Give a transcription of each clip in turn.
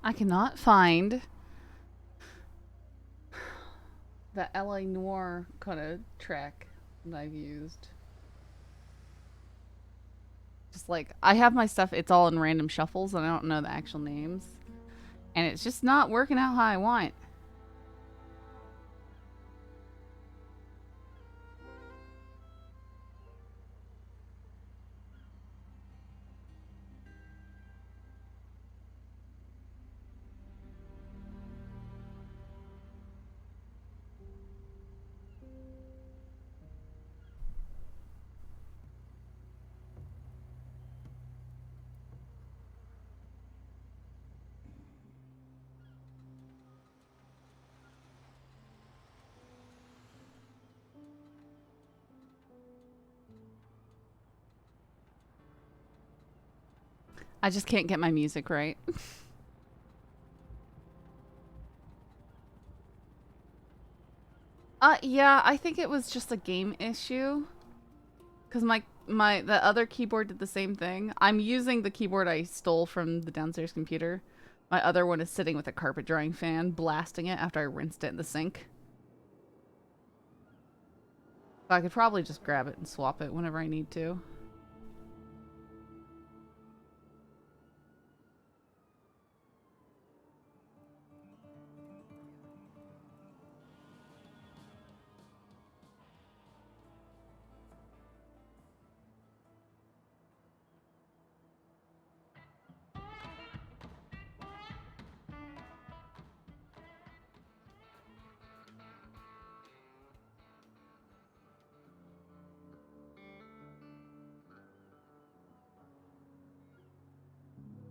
I cannot find the LA Noir kind of track that I've used. Just like, I have my stuff, it's all in random shuffles and I don't know the actual names. And it's just not working out how I want. I just can't get my music right. Yeah, I think it was just a game issue. Cause the other keyboard did the same thing. I'm using the keyboard I stole from the downstairs computer. My other one is sitting with a carpet drying fan, blasting it after I rinsed it in the sink. So I could probably just grab it and swap it whenever I need to.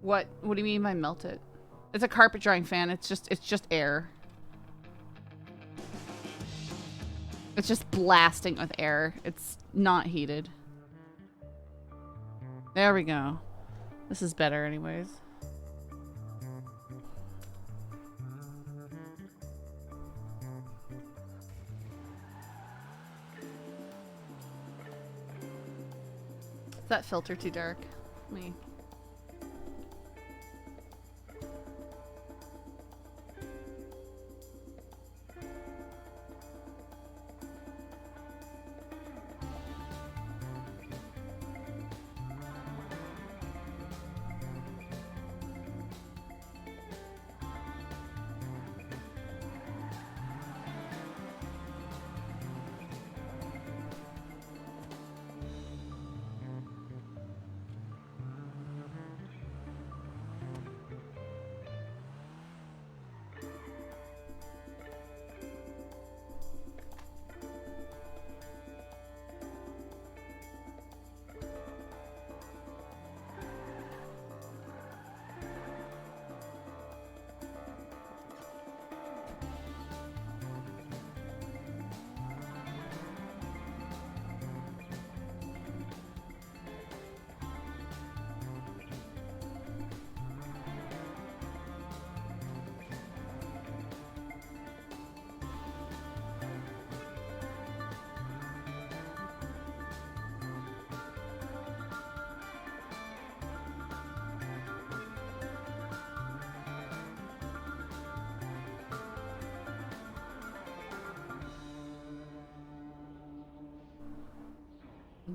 What do you mean by melt it? It's a carpet drying fan. It's just air. It's just blasting with air. It's not heated. There we go. This is better anyways. Is that filter too dark? Me.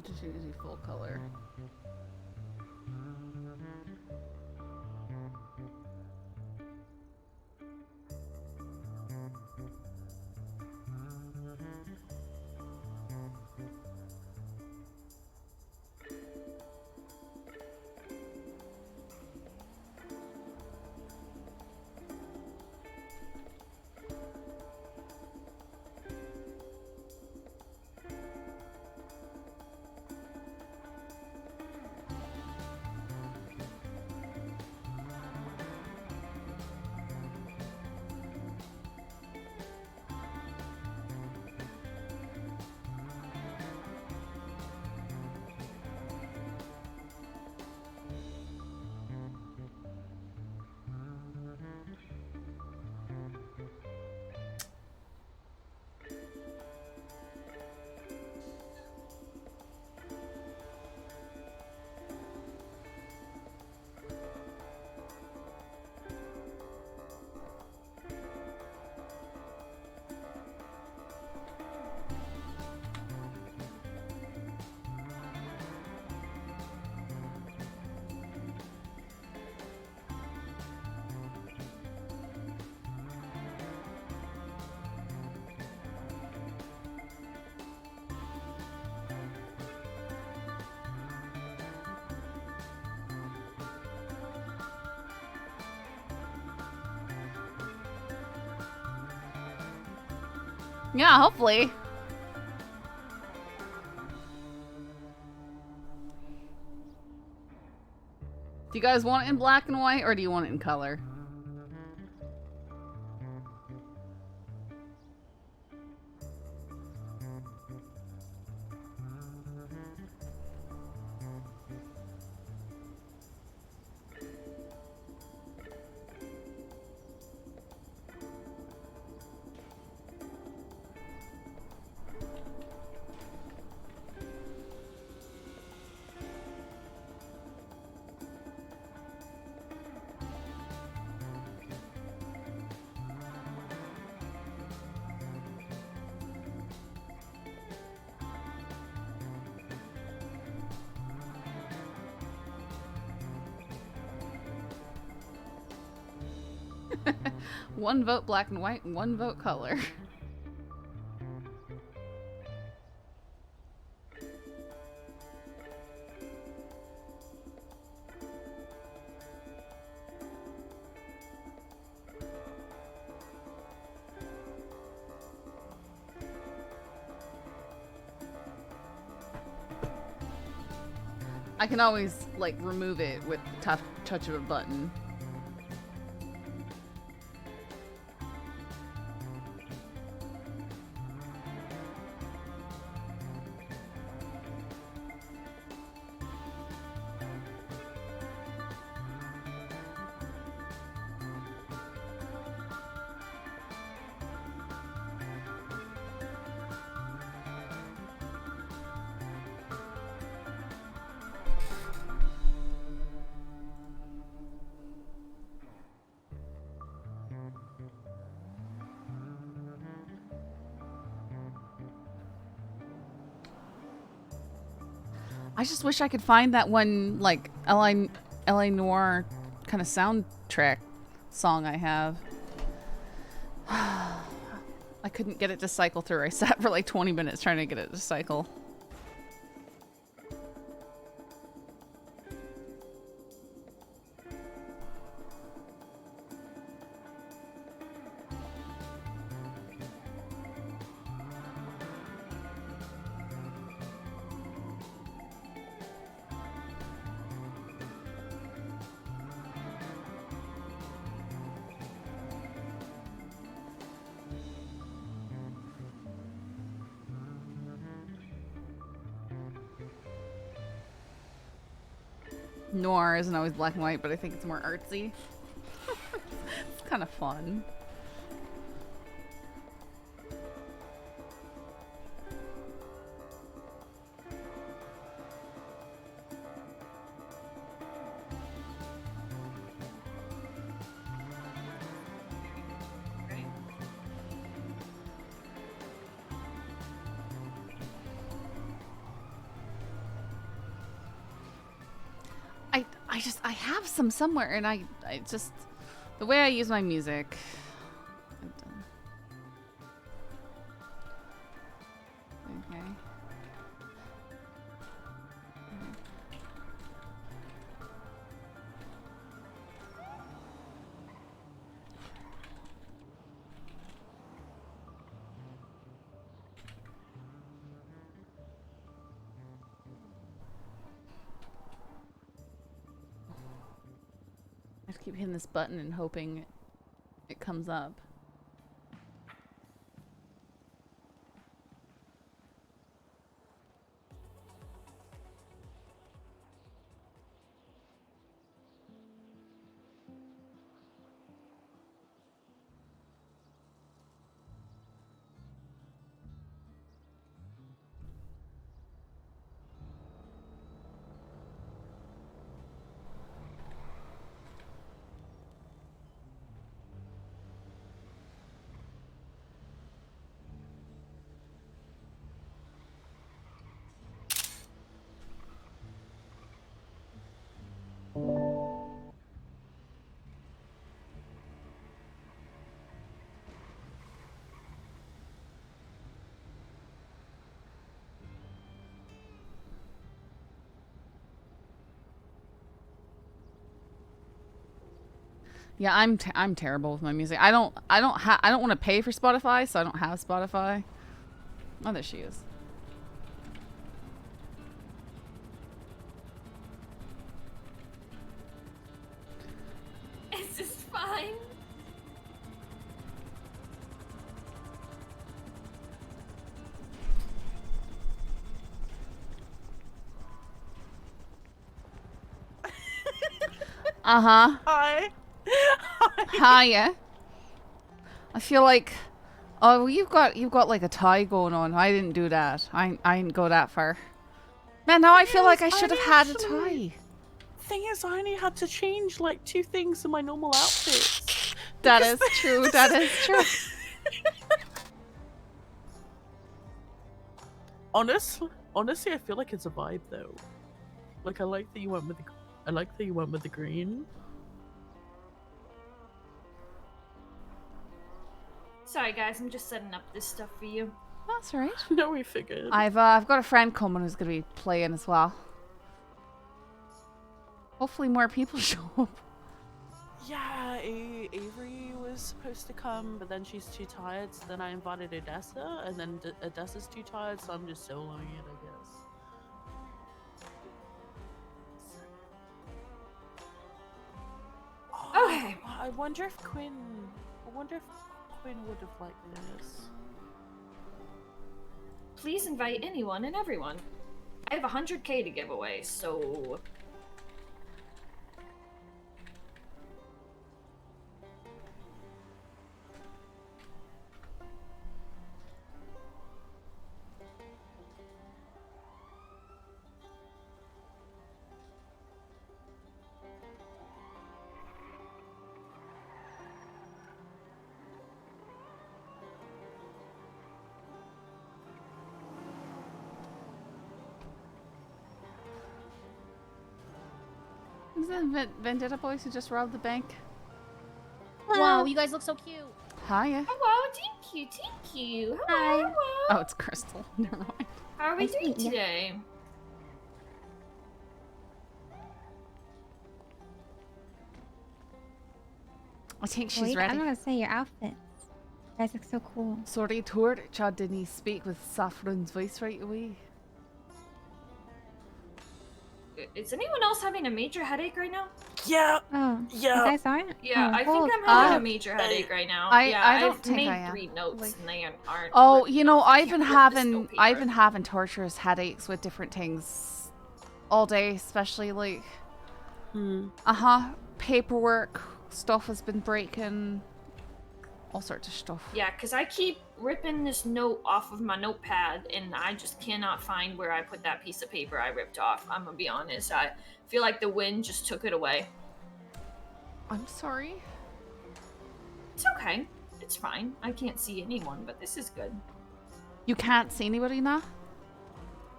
Just use full color. Yeah, hopefully. Do you guys want it in black and white, or do you want it in color? One vote black and white, one vote color. I can always, like, remove it with the tough touch of a button. I just wish I could find that one, like, LA Noir kind of soundtrack song I have. I couldn't get it to cycle through. I sat for like 20 minutes trying to get it to cycle. Noir isn't always black and white, but I think it's more artsy. It's kind of fun. I have some somewhere, and I just, the way I use my music. Okay. I just keep hitting this button and hoping it comes up. Yeah, I'm terrible with my music. I don't want to pay for Spotify, so I don't have Spotify. Oh, there she is. It's just fine. Uh-huh. Hi. Hiya. I feel like, oh, you've got like a tie going on. I didn't do that. I didn't go that far. Man, now I feel like I should have had a tie. Thing is, I only had to change like 2 things in my normal outfits. That is true. That is true. Honestly, I feel like it's a vibe though. Like I like that you went with the green. Sorry guys, I'm just setting up this stuff for you. That's right. No, we figured. I've got a friend coming who's gonna be playing as well. Hopefully more people show up. Yeah, Avery was supposed to come, but then she's too tired, so then I invited Odessa, and then Odessa's too tired, so I'm just soloing it, I guess. Okay. I wonder if Quinn would have liked this. Please invite anyone and everyone. I have 100K to give away, so... Is that Vendetta boys who just robbed the bank? Wow, you guys look so cute. Hiya. Hello, thank you, thank you. Hello, Hi. hello. Oh, it's Crystal. Never mind. How are we Nice to doing meet you. today? I think she's Wait, ready. I'm gonna say your outfits. You guys look so cool. Sorry, Tort. Chad didn't speak with Saffron's voice right away. Is anyone else having a major headache right now? Yeah, Oh, yeah. you guys aren't? Yeah, Oh, I cool. think I'm having Uh, a major headache right now. I yeah, don't I've think made I am. 3 notes Like- and they aren't. Oh, written you know, enough. I I've been can't rip this note I've paper. been having torturous headaches with different things all day, especially like paperwork stuff has been breaking, all sorts of stuff. Yeah, because I keep ripping this note off of my notepad and I just cannot find where I put that piece of paper I ripped off. I'm gonna be honest. I feel like the wind just took it away. I'm sorry. It's okay. It's fine. I can't see anyone, but this is good. You can't see anybody now?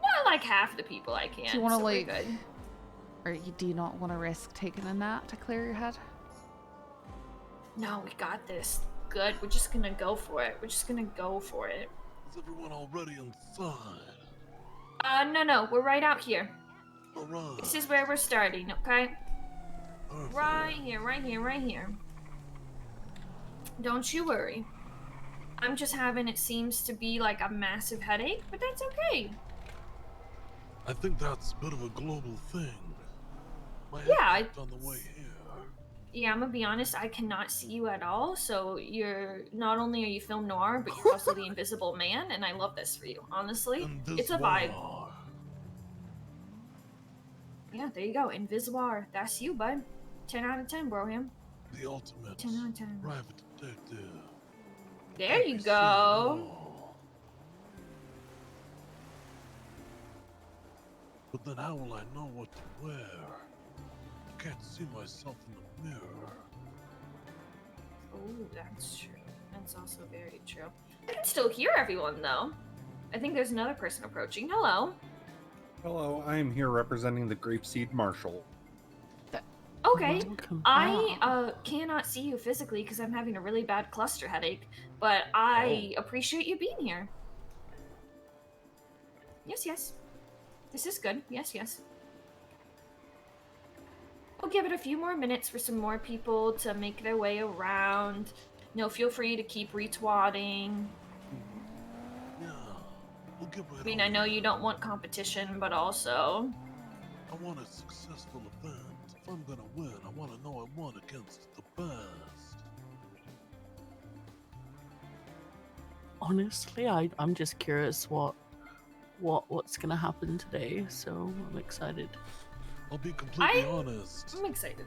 Not like half the people I can. Do you want to so we're like, good. or do you not want to risk taking a nap to clear your head? No, we got this. Good. We're just gonna go for it. We're just gonna go for it. Is everyone already inside? No. We're right out here. Alright. This is where we're starting, okay? Perfect. Right here, right here, right here. Don't you worry. I'm just having it seems to be like a massive headache, but that's okay. I think that's a bit of a global thing. My head Yeah, popped on the way here. Yeah, I'm gonna be honest, I cannot see you at all, so you're not only are you film noir, but you're also the invisible man, and I love this for you. Honestly, it's a vibe. Invisible. Yeah, there you go, invisible. That's you, bud. 10 out of 10, bro, him. The ultimate 10 out of 10. private detective. There you Every go. single. But then how will I know what to wear? I can't see myself in the mirror. Oh, that's true. That's also very true. I can still hear everyone, though. I think there's another person approaching. Hello. Hello, I am here representing the Grapeseed Marshal. Okay. Welcome. I cannot see you physically because I'm having a really bad cluster headache, but I appreciate you being here. Yes, yes. This is good. Yes, yes. We'll give it a few more minutes for some more people to make their way around. Feel free to keep retwatting. Yeah, we'll get right I mean, on I know it. you don't want competition, but also... I want a successful event. If I'm gonna win, I want to know I won against the best. Honestly, I'm just curious what's gonna happen today, so I'm excited. I'll be completely honest. I'm excited.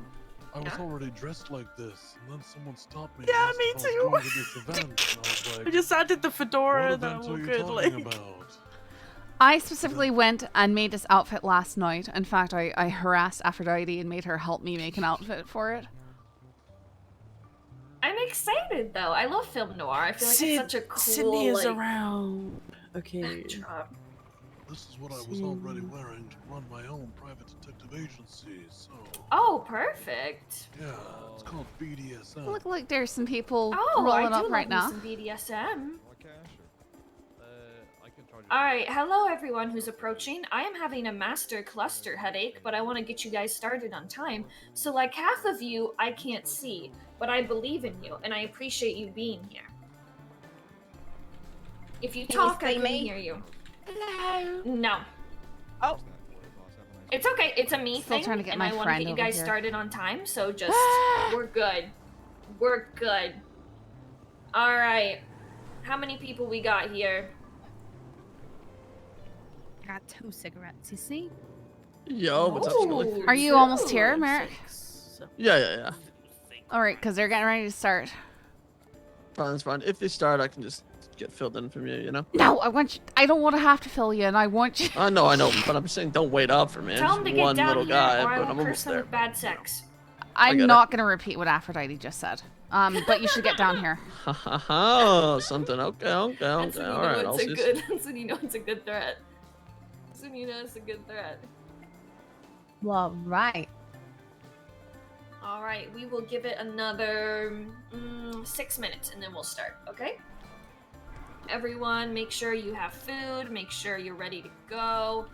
I was Yeah? already dressed like this, and then someone stopped me. Yeah, and asked me if I was too. going to this event, and I was like, I just added the fedora what and then event we're are you good. talking Like, about? I specifically went and made this outfit last night. In fact, I harassed Aphrodite and made her help me make an outfit for it. I'm excited, though. I love film noir. I feel like it's such a cool, Sydney is like, around. Okay. backdrop. This is what I was already wearing to run my own private detective agency, so... Oh, perfect. Yeah, it's called BDSM. Look like there's some people Oh, rolling I do up love right me now. some BDSM. Okay, sure. I can charge you. Alright, hello everyone who's approaching. I am having a master cluster headache, but I want to get you guys started on time. So like half of you I can't see, but I believe in you, and I appreciate you being here. If you talk, I can hear you. Hello. No. Oh. It's okay, it's a me Still thing, trying to get and my I want to friend get you over guys here. started on time, so just, we're good. We're good. Alright. How many people we got here? I got 2 cigarettes, you see? Yo, what's up, Scully? Ooh, Are you two. almost here, Merrick? Yeah. All right, because they're getting ready to start. Fine, it's fine. If they start, I can just get filled in from you, you know? No, I don't want to have to fill you, and I want you. I know, but I'm saying don't wait up for me. I'm Tell just them to get one down little here, guy, or I but will I'm curse almost them there. with bad sex. I'm get it. not going to repeat what Aphrodite just said. But you should get down here. Ha ha ha, something. Okay. That's when All you know right, I'll it's see. a good. That's when you know it's a good threat. That's when you know it's a good threat. Well, right. All right, we will give it another 6 minutes, and then we'll start. Okay. Everyone, make sure you have food. Make sure you're ready to go.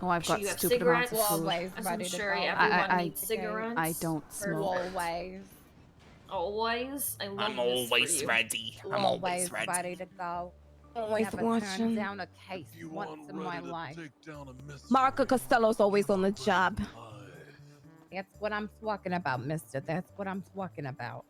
Oh, I've Sure got you have stupid amounts of cigarettes. food. Always As I'm ready to sure go. everyone needs Okay. cigarettes. I don't smoke. Always. Always. I love I'm this for always you. ready. I'm always ready. to go. Always Never turned down a case If you once aren't in my ready to life. take down a mystery, Marco Costello's always on the you're not job. ready to live. That's what I'm talking about, mister. That's what I'm talking about.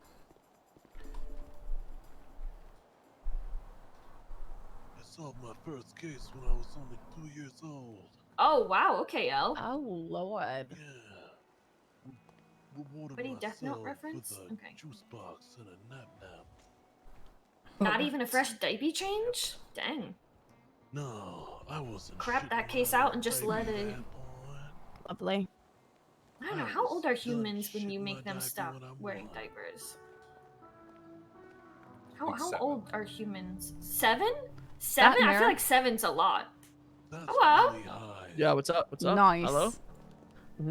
I solved my first case when I was only 2 years old. Oh wow. Okay, El. Oh, Lord. Yeah. Rewarded Any Death Note myself reference? with a Okay. juice box and a nap. Not even a fresh diaper change? Dang. No, I wasn't. Crap that shitting case on out and just baby let it- that boy. Lovely. I don't know. I How was old are done humans when you shitting make my them diaper stop when I wearing was. diapers? How Like 7. old are humans? 7? 7? I feel Mara? like 7's a lot. That's Hello? really high. Yeah, what's up? What's up? Nice. Hello?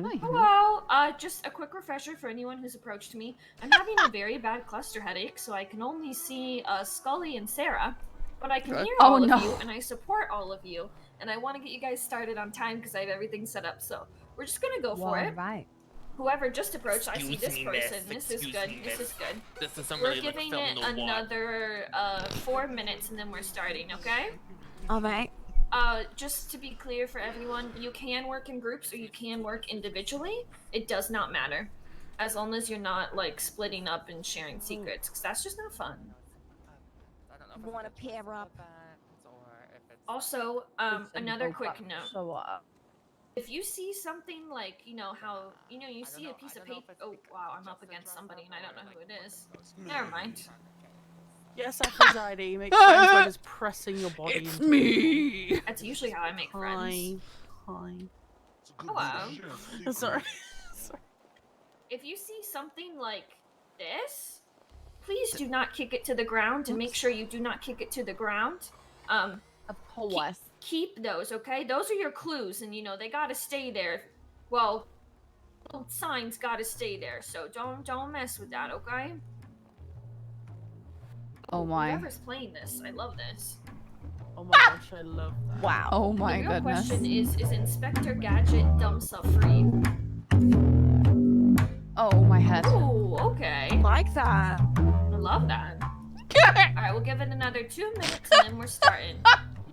Hi. Hello. Just a quick refresher for anyone who's approached me. I'm having a very bad cluster headache, so I can only see Scully and Sarah, but I can Okay. hear Oh, all no. of you, and I support all of you, and I want to get you guys started on time because I have everything set up. So we're just gonna go for Well, it. right. Whoever just approached, I see Excuse this me, person. miss. This is Excuse good. me, This miss. is good. This isn't We're really like giving film it noir. another 4 minutes, and then we're starting. Okay. All right. Just to be clear for everyone, you can work in groups or you can work individually. It does not matter, as long as you're not like splitting up and sharing secrets, because that's just not fun. You want to pair up? Also, another quick note: So, if you see something like how you see a piece of paper. Oh wow, I'm up against somebody and I don't know who it is. Never mind. Yes, Aphrodite. Make friends by just pressing your body. It's into me. That's usually how I make Hi. friends. Hi. It's a good way to Hello. share Sorry. secrets. Sorry. If you see something like this, please do not kick it to the ground, and make sure you do not kick it to the ground. of course. Keep those, okay? Those are your clues, and they gotta stay there. Well, little signs gotta stay there, so don't mess with that, okay? Oh my. Whoever's playing this, I love this. Oh my gosh, I love that. Wow. Oh my The real goodness. question is Inspector Gadget dumb stuff free? Oh, my head. Ooh, okay. Like that. I love that. Alright, we'll give it another 2 minutes and then we're starting.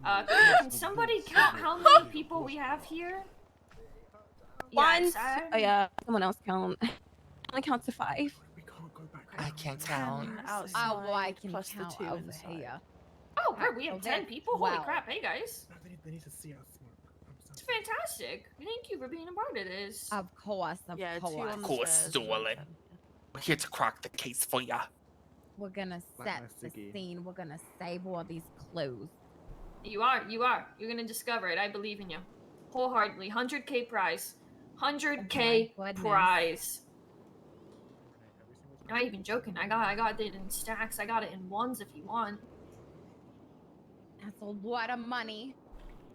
Can somebody count how many people we have here? One. Yes, Oh yeah. Someone else count. Only count to 5. We can't go back. I can't count. Outside, Oh, well, I can plus the count 2 over inside. here. Oh, great, we have 10 people? Holy crap, hey guys. They need to see us smoke. It's fantastic. Thank you for being a part of this. Of course, of Yeah, 2 course. on Of the course, stairs and then darling. 10. We're here to crack the case for ya. We're gonna Like set my the Siggy. scene. We're gonna save all these clues. You are. You're gonna discover it. I believe in you. Wholeheartedly. 100k prize. 100k Oh my goodness. prize. I'm not even joking. I got it in stacks. I got it in ones if you want. That's a lot of money.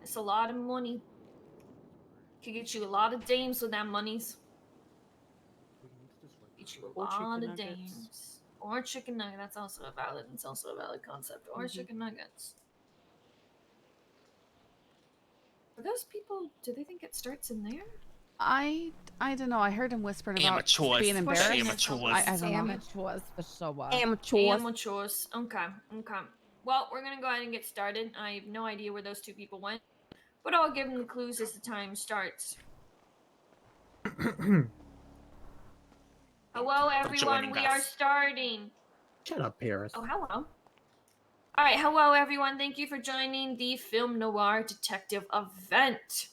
It's a lot of money. Could get you a lot of dames with that monies. Get you a Or lot chicken of nuggets. dames. Or chicken nugget. That's also a valid. It's also a valid concept. Or chicken nuggets. Are those people? Do they think it starts in there? I don't know. I heard him whispering about Amateurs. being embarrassed. Amateurs. I don't know. Amateurs for sure. Amateurs. Amateurs. Okay. Well, we're gonna go ahead and get started. I have no idea where those 2 people went, but I'll give them the clues as the time starts. Hello, everyone. joining We are us. starting. Shut up, Paris. Oh, hello. All right. Hello, everyone. Thank you for joining the Film Noir Detective event.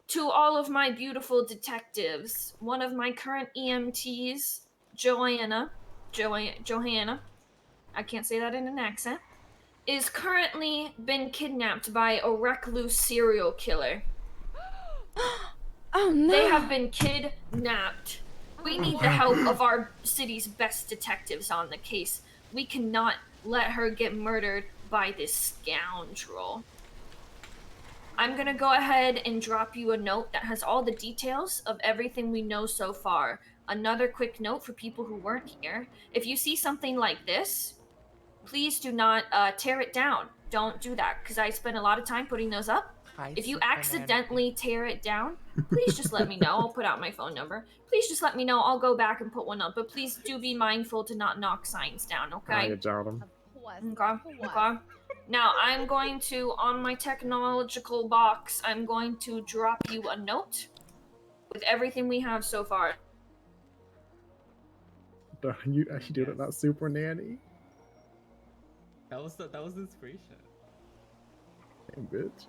To all of my beautiful detectives, one of my current EMTs, Johanna, I can't say that in an accent, is currently been kidnapped by a recluse serial killer. Oh no. They have been kidnapped. We need the help of our city's best detectives on the case. We cannot let her get murdered by this scoundrel. I'm gonna go ahead and drop you a note that has all the details of everything we know so far. Another quick note for people who weren't here. If you see something like this, please do not tear it down. Don't do that, because I spent a lot of time putting those up. If you accidentally tear it down, please just let me know. I'll put out my phone number. Please just let me know. I'll go back and put one up. But please do be mindful to not knock signs down, okay? Of course. Okay. Now, I'm going to, on my technological box, I'm going to drop you a note with everything we have so far. You actually did it, that super nanny. That was the inspiration. Damn, bitch.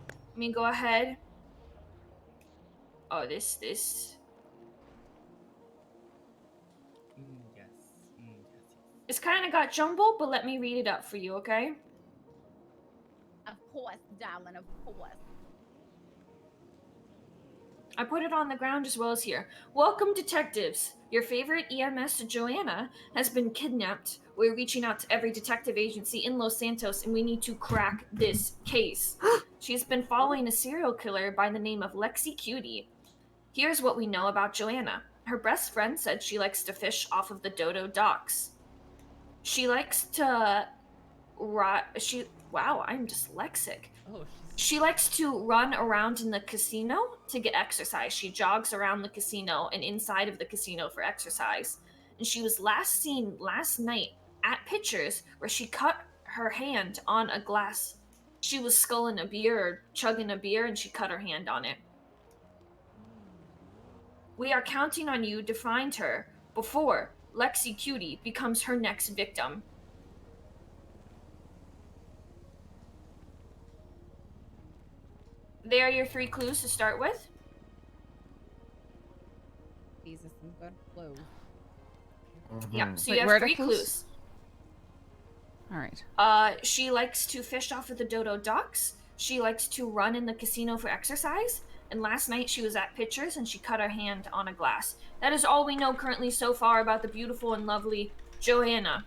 Let me go ahead. Oh, this. Yes. Yes. It's kind of got jumbled, but let me read it up for you, okay? Of course, darling. Of course. I put it on the ground as well as here. Welcome, detectives. Your favorite EMS, Joanna, has been kidnapped. We're reaching out to every detective agency in Los Santos, and we need to crack this case. She's been following a serial killer by the name of Lexi Cutie. Here's what we know about Joanna. Her best friend said she likes to fish off of the Dodo docks. She likes to... Wow, I'm dyslexic. Oh, She likes to run around in the casino to get exercise. She jogs around the casino and inside of the casino for exercise. And she was last seen last night at Pitcher's where she cut her hand on a glass. She was sculling a beer or chugging a beer and she cut her hand on it. We are counting on you to find her before Lexi Cutie becomes her next victim. There are your 3 clues to start with. These are some good clues. Yeah, so Wait, you where are have the 3 clues? clues. All right. She likes to fish off of the Dodo docks. She likes to run in the casino for exercise. And last night she was at Pitcher's and she cut her hand on a glass. That is all we know currently so far about the beautiful and lovely Joanna.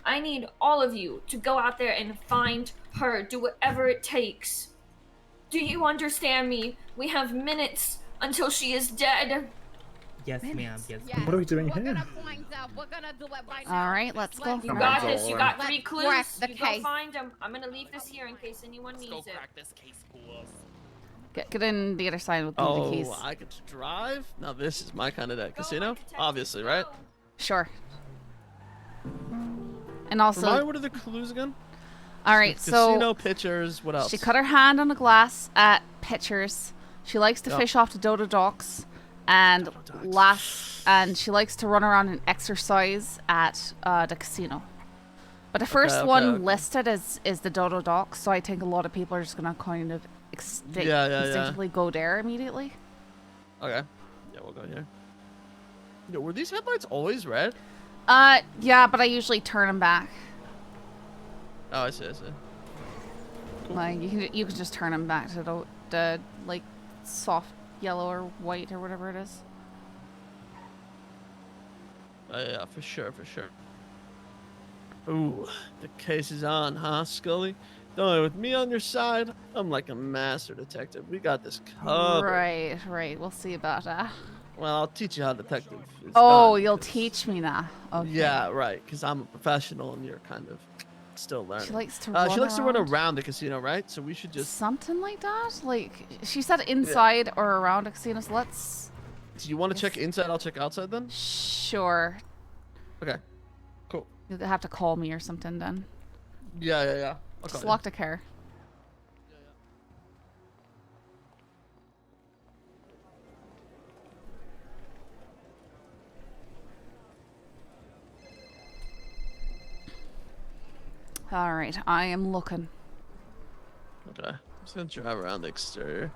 I need all of you to go out there and find her. Do whatever it takes. Do you understand me? We have minutes until she is dead. Yes, ma'am. Yes. What are we doing We're here? gonna find out. We're gonna do it right now. All right, let's go. You got this. You got Let's 3 clues. crack the You case. go find them. I'm gonna leave this here in case anyone Let's go needs it. crack this case, fools. Get in the other side with the keys. Oh, I get to drive? Now this is my kind of Go, casino, detective, obviously, go. right? Sure. And also, Remind me, what are the clues again? all right, Casino, so pictures, what else? she cut her hand on the glass at pictures. She likes to Yep. fish off the Dodo docks, and Dodo docks. and she likes to run around and exercise at the casino. But the first okay, one okay. listed is the Dodo docks, so I think a lot of people are just gonna kind of instinctively go there immediately. Okay. Yeah, we'll go here. Yo, were these headlights always red? Yeah, but I usually turn them back. Oh, I see, I see. Cool. Like you can just turn them back to the like soft yellow or white or whatever it is. Yeah, for sure, for sure. Ooh, the case is on, huh, Scully? Don't worry, with me on your side, I'm like a master detective. We got this covered. Right. We'll see about that. Well, I'll teach you how detective is Oh, done, you'll 'cause- teach me now. Okay. Yeah, right, because I'm a professional and you're kind of still learning. She likes to She likes to run around. around the casino, right? So we should just... Something like that? Like, she said inside or around a casino, so let's... Do you want to check inside? I'll check outside then? Sure. Okay. Cool. You'll have to call me or something then. Yeah. I'll Just call lock the car. Alright, I am looking. Okay. I'm just going to drive around the exterior.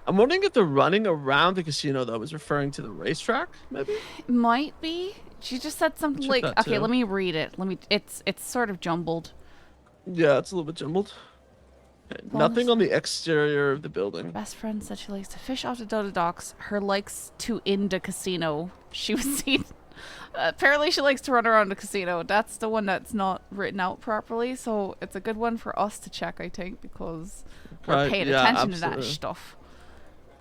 I'm wondering if the running around the casino, though, is referring to the racetrack, maybe? It might be. She just said something Check like... that Okay, too. let me read it. It's sort of jumbled. Yeah, it's a little bit jumbled. Okay, nothing on the exterior of the building. Best friend said she likes to fish off the Dodo docks. Her likes to in the casino. She was seen... apparently she likes to run around the casino. That's the one that's not written out properly, so it's a good one for us to check, I think, because we're paying attention to that stuff.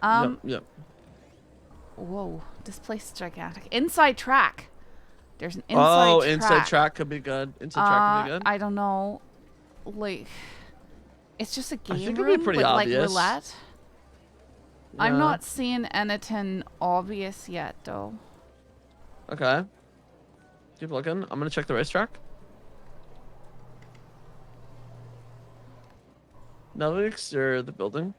Yep. Whoa, this place is gigantic. Inside track. There's an inside track. Inside track could be good. Inside track could be good. I don't know. Like, it's just a game I think room it'd be pretty with obvious. like roulette. I'm Yeah. not seeing anything obvious yet, though. Okay. Keep looking. I'm gonna check the racetrack. Now the exterior of the building.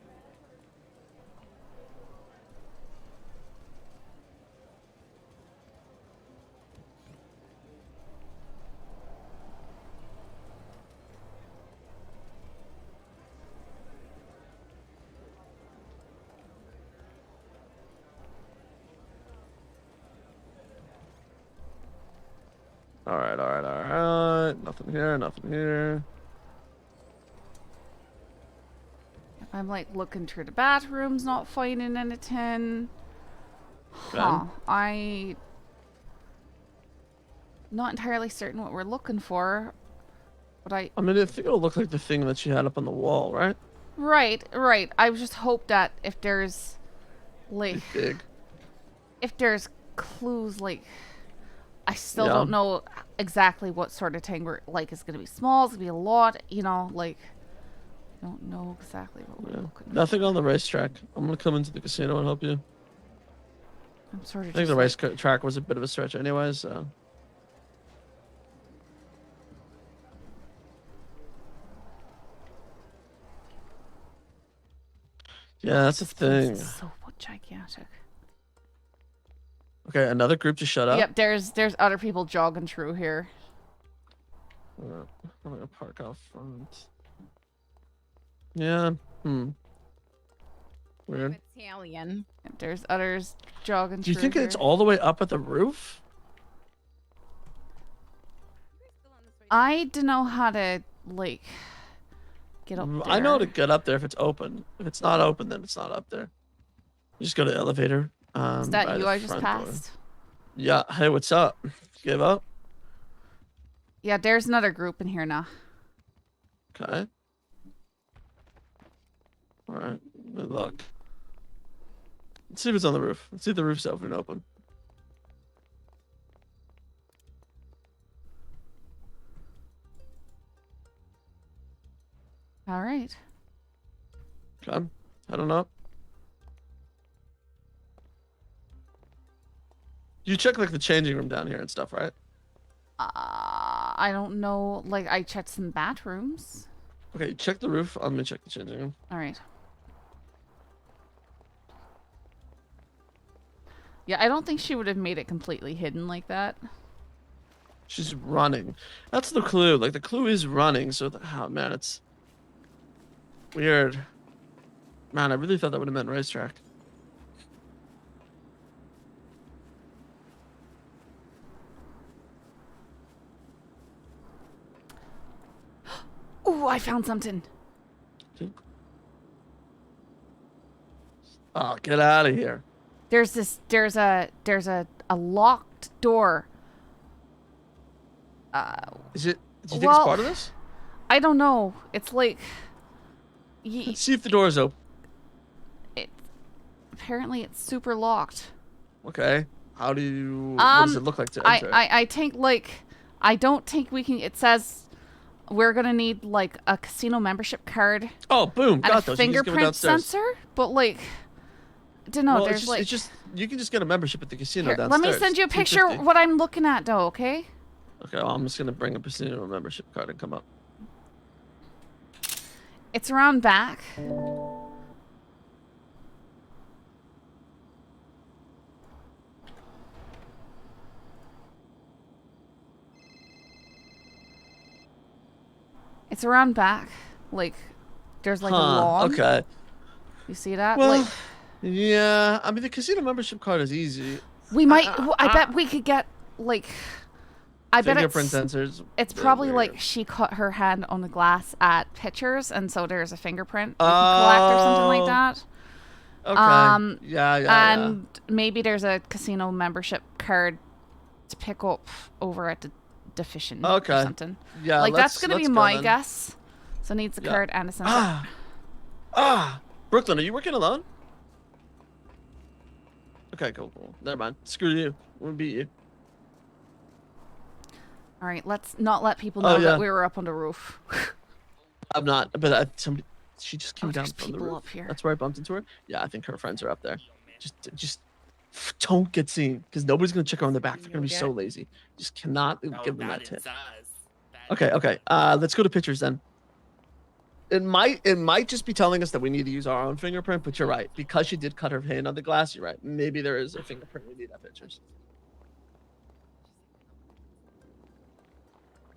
All right. Nothing here. I'm like looking through the bathrooms, not finding anything. Okay. Huh. I not entirely certain what we're looking for, but I mean, I think it'll look like the thing that she had up on the wall, right? Right. I just hope that if there's like Big. if there's clues, like I still Yeah. don't know exactly what sort of thing we're like. It's gonna be small. It's gonna be a lot. You know, like I don't know exactly what we're looking for. Nothing on the racetrack. I'm gonna come into the casino and help you. I'm sort of I think just the like, racetrack was a bit of a stretch, anyways. So. Yeah, that's the this place thing. is so gigantic. Okay, another group just shut up. Yep, there's other people jogging through here. I'm gonna park out front. Yeah. Weird. Italian. Yep, there's others jogging Do you through think here. it's all the way up at the roof? I don't know how to like get up there. I know how to get up there if it's open. If it's not open, then it's not up there. You just go to the elevator. Is that by you the I just front door. passed? Yeah. Hey, what's up? Give up? Yeah, there's another group in here now. Okay. All right. Good luck. Let's see if it's on the roof. Let's see if the roof's open. All right. Okay. I don't know. You check like the changing room down here and stuff, right? I don't know. Like, I checked some bathrooms. Okay, check the roof. I'm gonna check the changing room. All right. Yeah, I don't think she would have made it completely hidden like that. She's running. That's the clue. Like the clue is running. So, oh man, it's weird. Man, I really thought that would have meant racetrack. Ooh, I found something. Oh, get out of here. There's a locked door. Is it? Do you think it's part of this? I don't know. It's like. Let's see if the door is open. Apparently, it's super locked. Okay. How do you? What does it look like to enter? I think like I don't think we can. It says we're gonna need like a casino membership card. Oh, boom! And Got a those. fingerprint sensor, but like. I don't know. Well, there's like. it's just you can just get a membership at the casino Here, downstairs. let me send you a picture $2.50. what I'm looking at, though. Okay. Okay, well, I'm just gonna bring a casino membership card and come up. It's around back. It's around back. Like, there's like a lawn. Okay. You see that? Well, like, yeah. I mean, the casino membership card is easy. we might. I bet we could get like. I bet Fingerprint sensors. It's They're probably weird. like she cut her hand on the glass at Pictures, and so there's a fingerprint we can collect or something like that. Okay. Yeah. And maybe there's a casino membership card to pick up over at the Deficient or something. Yeah. Like that's gonna be my then. guess. So it needs a card and a sensor. Brooklyn, are you working alone? Okay, cool. Never mind. Screw you. We'll beat you. All right, let's not let people know that we were up on the roof. I'm not, but somebody. She just came down there's from the people roof. up here. That's where I bumped into her. Yeah, I think her friends are up there. Just don't get seen, because nobody's gonna check her on the back. They're gonna be so lazy. Just cannot give them that tip. Okay. Let's go to pictures then. It might just be telling us that we need to use our own fingerprint, but you're right. Because she did cut her hand on the glass, you're right. Maybe there is a fingerprint we need at pictures.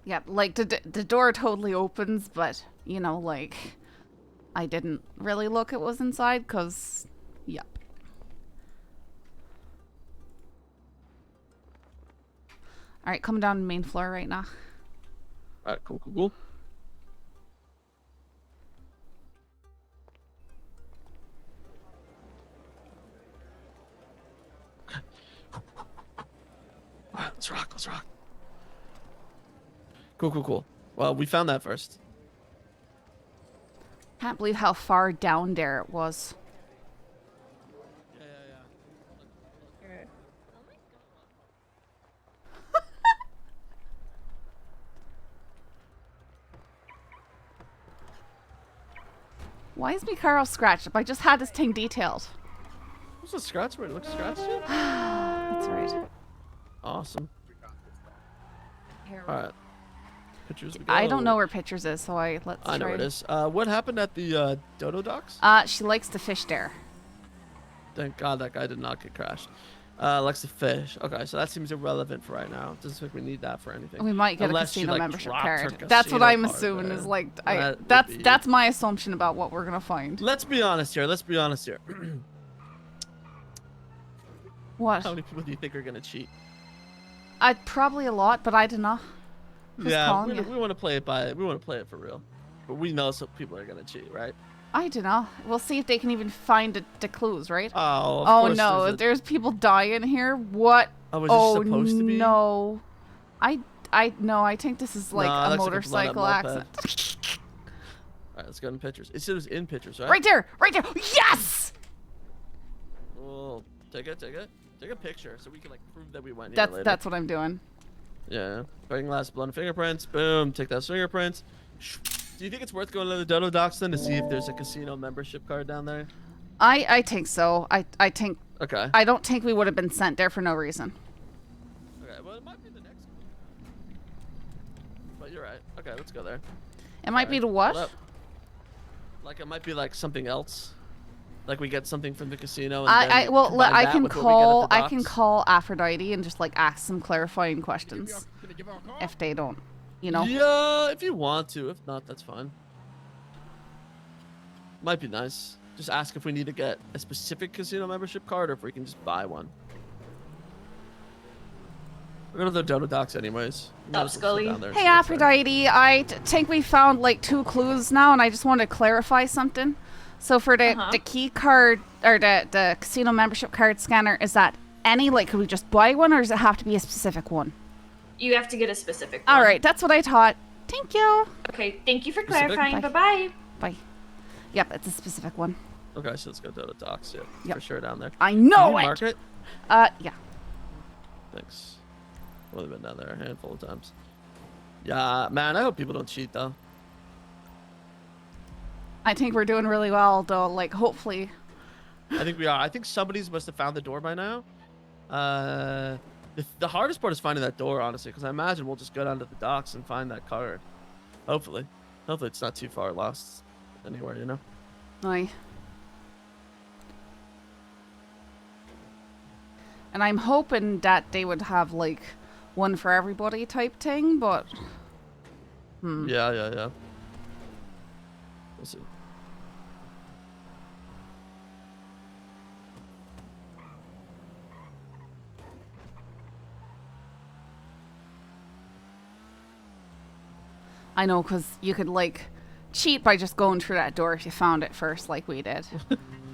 Yeah, like the door totally opens, but you know, like I didn't really look at what was inside, cause, yep. All right, coming down to the main floor right now. All right, cool. All right, let's rock. Cool. Well, we found that first. Can't believe how far down there it was. Why is my car all scratched up? I just had this thing detailed. What's a scratch where it looks scratched? That's right. Awesome. All right. Pictures. I don't know where Pictures is, so let's try. I know where it is. What happened at the Dodo docks? She likes to fish there. Thank God that guy did not get crashed. Likes to fish. Okay, so that seems irrelevant for right now. Doesn't think we need that for anything. We might get Unless a casino she, membership dropped her card. That's what casino I'm card assuming there. is like That that's my assumption about what we're gonna find. Let's be honest here. What? How many people do you think are gonna cheat? Probably a lot, but I don't know. Who's calling you? We want to play it for real. But we know some people are gonna cheat, right? I don't know. We'll see if they can even find the clues, right? Oh, oh no, there's people dying here. What? Oh, is this supposed to be? No. I think this is like a motorcycle accident. Alright, let's go in pictures. It said it was in pictures, right? Right there! Yes! Well, take a picture so we can like prove that we went here later. That's what I'm doing. Yeah. Breaking glass, blood and fingerprints. Boom. Take those fingerprints. Do you think it's worth going to the Dodo docks then to see if there's a casino membership card down there? I think so. I think. Okay. I don't think we would have been sent there for no reason. well, it might be the next one. But you're right. Okay, let's go there. It might be to Hold what? up. Like it might be like something else. Like we get something from the casino. And I then well, combine I that can with what we get at call the I can docks. call Aphrodite and just like ask some clarifying questions. If they don't, you know. Yeah, if you want to. If not, that's fine. Might be nice. Just ask if we need to get a specific casino membership card or if we can just buy one. We're going to the Dodo Docks anyways. We might as well sit Scully. down there and Hey see what's there. Aphrodite, I think we found like 2 clues now, and I just want to clarify something. So for the key card or the casino membership card scanner, is that any like could we just buy one, or does it have to be a specific one? You have to get a specific one. All right, that's what I thought. Thank you. Okay, thank you for Specific? clarifying. Bye. Bye-bye. Bye. Yep, it's a specific one. Okay, so let's go to Dodo Docks. Yeah, Yep. for sure down there. I know Can you it. mark it? Yeah. Thanks. I've only been down there a handful of times. Yeah, man, I hope people don't cheat though. I think we're doing really well, though. Like, hopefully. I think we are. I think somebody's must have found the door by now. The hardest part is finding that door, honestly, because I imagine we'll just go down to the docks and find that card. Hopefully. Hopefully it's not too far lost anywhere, you know? Aye. And I'm hoping that they would have, like, one for everybody type thing, but... Yeah. We'll see. I know, because you could, like, cheat by just going through that door if you found it first, like we did.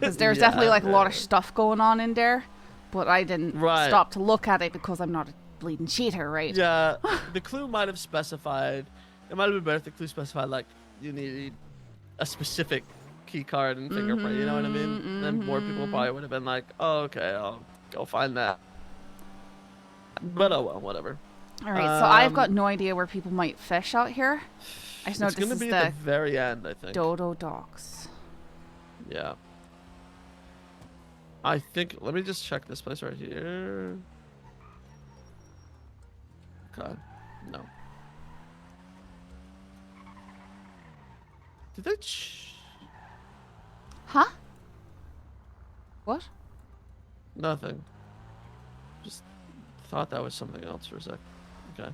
Because there's Yeah, definitely, like, a lot of yeah. stuff going on in there, but I didn't Right. stop to look at it because I'm not a bleeding cheater, right? Yeah, the clue might have specified. It might have been better if the clue specified, like, you need a specific key card and fingerprint, you know what I mean? Then more people probably would have been like, oh, okay, I'll go find that. But oh well, whatever. All right, so I've got no idea where people might fish out here. I just know It's this gonna is be the at the very end, I think. Dodo Docks. Yeah. I think, let me just check this place right here. Okay, no. Did they Huh? What? Nothing. Just thought that was something else for a sec. Okay.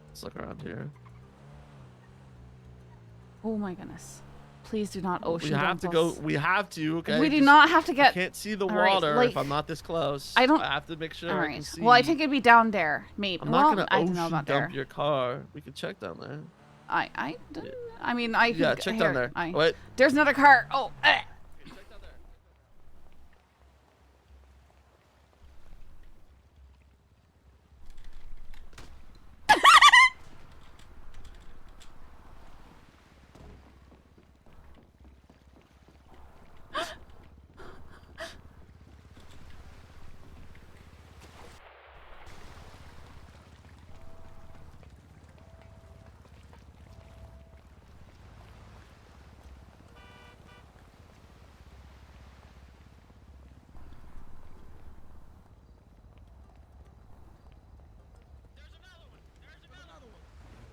Let's look around here. Oh my goodness. Please do not ocean We have to dump go. us. We have to. Okay. We do Just- not have to I get... can't see the All right, water like, if I'm not this close. I don't... I have to make sure All I can right. see. Well, I think it'd be down there, maybe. I'm well, not gonna I ocean don't know about dump there. your car. We could check down there. I mean, I Yeah, could... check here, down there. I- Wait. There's another car. Oh,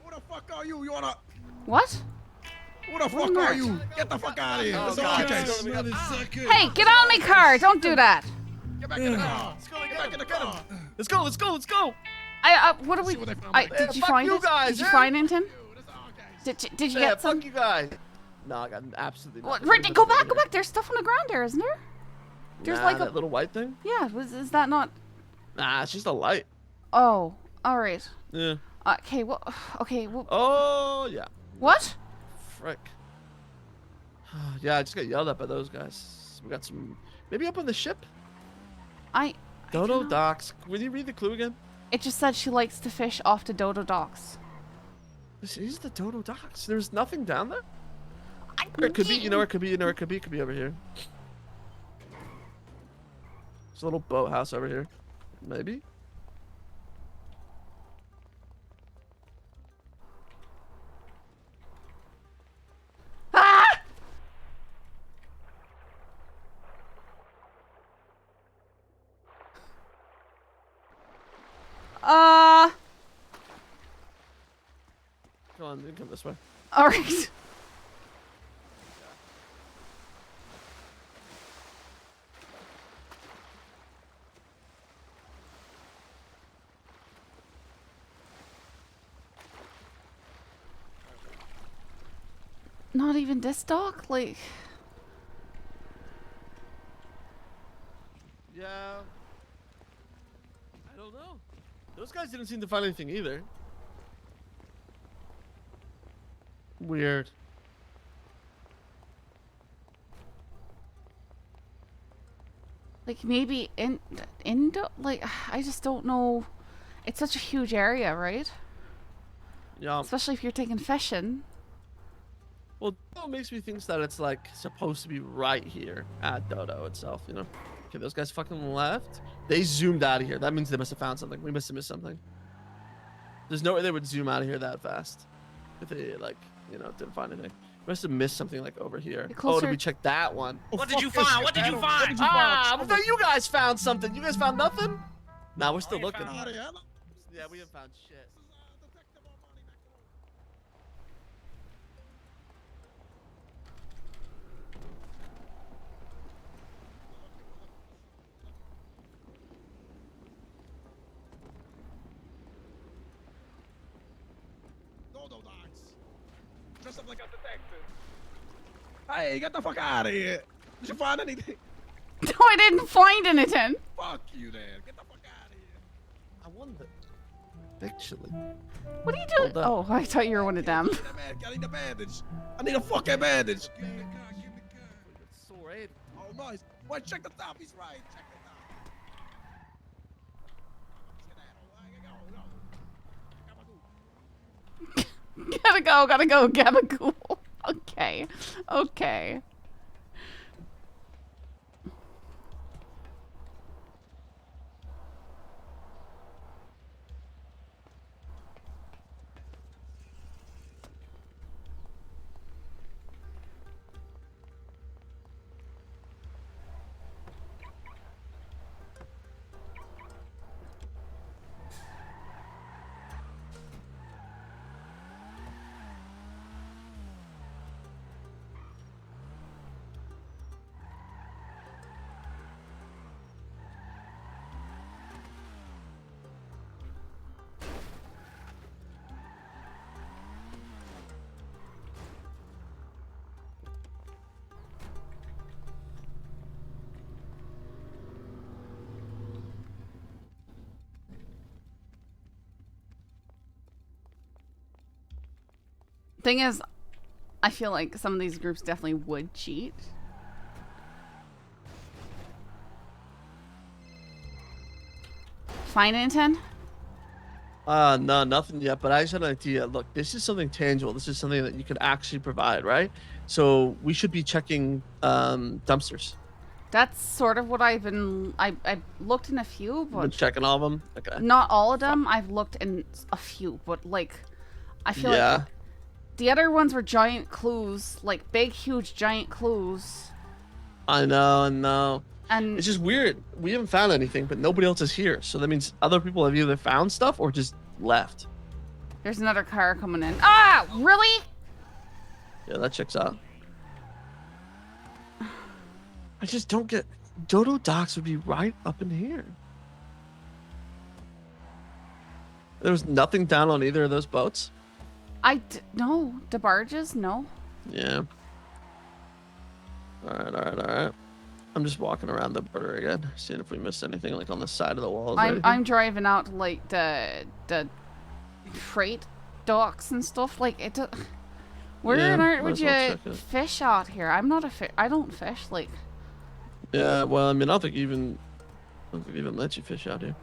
Who the fuck are you? You wanna? What? Who the fuck are you? Get the fuck out of here. This is our case. Hey, get on my car. Don't do that. Get back in the car. Get back in the car. Let's go. Let's go. Let's go. What are we... what they found I, back did there. you Fuck find you it? guys, Did you eh? find anything? Did you Yeah, get some? fuck you guys. No, I got absolutely What? nothing. Right, There's go nothing back, in go here. back. There's stuff on the ground there, isn't there? There's Nah, like that a... little white thing. Yeah, is that not... Nah, it's just a light. Oh, all right. Yeah. Okay, well... Okay, well... Oh yeah. What? Frick. Yeah, I just got yelled at by those guys. We got some. Maybe up on the ship. Dodo Docks. Will you read the clue again? It just said she likes to fish off the Dodo Docks. This is the Dodo Docks. There's nothing down there. Or it could be. You know, it could be. You know, it could be. It could be over here. There's a little boathouse over here. Maybe. You come this way. All right. Not even this dock, like. Yeah. I don't know. Those guys didn't seem to find anything either. Weird. Like maybe like I just don't know. It's such a huge area, right? Yeah. Especially if you're taking fishing. Well, that makes me think that it's like supposed to be right here at Dodo itself, you know? Okay, those guys fucking left. They zoomed out of here. That means they must have found something. We must have missed something. There's no way they would zoom out of here that fast if they, like, you know, didn't find anything. We must have missed something like over here. Oh, did we check that one? What did you find? What did you find? Ah, I thought you guys found something. You guys found nothing? Nah, we're still looking. Yeah, we haven't found shit. Dress up like a detective. Hey, get the fuck out of here. Did you find anything? No, I didn't find anything. Fuck you, then. Get the fuck out of here. I wonder. Actually. What are you doing? Oh, I thought you were one of them. I need a bandage. I need a fucking bandage. Give me the gun. Give me the gun. Sore aid. Oh, nice. Wait, check the top. He's right. Check the top. Gotta go, gabagool. Okay. Okay. Thing is, I feel like some of these groups definitely would cheat. Find anything? No, nothing yet, but I just had an idea. Look, this is something tangible. This is something that you could actually provide, right? So we should be checking dumpsters. That's sort of what I've been... I've looked in a few, but... Been checking all of them? Okay. Not all of them. I've looked in a few, but, like, I feel like... The other ones were giant clues, like big, huge, giant clues. I know. And it's just weird. We haven't found anything, but nobody else is here. So that means other people have either found stuff or just left. There's another car coming in. Ah, really? Yeah, that checks out. I just don't get... Dodo docks would be right up in here. There was nothing down on either of those boats? No. The barges? No. Yeah. Alright. I'm just walking around the border again, seeing if we missed anything like on the side of the walls. I'm driving out to, like, the freight docks and stuff. Like, it... Where on earth would you fish out here? I'm not a fish. I don't fish, like... Yeah, well, I mean, I don't think even let you fish out here.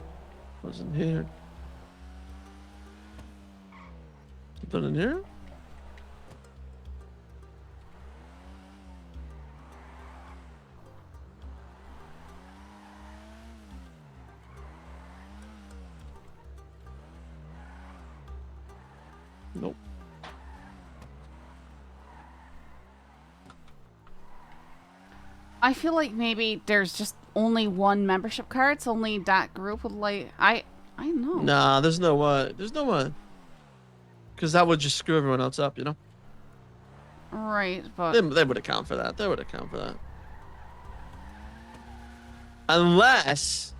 Wasn't here. Something in here? Nope. I feel like maybe there's just only one membership card. It's only that group with, like... I know. Nah, there's no one. There's no one. Because that would just screw everyone else up, you know? Right, but They would account for that. They would account for that. Unless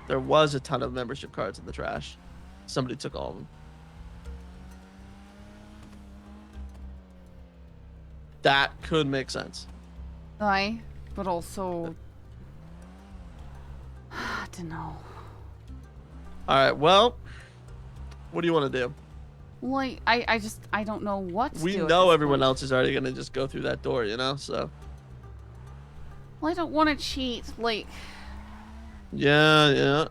there was a ton of membership cards in the trash. Somebody took all of them. That could make sense. aye, but also I don't know. All right, well, what do you want to do? Like I don't know what to We do at know this everyone point. else is already going to just go through that door, you know? So, Well, I don't want to cheat. Like, yeah.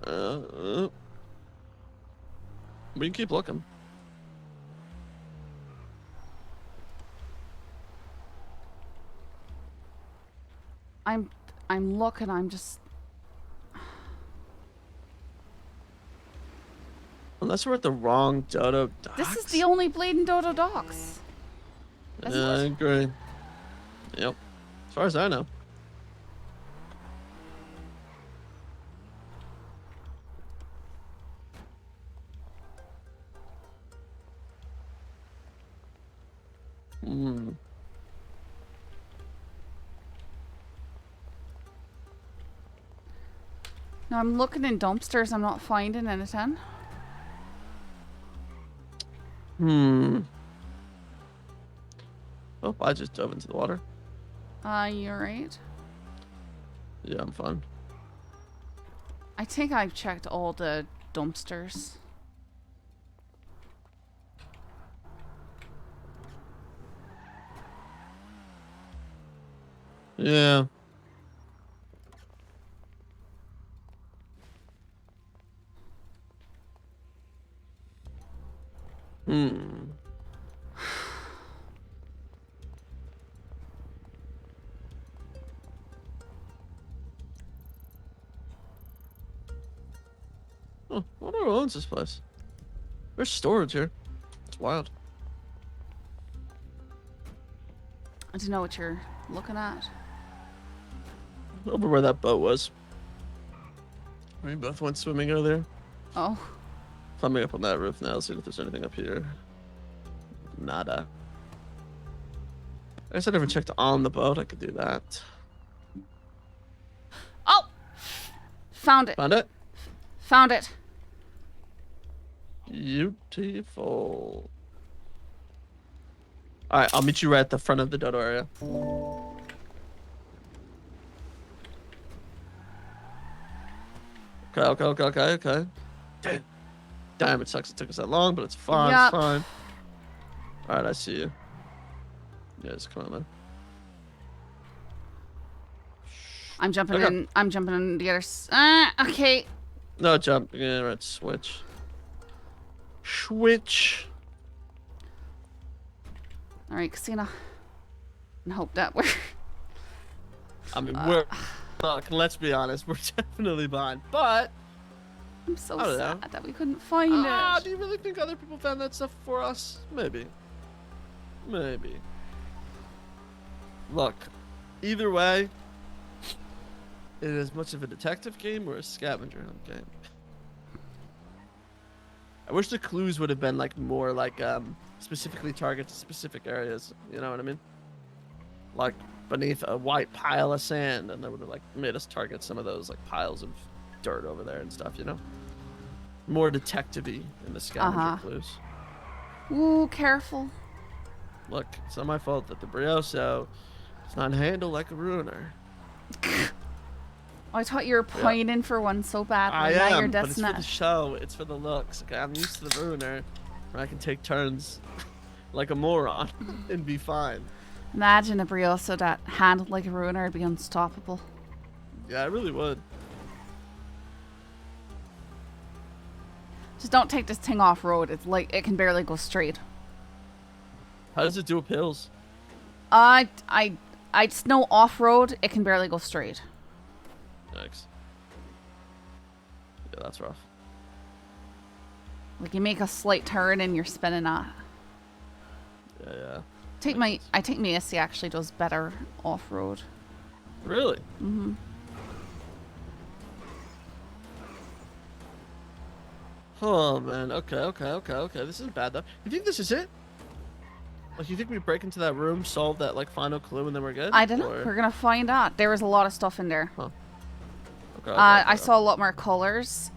We can keep looking. I'm looking. I'm just. Unless we're at the wrong Dodo docks. This is the only bleeding Dodo docks. Isn't Yeah, I it? agree. Yep. As far as I know. Hmm. No, I'm looking in dumpsters. I'm not finding anything. Oh, I just dove into the water. You're right. Yeah, I'm fine. I think I've checked all the dumpsters. Yeah. Oh, I wonder who owns this place. There's storage here. It's wild. I don't know what you're looking at. Over where that boat was. We both went swimming over there. Oh. Climbing up on that roof now, see if there's anything up here. Nada. I guess I never checked on the boat. I could do that. Oh! Found it. Found it? Found it. Beautiful. Alright, I'll meet you right at the front of the Dodo area. Okay. Damn, it sucks it took us that long, but it's fine. Yep. It's fine. Alright, I see you. Yes, come on, man. I'm jumping Okay. in. I'm jumping in the other. Okay. No, jump. Yeah, right, switch. Switch. All right, Casino. And hope that we're. I mean, we're. Look, let's be honest, we're definitely behind. But. I'm so I don't sad know. that we couldn't find it. Do you really think other people found that stuff for us? Maybe. Maybe. Look, either way, it is as much of a detective game or a scavenger hunt game. I wish the clues would have been like more like specifically target to specific areas. You know what I mean? Like beneath a white pile of sand, and they would have like made us target some of those like piles of dirt over there and stuff. You know? More detective-y in the scavenger clues. Ooh, careful. Look, it's not my fault that the Brioso is not handled like a ruiner. I thought you were pointing for one so badly. I now am, you're but it's for the dissing show. It's for the looks. Okay, I'm used to the ruiner, where I can take turns like a moron and be fine. Imagine a Brioso that handled like a ruiner would be unstoppable. Yeah, I really would. Just don't take this thing off road. It's like it can barely go straight. How does it do with pills? I just know off road it can barely go straight. Thanks. Yeah, that's rough. Like you make a slight turn and you're spinning out. Yeah. I think my SC actually does better off road. Really? Mm-hmm. Oh man. Okay. This isn't bad though. You think this is it? Like, you think we break into that room, solve that like final clue, and then we're good? I don't know. Or- We're gonna find out. There was a lot of stuff in there. Huh. Okay. I saw a lot more colors,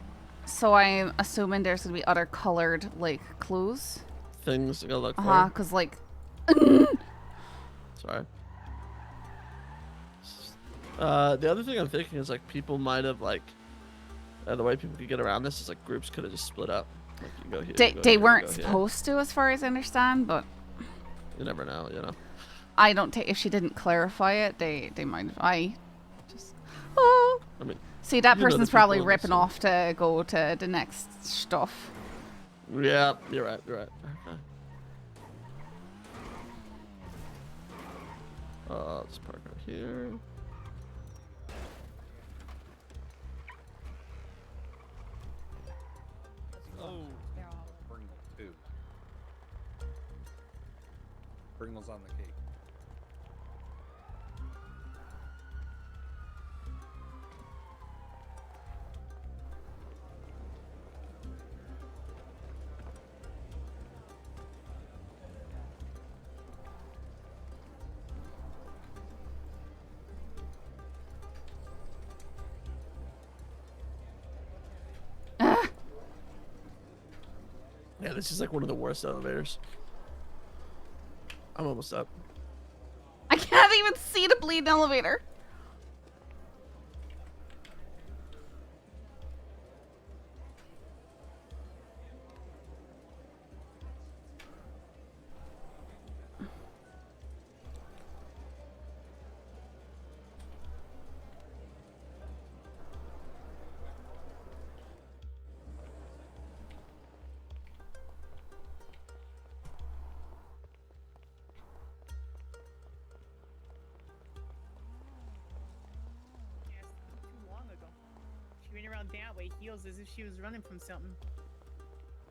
so I'm assuming there's gonna be other colored like clues. Things to go look for. Cause like. Sorry. The other thing I'm thinking is like people might have like, the way people could get around this is like groups could have just split up. Like you go here. They weren't supposed to, as far as I understand, but. You never know, you know. I don't take if she didn't clarify it. They might. I just. Oh. I mean. See, that you know the person's probably people in ripping this- off to go to the next stuff. Yeah, you're right. Okay. Let's park right here. Oh, bring two. Bring those on the cake. Yeah, this is like one of the worst elevators. I'm almost up. I can't even see the bleeding elevator. She ran around that way, heels as if she was running from something.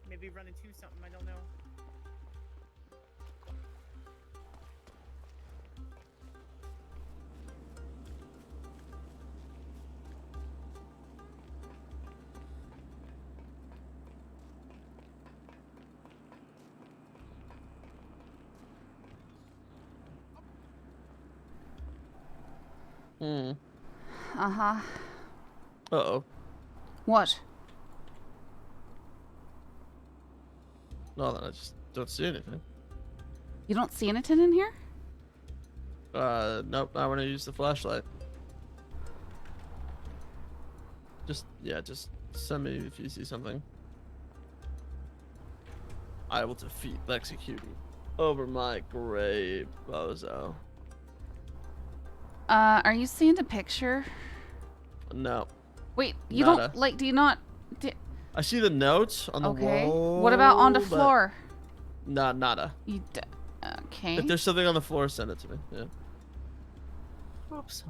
Maybe running to something, I don't know. Uh-huh. Uh-oh. What? No, I just don't see anything. You don't see anything in here? Nope, I want to use the flashlight. Just send me if you see something. I will defeat Lexi Cutie over my grave, bozo. Are you seeing the picture? No. Wait, you Nada. don't like? Do you not? I see the notes on the Okay. wall. What about on the but- floor? Nah, nada. You okay? If there's something on the floor, send it to me. Yeah. Oops.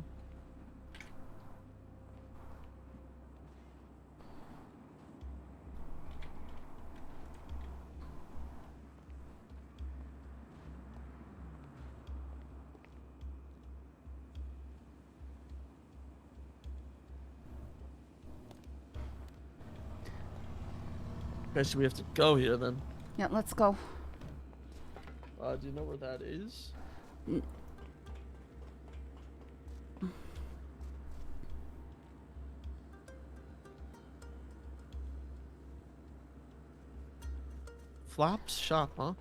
Okay, so we have to go here then. Yeah, let's go. Do you know where that is? Flop's shop, huh?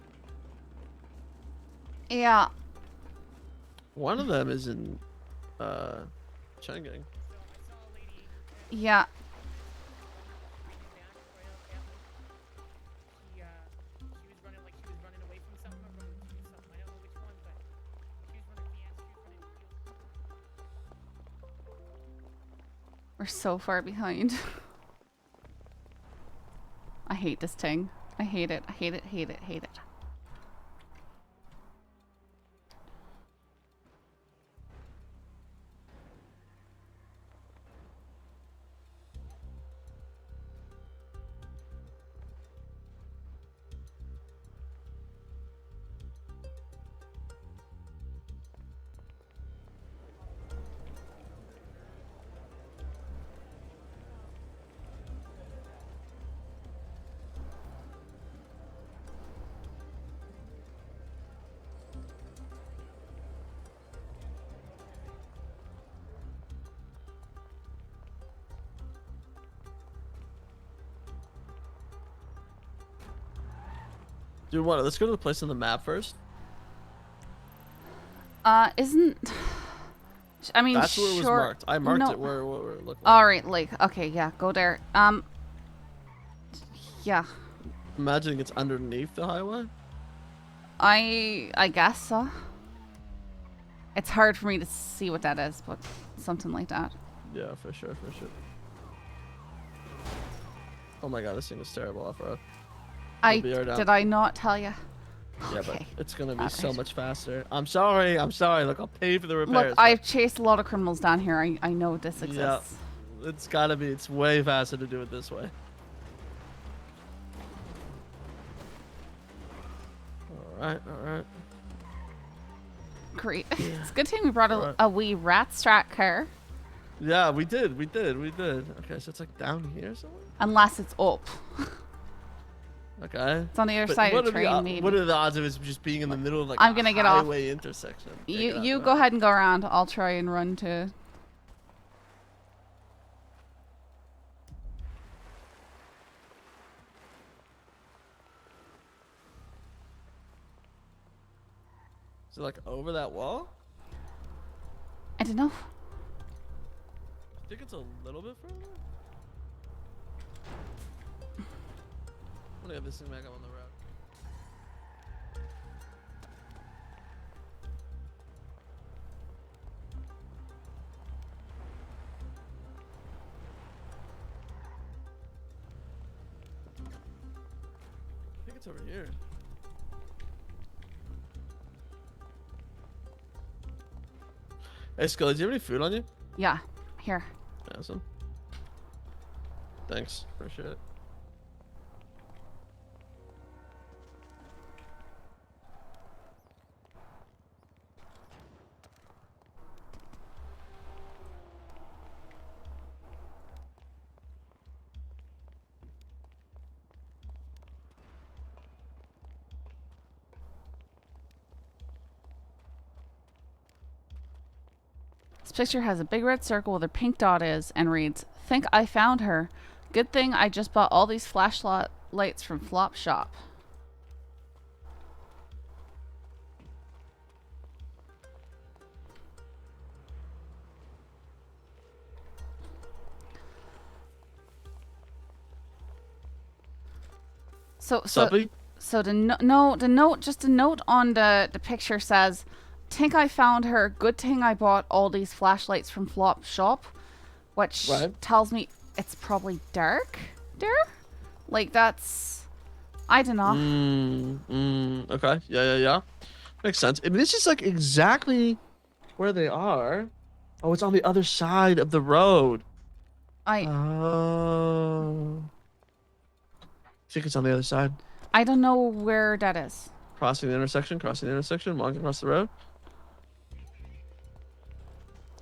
Yeah. One of them is in Chang'an. Yeah. We're so far behind. I hate this thing. I hate it. I hate it. Hate it. Hate it. Do what? Let's go to the place on the map first. Isn't... I mean, That's where it was sure- marked. I marked no. it where it looked like. Alright, like, okay, yeah, go there. Yeah. Imagine it's underneath the highway. I guess so. It's hard for me to see what that is, but something like that. Yeah, for sure, for sure. Oh my god, this thing is terrible off-road. Did I not tell you? Yeah, Okay. but it's gonna be so Alright. much faster. I'm sorry. Look, I'll pay for the repairs. Look, I've chased a lot of criminals down here. I know this but- exists. Yeah, it's gotta be. It's way faster to do it this way. Alright, alright. Great. It's a good thing we brought a wee rat strat car. Yeah, we did. Okay, so it's like down here somewhere? Unless it's up. Okay. It's on the other But side what of the are train, maybe. What are the odds of it just being in the middle of like I'm gonna get off. highway intersection? Yeah, get You off, go ahead and go around. I'll try and run to... Is it like over that wall? I don't know. I think it's a little bit further. I'm gonna get this thing back up on the road. I think it's over here. Hey, Scully, do you have any food on you? Yeah. Here. Awesome. Thanks. Appreciate it. This picture has a big red circle where the pink dot is and reads, "Think I found her. Good thing I just bought all these flashlights from Flop Shop." So Suppy? So the note, just a note on the picture says, "Think I found her. Good thing I bought all these flashlights from Flop Shop," which tells me it's probably dark there. Like that's, I don't know. Okay. Yeah. Makes sense. I mean, this is like exactly where they are. Oh, it's on the other side of the road. Oh. I think it's on the other side. I don't know where that is. Crossing the intersection, walking across the road.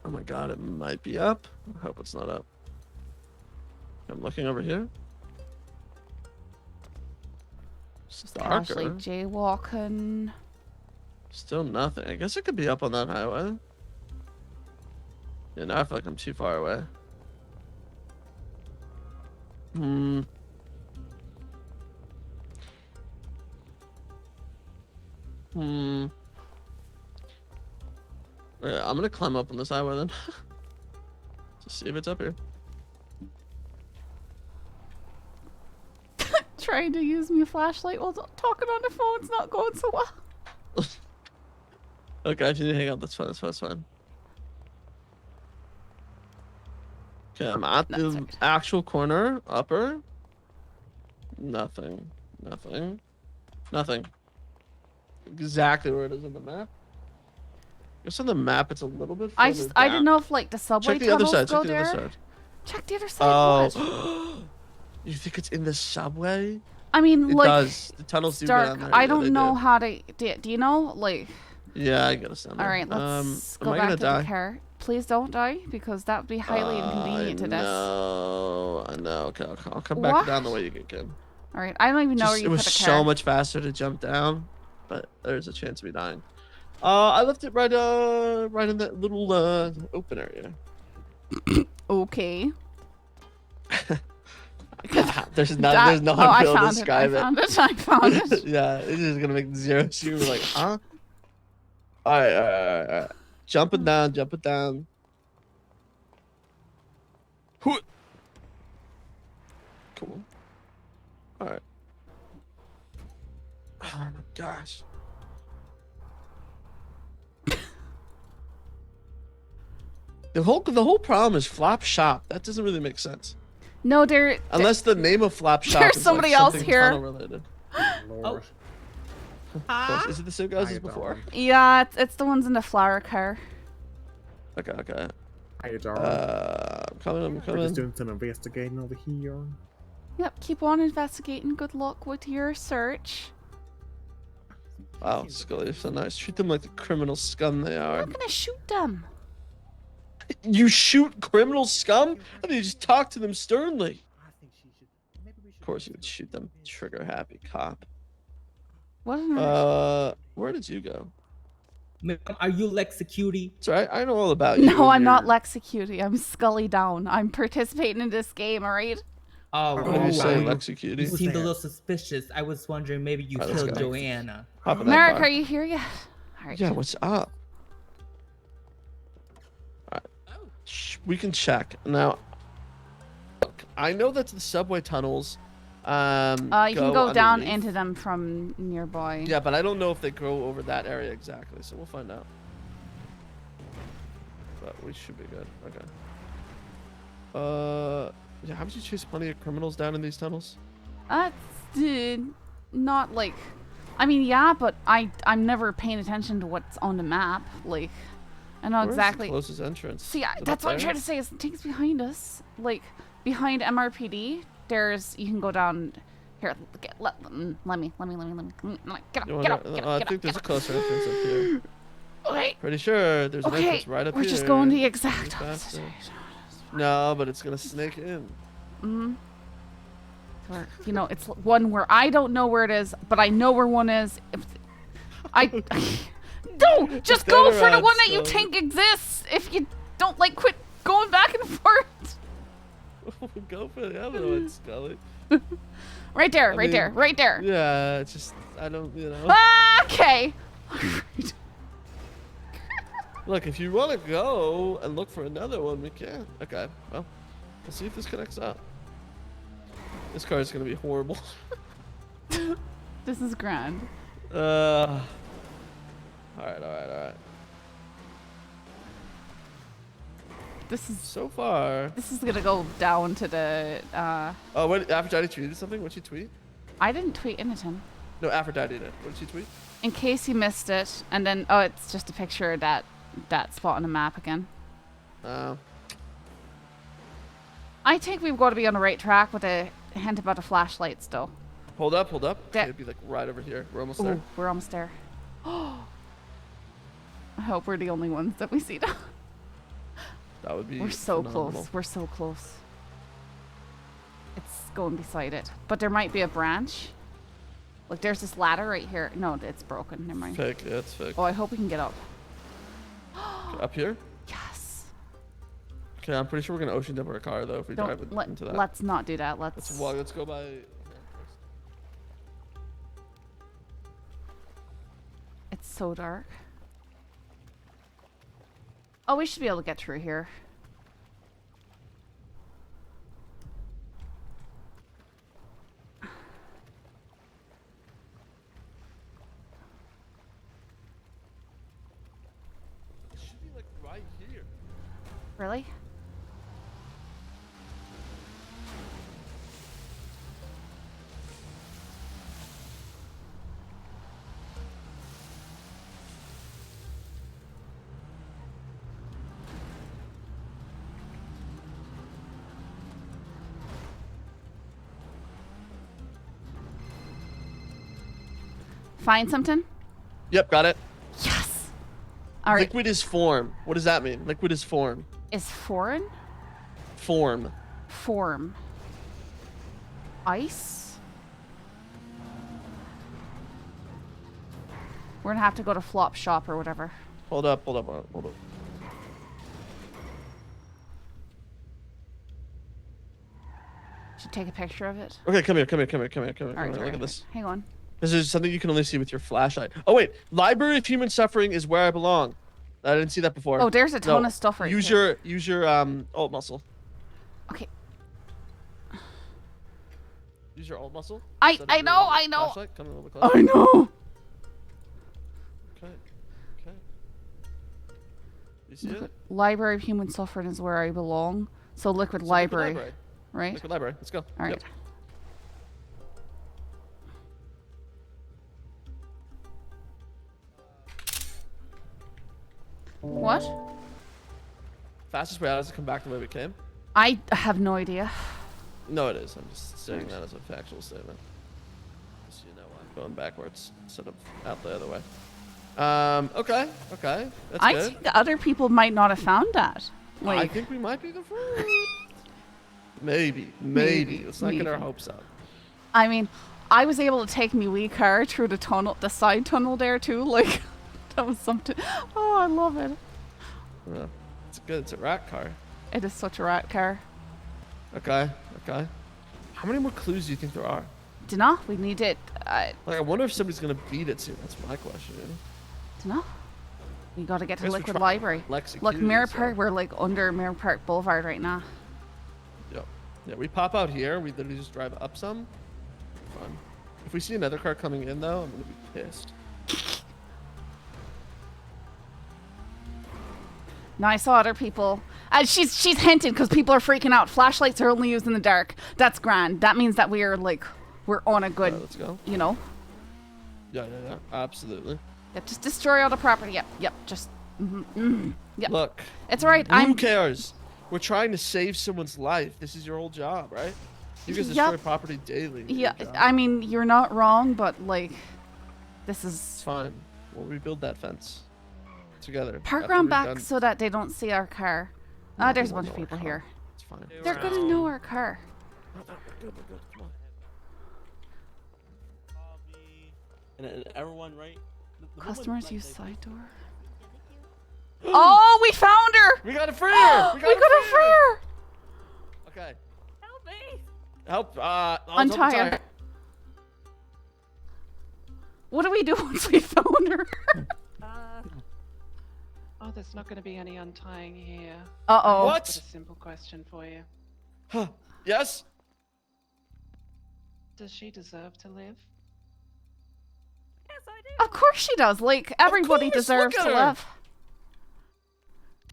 Oh my god, it might be up. I hope it's not up. I'm looking over here. It's Casually darker. jaywalking. Still nothing. I guess it could be up on that highway. Yeah, now I feel like I'm too far away. Yeah, I'm gonna climb up on this highway then. Just see if it's up here. Trying to use my flashlight while talking on the phone's not going so well. Okay, if you need to hang out, that's fine. That's fine. Okay, I'm at the actual corner, upper. Nothing. Exactly where it is on the map. I guess on the map it's a little bit further down. I didn't know if like the subway Check the other tunnels side. go Check the there. other side. Check the other side. Oh, you think it's in the subway? I mean, it like, does. The tunnels do go dark. down there. I Yeah, don't they know do. how to. Do you know? Like. Yeah, I gotta stand there. All right, let's am go I back gonna to die? the car. Please don't die, because that would be highly inconvenient to this. I know. Okay, I'll come back down the way you came. All right, I don't even know where you It put was the so car. much faster to jump down, but there's a chance of me dying. I left it right in that little open area. Okay. There's That- there's no oh, I way to found it. describe I found it. I found it. Yeah, it's just gonna make zero. You were like, huh? All right, all right, all right, all right. Jump it down, jump it down. Cool. All right. Oh my gosh. The whole problem is flop shop. That doesn't really make sense. No, there. Unless the name of flop shop There's is somebody like else something here. tunnel related. Lord. Is it the same guys as before? Yeah, it's the ones in the flower car. Okay, okay. How you doing? I'm coming, I'm We're just coming. doing some investigating over here. Yep, keep on investigating. Good luck with your search. Wow, Scully, you're so nice. Treat them like the criminal scum they are. I'm gonna shoot them. You shoot criminal scum? I mean, you just talk to them sternly. Of course you would shoot them. Trigger happy cop. What? An other- Where did you go? Ma'am, are you Lex Security? Sorry, I know all about you. No, and I'm not your- Lexecuty. I'm Scully Down. I'm participating in this game, alright? Oh, What do you say, you Lexecuty? seemed a little suspicious. I was wondering maybe you Alright, let's killed go. Joanna. Hop in that Merrick, car. are you here yet? Alright. Yeah, what's up? Alright. We can check. Now, look, I know that the subway tunnels You can go down underneath. into them from nearby. Yeah, but I don't know if they grow over that area exactly, so we'll find out. But we should be good. Okay. Yeah, haven't you chased plenty of criminals down in these tunnels? Not like, I mean, yeah, but I'm never paying attention to what's on the map. Like, I know Where's exactly. the closest entrance? See, Is it that's up what I'm there? trying to say. Is things behind us, like behind MRPD. You can go down. Here, let me get up, You get wanna- up, get I up, get think up, there's a get up. closer entrance up here. Okay. Pretty sure there's an Okay, entrance right up we're here. just going the Move exact faster. opposite. No, but it's gonna snake in. Or, you know, it's one where I don't know where it is, but I know where one is. No, just go Turn for the around, one that you Scully. think exists. If you don't like, quit going back and forth. Go for the other one, Scully. Right there, I right there, mean, right there. Yeah, it's just I don't, you know. Okay. Look, if you want to go and look for another one, we can. Okay, well, we'll see if this connects up. This car is gonna be horrible. This is grand. All right. This is So far. this is gonna go down to the. Oh, what? Aphrodite tweeted something. What'd she tweet? I didn't tweet anything. No, Aphrodite did. What did she tweet? In case you missed it, and then it's just a picture of that spot on the map again. I think we've got to be on the right track with a hint about the flashlights, though. Hold up. That- It'd be like right over here. We're almost Ooh, there. we're almost there. I hope we're the only ones that we see now. That would be. We're so phenomenal. close. We're so close. It's going beside it. But there might be a branch. Look, there's this ladder right here. No, it's broken. Never mind. Fake. Yeah, it's fake. Oh, I hope we can get up. Up here? Yes. Okay, I'm pretty sure we're gonna ocean dump our car though if we drive it into that. Let's not do that. Let's. Let's go by. It's so dark. Oh, we should be able to get through here. It should be like right here. Really? Find something? Yep, got it. Yes. All right. Liquid is form. What does that mean? Liquid is form. Is foreign? Form. Form. Ice? We're gonna have to go to flop shop or whatever. Hold up. Should take a picture of it. Okay, come here. Look Alright, at this. hang on. This is something you can only see with your flashlight. Oh wait, Library of Human Suffering is where I belong. I didn't see that before. Oh, there's a ton of stuff right here. Use your alt muscle. Okay. Use your alt muscle. I know. Flashlight. Come a little bit closer. I know. Okay. You see it? Library of Human Suffering is where I belong. So Liquid Library, right? Liquid Library. Let's go. All right. Yep. What? Fastest way out is to come back the way we came. I have no idea. No, it is. I'm just saying that as a factual statement. So you know I'm going backwards instead of out the other way. Okay. That's I good. think other people might not have found that. Like, I think we might be the first. Maybe. Let's not get our hopes up. I mean, I was able to take my wee car through the tunnel, the side tunnel there too. Like, that was something. Oh, I love it. Yeah, it's good. It's a rat car. It is such a rat car. Okay. How many more clues do you think there are? Dunno. We need it. Like, I wonder if somebody's gonna beat it soon. That's my question. Dunno. We gotta get to Guess we're Liquid trying Library. Lexicurity, Look, Mirror so- Park. We're like under Mirror Park Boulevard right now. Yep. Yeah, we pop out here. We literally just drive up some. Fun. If we see another car coming in, though, I'm gonna be pissed. No, I saw other people. She's hinted because people are freaking out. Flashlights are only used in the dark. That's grand. That means that we're on a good. Let's go. You know. Yeah. Absolutely. Yeah, just destroy all the property. Yep. Just. Yep. Look. It's alright. Who cares? We're trying to save someone's life. This is your whole job, right? You guys destroy property daily. Yeah. I mean, you're not wrong, but like, this is. It's fine. We'll rebuild that fence together. Park after around we've back done- so that they don't see our car. No, There's they a won't bunch of know our people car. here. It's fine. They're gonna know our car. We're good. Come on. And everyone, right? Customers use side door. Oh, we found her! We got a free her! We got a free her! Okay. Help me! Help! Untie her. What do we do once we found her? Oh, there's not going to be any untying here. Uh-oh. What? I've got a simple question for you. Huh. Yes? Does she deserve to live? Yes, I do. Of course she does. Like, everybody course, deserves look to at her. live.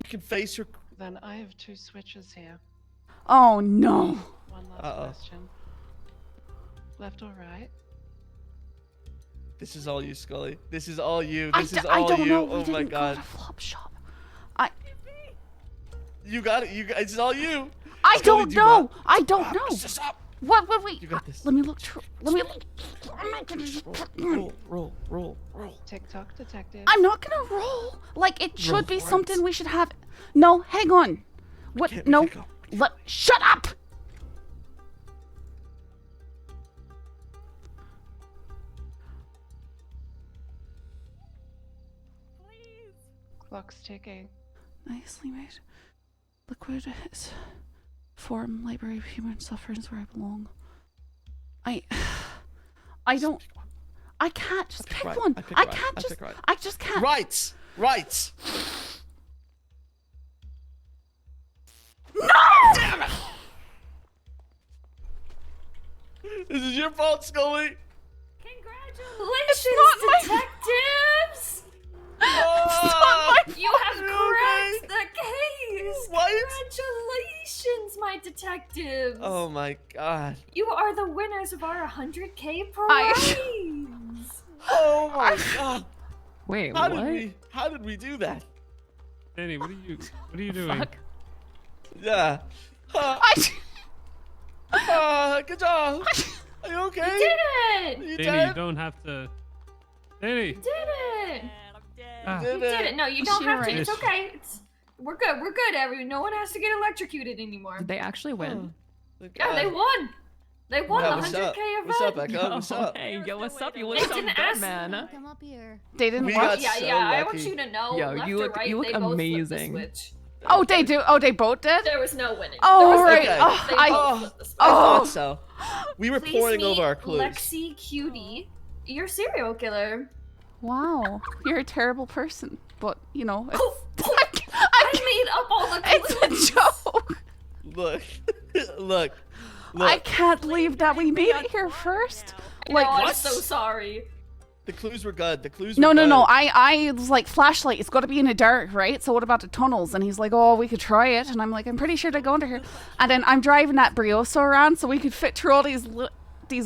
You can face her. Then I have two switches here. Oh, no. One last Uh-oh. question. Left or right? This is all you, Scully. This is all you. I This is I all don't you. know. We Oh my didn't god. go to flop shop. You got it. It's all you. I Scully, don't do know. not- I don't know. Stop. What we? You got this. Let me look through. Let me look. Roll. TikTok detective. I'm not gonna roll. Like, it should Roll be for it. something we should have. No, hang on. What? can't No. go. Shut up. Please. Clock's ticking. Nicely made. Liquid is form library of human suffering is where I belong. I don't. I can't just pick right. one. I pick I right. can't I just. pick right. I just can't. Right. No! Damn it! This is your fault, Scully. Congratulations, not my- detectives! Oh, You have cracked the case! What? Congratulations, my detectives! Oh my god. You are the winners of our 100K I- prize! Oh my god. Wait, How what? did we do that? Danny, what are you doing? Fuck. Yeah. Good job. Are you okay? You did it! You Danny, you did? don't have to. Danny. You did it! I'm dead. Ah. You did it! No, you don't She have to. right. It's okay. We're good. We're good, everyone. No one has to get electrocuted anymore. Did they actually win? Thank Yeah, they God. won! They won Yeah, the what's 100K up? event! What's up, Becca? What's up? Hey, yo, what's up? You They look so didn't good, ask- man. Come up here. They didn't We watch. got Yeah, so I want lucky. you to know. Yo, left you or look- right, you look they both flipped the amazing. switch. Oh, they do. Oh, they both did. There was no winning. Oh, There was right. no Okay. Oh, They I- both flipped the I switch. thought so. We were Please pouring meet over our clues. Lexi Cutie, your serial killer. Wow, you're a terrible person. But you know, it's, I made up all the clues. it's a joke. Look, look, I look. can't believe that we made it here first. Like, no, I'm what? so sorry. The clues were good. The clues. no, were no, good. no. I was like, flashlight. It's got to be in the dark, right? So what about the tunnels? And he's like, oh, we could try it. And I'm like, I'm pretty sure they go under here. And then I'm driving that Brioso around, so we could fit through all these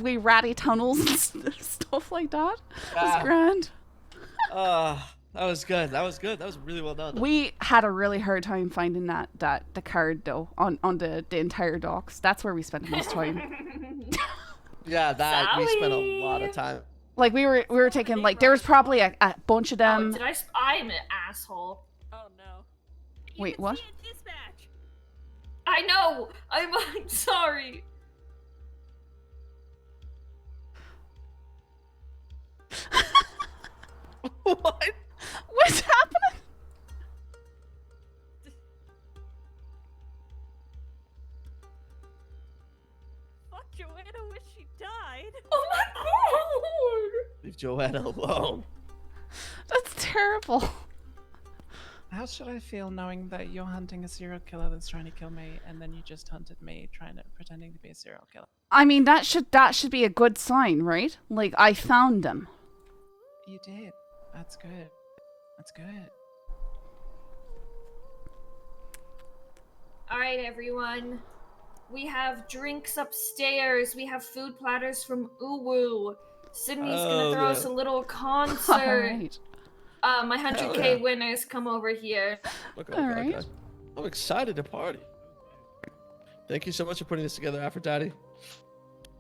wee ratty tunnels and stuff like that. It was grand. That was good. That was good. That was really well done. We had a really hard time finding the card though on the entire docks. That's where we spent the most time. Yeah, that we spent a lot of Sally. time. Like we were taking like there was probably a bunch of Oh, them. did I? I'm an asshole. Oh no. Wait, what? Dispatch. I know. I'm sorry. What? What's happening? Fuck Joanna when she died. Oh my god. Leave Joanna alone. That's terrible. How should I feel knowing that you're hunting a serial killer that's trying to kill me, and then you just hunted me, pretending to be a serial killer? I mean that should be a good sign, right? Like I found them. You did. That's good. That's good. All right, everyone. We have drinks upstairs. We have food platters from Uwu. Sydney's gonna throw us a little concert. All right. My 100K winners, come over here. Okay, All okay, right. okay. I'm excited to party. Thank you so much for putting this together, Aphrodite. It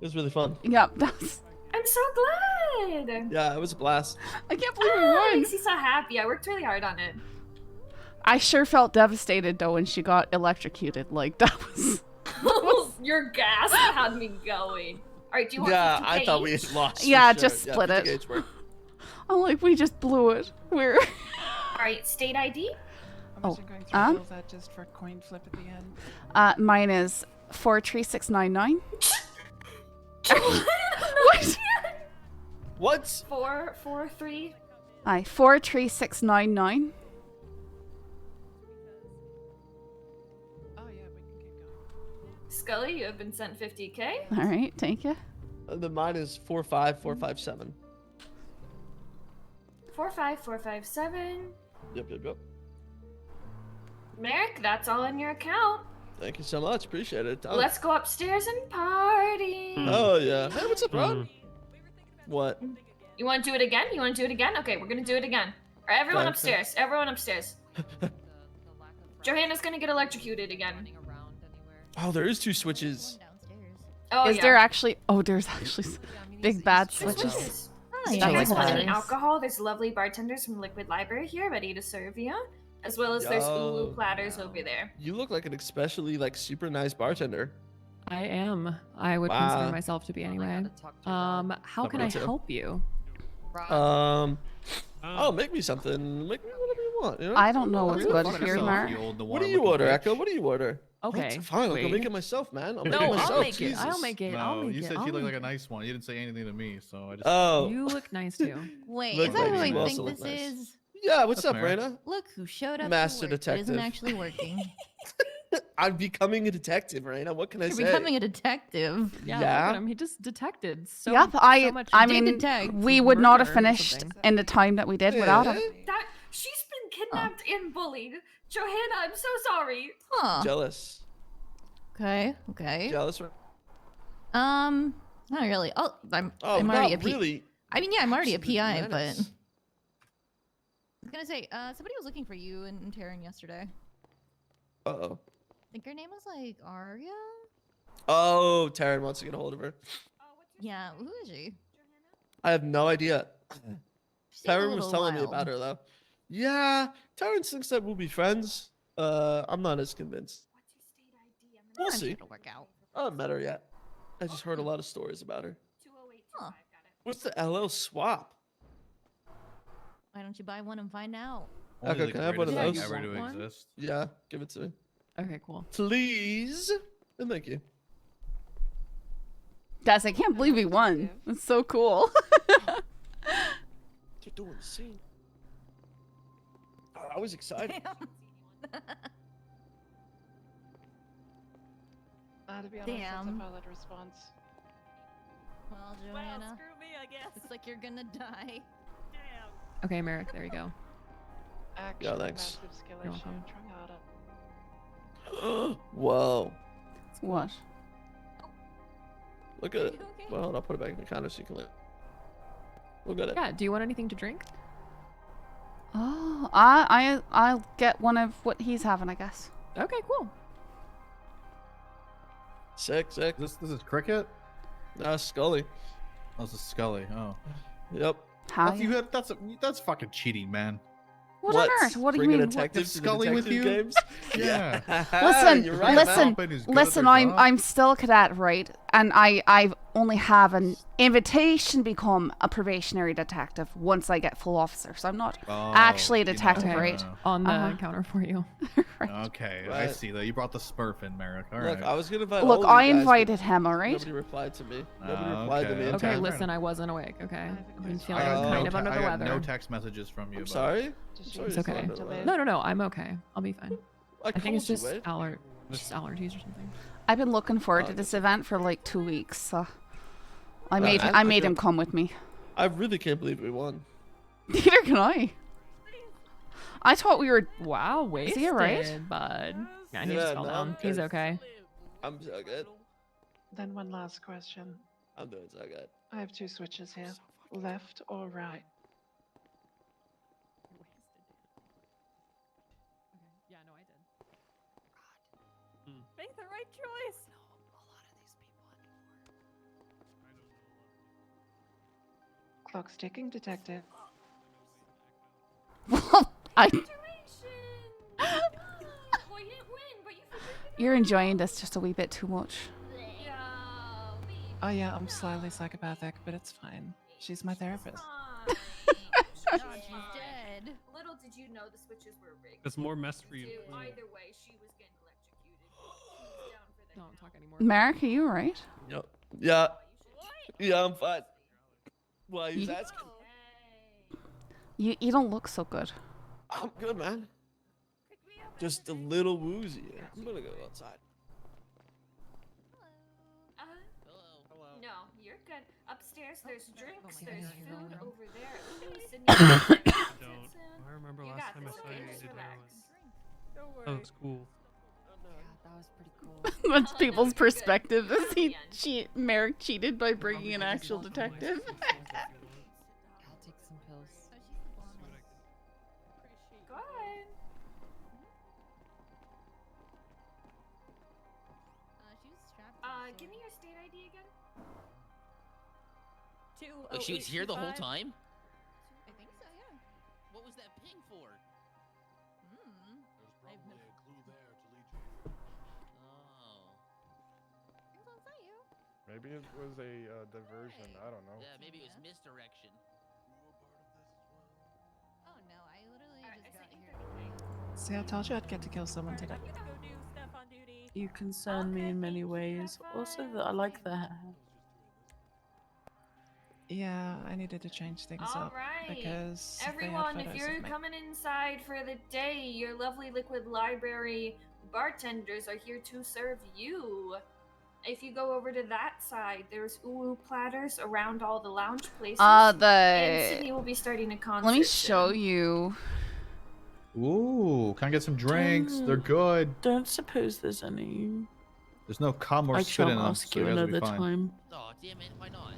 was really fun. Yep, that's. I'm so glad. Yeah, it was a blast. I can't believe we Ah, won. makes me so happy. I worked really hard on it. I sure felt devastated though when she got electrocuted. Like that was. Your gas had me going. All right, do you want Yeah, 50K I thought we each? had lost. Yeah, for sure. just split 50K it. each worked. I'm like, we just blew it. We're. All right, state ID. Imagine going through all of that just for a coin flip at the end. Mine is 43699. What? What? 443. Aye, 43699. Oh yeah, we can keep going. Scully, you have been sent 50K. All right, thank you. And then mine is 45457. 45457. Yep. Merrick, that's all in your account. Thank you so much. Appreciate it. Oh. Let's go upstairs and party. Oh yeah. Hey, what's up, bro? What? You want to do it again? You want to do it again? Okay, we're gonna do it again. All right, everyone Okay. upstairs. Everyone upstairs. Johanna's gonna get electrocuted again. Oh, there is 2 switches. Oh, Is yeah. there actually? Oh, there's actually big bad There's switches. switches. Oh, Do yeah, you guys like want any that. alcohol? There's lovely bartenders from Liquid Library here ready to serve you. As well as there's Yo. Ulu platters over there. You look like an especially super nice bartender. I am. I would Wow. consider myself to be anyway. How can I too. help you? Oh, make me something. Make me whatever you want. You know? I don't know what's good Fuck here, yourself. Mark. What do you order, Echo? What do you order? Okay. Fine, I'll go wait. make it myself, man. I'll make No, it myself. I'll make it. Jesus. I'll make it. I'll No, make you it. said I'll she looked make like a nice one. You didn't say anything to me, so I just. Oh. You look nice too. Wait, Look is that like who you I also think look this nice. is? Yeah, what's That's up, fair. Raina? Look who showed up. Master to work. It isn't detective. actually working. I'm becoming a detective, Raina. What can I You're say? becoming a detective. Yeah, Yeah. look at him. He just detected so, Yep, so much. I did mean, detect we would not have murder or finished something. in the time that we did without him. That she's been kidnapped and bullied. Johanna, I'm so sorry. Huh. Jealous. Okay. Okay. Jealous. Not really. Oh, I'm Oh, already a not P. really. I mean, yeah, I'm already a Absolute PI, but I menace. was gonna say, somebody was looking for you in Terran yesterday. Uh-oh. I think her name was like Arya. Oh, Taryn wants to get a hold of her. Yeah, who is she? I have no idea. She seemed a Taryn was little telling me wild. about her, though. Yeah, Taryn thinks that we'll be friends. I'm not as convinced. We'll I'm see. sure it'll work out. I haven't met her yet. I just heard a lot of stories about her. 20825, got it. What's the LL swap? Why don't you buy one and find out? Only Okay, the can I have one of greatest those? thing ever You to want one? exist. Yeah, give it to me. Okay, cool. Please. And thank you. Guys, I can't believe he won. It's so cool. They're doing the scene. I was excited. To be honest, that's a Damn. valid response. Well, Joanna. Screw me, I guess. Looks like you're gonna die. Okay, Merrick, there you go. Actually, thanks. massive skill You're issue. welcome. Try harder. Whoa. What? Look at it. Well, I'll put it back in the counter so you can look at it. Yeah, do you want anything to drink? Oh, I'll get one of what he's having, I guess. Okay, cool. Sick. This is cricket. Scully. Oh, this is Scully. Oh. Yep. How? That's fucking cheating, man. What on earth? What do you Bring a mean? detective to the Scully with detective you? games? Yeah. Listen, You're right, listen, man. Who's good at listen. their I'm job. still a cadet, right? And I only have an invitation to become a probationary detective once I get full officer. So I'm not actually a detective, right? On the counter for you. Okay, I Right. see that. You brought the Smurf in, Merrick. All Look, right. I was gonna invite Look, all of I you guys, but invited him, all right? Nobody replied to me. Nobody Ah, replied to okay, me. in Okay, time. listen, I wasn't awake, okay? I've been feeling I got kind no of under I the got weather. no text messages from you. I'm about sorry. it. Sorry It's you're okay. under the weather. No, I'll be okay. I'll be fine. I think it's called just you, Wade. allergies or something. I've been looking forward to this event for like 2 weeks. So I No, made I- I made I him feel- come with me. I really can't believe we won. Neither can I. I thought we were. Wow, Is wasted, he alright? bud. Yeah, he Yeah, just fell no, down. I'm He's good. okay. I'm so good. Then one last question. I'm doing so good. I have two switches here. Left or right? Yeah, no, I did. Make the right choice. Clock's ticking, detective. I. Well, you didn't win, but you You're enjoying this just a wee bit too much. Oh yeah, I'm slightly psychopathic, but it's fine. She's my therapist. She's dead. Little did you know the switches were rigged. That's more mess for you. Either way, she was getting electrocuted. She was down for the Don't talk anymore. Marek, are you alright? Yep. Yeah. Yeah, I'm fine. Why you asking? You don't look so good. I'm good, man. Just a little woozy. I'm gonna go outside. No, you're good. Upstairs, there's drinks, there's food over there. Don't. I remember last time I saw you, you did heroin. That was cool. That was pretty cool. That's people's perspective. Is he Merrick cheated by bringing an actual detective? I'll take some pills. Go ahead. She was strapped. Give me your state ID again. Like she was here the whole time? I think so, yeah. What was that ping for? There's probably a clue there to lead you. Oh. Maybe it was a diversion. I don't know. Yeah, maybe it was misdirection. Oh no, I literally just got here. See, I told you I'd get to kill someone today. You concern me in many ways. Also, that I like the hair. Yeah, I needed to change things All up right. because they had Everyone, if photos you're of me. coming inside for the day, your lovely liquid library bartenders are here to serve you. If you go over to that side, there's ulu platters around all the lounge places. And Sydney will be starting a concert. Let me show soon. you. Ooh, can I get some drinks? They're good. Don't suppose there's any. There's no cum or I spit in shall them, ask so you you guys will be another fine. time. Oh, damn it, why not?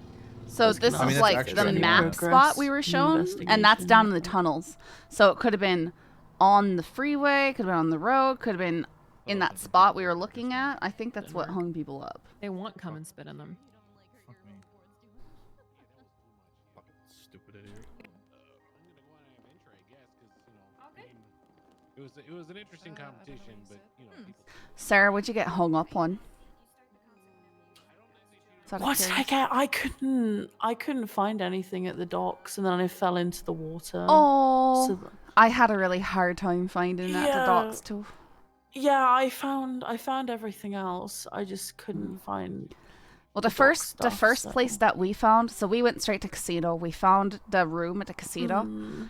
So this I mean, is that's like extra the if you map want. spot we were shown, and that's down in the tunnels. So it could have been on the freeway, could have been on the road, could have been in that spot we were looking at. I think that's what hung people up. They want come and spit in them. Fuck me. Fucking stupid idiot. It was an interesting competition, but you know. People... Sarah, what'd you get hung up on? Is that a What? curious- I couldn't find anything at the docks, and then I fell into the water. Oh, So I had a really hard time finding that the docs too. Yeah, I found everything else. I just couldn't find. Well, the first place that we found, so we went straight to casino. We found the room at the casino,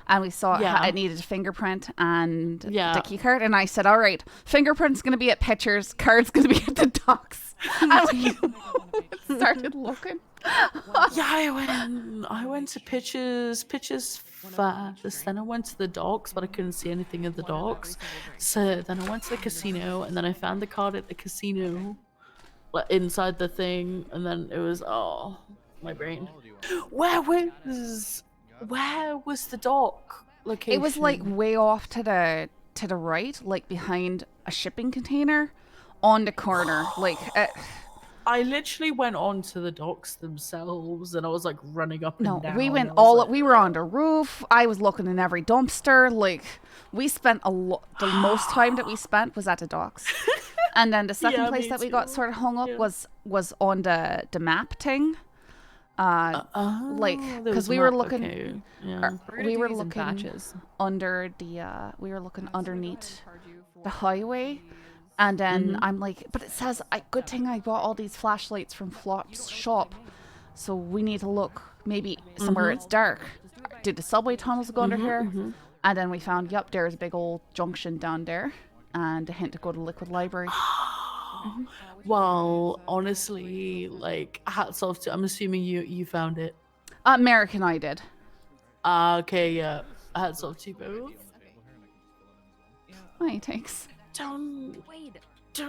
and we saw it needed a fingerprint and the key card. And I said, "All right, fingerprint's gonna be at pictures, card's gonna be at the docs." And we started looking. I went to pictures first. Then I went to the docks, but I couldn't see anything at the docks. So then I went to the casino, and then I found the card at the casino. Inside the thing, and then it was my brain. Where was the dock location? It was like way off to the right, like behind a shipping container, on the corner. I literally went onto the docks themselves, and I was like running up and down. We went we we were on the roof. I was looking in every dumpster. Like, we spent the most time that we spent was at the docks. And then the second place that we got sort of hung up was on the map thing. Because we were looking, we were looking under the, we were looking underneath the highway, and then I'm like, but it says, good thing I bought all these flashlights from Flop's shop, so we need to look maybe somewhere it's dark. Did the subway tunnels go under here? And then we found, there's a big old junction down there. And a hint to go to Liquid Library. Well, honestly, like, hats off to. I'm assuming you found it. American, I did. Okay, yeah. Hats off to you both. Hey, thanks. Don't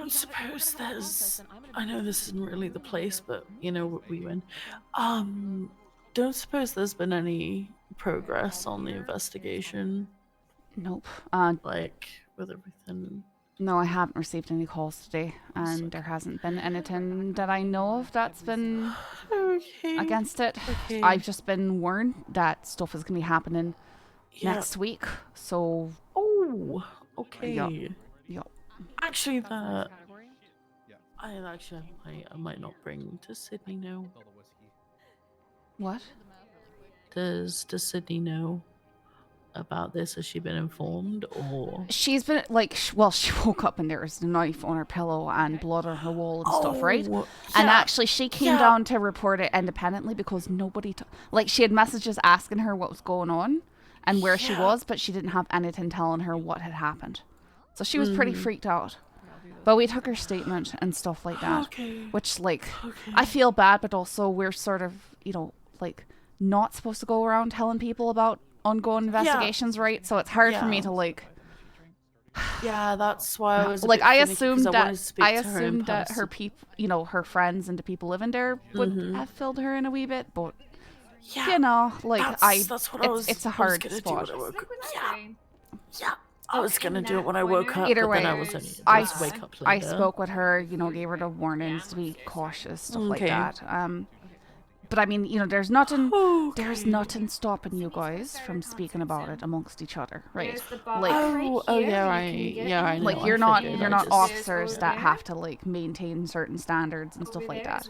suppose there's. I know this isn't really the place, but you know what we win. Don't suppose there's been any progress on the investigation. Nope. With everything. No, I haven't received any calls today, and there hasn't been anything that I know of that's been against it. I've just been warned that stuff is going to be happening next week, so... Oh, okay. Yeah. Actually, I might not bring to Sydney now. What? Does Sydney know about this? Has she been informed, or she's been she woke up and there was a knife on her pillow and blood on her wall and stuff, right? And actually she came down to report it independently because nobody she had messages asking her what was going on and where she was, but she didn't have anything telling her what had happened, so she was pretty freaked out. But we took her statement and stuff like that, which I feel bad, but also we're sort of not supposed to go around telling people about ongoing investigations, right? So it's hard for me to that's why I was I assumed that her people, her friends and the people living there would have filled her in a wee bit, but that's what I was. It's a hard spot. I was gonna do it when I woke up. Either way, then I wake up later. I spoke with her, gave her the warnings to be cautious, stuff like that. But I mean, there's nothing stopping you guys from speaking about it amongst each other, right? I know. You're not officers that have to maintain certain standards and stuff like that.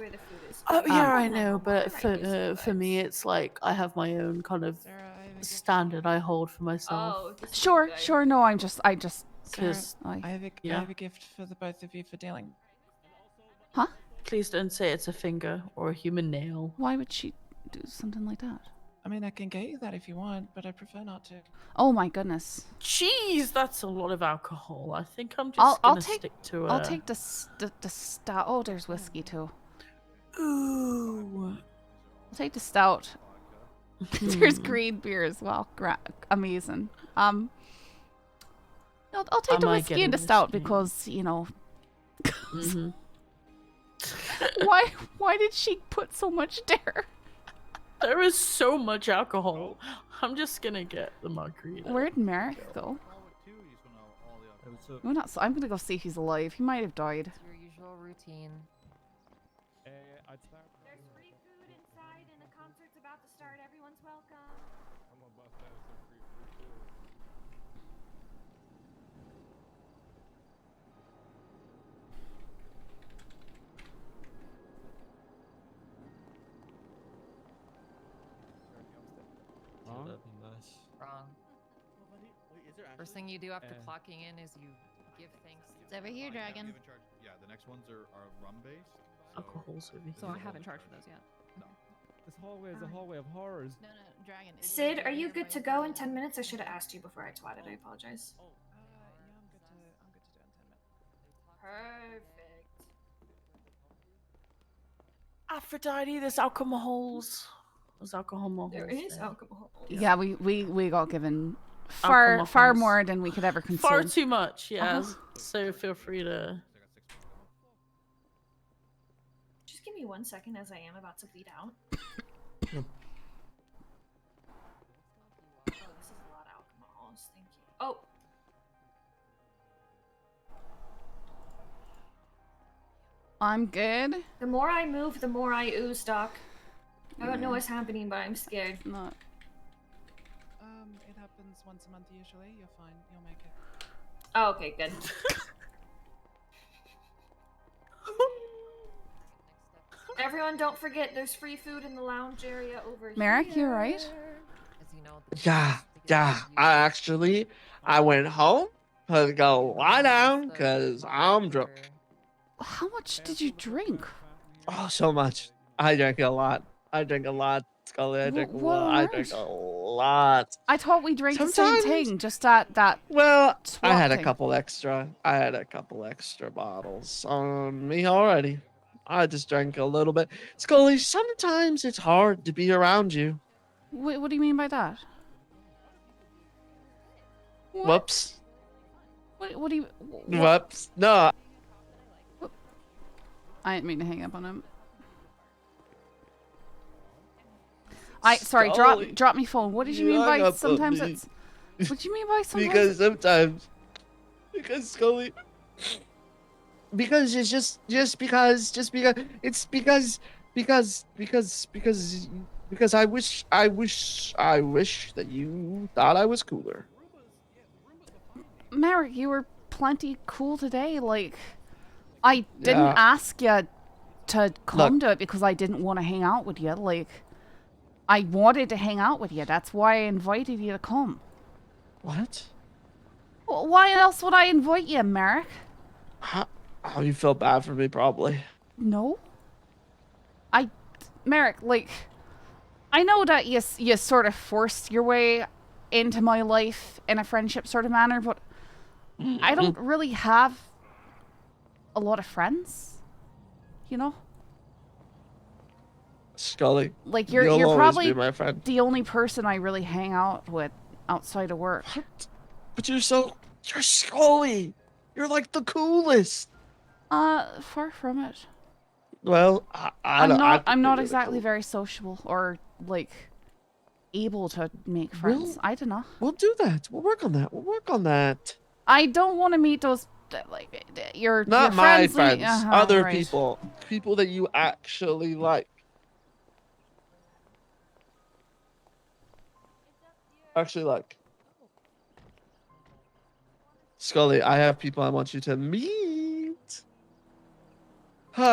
I know, but for me, it's I have my own kind of standard I hold for myself. Sure. No, I just because I have a gift for the both of you for dealing. Huh? Please don't say it's a finger or a human nail. Why would she do something like that? I mean, I can get you that if you want, but I prefer not to. Oh my goodness. Jeez, that's a lot of alcohol. I think I'm just gonna stick to I'll take the stout. Oh, there's whiskey too. Ooh. I'll take the stout. There's green beer as well. Amazing. I'll take the whiskey and the stout because, Why did she put so much there? There is so much alcohol. I'm just gonna get the margarita. Where'd Merrick go? I'm gonna go see if he's alive. He might have died. Your usual routine. There's free food inside and the concert's about to start. Everyone's welcome. I'm about to have some free food too. Wrong. First thing you do after clocking in is you give thanks. It's over here, Dragon. Yeah, the next ones are rum-based. Alcohol's over So I haven't charged for those yet. This hallway is a hallway of horrors. No, Dragon. Sid, are you good to go in 10 minutes? I should have asked you before I twatted. I apologize. Yeah, I'm good to do it in 10 minutes. Perfect. Aphrodite, there's alcohols. There's alcohol. There is alcohol. Yeah, we got given far Alcohols. more than we could ever consume. Far too much, yeah. Uh-huh. So feel free to. Just give me 1 second as I am about to bleed out. Yep. Oh, this is a lot of alcohols. Thank you. Oh. I'm good. The more I move, the more I ooze, Doc. I don't know what's happening, but I'm scared. Not. It happens once a month usually. You're fine. You'll make it. Oh, okay, good. Everyone, don't forget there's free food in the lounge area over here. Merrick, you right? Yeah. I went home to go lie down because I'm drunk. How much did you drink? Oh, so much. I drank a lot. Scully. I drank a lot. I thought we drank the Sometimes- same thing, just that. Well, I had a swap thing. couple extra. Bottles on me already. I just drank a little bit. Scully, sometimes it's hard to be around you. What do you mean by that? What? Whoops. What do you? Whoops. No. I didn't mean to hang up on him. Sorry, Scully, drop me phone. What did you mean hung by up on sometimes me. it's? What do you mean by sometimes? Because Scully. Because it's just because I wish that you thought I was cooler. Merrick, you were plenty cool today. Like, I didn't Yeah. ask you to come Look. to it because I didn't want to hang out with you. Like, I wanted to hang out with you. That's why I invited you to come. What? Well, why else would I invite you, Merrick? Oh, you felt bad for me, probably. No. Merrick, like, I know that you sort of forced your way into my life in a friendship sort of manner, but I don't really have a lot of friends, you know? Scully. Like, you'll you're always probably be my friend. the only person I really hang out with outside of work. But you're Scully. You're like the coolest. Far from it. Well, I'm not really exactly cool. very sociable or like able to make friends. I don't know. We'll do that. We'll work on that. I don't want to meet those like your Not your my friends. friends. Other people that you actually like. Scully, I have people I want you to meet. All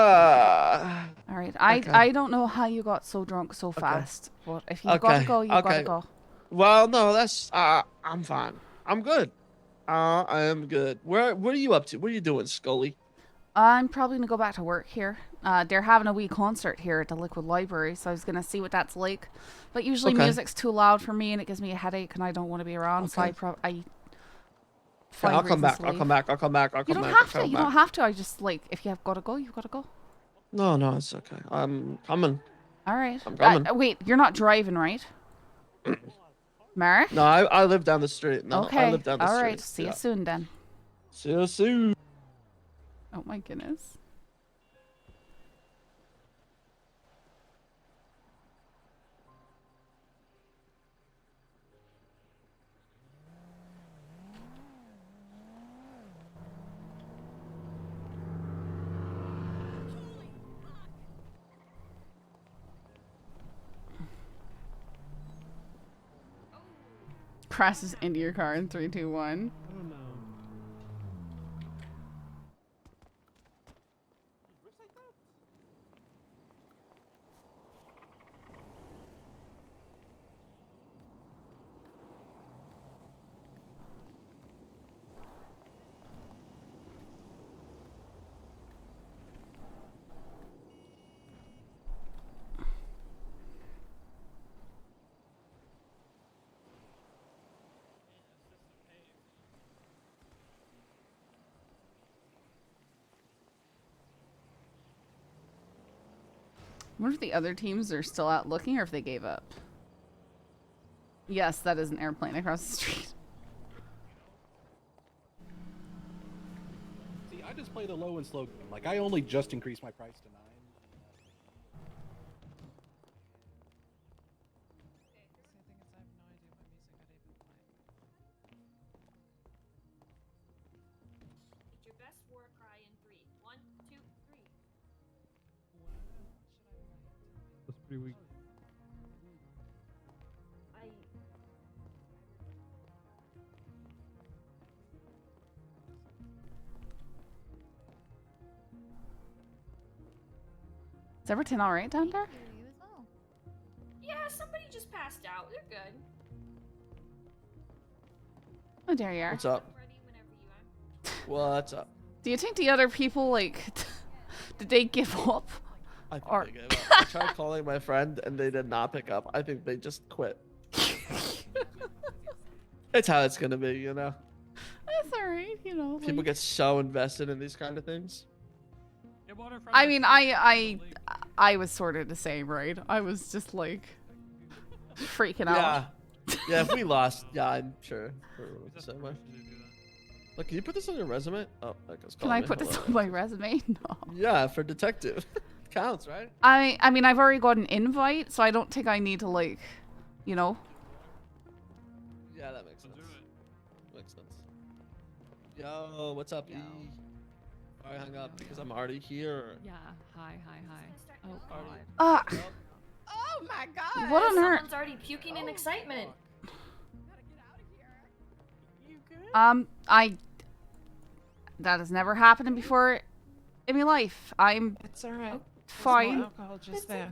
right. I Okay. don't know how you got so drunk so fast, but if you've got to go, you've got to go. Well, no, that's I'm fine. I'm good. I am good. What are you up to? What are you doing, Scully? I'm probably gonna go back to work here. They're having a wee concert here at the Liquid Library, so I was gonna see what that's like. But usually Okay. music's too loud for me, and it gives me a headache, and I don't want to be around. So Okay. find I'll come reasons back. to I'll leave. come back. You don't have to. You don't have to. I just like if you've got to go, you've got to go. No, it's okay. I'm coming. All right. I'm coming. Wait, you're not driving, right? Marek? No, I live down the street. No, Okay. I live down the street. All right. See you soon then. See you soon. Oh my goodness. Crashes into your car in 3, 2, 1. Oh no. wonder if the other teams are still out looking or if they gave up. Yes, that is an airplane across the street. See, I just played a low and slow game. Like, I only just increased my price to 9. Get your best war cry in 3. 1, 2, 3. That's pretty weak. Is everything alright down there? You as well. Yeah, somebody just passed out. They're good. Oh, there you are. What's up? Ready whenever you are. What's up? Do you think the other people, like, did they give up? I think Or- they gave up. I tried calling my friend and they did not pick up. I think they just quit. It's how it's gonna be, you know. That's alright, you know. People like- get so invested in these kind of things. I mean, I was sort of the same, right? I was just like freaking out. Yeah. Yeah, if we lost, yeah, I'm sure. We're the same way. Look, can you put this on your resume? Oh, that goes. Can I put this on my resume? No. Yeah, for detective. Counts, right? I mean, I've already got an invite, so I don't think I need to, like, you know. Yeah, that makes sense. Makes sense. Yo, what's up, E? I hung up because I'm already here. Yeah. Hi. Oh god. Ah. Oh my god. What on earth? Someone's already puking in excitement. That has never happened before in my life. I'm It's alright. fine. Alcohol just there.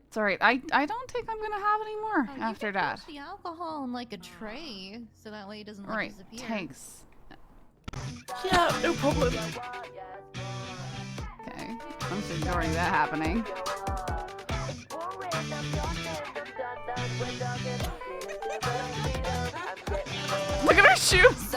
It's alright. I don't think I'm gonna have any more after that. Put the alcohol in like a tray, so that way it doesn't like, Right. disappear. Thanks. Yeah, no problem. Okay. I'm just ignoring that happening. Look at her shoes!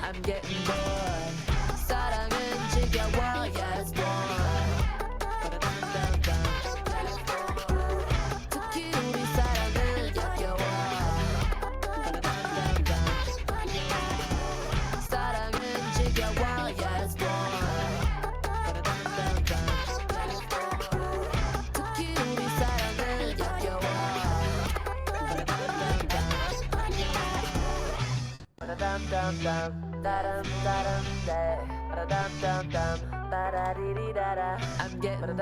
I'm getting bored. 사랑은 지겨워, yes, boy. 특히 우리 사랑은 역겨워. 사랑은 지겨워, yes, boy. 특히 우리 사랑은 역겨워. I'm getting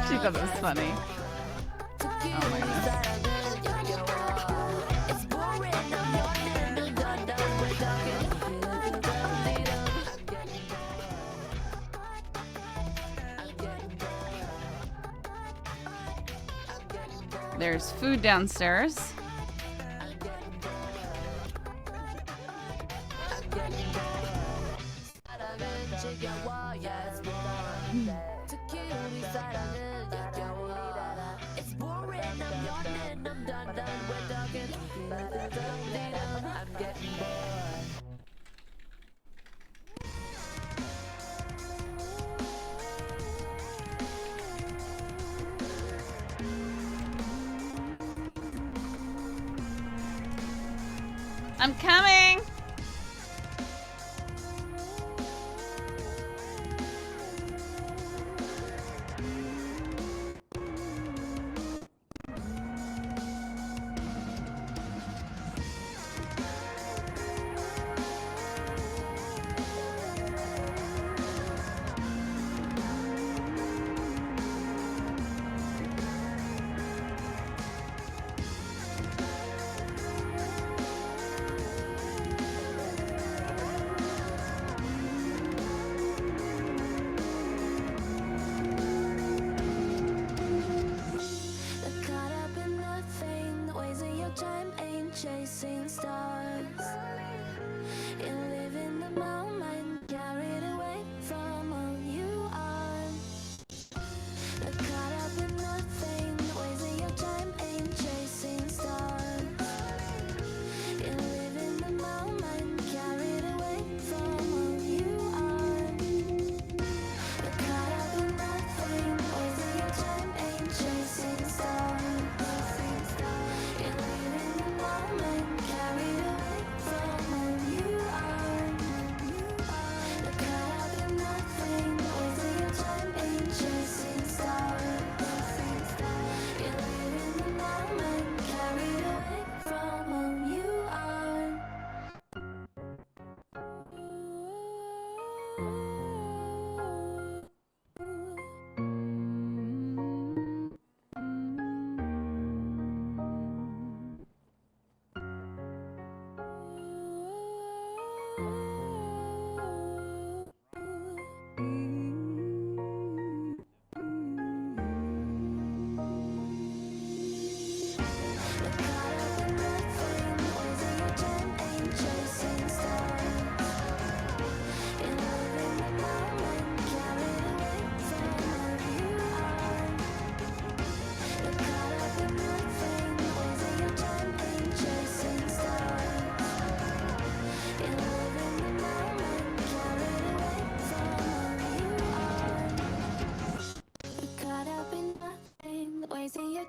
She thought it was funny. Oh my goodness. There's food downstairs. I'm coming!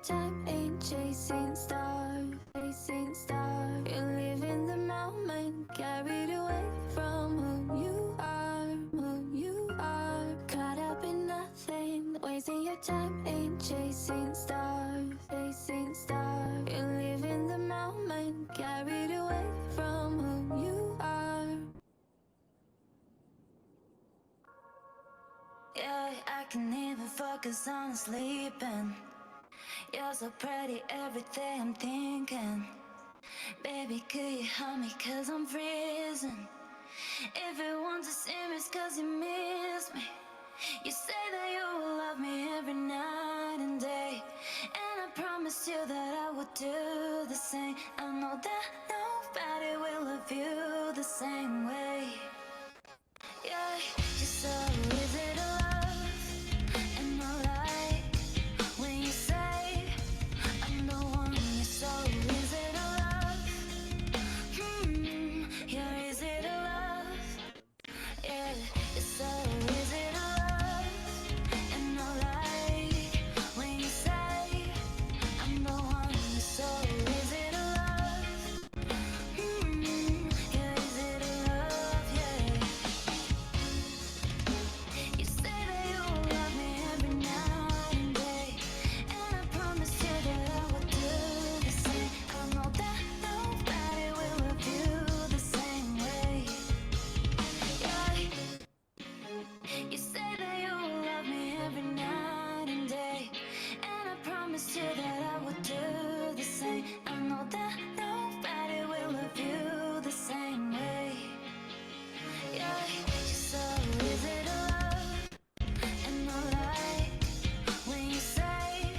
time ain't chasing stars, chasing stars. You live in the moment, carried away from who you are, who you are. Caught up in nothing, wasting your time ain't chasing stars, chasing stars. You live in the moment, carried away from who you are. Yeah, I can even focus on sleeping. You're so pretty, everything I'm thinking. Baby, could you help me, cause I'm freezing. If you want to see me, it's cause you miss me. You say that you will love me every night and day, and I promised you that I would do the same. I know that nobody will love you the same way. Yeah, you're so easy to love, and I like when you say I'm the one. You're so easy to love. You're easy to love. Yeah, you're so easy to love, and I like when you say I'm the one. You're so easy to love. You're easy to love, yeah. You say that you will love me every night and day, and I promised you that I would do the same. I know that nobody will love you the same way. Yeah. You say that you will love me every night and day, and I promised you that I would do the same. I know that nobody will love you the same way. Yeah, you're so easy to love, and I like when you say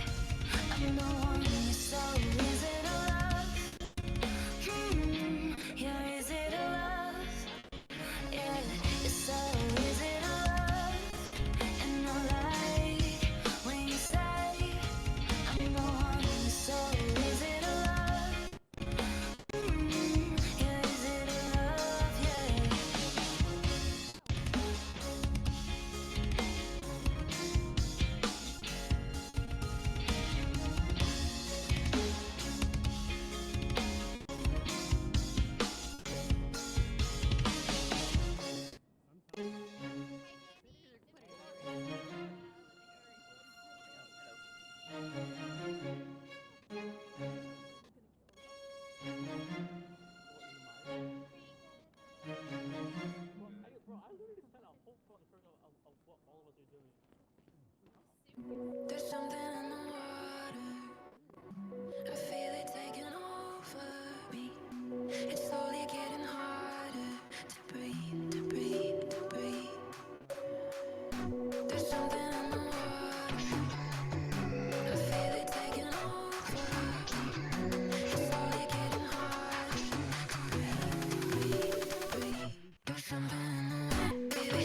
I'm the one. You're so easy to love. You're easy to love. Yeah, you're so easy to love, and I like when you say I'm the one. You're so easy to love. You're easy to love, yeah. There's something in the water. I feel it taking over me. It's slowly getting harder to breathe, to breathe, to breathe. There's something in the water. I feel it taking over me. It's slowly getting harder to breathe, breathe, breathe. There's something in the water. Baby,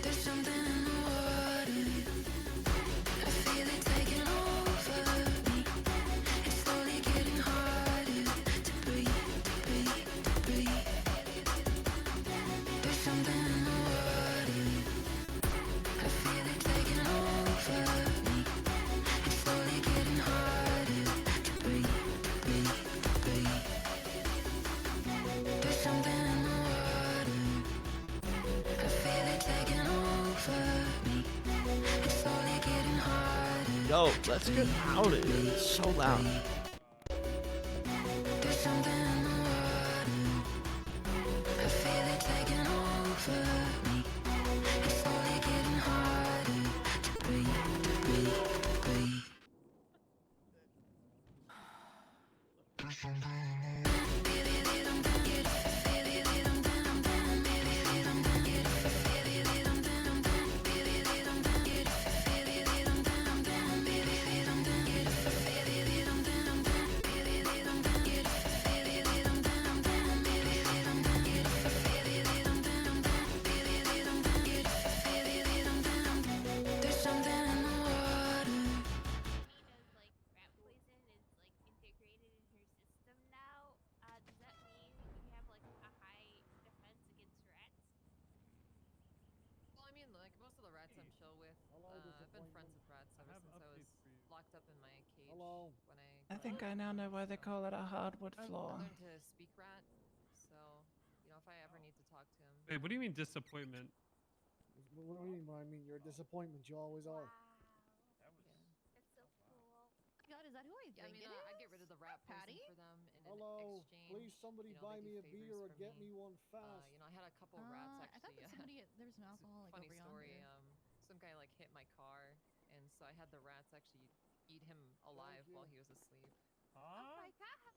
there's something in the water. I feel it taking over me. It's slowly getting harder to breathe, to breathe, to breathe. There's something in the water. I feel it taking over me. It's slowly getting harder to breathe, to breathe, to breathe. There's something in the water. I feel it taking over me. It's slowly getting harder. Yo, let's get out of here. It's so loud. There's something in the water. I feel it taking over me. It's slowly getting harder to breathe, to breathe, to breathe. There's something in the Hello. when I. I think I now know why they call it a hardwood I floor. learned to speak rat, so if I ever need to talk to him. Wait, what do you mean disappointment? What do you mean? I mean, you're a disappointment. You always are. That was. It's so cool. God, is that who I think Yeah, I mean, it I'd get is? rid of the rat poison Patty? for them in Hello. exchange. Please, somebody buy they do me a favors beer or for get me one fast. I had a couple rats I actually. thought that somebody there was an alcoholic Funny over story. yonder. Some guy like hit my car, and so I had the rats actually eat him alive while he was asleep. Oh my god!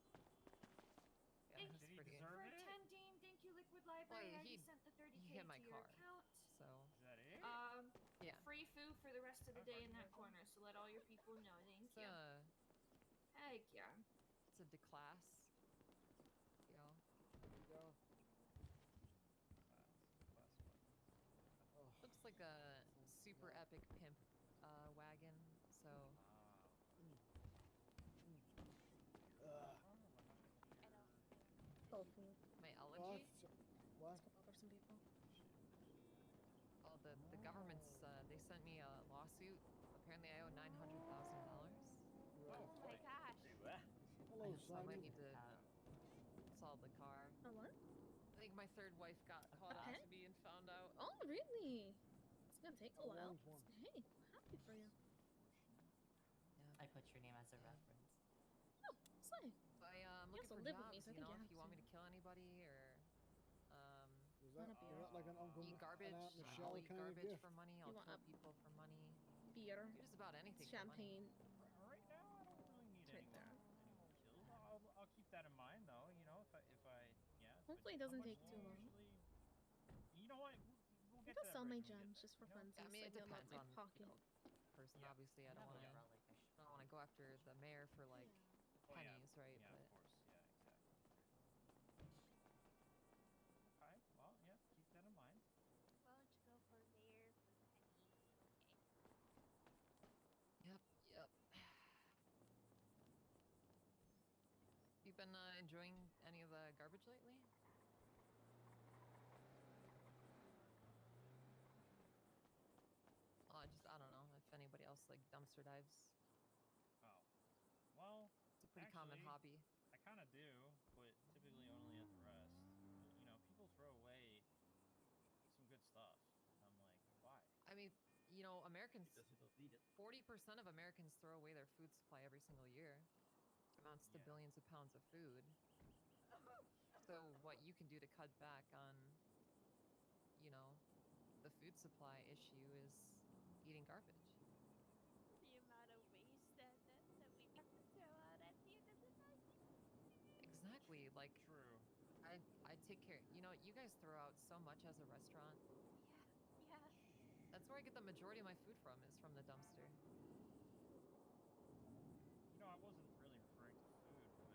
Yeah, Thank it was you pretty. for attending. Thank you, Liquid Library. I already sent the 30K hit my to your car, account. so. Is that it? Yeah. Free food for the rest of the day in that corner. So let all your people know. Thank you. Heck yeah. It's a declass. Yeah. Looks like a super epic pimp wagon. So. My allergy? What? For some people. Oh, the government's they sent me a lawsuit. Apparently, I owe $900,000. Oh my gosh. Hello, So I might Simon. need to solve the car. A what? I think my third wife got caught up pet? to me and found out. Oh, really? It's gonna take a while. orange one. Hey, happy for you. Yeah. I put your name as a reference. Oh, slay. I'm You looking also for live jobs, with me, so I think you if have you want me to. to kill anybody or Was that like an Uncle eat garbage. Aunt Michelle I'll eat kind of garbage gift? for money. I'll You want kill a people for money. Beer. Do just about anything Champagne. Right now, I don't really need Right anyone, there. anyone killed. I'll keep that in mind, though. If I yeah. Hopefully it but how doesn't much take do too you long. usually? You know what? We'll I get think to I'll that sell bridge my when we get gems there, just for you know? fun. I mean, it depends on pocket. the person. Yeah. Obviously, I don't Yeah, want but to. around, like, a I don't want to go after the mayor for like Oh, yeah. pennies, right? Yeah, but of course. Yeah, exactly. Okay. Well, yeah. Keep that in mind. Why don't you go for there for pennies? Okay. Yep. You been enjoying any of the garbage lately? I don't know if anybody else like dumpster dives. Oh. Well, It's a pretty common actually, hobby. I kind of do, but typically only at the rest. But, people throw away some good stuff. I'm like, why? I mean, Americans. 40% of Americans throw away their food supply every single year. Amounts to billions of pounds of food. So what you can do to cut back on, the food supply issue is eating garbage. The amount of waste that we have to throw out at the end of the night. Exactly. Like, true. I take care. You guys throw out so much as a restaurant. Yeah. That's where I get the majority of my food from, is from the dumpster. I wasn't really referring to food, but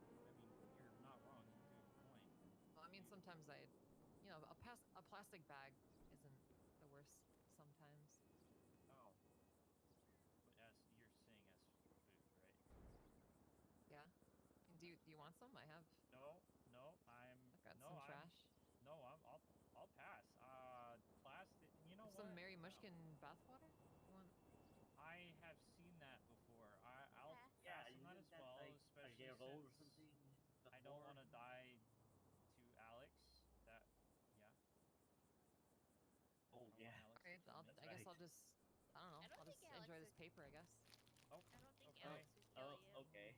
you're not wrong. You do have a point. Well, I mean, sometimes a plastic bag isn't the worst sometimes. Oh. But as you're saying as food, right? Yeah. Do you want some? I have. No, I've got some trash. I'll pass. Plastic. You know what? Some Mary Mushkin bathwater? You want? I have seen that before. I'll Yeah, pass on that as isn't that well, like especially a year old or since something I don't before? want to die to Alex. That, yeah. Oh yeah. Alright, I guess I'll just. I don't know. I'll just enjoy this paper, I guess. Oh. I don't think Okay. Alex would kill you. Okay.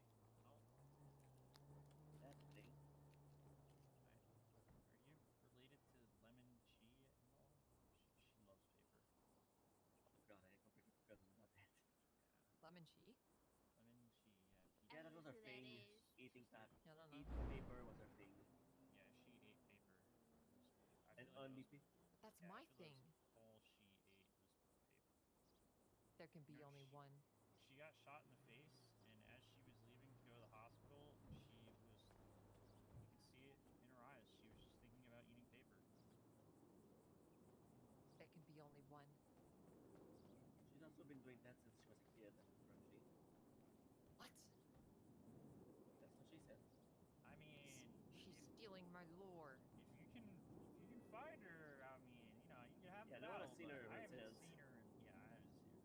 That's the thing. Are you related to Lemon Chi at all? She loves paper. Oh god, I completely forgot about that. Lemon Chi? Lemon Chi, yeah. Yeah, that was her who that thing. is. Eating that. Yeah, I don't know. Eating paper was her thing. Yeah, she ate paper. I And feel like only that was- That's yeah, I my feel that was thing. all she ate was paper. There can be only one. She got shot in the face, and as she was leaving to go to the hospital, you could see it in her eyes. She was just thinking about eating paper. There can be only one. She's also been doing that since she was a kid, apparently. What? That's what she said. I mean, She's stealing my lore. if you can find her, I mean, you can have Yeah, a no one battle, has seen but her I ever haven't since. seen her. Yeah, I haven't seen her.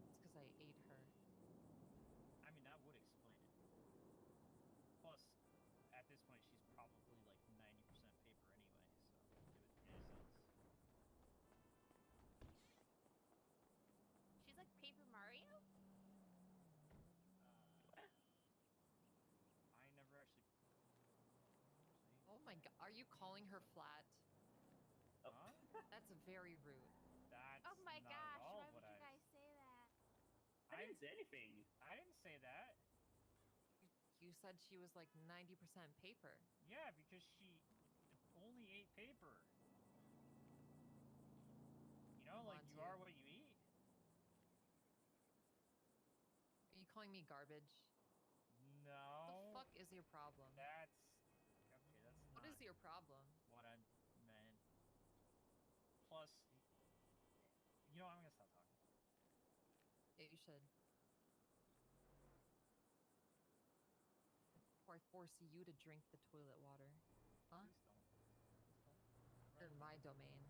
It's because I ate you calling her flat? Huh? That's very rude. That's Oh my not gosh, at all why what would you I guys say that? I didn't say anything. I didn't say that. You said she was like 90% paper. Yeah, because she only ate paper. You know, Come like on, you T. are what you eat. Are you calling me garbage? No. What the fuck is your problem? That's okay. That's What not is your problem? what I meant. Plus, you know, I'm gonna stop talking. Yeah, you should. Or I force you to drink the toilet water. Huh? Please don't. You're in my domain.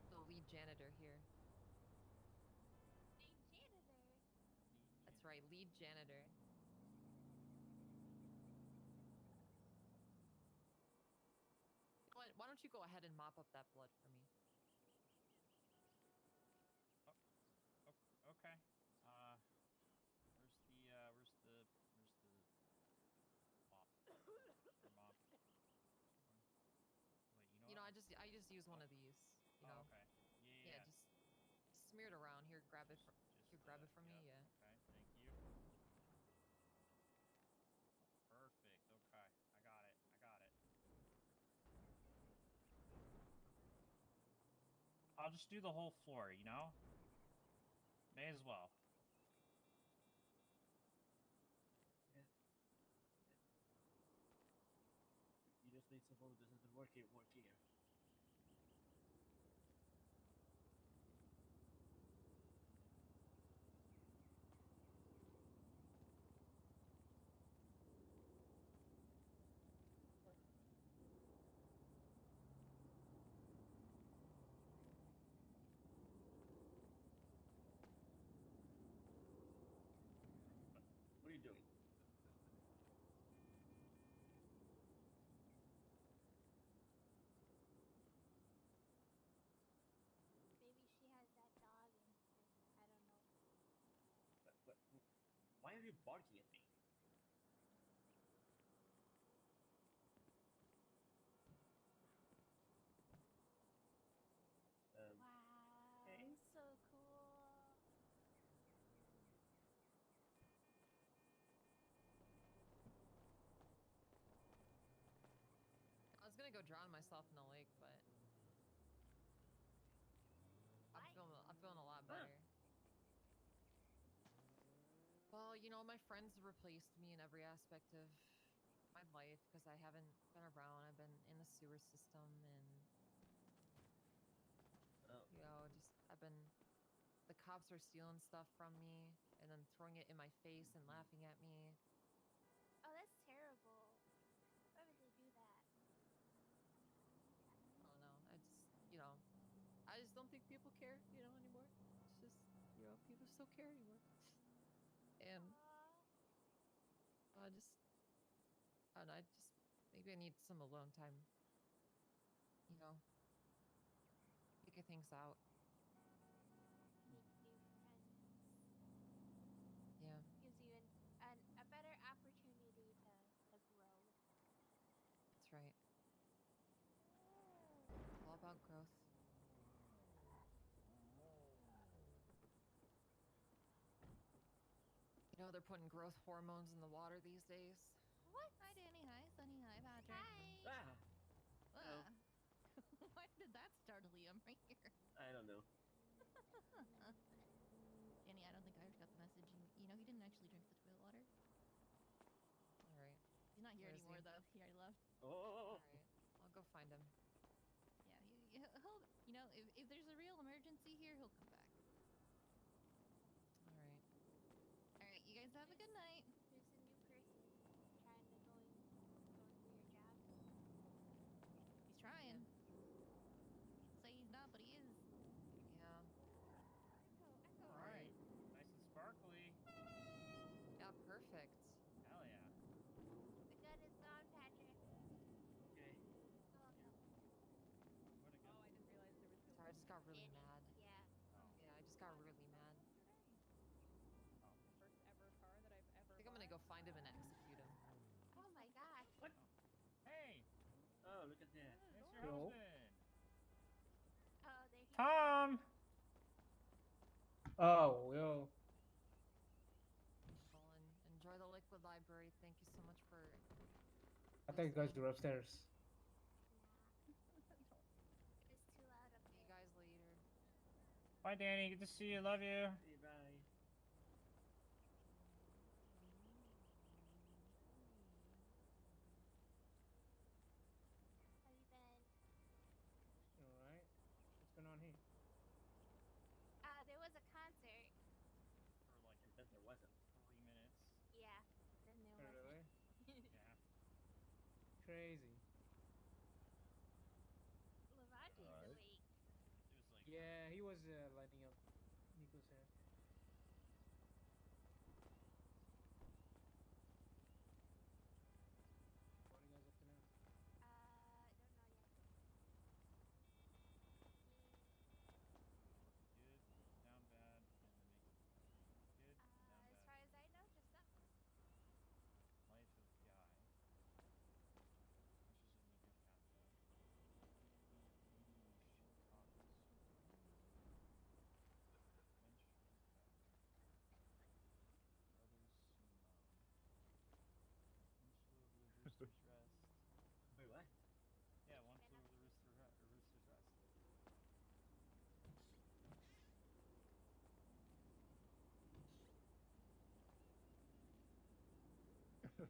The lead janitor here. Hey, janitor. That's right, lead janitor. You know what? Why don't you go ahead and mop up that blood for me? Okay. Where's the mop? Or mop? Wait, you know You what? know, I just use one of these. You know. Oh, okay. Yeah. Just smear it around. Here, grab it from. Here, grab it from me. Yeah. Okay, thank you. Perfect. Okay, I got it. I'll just do the whole floor, you know? May as well. Yeah. You just made someone who doesn't work here. What are you doing? Maybe she has that dog in her. I don't know. Why are you barking at me? Wow, Okay. so cool. I was gonna go drown myself in the lake, but I'm feeling a lot better. Well, you know, my friends replaced me in every aspect of my life because I haven't been around. I've been in the sewer system and you know, the cops are stealing stuff from me and then throwing it in my face and laughing at me. Oh, that's terrible. Why would they do that? I don't know. I just don't think people care, you know, anymore. It's just, you know, people just don't care anymore. And I don't know, maybe I need some alone time. You know, figure things out. Make new friends. Yeah. Gives you a better opportunity to grow. That's right. It's all about growth. You know, they're putting growth hormones in the water these days. What? Hi, Danny. Hi, Sunny. Hi, Patrick. Hi. Why did that startle you? I'm right here. I don't know. Danny, I don't think I got the message. You know, he didn't actually drink the toilet water. All right. He's not here Where is anymore, he? though. He already left. All right. I'll go find him. Yeah, he'll, you know, if there's a real emergency here, he'll come back. All right. All right, you guys have a good night. There's a new person trying to going for your job. He's trying. People say he's not, but he is. Yeah. All right. Nice and sparkly. Yeah, perfect. Hell yeah. The gun is gone, Patrick. Okay. Where'd it go? Oh, I didn't realize there was. Sorry, I just got really mad. Yeah. Yeah, I just got really mad. First ever car that I've ever. I think I'm gonna go find him and execute him. Oh my gosh. What? Hey, Yo. Oh, there he Tom. Oh, yo. Colin, enjoy the liquid library. Thank you so much for. I thought you guys were upstairs. It was too loud up See you there. guys later. Bye, Danny. Good to see you. Love you. Bye. How you been? Alright. What's going on here? There was a concert. For like And then there wasn't. 3 minutes. Yeah. Then there Oh, wasn't. really? Yeah. Crazy. Lavagi's Alright. awake. It was like. Yeah, he was lighting up Nico's hair. What are you guys up to now? Don't know yet. Good, down bad, and then make good, down As bad. far as I know, just up. Life of Guy. This is a Nico Cafe. Chicago Adventure Brothers Simone. One flew over the rooster's rest. Wait, what? Yeah, one flew over the rooster's rest.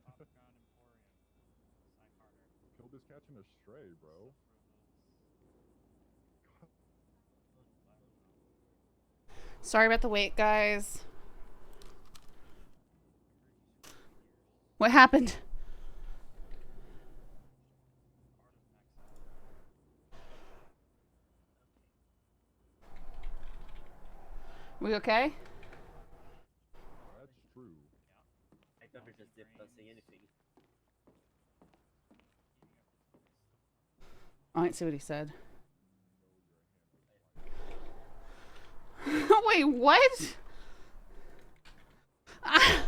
Popcorn Emporium. Cy Carter. Killed this catching a stray, bro. Sorry about the wait, guys. What happened? We okay? That's true. I never just did not say anything. I didn't see what he said. Wait, what? Ah!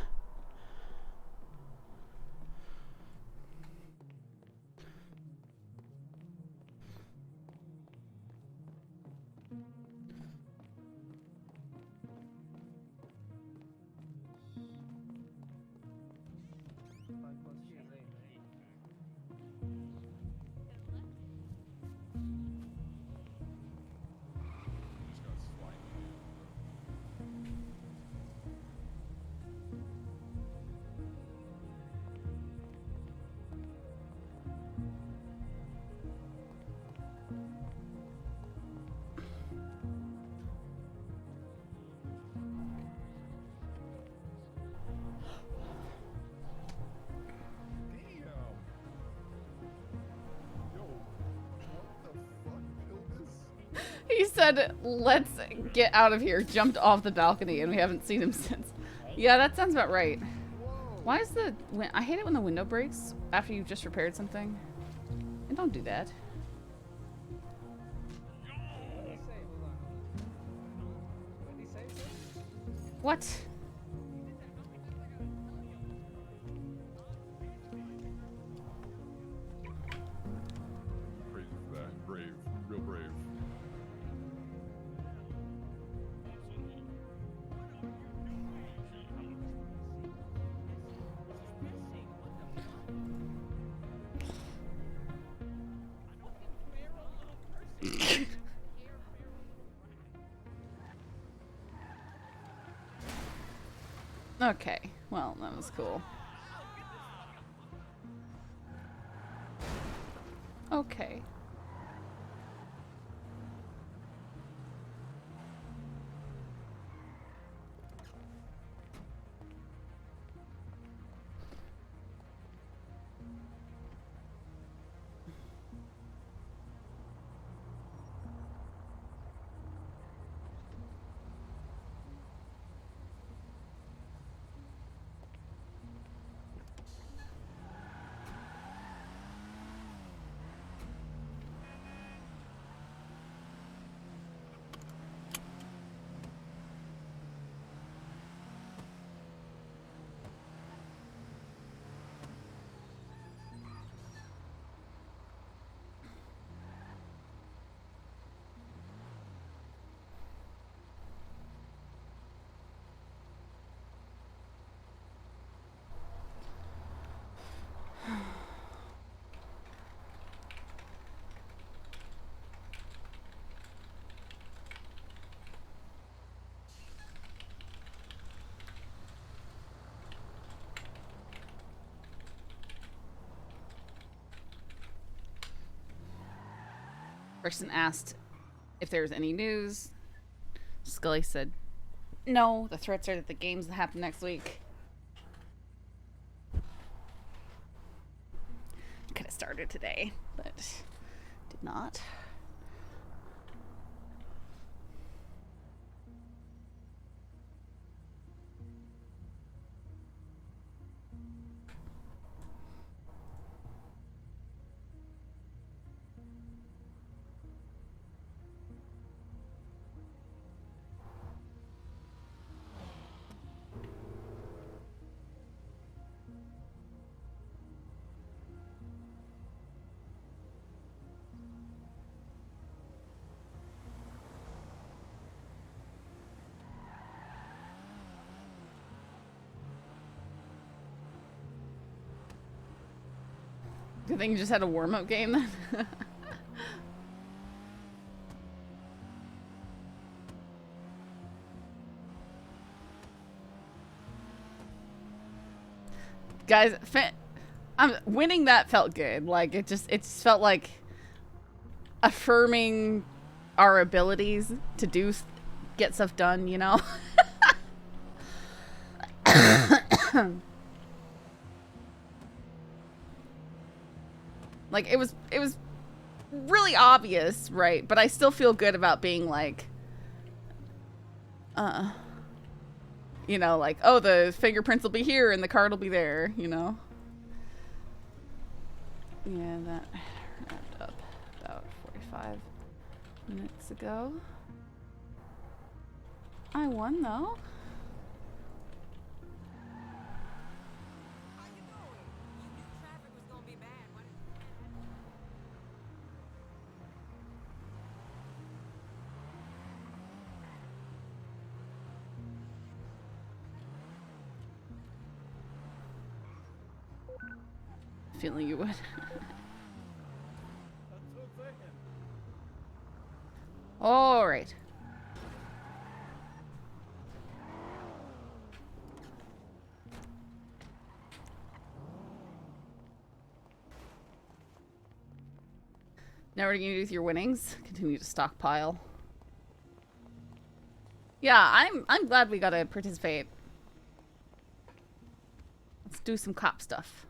He said, let's get out of here, jumped off the balcony, and we haven't seen him since. Yeah, that sounds about right. Why is the... I hate it when the window breaks after you've just repaired something. And don't do that. What? Crazy for that. Brave. Real brave. Okay, well, that was cool. Okay. Person asked if there was any news. Scully said, no, the threats are that the games that happen next week. Could have started today, but did not. Good thing you just had a warm-up game then. Guys, winning that felt good. Like, it just felt like affirming our abilities to get stuff done, you know? Like, it was really obvious, right? But I still feel good about being like, you know, like, oh, the fingerprints will be here and the card will be there, you know? Yeah, that wrapped up about 45 minutes ago. I won, though. Feeling you would. All right. Now what are you gonna do with your winnings? Continue to stockpile. Yeah, I'm glad we got to participate. Let's do some cop stuff.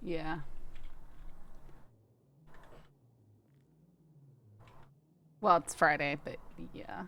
Yeah. Well, it's Friday, but yeah.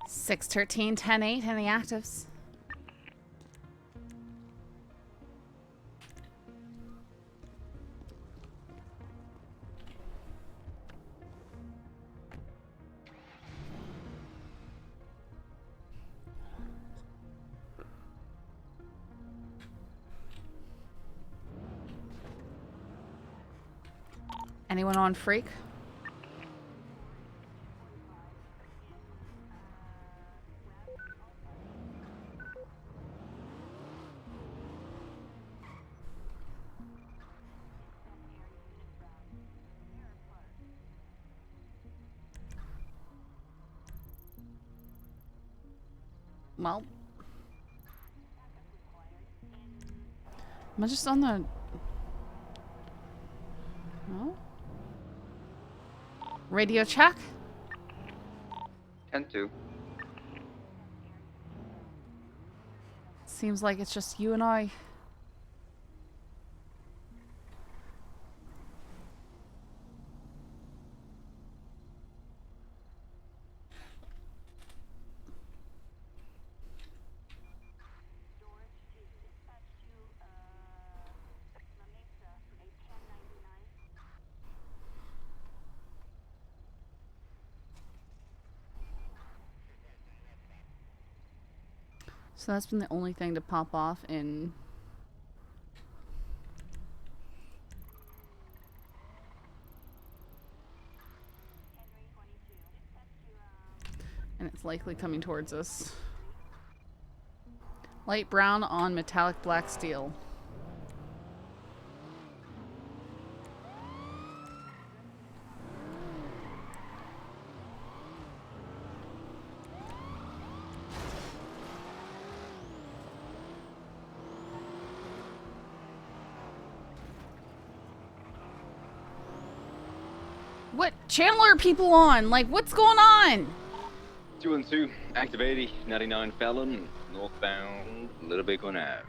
Six 13 10 8 in the actives. Anyone on Freak? Well, am I just on the... No? Radio check? 10-2. Seems like it's just you and I. So that's been the only thing to pop off in... And it's likely coming towards us. Light brown on metallic black steel. What channel are people on? Like, what's going on? 2-2. Active 80. 99 Fallon. Northbound. A little bit going out.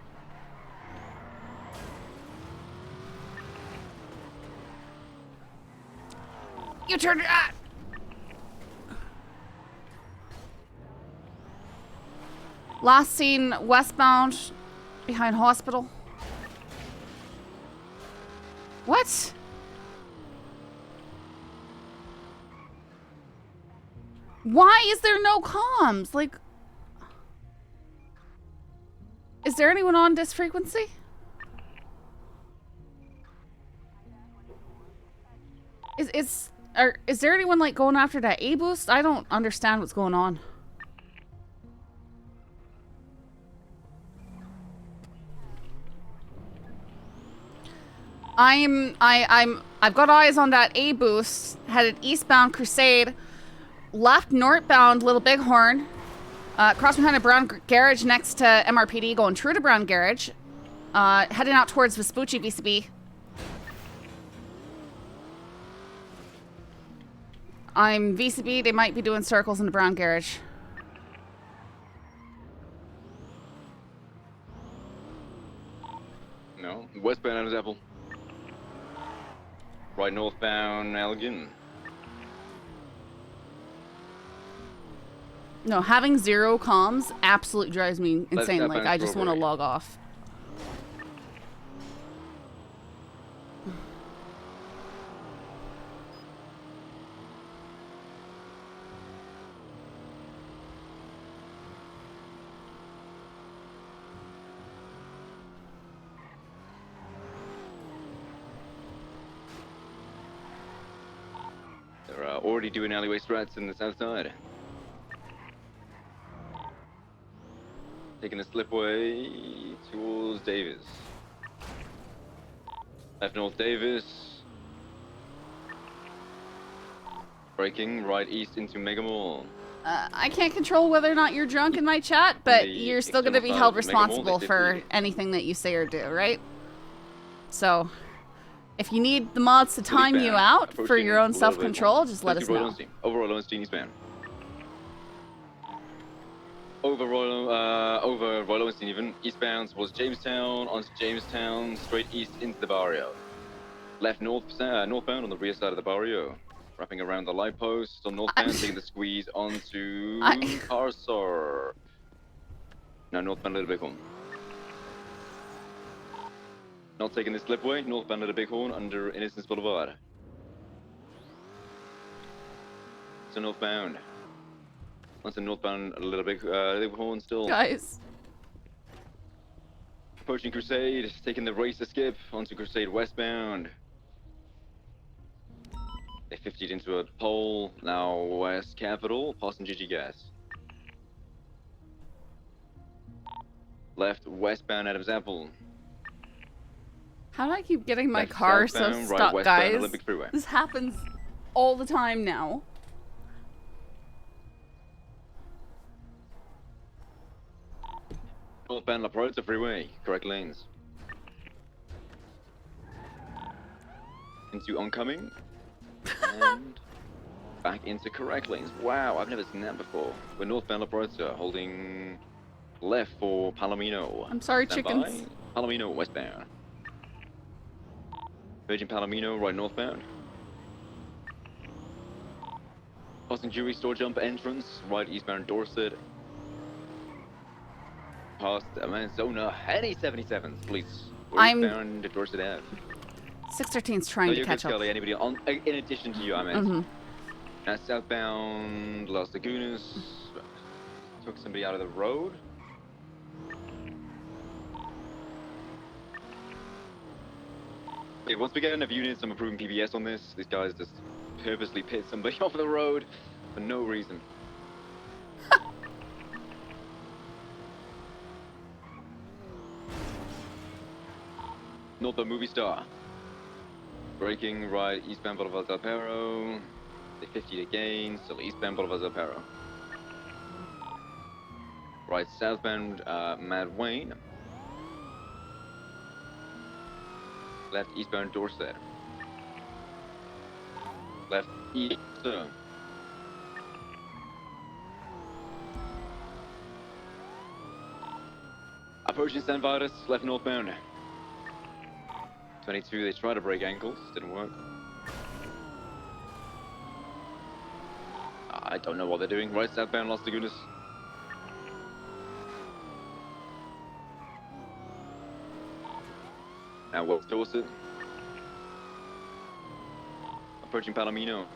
You turned it on! Last seen westbound behind hospital. What? Why is there no comms? Like, is there anyone on this frequency? Is there anyone like going after that A boost? I don't understand what's going on. I've got eyes on that A boost, headed eastbound Crusade, left northbound Little Bighorn, cross behind a brown garage next to MRPD, going true to brown garage, heading out towards Vespucci VCB. I'm VCB, they might be doing circles in the brown garage. No. Westbound Adam's Apple. Right northbound Elgin. No, having zero comms absolutely drives me insane. Left Like, I just want to Strawberry. log off. They're already doing alleyway strats in the south side. Taking a slipway towards Davis. Left north Davis. Braking right east into Mega Mall. I can't control whether or not you're drunk in my chat, but The you're still going to be external held side of Mega Mall, responsible they for did anything that you say or do, right? So, if you need the mods to time you out for your own self-control, just let us know. Overall Lowenstein eastbound. Over Royal Lowenstein even. Eastbound was Jamestown, onto Jamestown, straight east into the barrio. Left northbound on the rear side of the barrio. Wrapping around the light post on northbound, taking the squeeze onto Parsor. Now northbound Little Bighorn. Not taking the slipway, northbound Little Bighorn under Innocence Boulevard. So northbound. Onto northbound Little Bighorn still. Guys. Approaching Crusade, taking the racer skip onto Crusade westbound. 50'd into a pole, now West Capitol, passing GG gas. Left westbound Adams Apple. How do I keep getting my Left car so southbound, right stuck, westbound guys? Olympic Freeway. This happens all the time now. Northbound La Proza Freeway, correct lanes. Into oncoming. And back into correct lanes. Wow, I've never seen that before. We're northbound La Proza, holding left for Palomino. I'm sorry, Stand chickens. by. Palomino westbound. Virgin Palomino, right northbound. Passing jewelry store jump entrance, right eastbound Dorset. Past Arizona, any 77s, please. I'm- Eastbound Dorset Ave. 613's trying No, to you're catch good, up. Scully. Anybody on, in addition to you, I meant. Mhm. Southbound Las Lagunas. Took somebody out of the road. Okay, once we get enough units, I'm approving PBS on this. These guys just purposely pit somebody off the road for no reason. Not the movie star. Braking right, eastbound Boulevard Del Perro. They 50 again, still eastbound Boulevard Del Perro. Right, southbound Mad Wayne. Left eastbound Dorset. Left east. Approaching San Vargas, left northbound. 22, they tried to break ankles, didn't work. I don't know what they're doing. Right southbound Las Lagunas. Now West Dorset. Approaching Palomino.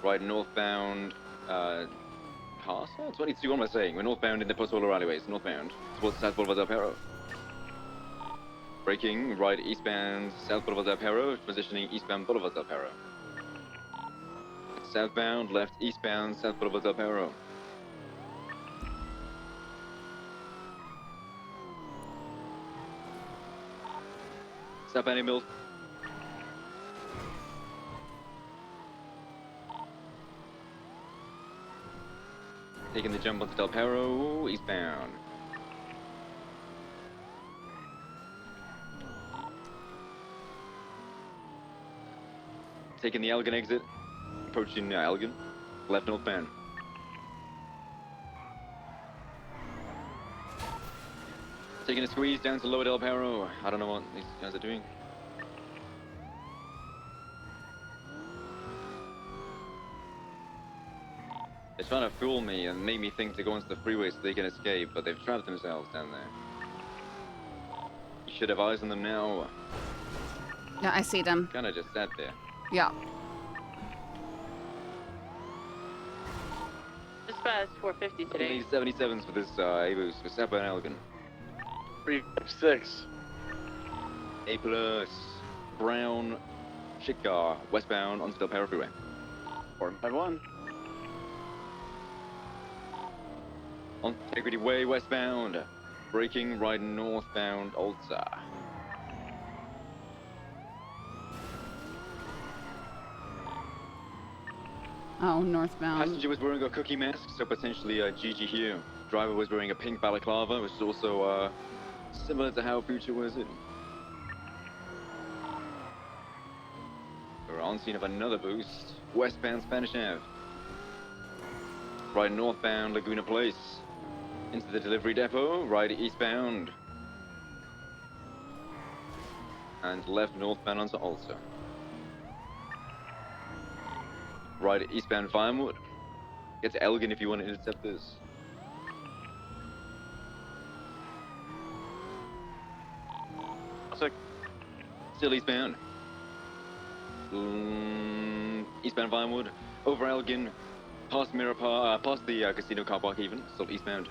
Right northbound Casa? 22, what am I saying? We're northbound in the Pozuelo alleyways, northbound. Towards South Boulevard del Perro. Braking right eastbound South Boulevard del Perro, transitioning eastbound Boulevard del Perro. Southbound, left eastbound South Boulevard del Perro. Southbound Mills. Taking the jump onto Del Perro, eastbound. Taking the Elgin exit, approaching Elgin, left northbound. Taking a squeeze down to Lower Del Perro. I don't know what these guys are doing. They're trying to fool me and make me think to go onto the freeway so they can escape, but they've trapped themselves down there. You should have eyes on them now. Yeah, I see them. Kinda just sat there. Yeah. Dispatch 450 today. Only 77s for this A-boost for Sapper and Elgin. 356. A plus. Brown. Shit car. Westbound onto Del Perro Freeway. 451. On Integrity Way westbound. Braking right northbound Alta. Oh, northbound. Passenger was wearing a cookie mask, so potentially GG here. Driver was wearing a pink balaclava, which is also similar to how Future was in. We're on scene of another boost. Westbound Spanish Ave. Right northbound Laguna Place. Into the delivery depot, right eastbound. And left northbound onto Alta. Right eastbound Vinewood. Get to Elgin if you want to intercept this. Still eastbound. Eastbound Vinewood. Over Elgin. Past Mirror Park, past the casino car park even. Still eastbound.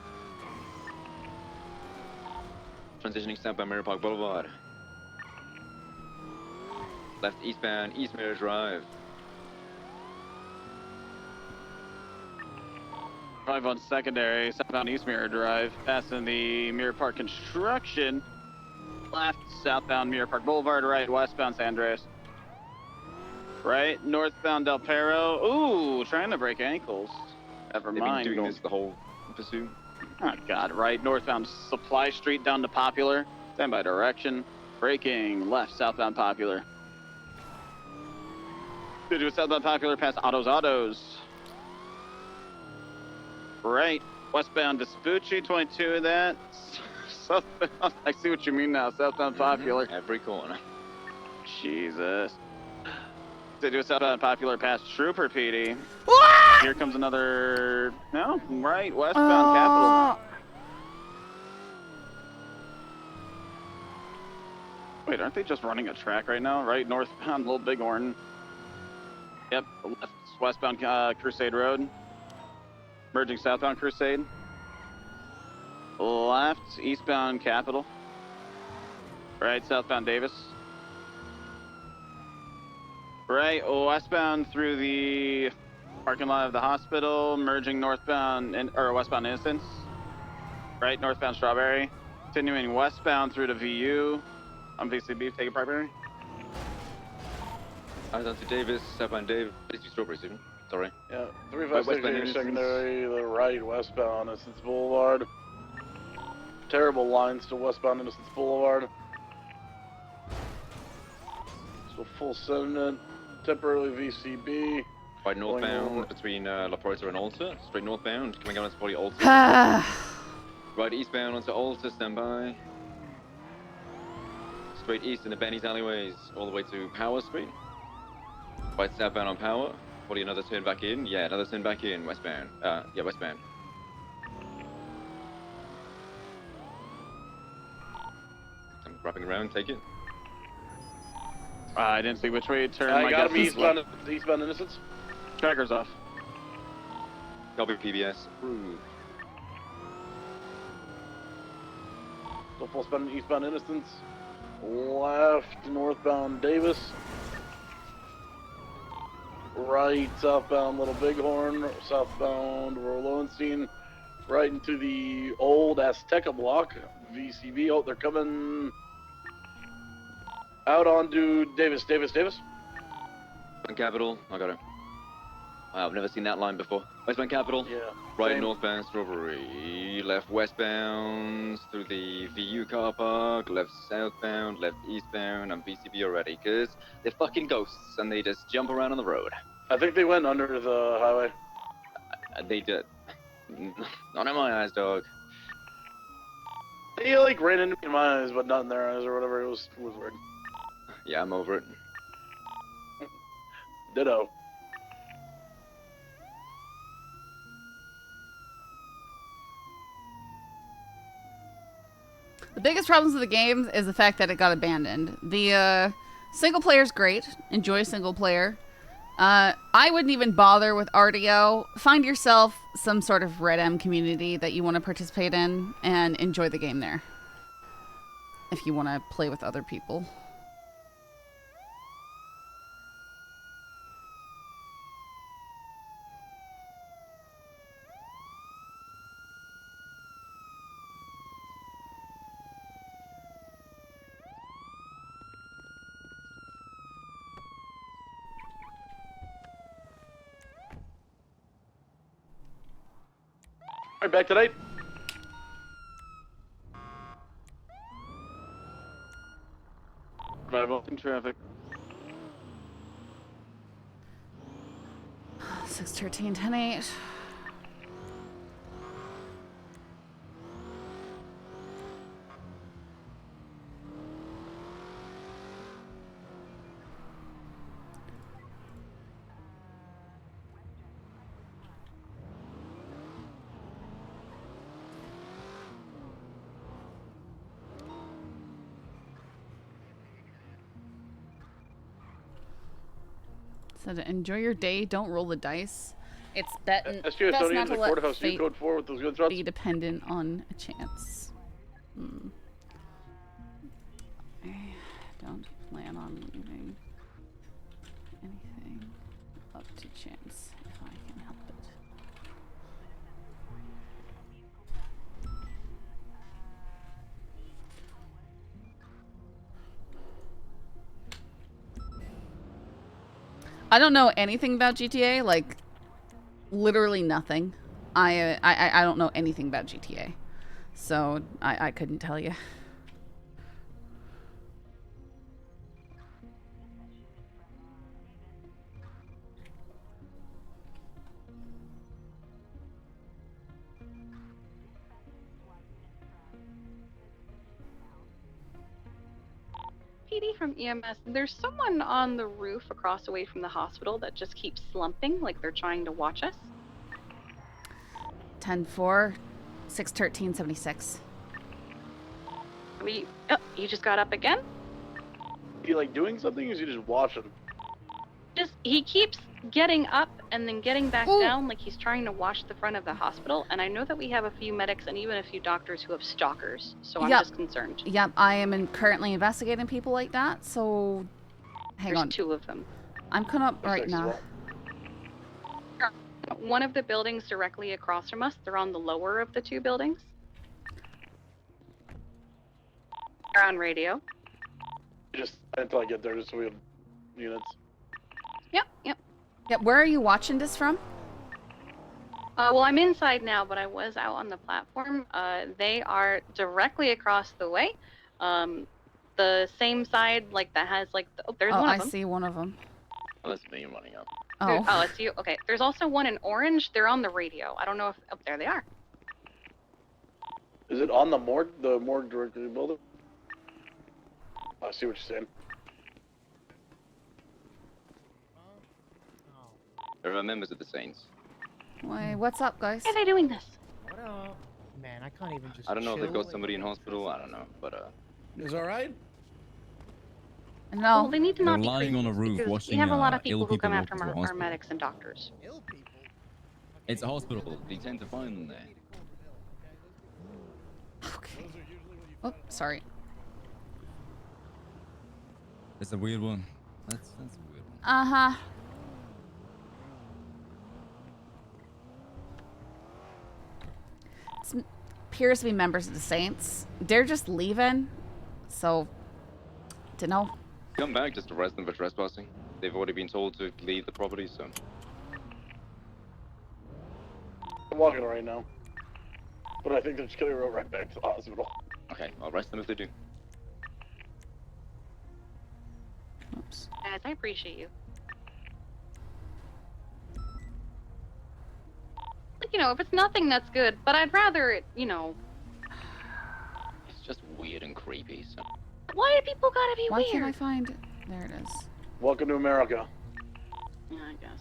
Transitioning southbound Mirror Park Boulevard. Left eastbound, East Mirror Drive. Drive on secondary, southbound East Mirror Drive, passing the Mirror Park construction. Left, southbound Mirror Park Boulevard, right, westbound San Andreas. Right, northbound Del Perro. Ooh, trying to break ankles. Never They've mind. been doing this the whole pursuit. Oh, God, right, northbound Supply Street down to Popular. Standby direction. Braking, left, southbound Popular. To do southbound Popular past Autos. Right, westbound Vespucci, 22 of that. Southbound, I see what you mean now, southbound Popular. Every corner. Jesus. To do southbound Popular past Trooper PD. Here comes another, no, right, westbound Capital. Wait, aren't they just running a track right now? Right, northbound Little Bighorn. Yep, left, westbound Crusade Road. Merging southbound Crusade. Left, eastbound Capital. Right, southbound Davis. Right, westbound through the parking lot of the hospital, merging northbound or westbound Innocence. Right, northbound Strawberry. Continuing westbound through to VU. On VCB, take a primary. I was on to Davis, southbound Davis, Strawberry soon. Sorry. Yeah, 356 secondary, the right, westbound Innocence Boulevard. Terrible lines to westbound Innocence Boulevard. So full sentiment, temporarily VCB. Right, northbound between La Porta and Alta. Straight northbound, coming out onto probably Alta. Right, eastbound onto Alta, stand by. Straight east in the Benny's alleyways, all the way to Power Street. Right, southbound on Power. Probably another turn back in. Yeah, another turn back in, westbound. Yeah, westbound. I'm wrapping around, take it. I didn't see which way it turned. I got him eastbound Innocence. Tracker's off. Copy PBS. Approved. So full spend eastbound Innocence. Left, northbound Davis. Right, southbound Little Bighorn. Southbound Lowenstein. Right into the old Azteca block. VCB. Oh, they're coming out onto Davis. Westbound Capital. I got it. Wow, I've never seen that line before. Westbound Capital. Yeah. Right, same. northbound Strawberry. Left westbound through the VU car park. Left southbound. Left eastbound. I'm VCB already, because they're fucking ghosts and they just jump around on the road. I think they went under the highway. They did. Not in my eyes, dog. They like ran into me in my eyes, but not in their eyes or whatever. It was weird. Yeah, I'm over it. Ditto. The biggest problems with the game is the fact that it got abandoned. The single player is great. Enjoy single player. I wouldn't even bother with RDO. Find yourself some sort of Red M community that you want to participate in and enjoy the game there. If you want to play with other people. Alright, back tonight. In traffic. 6:13, 10:08. So to enjoy your day, don't roll the dice. It's best not to let fate code 4 with those gunshots. be dependent on a chance. I don't plan on leaving. I don't know anything about GTA, like literally nothing. I don't know anything about GTA, so I couldn't tell you. PD from EMS, there's someone on the roof across away from the hospital that just keeps slumping like they're trying to watch us. 10-4, 6-13-76. Oh, you just got up again? Is he like doing something, or is he just watching? He keeps getting up and then getting back down like he's trying to watch the front of the hospital, and I know that we have a few medics and even a few doctors who have stalkers, so I'm just concerned. Yep, I am currently investigating people like that, so hang on. There's 2 of them. I'm coming up right now. One of the buildings directly across from us, they're on the lower of the 2 buildings. They're on radio. Just until I get there, just so we have units. Yep. Yeah, where are you watching this from? Well, I'm inside now, but I was out on the platform. They are directly across the way. The same side, like, that has, like, there's one of them. I see one of them. Oh, that's me running up. Oh, it's you. Okay, there's also one in orange. They're on the radio. I don't know if... Oh, there they are. Is it on the morgue directly building? I see what you're saying. There are members of the Saints. Wait, what's up, guys? Why are they doing this? What up? Man, I can't even just I don't know if chill. they've got somebody in hospital. I don't know, but Is all right? No. Well, they need to They're not be lying on a roof because watching we have a lot of ill people who come walk after into a our hospital. medics and doctors. It's a hospital. they tend to find them there. Okay. Oh, sorry. It's a weird one. That's a weird one. Uh-huh. It appears to be members of the Saints. They're just leaving, so dunno. Come back, just arrest them for trespassing. They've already been told to leave the property, so. I'm walking right now. But I think they're just gonna go right back to the hospital. Okay, I'll arrest them if they do. Oops. Guys, I appreciate you. You know, if it's nothing, that's good, but I'd rather it, you know... It's just weird and creepy, so. Why do people gotta be Why weird? can't I find it? There it is. Welcome to America. Yeah, I guess.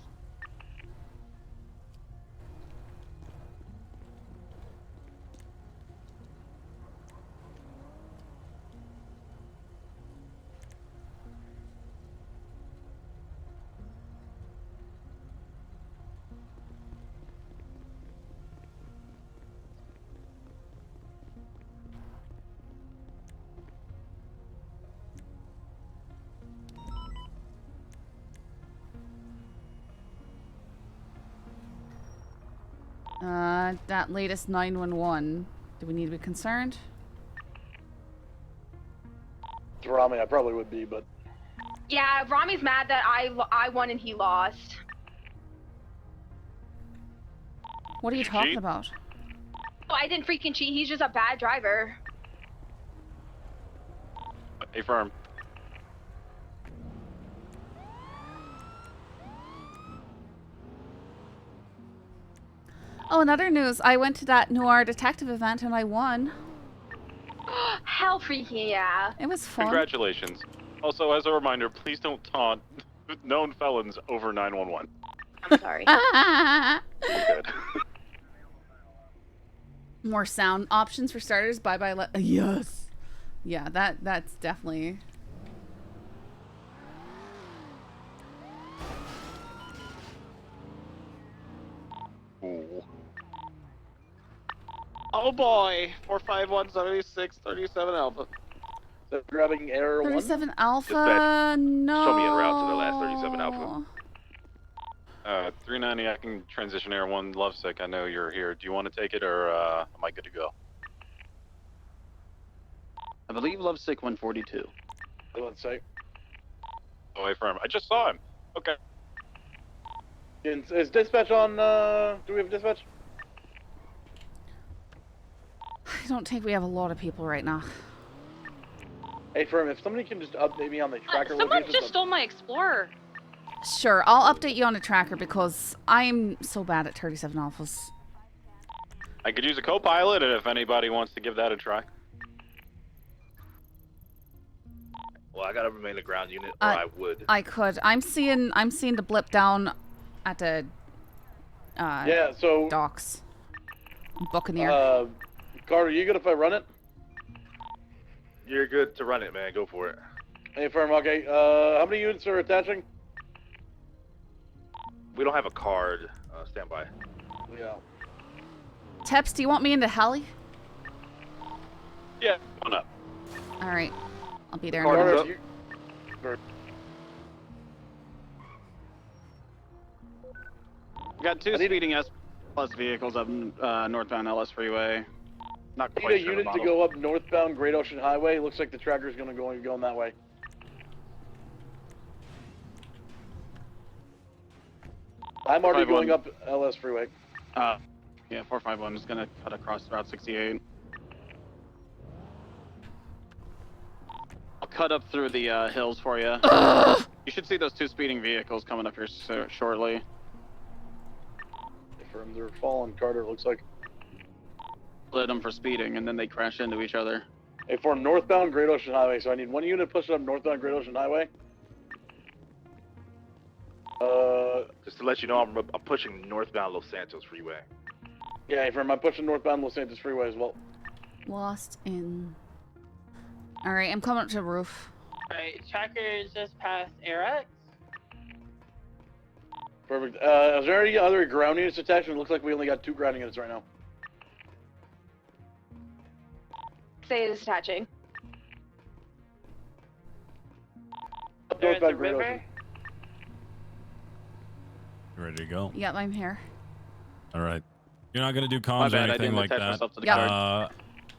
That latest 911. Do we need to be concerned? To Rami, I probably would be, but Yeah, Rami's mad that I won and he lost. What are you talking about? Oh, I didn't freaking cheat. He's just a bad driver. Hey, firm. Oh, in other news, I went to that Noir detective event and I won. Hell freaking yeah. It was fun. Congratulations. Also, as a reminder, please don't taunt known felons over 911. I'm sorry. Good. More sound options for starters. Bye-bye. Yes. Yeah, that's definitely... Ooh. Oh boy! 4517637 Alpha. they're grabbing error 37 Alpha? Dispatch. No. Show me en route to the last 37 Alpha. 390, I can transition Air 1 Lovesick. I know you're here. Do you want to take it, or am I good to go? I believe Lovesick 142. Let's say. Oh, hey, firm. I just saw him. Okay. Is dispatch on? Do we have dispatch? I don't think we have a lot of people right now. Hey, firm, if somebody can just update me on the tracker Someone locations. just stole my Explorer. Sure, I'll update you on the tracker because I'm so bad at 37 alphas. I could use a co-pilot if anybody wants to give that a try. Well, I gotta remain a ground unit, or I would. I could. I'm seeing the blip down at the Yeah, so docks. Buccaneer. Carter, you good if I run it? You're good to run it, man. Go for it. Hey, firm. Okay. How many units are attaching? We don't have a card. Stand by. Yeah. Teps, do you want me into heli? Yeah, come on up. All right, I'll be there in a Carter, minute. We got two speeding S plus vehicles up northbound LS freeway. Not Need quite a sure unit the to model. go up northbound Great Ocean Highway. Looks like the tractor's going that way. I'm already 451. going up LS freeway. Yeah, 451 is gonna cut across Route 68. I'll cut up through the hills for you. You should see those two speeding vehicles coming up here shortly. They're falling, Carter, looks like. Split them for speeding, and then they crash into each other. Hey, for northbound Great Ocean Highway, so I need one unit pushing up northbound Great Ocean Highway. Just to let you know, I'm pushing northbound Los Santos Freeway. Yeah, hey, I'm pushing northbound Los Santos Freeway as well. Lost in. All right, I'm coming up to the roof. Alright, tracker is just past Arex. Perfect. Is there any other ground units attached? It looks like we only got 2 ground units right now. Say it is attaching. There's a Northbound Great river. Ocean. You ready to go? Yep, I'm here. All right. You're not gonna do My comms or bad, I anything didn't like attach that. myself to the card.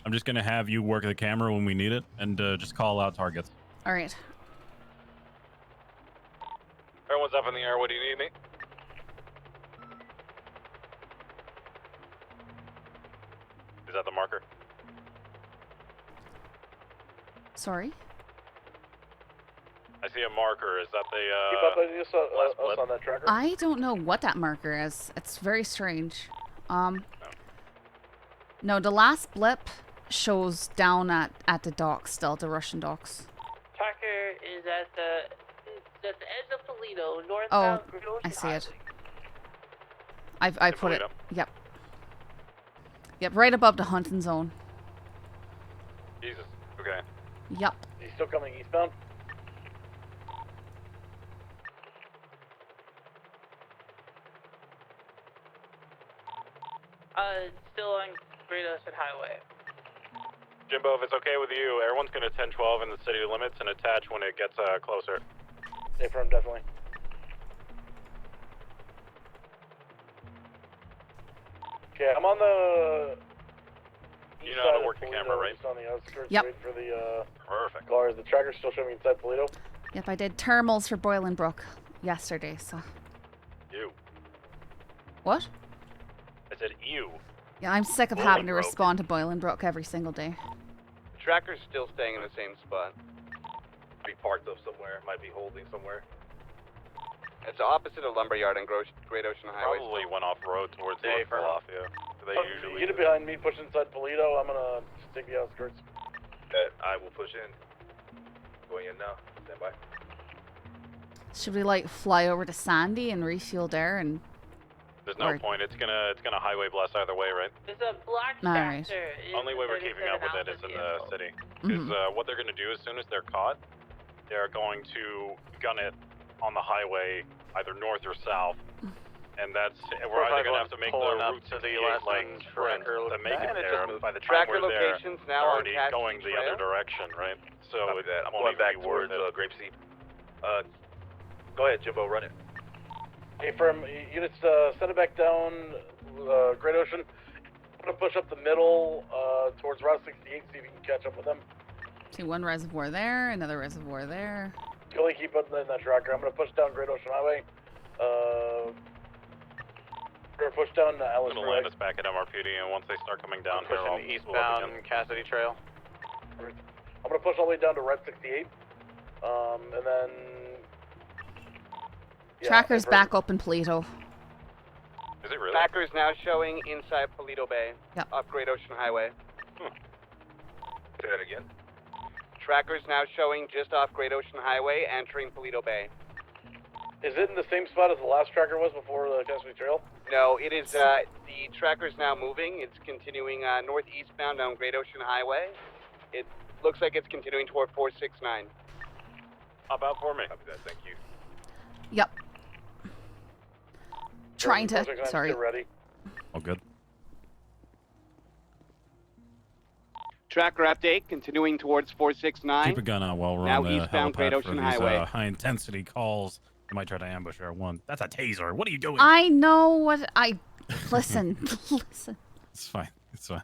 I'm just gonna have you work the camera when we need it, and just call out targets. All right. Everyone's up in the air. What do you need me? Is that the marker? Sorry. I see a marker. Is that the Keep up us on that tracker. I don't know what that marker is. It's very strange. No, the last blip shows down at the docks still, the Russian docks. Tracker is at the edge of Toledo, northbound. Oh, Great Ocean I see it. Highway. I put it. Yep. Yep, right above the hunting zone. Jesus. Okay. Yep. He's still coming eastbound? Still on Great Ocean Highway. Jimbo, if it's okay with you, everyone's gonna 10-12 in the city limits and attach when it gets closer. Stay firm, definitely. Okay, I'm on the. You know how to work the camera, right? Just on the outskirts, Yep. waiting for the Perfect. cars. The tracker's still showing inside Toledo. Yep, I did thermals for Boilenbrook yesterday, so. You. What? I said you. Yeah, I'm sick of having to respond to Boilenbrook every single day. Tracker's still staying in the same spot. Be parked up somewhere. Might be holding somewhere. It's opposite of Lumberyard and Great Ocean Highway. Probably went off road towards Hey, North Philadelphia. They usually Unit behind me, push inside Toledo. I'm gonna just take the outskirts. I will push in. Going in now. Stand by. Should we like fly over to Sandy and refuel there and? There's no point. It's gonna highway blast either way, right? There's a black All right. tractor. Only way we're keeping up with it is in the city. Because what they're gonna do as soon as they're caught, they're going to gun it on the highway, either north or south. And we're either gonna have to make the route to the like sprint to make it there. By the time Tracker we're there, locations we're now on already Cassidy going the Trail. other direction, right? So Copy that. I'm won't going back even be worth towards it. Grapeseed. Go ahead, Jimbo. Run it. Hey, firm units, send it back down Great Ocean. I'm gonna push up the middle towards Route 68, see if you can catch up with them. See one reservoir there, another reservoir there. Scully, keep up in that tracker. I'm gonna push down Great Ocean Highway. We're gonna push down Ellis It'll land us back at MRPD, and once they start coming down here, I'll Pushing the eastbound Cassidy Trail. I'm gonna push all the way down to Red 68. And then... yeah, Tracker's back up in Paleto. Is it really? Tracker's now showing inside Paleto Bay, Yep. off Great Ocean Highway. Say that again. Tracker's now showing just off Great Ocean Highway, entering Paleto Bay. Is it in the same spot as the last tracker was before the Cassidy Trail? No, it is, the tracker's now moving. It's continuing northeastbound on Great Ocean Highway. It looks like it's continuing toward 469. Hop out for me. Copy that, thank you. Yep. Trying to. 469, Sorry. get ready. Oh, good. Tracker update, continuing towards 469. Keep a gun out while we're now on the eastbound Great helipad for Ocean these Highway. high-intensity calls. They might try to ambush our one. That's a taser. What are you doing? I know what I. Listen. Listen. It's fine. It's fine.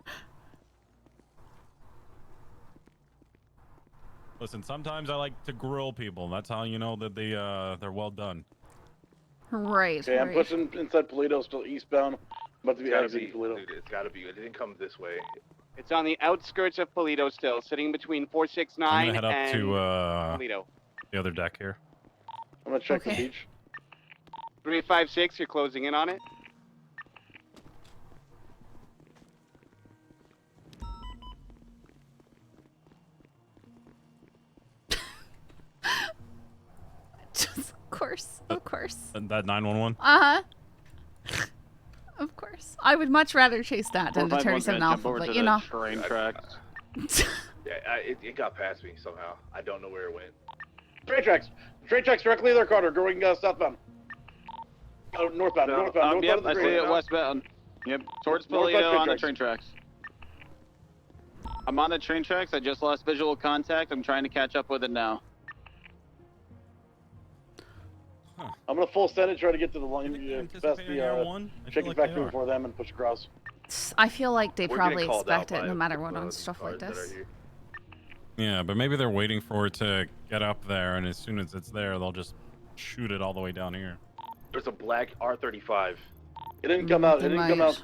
Listen, sometimes I like to grill people. That's how you know that they're well done. Right. Okay, I'm right. pushing inside Paleto, still eastbound. About to be exiting Paleto. Dude, it's gotta be. It didn't come this way. It's on the outskirts of Paleto still, sitting between 469 I'm gonna head up and to Paleto. the other deck here. I'm gonna check Okay. the beach. 356, you're closing in on it. Just, of course. Of course. And that 911. Uh huh. Of course. I would much rather chase that than the 451's 37 gonna jump Alpha, over but to you the know. train tracks. Yeah, it got past me somehow. I don't know where it went. Train tracks. Train tracks directly there, Carter. Going southbound. Northbound. Northbound. Yep, Northbound I of the see train. it westbound. Yep, towards Northbound Paleto train on the tracks. train tracks. I'm on the train tracks. I just lost visual contact. I'm trying to catch up with it now. I'm gonna full send it, try to get to the line, past anticipating Air One? I feel chicken like they factory are. before them and push across. I feel like they We're probably getting called out expect it by no matter a what couple on of stuff like cars that this. are here. Yeah, but maybe they're waiting for it to get up there, and as soon as it's there, they'll just shoot it all the way down here. There's a black R35. It didn't come out. It They didn't come might. out.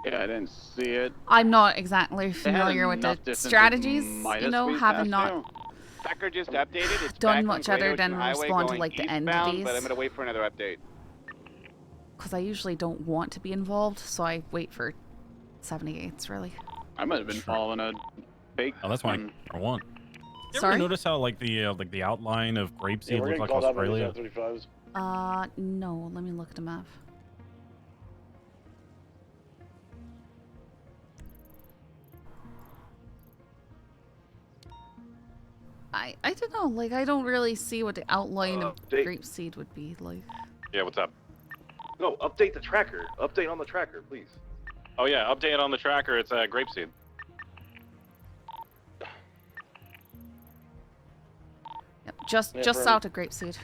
Yeah, I didn't see it. I'm not exactly They had familiar with the enough distance strategies, it might you have know, squeezed having past not Tracker just updated. It's done back on much Great other Ocean than Highway respond to going like the end eastbound, days. But I'm gonna wait for another update. Because I usually don't want to be involved, so I wait for 78s, really. I might have been following a fake. Oh, that's my one. R1. You Sorry? ever notice how like the outline of Yeah, grapeseed we're looks getting like called out by these Australia? R35s. No, let me look at the map. I don't know, like, I don't really see what the outline of Dave. grapeseed would be like. Yeah, what's up? No, update the tracker. Update on the tracker, please. Oh yeah, update on the tracker. It's grapeseed. Yep, just Yeah, south of grapeseed.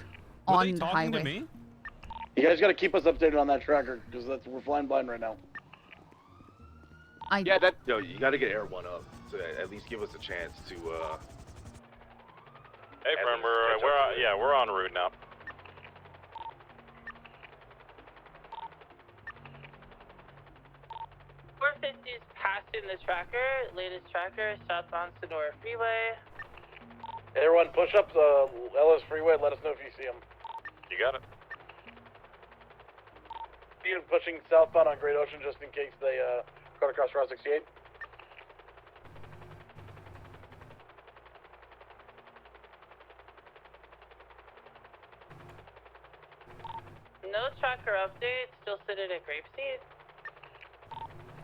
Were On they the talking highway. to me? You guys gotta keep us updated on that tracker, because we're flying blind right now. Yeah, that. Yo, you gotta get Air One up to at least give us a chance to. Hey, At friend, least catch up. we're en route now. is passing the tracker, latest tracker, southbound Sonora Freeway. Everyone, push up the Ellis Freeway. Let us know if you see them. You got it. Even pushing southbound on Great Ocean just in case they cut across Route 68. No tracker update, still sitting at Grapeseed.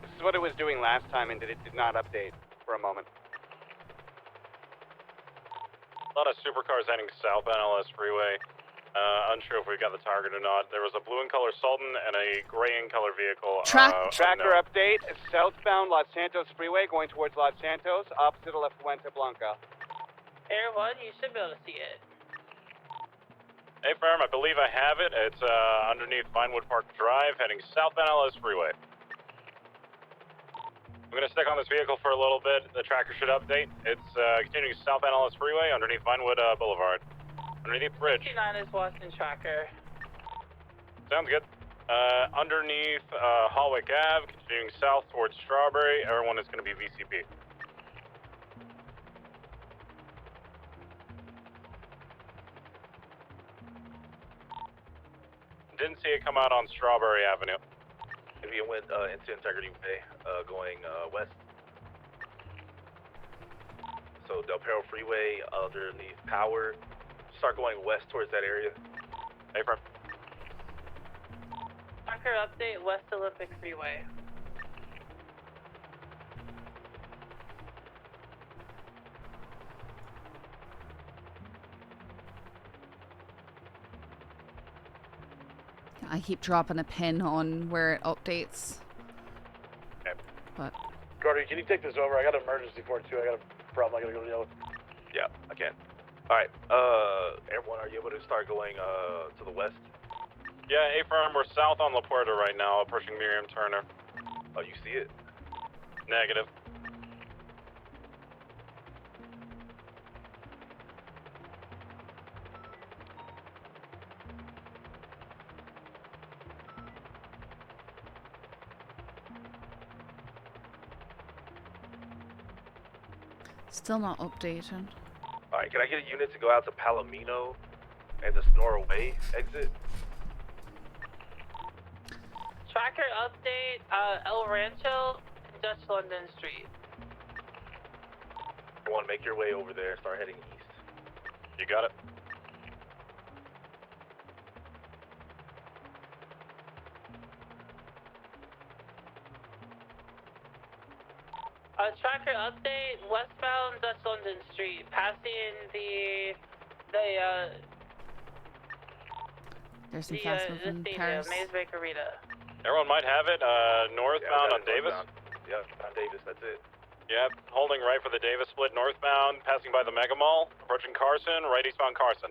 This is what it was doing last time, and it did not update for a moment. A lot of supercars heading southbound LS Freeway. Unsure if we got the target or not. There was a blue and color Sultan and a gray and color vehicle. Tracker update, southbound Los Santos Freeway going towards Los Santos, opposite of La Fuente Blanca. Air 1, you should be able to see it. Hey, firm, I believe I have it. It's underneath Vinewood Park Drive, heading southbound LS Freeway. I'm going to stick on this vehicle for a little bit. The tracker should update. It's continuing southbound LS Freeway underneath Vinewood Boulevard. Underneath the bridge. 69 is watching tracker. Sounds good. Underneath Holwick Ave, continuing south towards Strawberry, everyone is going to be VCB. Didn't see it come out on Strawberry Avenue. Maybe it went into Integrity Way, going west. So Del Perro Freeway underneath Power. Start going west towards that area. Hey, friend. Tracker update, West Olympic Freeway. I keep dropping a pin on where it updates. Okay. But Carter, can you take this over? I got an emergency for it too. I got a problem I gotta go deal with. Yeah, I can. Alright, everyone, are you able to start going to the west? Yeah, A-Firm, we're south on La Puerta right now, approaching Miriam Turner. Oh, you see it? Negative. still not updating. Alright, can I get a unit to go out to Palomino and the Sonora Way exit? Tracker update, El Rancho, Dutch London Street. Everyone, make your way over there, start heading east. You got it. Tracker update, westbound Dutch London Street, passing There's some fast moving cars. Maze Bakerita. Everyone might have it, northbound on Davis. Yeah, on Davis, that's it. Yep, holding right for the Davis split northbound, passing by the Mega Mall, approaching Carson, right eastbound Carson.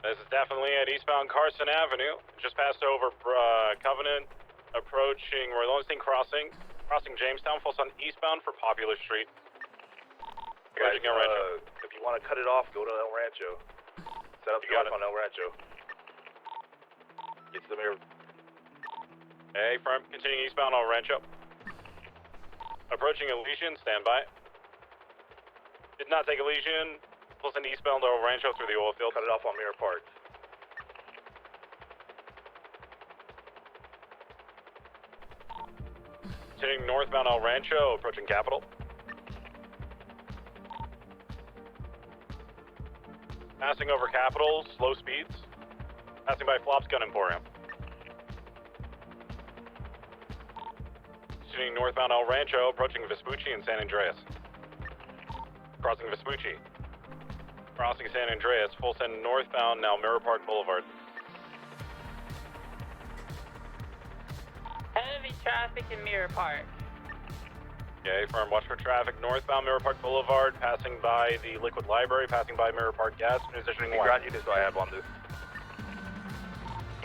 This is definitely at eastbound Carson Avenue. Just passed over Covenant, approaching Roy Lowenstein Crossing, crossing Jamestown, full on eastbound for Popular Street. Guys, if you want to cut it off, go to El Rancho. Set up the arc on El Rancho. Get to the mirror. Hey, firm, continuing eastbound El Rancho. Approaching Elysian, stand by. Did not take Elysian. Pulls in eastbound El Rancho through the oil field. Cut it off on Mirror Park. Continuing northbound El Rancho, approaching Capitol. Passing over Capitol, slow speeds. Passing by Flop's Gun Emporium. Continuing northbound El Rancho, approaching Vespucci and San Andreas. Crossing Vespucci. Crossing San Andreas, full send northbound, now Mirror Park Boulevard. Heavy traffic in Mirror Park. Okay, firm, watch for traffic northbound Mirror Park Boulevard, passing by the Liquid Library, passing by Mirror Park Gas, transitioning Any ground units do I have on this?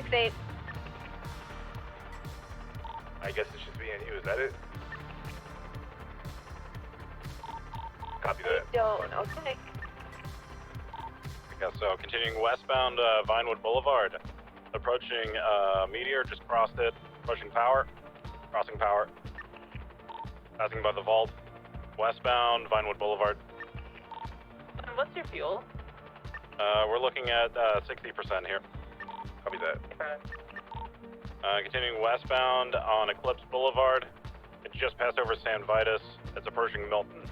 6-8. I guess it's just me and you, is that it? Copy that. Don't, okay. Yeah, so continuing westbound Vinewood Boulevard, approaching Meteor, just crossed it, approaching Power, crossing Power, passing by the Vault, westbound Vinewood Boulevard. What's your fuel? We're looking at 60% here. Copy that. Continuing westbound on Eclipse Boulevard, it just passed over San Vitus, it's approaching Milton.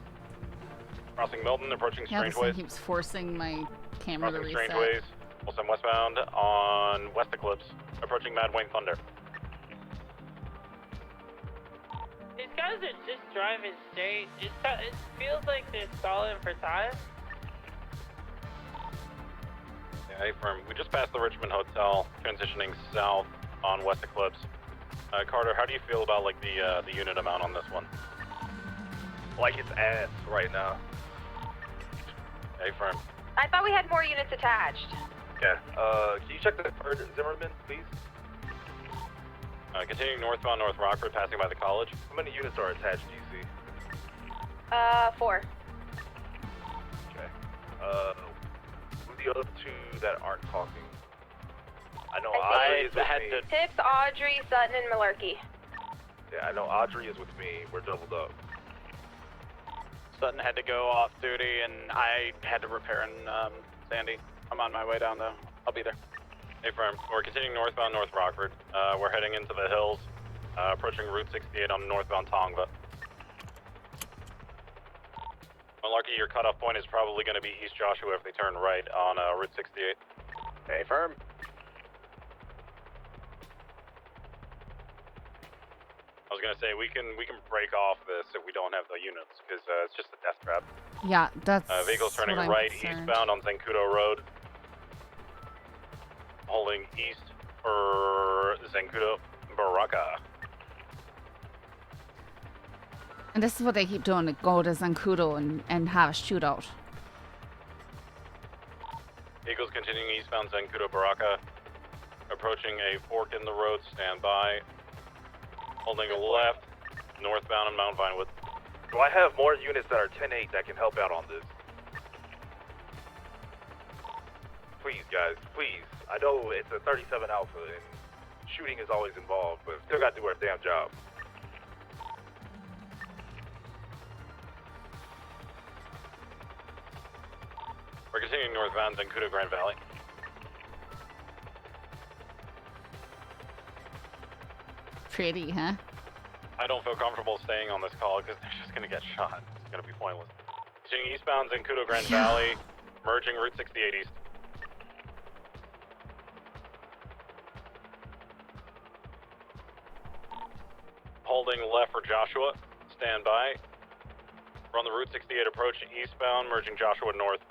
Crossing Milton, approaching Yeah, this thing Strangeways. keeps forcing my camera to Crossing reset. Strangeways, also westbound on West Eclipse, approaching Mad Wayne Thunder. These guys are just driving straight. It feels like they're stalling for time. Yeah, hey, firm. We just passed the Richmond Hotel, transitioning south on West Eclipse. Carter, how do you feel about like the unit amount on this one? Like it's ass right now. Hey, firm. I thought we had more units attached. Yeah. Can you check the third Zimmerman, please? Continuing northbound North Rockford, passing by the college. How many units are attached, do you see? 4. Okay. Who are the other two that aren't talking? I know Audrey is with me. Tips, Audrey, Sutton, and Malarkey. Yeah, I know Audrey is with me. We're doubled up. Sutton had to go off duty, and I had to repair in Sandy. I'm on my way down, though. I'll be there. Hey, firm. We're continuing northbound North Rockford. We're heading into the hills, approaching Route 68 on northbound Tongva. Malarkey, your cutoff point is probably going to be East Joshua if they turn right on Route 68. Hey, firm. I was gonna say we can break off this if we don't have the units because it's just a death trap. Yeah, that's Vehicles turning what I'm right concerned. eastbound on Zancudo Road, holding east for Zancudo Baraka. And this is what they keep doing, to go to Zancudo and have a shootout. Vehicles continuing eastbound Zancudo Baraka, approaching a fork in the road. Stand by. Holding left, northbound on Mount Vinewood. Do I have more units that are 10-8 that can help out on this? Please, guys, please. I know it's a 37 Alpha and shooting is always involved, but still got to do our damn job. We're continuing northbound Zancudo Grand Valley. Pretty, huh? I don't feel comfortable staying on this call because they're just gonna get shot. It's gonna be pointless. Continuing eastbound Zancudo Grand Valley, merging Route 68 east. Holding left for Joshua. Stand by. We're on the Route 68 approach eastbound, merging Joshua north.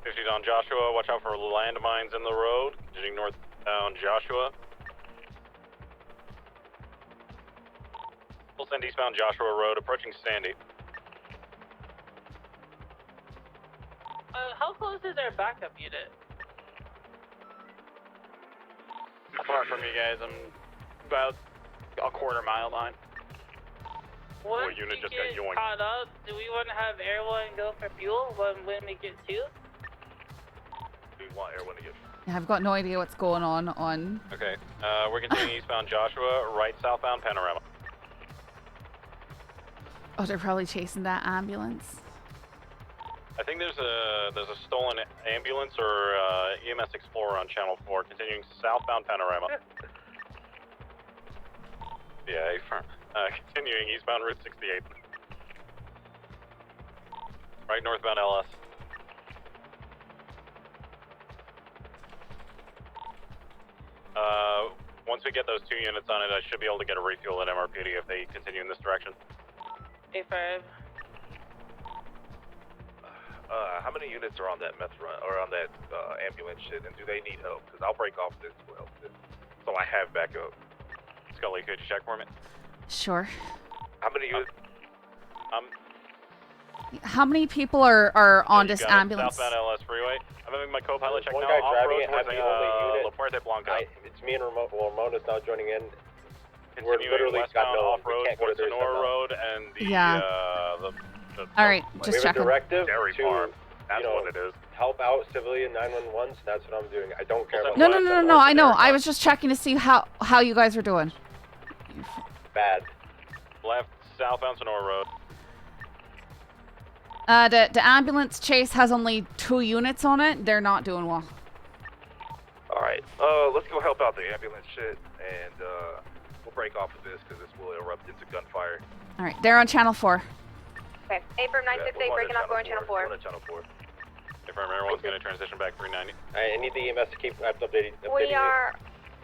50's on Joshua. Watch out for landmines in the road. Continuing northbound Joshua. We'll send eastbound Joshua Road, approaching Sandy. How close is our backup unit? Far from you guys, I'm about a quarter-mile line. Once unit we just get got yoinked. caught up, do we want to have Airone go for fuel when we get to? We want everyone to get. Yeah, I've got no idea what's going on. Okay, we're continuing eastbound Joshua, right southbound Panorama. Oh, they're probably chasing that ambulance. I think there's a stolen ambulance or EMS Explorer on Channel 4, continuing southbound Panorama. Yeah, firm. Continuing eastbound Route 68. Right northbound LS. Once we get those 2 units on it, I should be able to get a refuel at MRPD if they continue in this direction. A5. How many units are on that meth run or on that ambulance shit, and do they need help? Because I'll break off this to help this, so I have backup. Scully, could you check for me? Sure. How many units? How many people are on this got it. ambulance? Southbound LS Freeway. I'm having my co-pilot check One now. guy Off driving road it towards has the only unit. La Puerta Blanca. It's me and Ramona's now joining in. We're Continuing literally westbound got no. off road We can't go to towards their Sonora side now. Road and the Yeah. All right, We just have a checking. directive Dairy to, Farm. That's you know, what it is. help out civilian 911. So that's what I'm doing. I don't care about. No. I know. I was just checking to see how you guys are doing. Bad. Left southbound Sonora Road. The ambulance chase has only 2 units on it. They're not doing well. All right. Let's go help out the ambulance shit, and we'll break off of this because this will erupt into gunfire. All right, they're on channel 4. Okay. A-firm 968 breaking off, going channel 4. Channel 4. If everyone's going to transition back 390. I need the EMS to keep updating.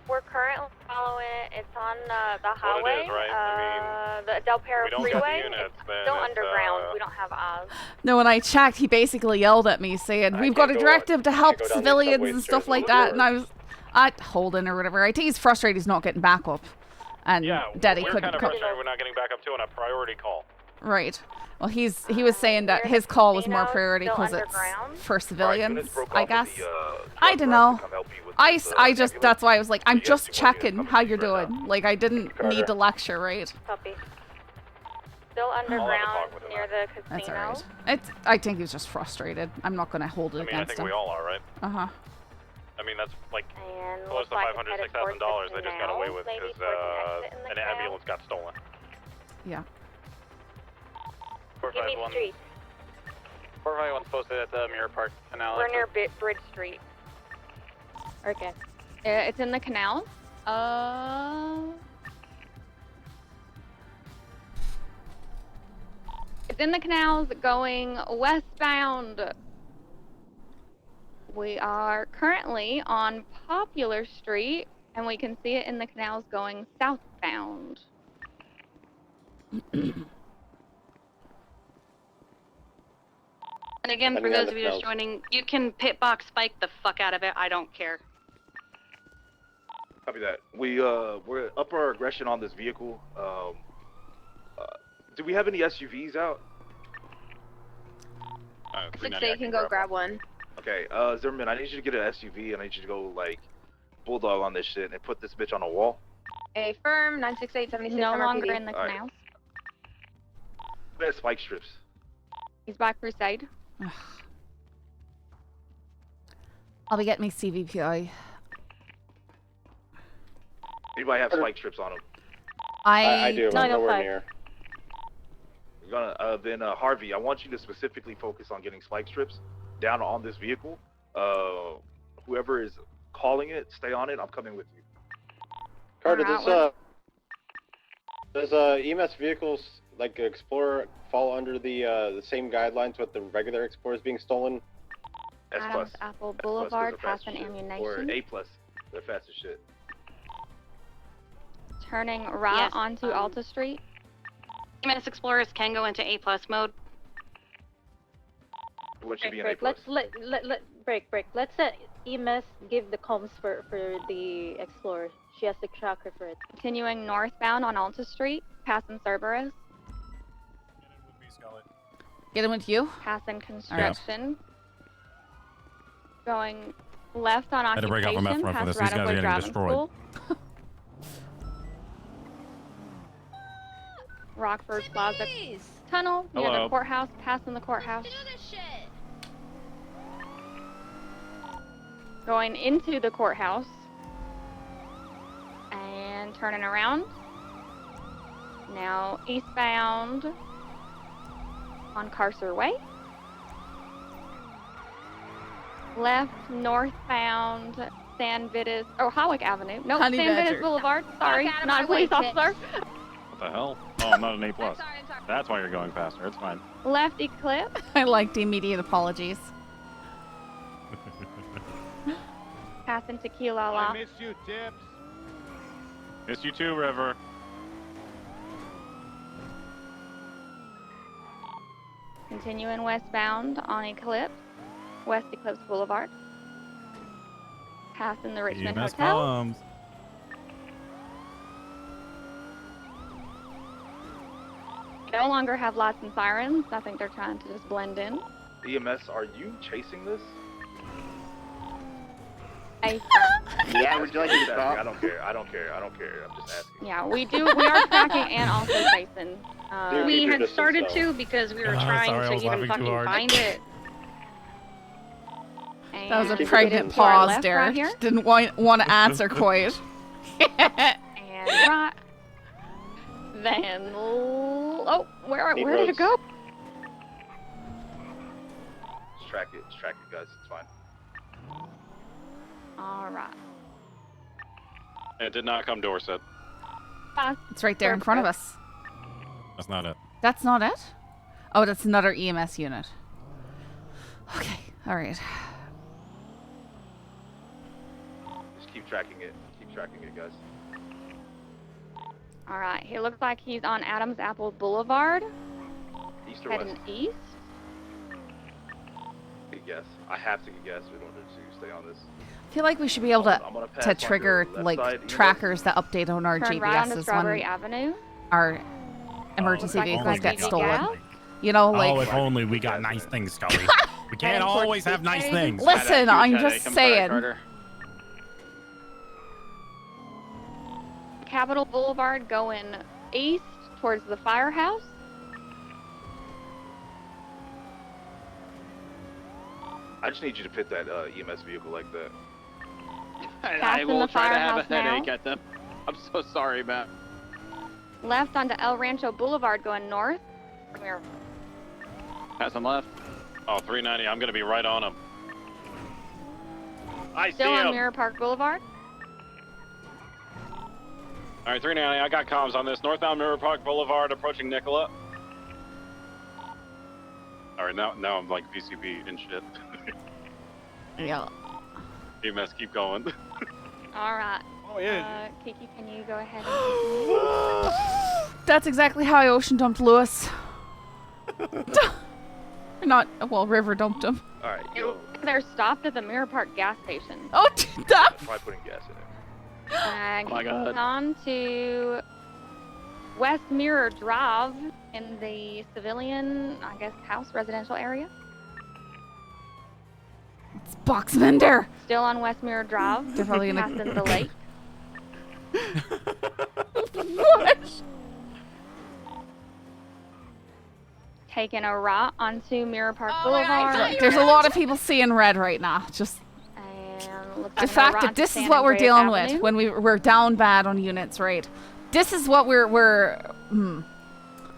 We're currently following it. It's on the What highway. it is, right? The Del Perro we don't Freeway. get the units, It's then still it's, underground. We don't have Oz. No, when I checked, he basically yelled at me saying, "We've got a directive to help civilians and stuff like that." And I was, Holden or whatever. I think he's frustrated he's not getting backup, and Daddy we're couldn't kind of come. frustrated we're not getting back up to on a priority call. Right. Well, he was saying that his call was more priority because it's for civilians, I guess. I don't know. I just, that's why I was like, I'm just checking how you're doing. Like, I didn't need to lecture, right? Copy. still underground near the casino. That's alright. I think he was just frustrated. I'm not gonna hold it I mean, I against think him. we all are, right? Uh-huh. I mean, that's like And close to looks like it's headed towards $500,000 the they just got canal, away with maybe because towards an exit in the an canal. ambulance got stolen. Yeah. 451. Street. 451's posted at the Mirror Park Canal. We're near Bridge Street. Okay. It's in the canal. It's in the canals going westbound. We are currently on Popular Street, and we can see it in the canals going southbound. And again, for those of you just joining, you can pitbox spike the fuck out of it. I don't care. Copy that. We're up our aggression on this vehicle. Do we have any SUVs out? 6-8 can go grab one. Okay, Zimmerman, I need you to get an SUV and I need you to go like bulldog on this shit and put this bitch on a wall. A firm 96876. No MRPD. longer in the All right. canals. We have spike strips. He's by Crusade. I'll be getting me CVPI. Anybody have spike strips on them? I do. I'm nowhere near. We're gonna then Harvey, I want you to specifically focus on getting spike strips down on this vehicle. Whoever is calling it, stay on it. I'm coming with you. Carter, does EMS vehicles like Explorer fall under the same guidelines with the regular Explorers being stolen? S plus. Adams Apple Boulevard, past an Or ammunition. A plus. They're fast as shit. Turning right Yes, onto Alta Street. EMS Explorers can go into A+ mode. What should be an A Break. plus? Let break. Let's EMS give the comms for the Explorer. She has the tracker for it. Continuing northbound on Alta Street, passing Cerberus. Get him with you? Passing construction. Going left on Had to break off a meth occupation, run for past this. These guys are Radical getting Driving destroyed. School. Rockford Plaza Tunnel near Hello. the courthouse, passing the courthouse. Going into the courthouse and turning around. Now eastbound on Carcer Way. Left northbound San Vitus, or Hawick Avenue. No, Honey San Badger. Vitus Boulevard. Sorry, Get out of not my a police way, officer. What the hell? Oh, I'm not an A+. That's why you're going faster. It's fine. Left Eclipse. I like the immediate apologies. Passing Tequila La. miss you, Tips. Miss you too, River. Continuing westbound on Eclipse, West Eclipse Boulevard. Passing the Richmond EMS Hotel. comes. No longer have lights and sirens. I think they're trying to just blend in. EMS, are you chasing this? Yeah, would you like to stop? I don't care. I'm just asking. Yeah, we are tracking and also chasing. We keep your had distance, started though. to because we were Sorry, trying I to was even laughing too fucking hard. find it. That was a And pregnant to our pause, left Derek. right here. Didn't want to answer quite. And right. Then, oh, where did it go? Just track it, guys. It's fine. All right. It did not come Dorset. It's right there in front of us. That's not it. That's not it? Oh, that's another EMS unit. Okay, alright. Just keep tracking it. Keep tracking it, guys. All right. He looks like he's on Adams Apple Boulevard, East or heading west? east. Good guess. I have to guess in order to stay on this. I feel like we should be able I'm gonna pass to on trigger your left like side, EMS. trackers that update on our Turn right onto GPSs Strawberry when Avenue. our emergency Looks like vehicles he's get got stolen. gas. You know, like Oh, if only we got nice things, Scully. We can't Heading towards always have nice Tuesday. things. listen, I'm Headache. just I'm sorry, saying. Carter. Capitol Boulevard going east towards the firehouse. I just need you to pit that EMS vehicle like that. I will try to have a headache at them. I'm so sorry, man. Left onto El Rancho Boulevard going north. Pass him left. Oh, 390. I'm gonna be right on him. I Still see on him. Mirror Park Boulevard. All right, 390. I got comms on this. Northbound Mirror Park Boulevard, approaching Nicola. All right, now I'm like VCB and shit. Yeah. EMS, keep going. All right. Oh yeah. Kiki, can you go ahead and That's exactly how I ocean dumped Lewis. Not, well, river dumped him. All right, yo. They're stopped at the Mirror Park gas station. Oh, that. Try putting gas in it. Oh my God. On to West Mirror Drive in the civilian, I guess, house residential area. It's Boxmender. Still on West Mirror Drive. They're probably gonna passing the lake. What? Taking a right onto Mirror Park Boulevard. Look, there's a lot of people seeing red right now. Just And looks the like fact right that onto this is San what we're Andreas dealing Avenue. with when we're down bad on units, right? This is what we're.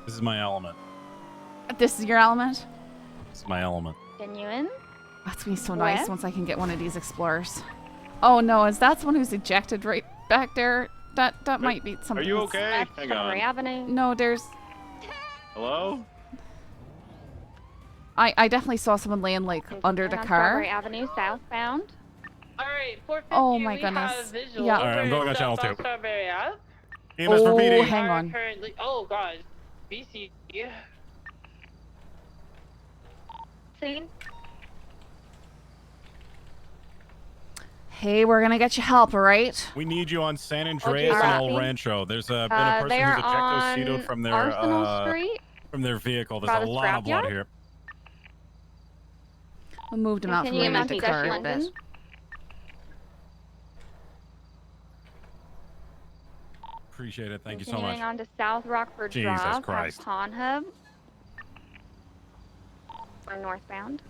This is my element. This is your element. This is my element. Continuing. That's gonna be so nice West. once I can get one of these explorers. Oh no, is that someone who's ejected right back there? That might be something. Are you okay? Hang on. Avenue. No, there's. Hello? I definitely saw someone laying like under the on car. Strawberry Avenue southbound. All right, 450. Oh my we goodness. Have visual. Yeah. All right, I'm going on channel 2. Strawberry Ave. EMS Oh, repeating. hang on. Currently, oh god, BC. Scene. Hey, we're gonna get you help, all right? We need you on San Andreas and El Rancho. There's been a person they who's are ejecto-cetoed on from their Arsenal Street. from their vehicle. There's By a the lot of blood scrapyard? here. We moved him out from Continuing underneath on the to car a London. bit. Appreciate it. Thank you so Continuing much. on to South Rockford Jesus Drive. Christ. Past Pawn Hub. Or northbound.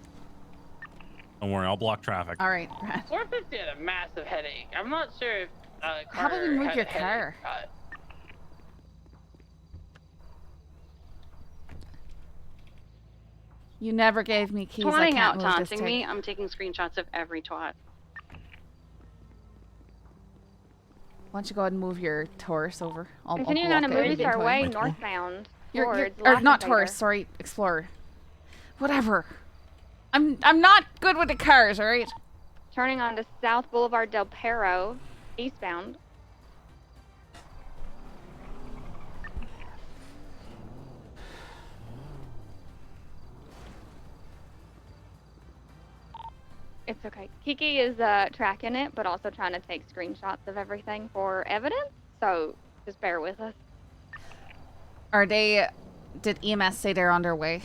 Don't worry, I'll block traffic. All right, Brad. 450 had a massive headache. I'm not sure if How about we Carter move had your a headache. car? You never gave me keys. I Twatting out, can't move this taunting me. thing. I'm taking screenshots of every twat. Why don't you go ahead and move your Taurus over? I'll Continuing on a block it Movie every Star time. Way northbound. You're, towards or not Latin Taurus, Vader. sorry, Explorer. Whatever. I'm not good with the cars, all right? Turning onto South Boulevard Del Perro, eastbound. It's okay. Kiki is tracking it, but also trying to take screenshots of everything for evidence. So just bear with us. Are they? Did EMS say they're on their way?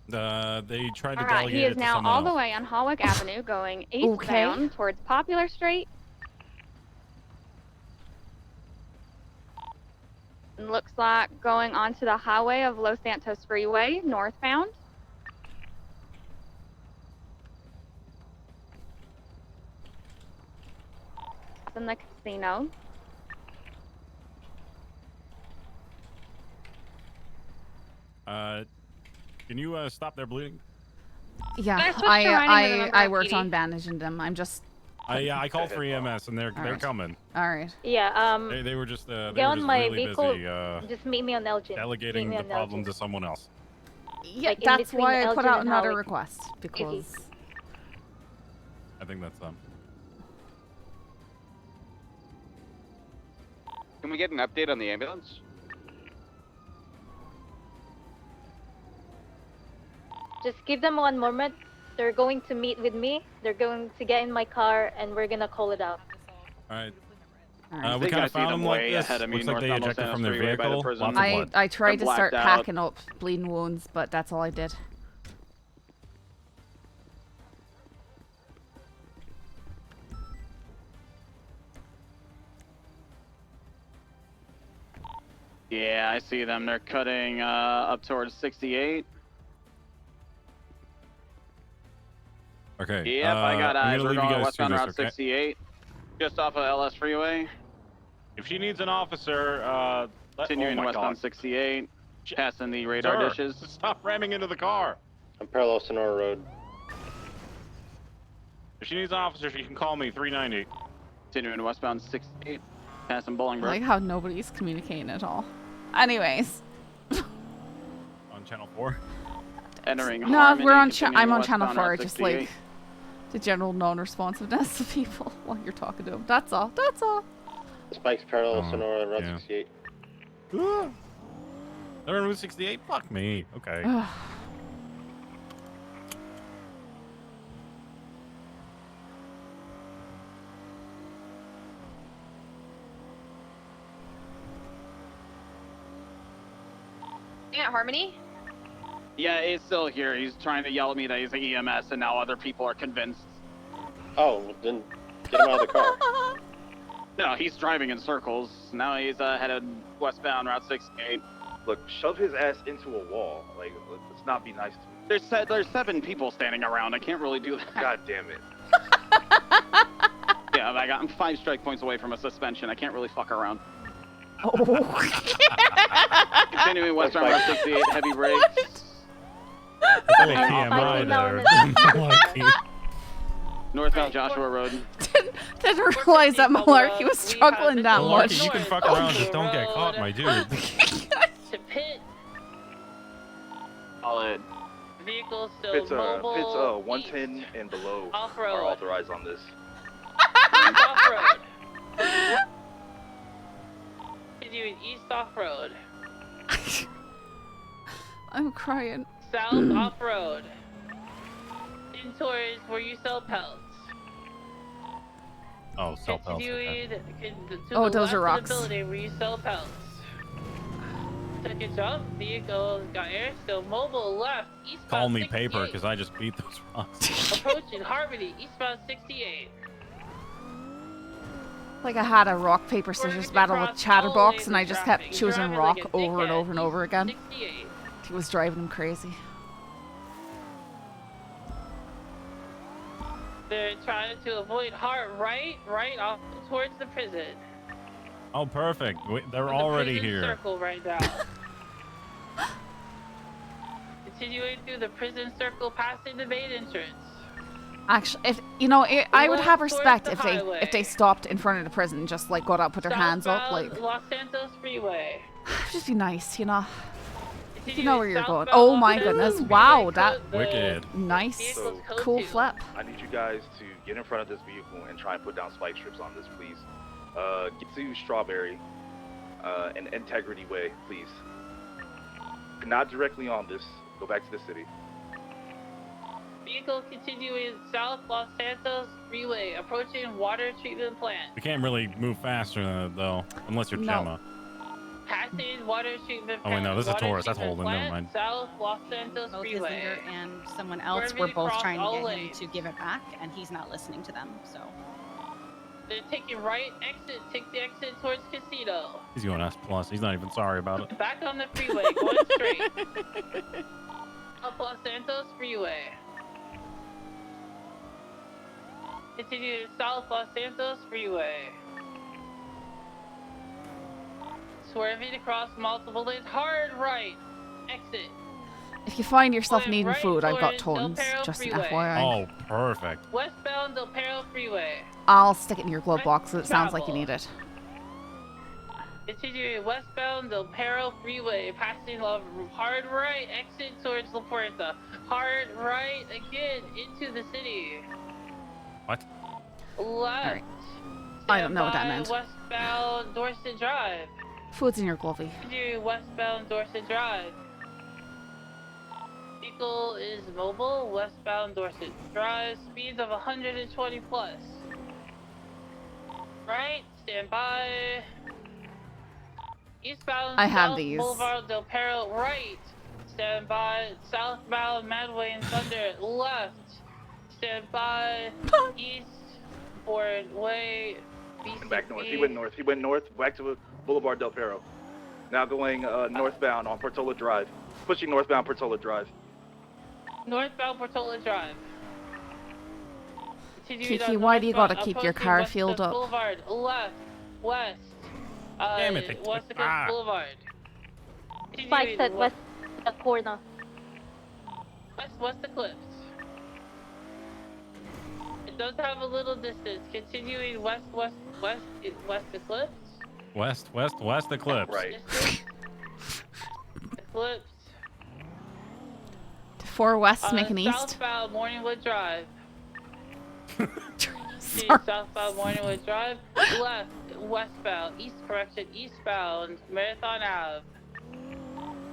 They tried to All right, delegate he it is to now someone all else. the way on Hawick Avenue, going eastbound towards Popular Street. And looks like going onto the highway of Los Santos Freeway, northbound. In the casino. Can you stop their bleeding? Yeah, Can I switch to riding with another I worked PD? on bandaging them. I'm just. Yeah, I called for EMS and they're right. coming. All right. Yeah, They were just get on my really vehicle. busy Just meet me on Elgin. delegating Meet me the on problem Elgin. to someone else. Yeah, Like, in that's between why I put Elgin out and another Hawick. request because. I think that's them. Can we get an update on the ambulance? Just give them 1 moment. They're going to meet with me. They're going to get in my car, and we're gonna call it out. All right. Alright. We think kind I of see found them them like way this. ahead of me, Looks like they northbound Los ejected Angeles from their Freeway by the vehicle. prison. Lots of blood. I tried to They're start blacked out. packing up bleeding wounds, but that's all I did. Yeah, I see them. They're cutting up towards 68. Okay. Yep, I got I'm eyes. gonna We're leave you going guys westbound to Route this, okay? 68, just off of LS Freeway. If she needs an officer, Continuing oh my westbound God. 68, passing the radar Sir, dishes. Stop ramming into the car. I'm parallel Sonora Road. If she needs an officer, she can call me 390. Continuing westbound 68, passing Bowling I Brook. like how nobody's communicating at all. Anyways. On channel 4. Entering No, Harmony, we're on. continuing I'm on channel westbound 4. Route Just 68. like the general non-responsiveness of people while you're talking to them. That's all. That's all. Spike's parallel Sonora Route 68. They're on Route 68? Fuck me. Okay. At Harmony? Yeah, he's still here. He's trying to yell at me that he's an EMS, and now other people are convinced. Oh, well, then get him out of the car. No, he's driving in circles. Now he's headed westbound Route 68. Look, shove his ass into a wall. Like, let's not be nice to him. There's 7 people standing around. I can't really do that. God damn it. Yeah, I'm 5 strike points away from a suspension. I can't really fuck around. Oh. Continuing westbound Route 68, heavy brakes. That's a little TMI there. Northbound Joshua Road. Didn't realize that Malarkey was struggling that Malarkey, much. you can fuck around, just don't get caught, my dude. To pit. Solid. Vehicle still Pits mobile. 110 and below Off-road. are authorized on this. Off-road. Continuing east off-road. I'm crying. South off-road. In towards where you sell pelts. Oh, sell pelts. Okay. Continuing to Oh, the those left are of rocks. the building where you sell pelts. Second jump, vehicle got air, still mobile left, eastbound Call me 68. paper, because I just beat those rocks. Approaching Harmony, eastbound 68. Like I had a rock, paper, scissors battle with Chatterbox, and I just kept choosing rock over and over and over again. He was driving him crazy. They're trying to avoid Hart right off towards the prison. Oh, perfect. They're The already prison here. Circle right now. Continuing through the prison circle, passing the main entrance. Actually, if you know, I would have Left towards respect the if highway. they stopped in front of the prison, and just like got up, put their hands up, Southbound like Los Santos Freeway. just be nice, you know. You Continuing know where you're going. southbound Oh my Los goodness! Santos Wow, Freeway, that Wicked. nice, So, cool flip. I need you guys to get in front of this vehicle and try and put down spike strips on this, please. Get to Strawberry and Integrity Way, please. Not directly on this. Go back to the city. Vehicle continuing south Los Santos Freeway, approaching water treatment plant. We can't really move faster than that, though, unless you're No. Gemma. Passing water treatment Oh, plant. wait, no, this is a water Taurus. That's treatment Holden. Never plant, mind. South Los Santos Both Freeway. Isinger and someone else Swerving were both across trying to all get him lanes. to give it back, and he's not listening to them. So They're taking right exit. Take the exit towards Casino. He's going S+. He's not even sorry about it. Back on the freeway, going straight. Up Los Santos Freeway. Continue to South Los Santos Freeway. Swerving across multiple lanes, hard right. Exit. If you find yourself Going needing right food, I've got towards Del tons. Perro Just an Freeway. FYI. Oh, perfect. Westbound Del Perro Freeway. I'll stick it in your glove box, so it sounds like you need it. Continuing westbound Del Perro Freeway, passing hard right, exit towards La Puerta. Hard right again into the city. What? Left. I don't know what that Standby meant. Westbound Dorset Drive. Food's in your glovey. Continuing westbound Dorset Drive. Vehicle is mobile, westbound Dorset Drive, speeds of 120 plus. Right, stand by. Eastbound I have South these. Boulevard Del Perro, right. Stand by. Southbound Madway and Thunder, left. Stand by. Eastboard Way. And back north. He went north. He went north. Back to Boulevard Del Perro. Now going northbound on Portola Drive. Pushing northbound Portola Drive. Northbound Portola Drive. Continuing Kiki, on why do you northbound, gotta keep your approaching car West filled Coast up? Boulevard, left, west. Damn it, West Coast ah. Boulevard. Spikes at west corner. West Eclipse. It does have a little distance. Continuing west Eclipse. West Eclipse. Right. Eclipse. 4 west, make an east. Southbound Morningwood Drive. Sorry. Southbound Morningwood Drive. Left, westbound. East correction, eastbound. Marathon Ave.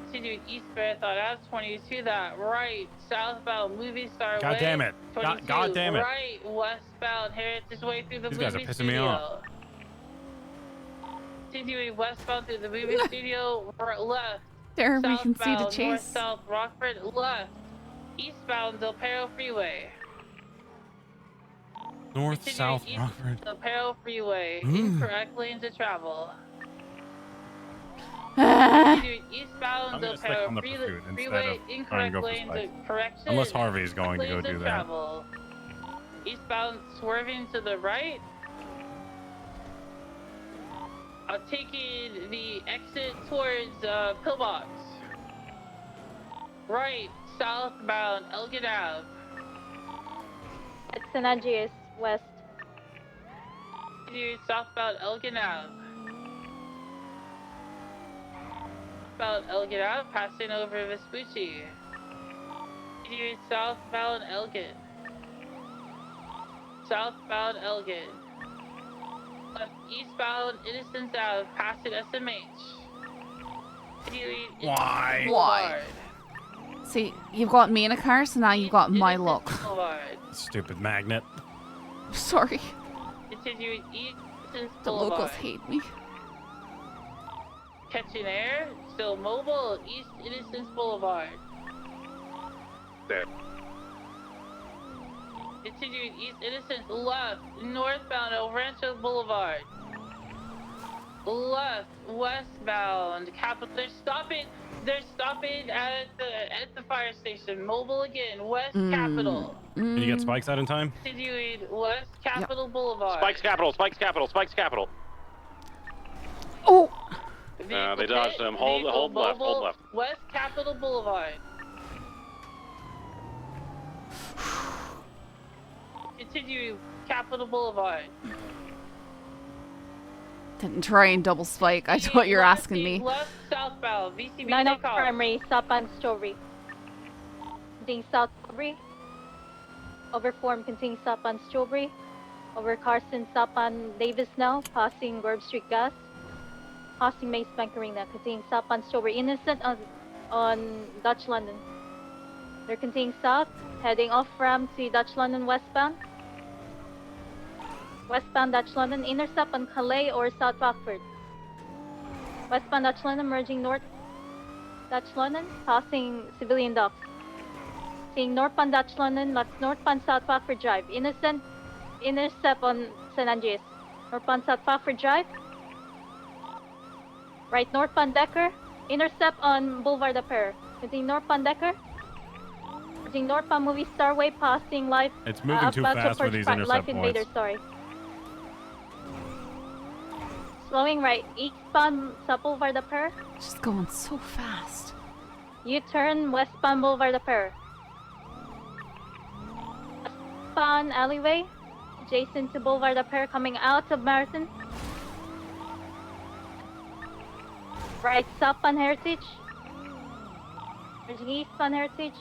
Continuing East Marathon Ave, 22 that. Right, southbound Movie Star Way. God damn it. 22. God damn it. Right, westbound Heritage Way through the These movie guys are pissing studio. me off. Continuing westbound through the movie studio. Left. There, we can see the Southbound chase. North-South Rockford. Left. Eastbound Del Perro Freeway. North, Continuing South, east Rockford. Del Perro Freeway. Mm. Incorrect lane to travel. Ah. Continuing eastbound I'm Del gonna stick Perro on the pursuit instead Freeway. of trying to Incorrect go for lane to spikes. correction. Unless Harvey's going to go Lanes do of that. travel. Eastbound swerving to the right. Taking the exit towards Pillbox. Right, southbound Elgin Ave. At San Andreas west. Continuing southbound Elgin Ave. Southbound Elgin Ave, passing over Vespucci. Continuing southbound Elgin. Southbound Elgin. Left eastbound Innocence Ave, passing SMH. Continuing Why? Boulevard. See, you've got me in a car, so now you've got my luck. Boulevard. Stupid magnet. Sorry. Continuing east Innocence The Boulevard. locals hate me. Catching air, still mobile, East Innocence Boulevard. There. Continuing East Innocence, left, northbound El Rancho Boulevard. Left, westbound, Capitol. They're stopping at the fire station. Mobile again, West Capitol. Can you get spikes out in time? Continuing West Capitol Boulevard. Spikes Capital. Oh! They dodged them. Hold left. West Capitol Boulevard. Continuing Capitol Boulevard. Didn't try and double spike. I thought you were asking me. Left southbound, VCB 9 takeoff. primary, southbound Strawberry. Continuing south Strawberry. Over form, continuing southbound Strawberry. Over Carson, southbound Davis now, passing Verb Street Gas. Passing Mace Bank Arena, continuing southbound Strawberry. Innocent on Dutch London. They're continuing south, heading off ramp to Dutch London westbound. Westbound Dutch London, intercept on Calais or South Rockford. Westbound Dutch London, merging north Dutch London, passing Civilian Docks. Seeing northbound Dutch London, left northbound South Rockford Drive. Innocent, intercept on San Andreas. Northbound South Rockford Drive. Right northbound Decker, intercept on Boulevard de Perre. Continuing northbound Decker. Merging northbound Movie Starway, passing live. It's moving too fast for these intercept Life points. Invader, sorry. Slowing right, eastbound sa Boulevard de Perre. Just going so fast. U-turn westbound Boulevard de Perre. Westbound alleyway, adjacent to Boulevard de Perre, coming out of Marathon. Right, southbound Heritage. Merging eastbound Heritage.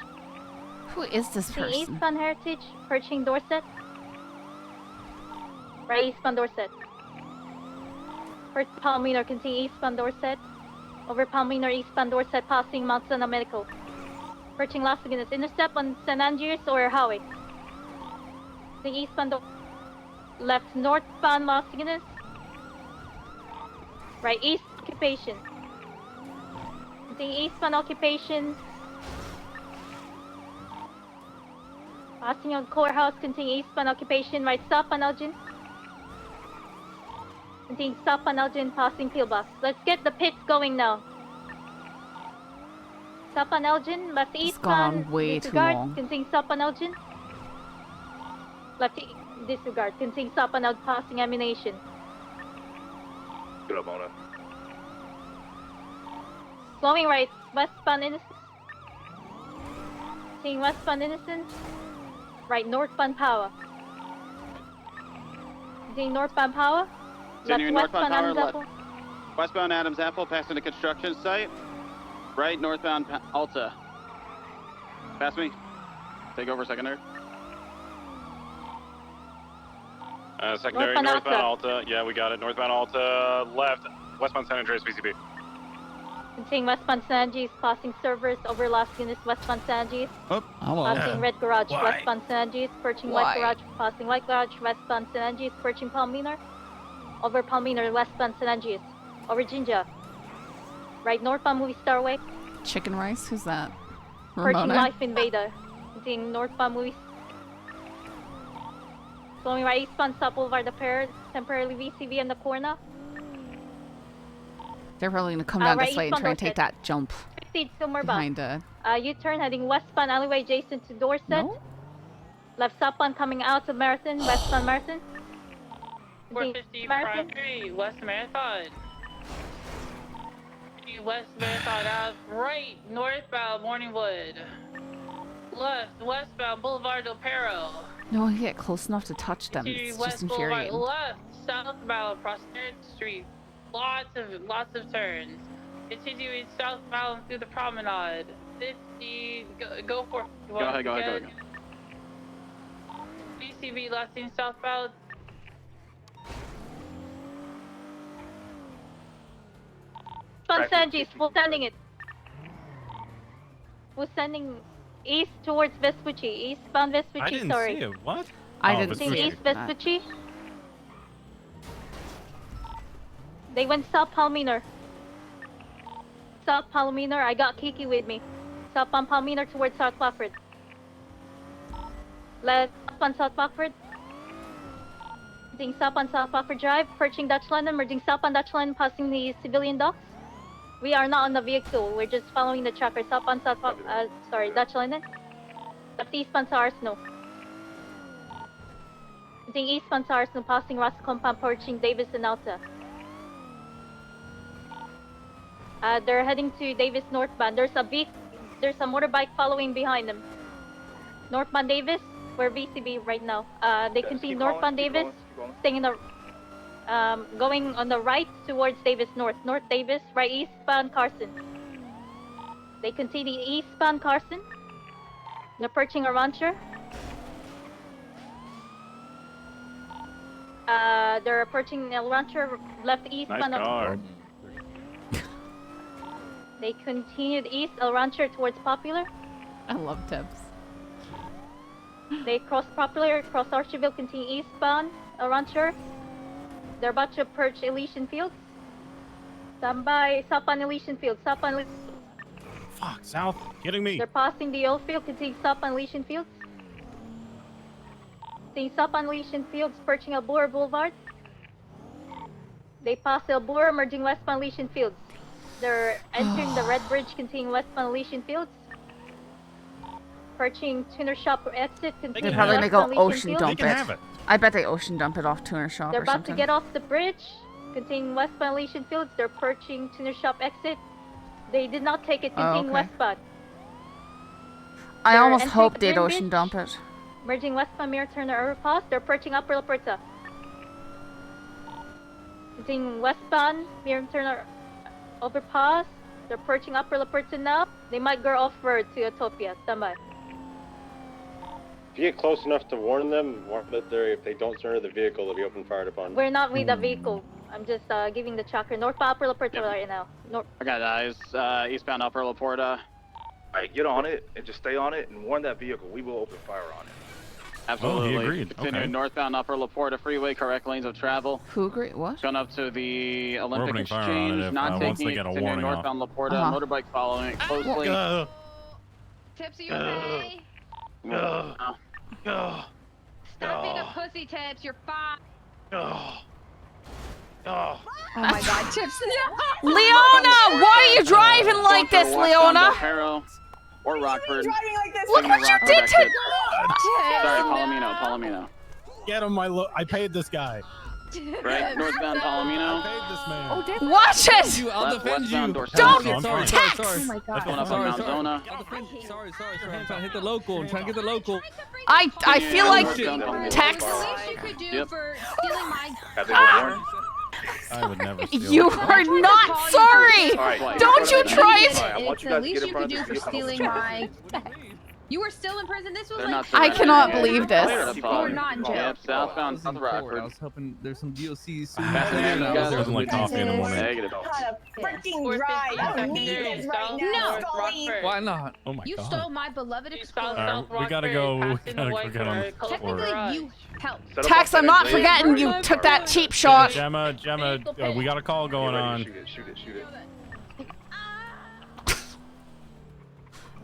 Who is this person? Eastbound Heritage, approaching Dorset. Right, eastbound Dorset. First Palomino, continue eastbound Dorset. Over Palomino, eastbound Dorset, passing Mount Sana Medical. Approaching Las Vegas, intercept on San Andreas or Highway. The eastbound left northbound Las Vegas. Right, east occupation. The eastbound occupation. Passing on courthouse, continue eastbound occupation, right southbound Elgin. Continue southbound Elgin, passing Pillbox. Let's get the pits going now. Southbound Elgin, left It's eastbound. gone way too disregard, long. continue southbound Elgin. Lefty disregard. Continue stop on outpassing ammunition. Good up, Mona. Flowing right, westbound Innocence. Seeing westbound Innocence. Right, northbound Power. Seeing northbound Power. Continuing Left, northbound westbound Power, Adams left. Apple. Westbound Adams Apple, passing the construction site. Right, northbound Alta. Pass me. Take over secondary. Secondary, northbound Alta. Yeah, we got it. Northbound Alta, left. Westbound San Andreas, VCB. Seeing westbound San Andreas, passing servers over last units, westbound San Andreas. Oh, hello. Passing red garage, Why? westbound San Andreas, perching white garage, passing white garage, westbound San Andreas, perching Palmina. Over Palmina, westbound San Andreas. Over Jinja. Right, northbound Movie Star Way. Chicken rice? Who's that? Perching Ramona? Life Invader. Seeing northbound Movie. Flowing right, eastbound South Boulevard, the pair, temporarily VCV in the corner. They're probably gonna come down right, this way and eastbound try and take Dorset. that jump 50 Silmer behind U-turn heading westbound alleyway adjacent to Dorset. No? Left southbound coming out of Marathon, westbound Marathon. 450 Prime 3, West Marathon. West Marathon Ave, right, northbound Morningwood. Left, westbound Boulevard Del Perro. No one can get close enough to touch them. Continue It's West just Boulevard, infuriating. left, southbound Prosperity Street. Lots of turns. Continuing southbound through the promenade. 50, go for it. Go ahead. BCB left in southbound. Westbound San Andreas, full sending it. We're sending east towards Vespucci. Eastbound Vespucci, I didn't sorry. see it. What? I Oh, didn't Seeing see it. East Vespucci. They went South Palminer. South Palminer, I got Kiki with me. South on Palminer towards South Blackford. Left on South Blackford. Merging south on South Blackford Drive, approaching Dutch London, merging south on Dutch London, passing the civilian docks. We are not on the vehicle, we're just following the tracker. South on South, Dutch London. Left eastbound to Arsenal. Merging eastbound to Arsenal, passing Ross Compound, approaching Davis and Alta. They're heading to Davis northbound. There's a motorbike following behind them. Northbound Davis, we're VCB right now. They continue northbound Davis, staying in the, going on the right towards Davis North. North Davis, right eastbound Carson. They continue eastbound Carson. They're approaching a rancher. They're approaching El Rancher, left eastbound. Nice car. They continued east, El Rancher towards Popular. I love tips. They cross Popular, cross Archiville, continue eastbound, El Rancher. They're about to approach Elysian Fields. Stand by, south on Elysian Fields, south on Elysian Fields. Fuck, south. Kidding me. They're passing the oil field, continue south on Elysian Fields. Seeing south on Elysian Fields, approaching El Boer Boulevard. They pass El Boer, merging west on Elysian Fields. They're entering the Red Bridge, continuing west on Elysian Fields. Approaching Tuner Shop exit, They're continuing probably west gonna on go Elysian ocean Fields. dump it. I bet they ocean dump it off Tuner Shop They're or about something. to get off the bridge, continuing westbound Elysian Fields. They're approaching Tuner Shop exit. They did not take it, continuing okay. westbound. I They're almost entering hoped the they'd Green ocean Bridge, dump it. merging westbound Mirror Turner Overpass. They're approaching Upper La Puerta. Continuing westbound Mirror Turner Overpass. They're approaching Upper La Puerta now. They might go off-road to Utopia. Stand by. If you get close enough to warn them that if they don't surrender the vehicle, they'll be open fired upon. We're not with the vehicle. I'm just giving the tracker. Northbound Upper La Puerta right now. I got eyes. Eastbound Upper La Porta. Alright, get on it and just stay on it and warn that vehicle. We will open fire on it. Absolutely. Oh, he agreed. Continuing Okay. northbound Upper La Porta Freeway, correct lanes of travel. Who agreed? What? Going up to the Olympic opening fire on Exchange, it if, not once taking they it. get a Continuing warning off. northbound La Porta, motorbike following it closely. Tips, are you okay? Stop being a pussy, Tips. You're fine. Oh my God, Tips. Leona, why are you driving like this, Leona? Harrow or Rockford. Driving like this. Look what you did to. Sorry, Palomino. get him. I paid this guy. Right, northbound Palomino. I paid this man. Oh, damn. Watch it! I'll defend you. Westbound Don't Sorry. text! Oh my god. Going up on Mount Zona. Sorry. I'm trying to hit the local. I'm trying to get the local. I feel like text. The least you could do for stealing my I would never steal. You are not sorry. Don't you try it. It's the least you could do for stealing my. You were still in prison. This was like. I cannot believe this. You were not in jail. Yep, southbound South I Rockford. was hoping there's some DOCs. Doesn't like coffee in the morning. Negative. Freaking drive. I don't need this right now. Scully. Why not? Oh my You god. stole my beloved Explorer. Alright, we gotta go. We gotta get on the floor. Technically, you helped. Tex, I'm not forgetting you took that cheap shot. Gemma, we got a call going on. Shoot it.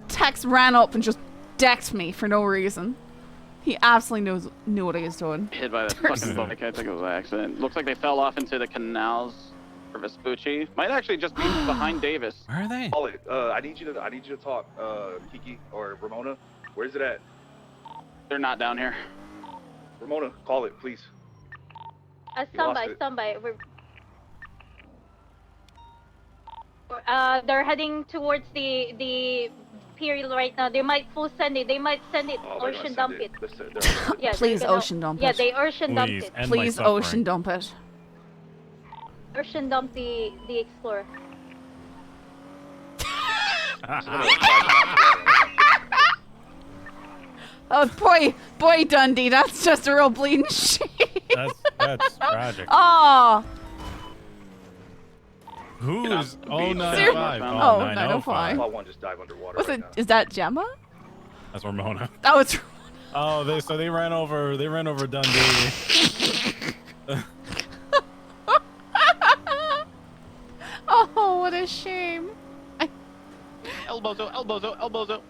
Tex ran up and just decked me for no reason. He absolutely knew what he was doing. Hit by that fucking bike. I think it was an accident. Looks like they fell off into the canals for Vespucci. Might actually just be behind Davis. Where are they? Call it. I need you to talk, Kiki or Ramona. Where's it at? They're not down here. Ramona, call it, please. Stand by. They're heading towards the pier right now. They might full send it. They might send it. Ocean dump it. Yeah, Please ocean dump it. Yeah, they ocean dump it. Please ocean dump it. Ocean dump the Explorer. Oh boy Dundee, that's just a real bleeding sheet. That's tragic. Oh. Who's 095? Oh, 905. One just dive underwater. Was it? Is that Gemma? That's Ramona. Oh, it's. Oh, they ran over Dundee. Oh, what a shame. Elbozo.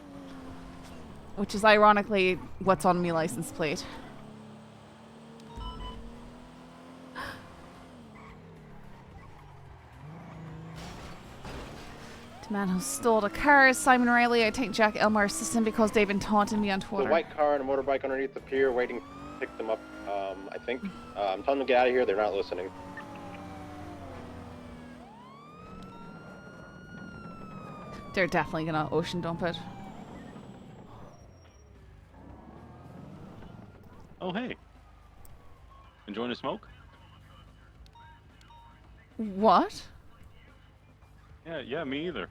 Which is ironically what's on my license plate. The man who stole the car is Simon Riley. I take Jack Elmar's assistant because they've been taunting me on The Twitter. white car and a motorbike underneath the pier waiting to pick them up, I think. I'm telling them to get out of here. They're not listening. They're definitely gonna ocean dump it. Oh, hey. Enjoying a smoke? What? Yeah, me either.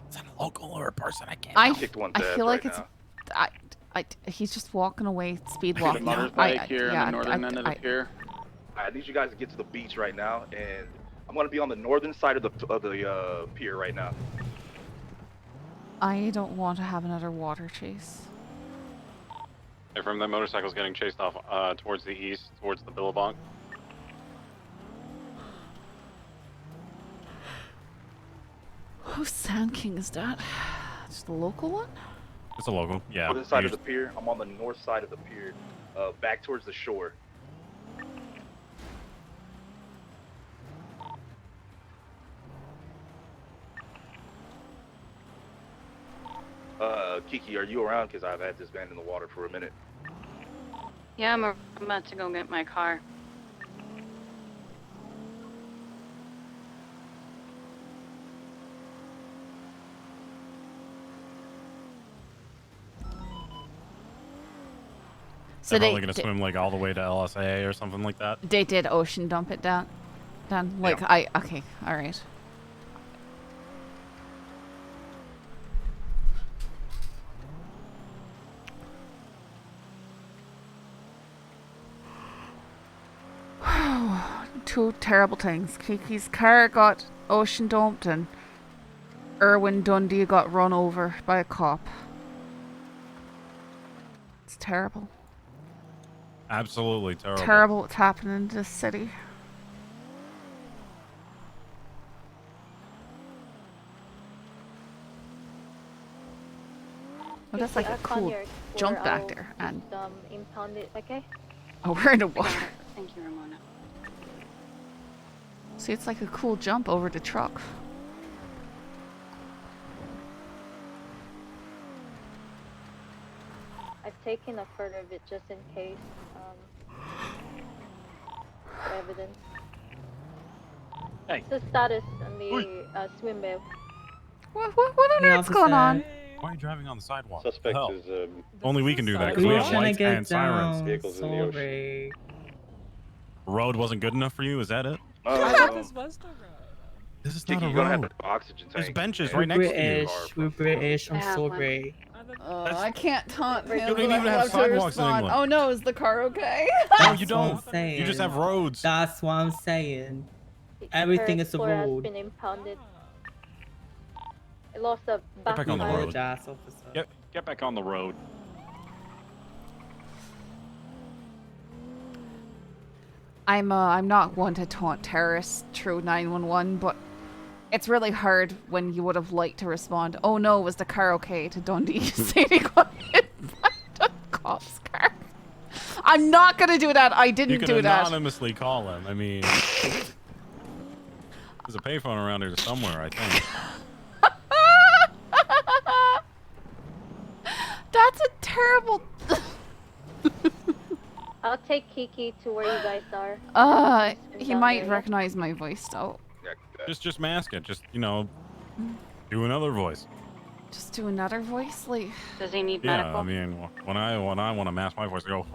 Is that a local or a person? I can't. I feel like it's. He's just walking away, speed walking. The motorbike here on the northern end of the pier. I need you guys to get to the beach right now, and I'm gonna be on the northern side of the pier right now. I don't want to have another water chase. From that motorcycle's getting chased off towards the east, towards the Billabong. Whose Sand King is that? Just the local one? It's a local, yeah. Northern side of the pier. I'm on the north side of the pier, back towards the shore. Kiki, are you around? Because I've had this van in the water for a minute. Yeah, I'm about to go get my car. So they're probably gonna swim like all the way to LSA or something like that. They did ocean dump it down. Like Yeah. Okay, all right. Two terrible things. Kiki's car got ocean dumped and Erwin Dundee got run over by a cop. It's terrible. Absolutely terrible. Terrible what's happening in this city. Oh, that's like a cool jump back there. And Impound it, okay? oh, we're in the water. Thank you, Ramona. See, it's like a cool jump over the truck. I've taken a photo of it just in case. For evidence. Hey. What's the status on the swim bail? What on earth's going on? Why are you driving on the sidewalk? Suspect Hell. is Only we can do that because We we were have trying to lights get and sirens. down, Vehicles in the ocean. The road wasn't good enough for you? Is that it? This was the road. This is Kiki, not a you're gonna have road. to oxygen There's tank. benches and right next to you. British. We're British. I'm I have one. sorry. I can't taunt him. You don't even but I have have to sidewalks in respond. England. Oh no, is the car okay? No, you That's what I'm don't. saying. You just have roads. That's what I'm saying. Everything is a Explorer has road. been impounded. I lost a Get back on the backfire. road. Apologize, officer. Get back on the road. I'm not one to taunt terrorists through 911, but it's really hard when you would have liked to respond. Oh no, was the car okay? To Dundee City got hit by the cop's car. I'm not gonna do that. I didn't You can do that. anonymously call him. I mean, there's a payphone around here somewhere, I think. That's a terrible. I'll take Kiki to where you guys are. He might recognize my voice though. Just mask it. Just, you know, do another voice. Just do another voice, like. Does he need Yeah, medical? I mean, when I want to mask my voice, I go.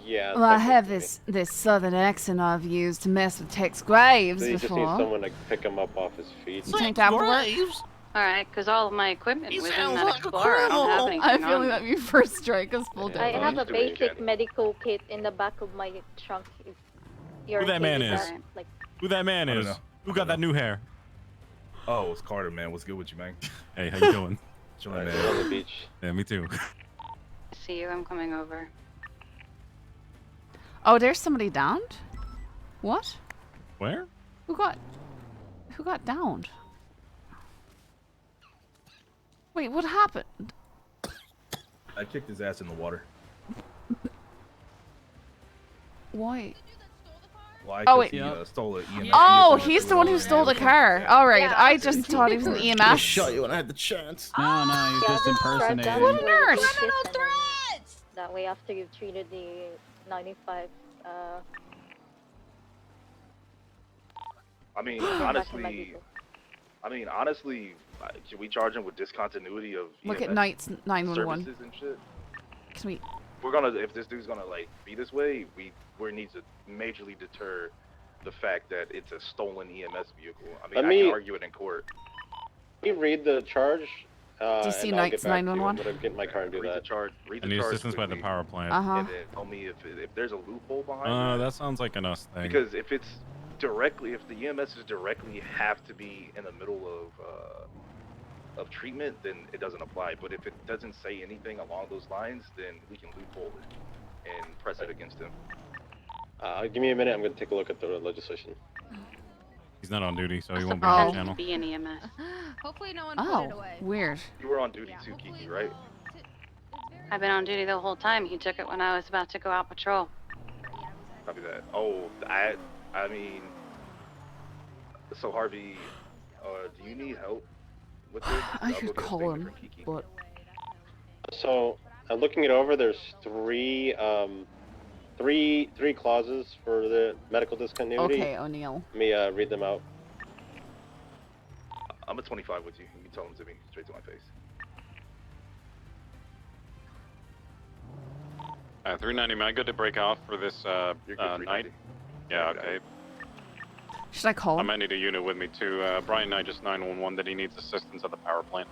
Yeah. Well, I have this southern accent I've used to mess with Tex Graves So you just need before. someone to pick him up off his feet. You think that would work? Alright, because all of my equipment was in sounds that like a Explorer. I don't have criminal. anything I have a on feeling me. that'd be first strike us full I dead. have a basic medical kit in the back of my trunk. If you're Who that okay man with is? that, like, Who that man I don't is? know. Who got that new hair? Oh, it's Carter, man. What's good with you, man? Hey, how you doing? Chilling, Right, man. on the beach. Yeah, me too. See you, I'm coming over. Oh, there's somebody downed? What? Where? Who got downed? Wait, what happened? I kicked his ass in the water. Why? Well, Oh, he wait. stole an EMS. Oh, vehicle. he's the one who stole the car. All right, I just thought he was an I EMS. shot you when I had the chance. No, you're just impersonating. What on earth? that way after you've treated the 95. I mean, back in my honestly, should we charge him with discontinuity of Look at EMS Knight's 911. services and shit? Can we? If this dude's gonna like be this way, we need to majorly deter the fact that it's a stolen EMS vehicle. I mean, I can argue it in court. Can you read the charge? Do you see and I'll Knight's get back to you. 911? I'm gonna get in my car and do Read that. the charge. Read I the need charge assistance by the quickly, power plant. And then tell me if there's a loophole behind it. That sounds like an us thing. Because if it's directly, if the EMSs directly have to be in the middle of treatment, then it doesn't apply. But if it doesn't say anything along those lines, then we can loophole it and press it against him. Give me a minute. I'm gonna take a look at the legislation. He's not on duty, so he won't be on the channel. Be an EMS. Hopefully no one put it Oh, away. weird. You were on duty too, Kiki, right? I've been on duty the whole time. He took it when I was about to go out patrol. Copy that. Oh, I mean, so Harvey, do you need help with this? I could call him, but So, looking it over, there's three clauses for the medical discontinuity. okay, O'Neill. Let me read them out. I'm at 25 with you. You can tell them to me straight to my face. 390, am I good to break off for this night? Yeah, okay. Should I call I him? might need a unit with me too. Brian Knight just 911 that he needs assistance at the power plant.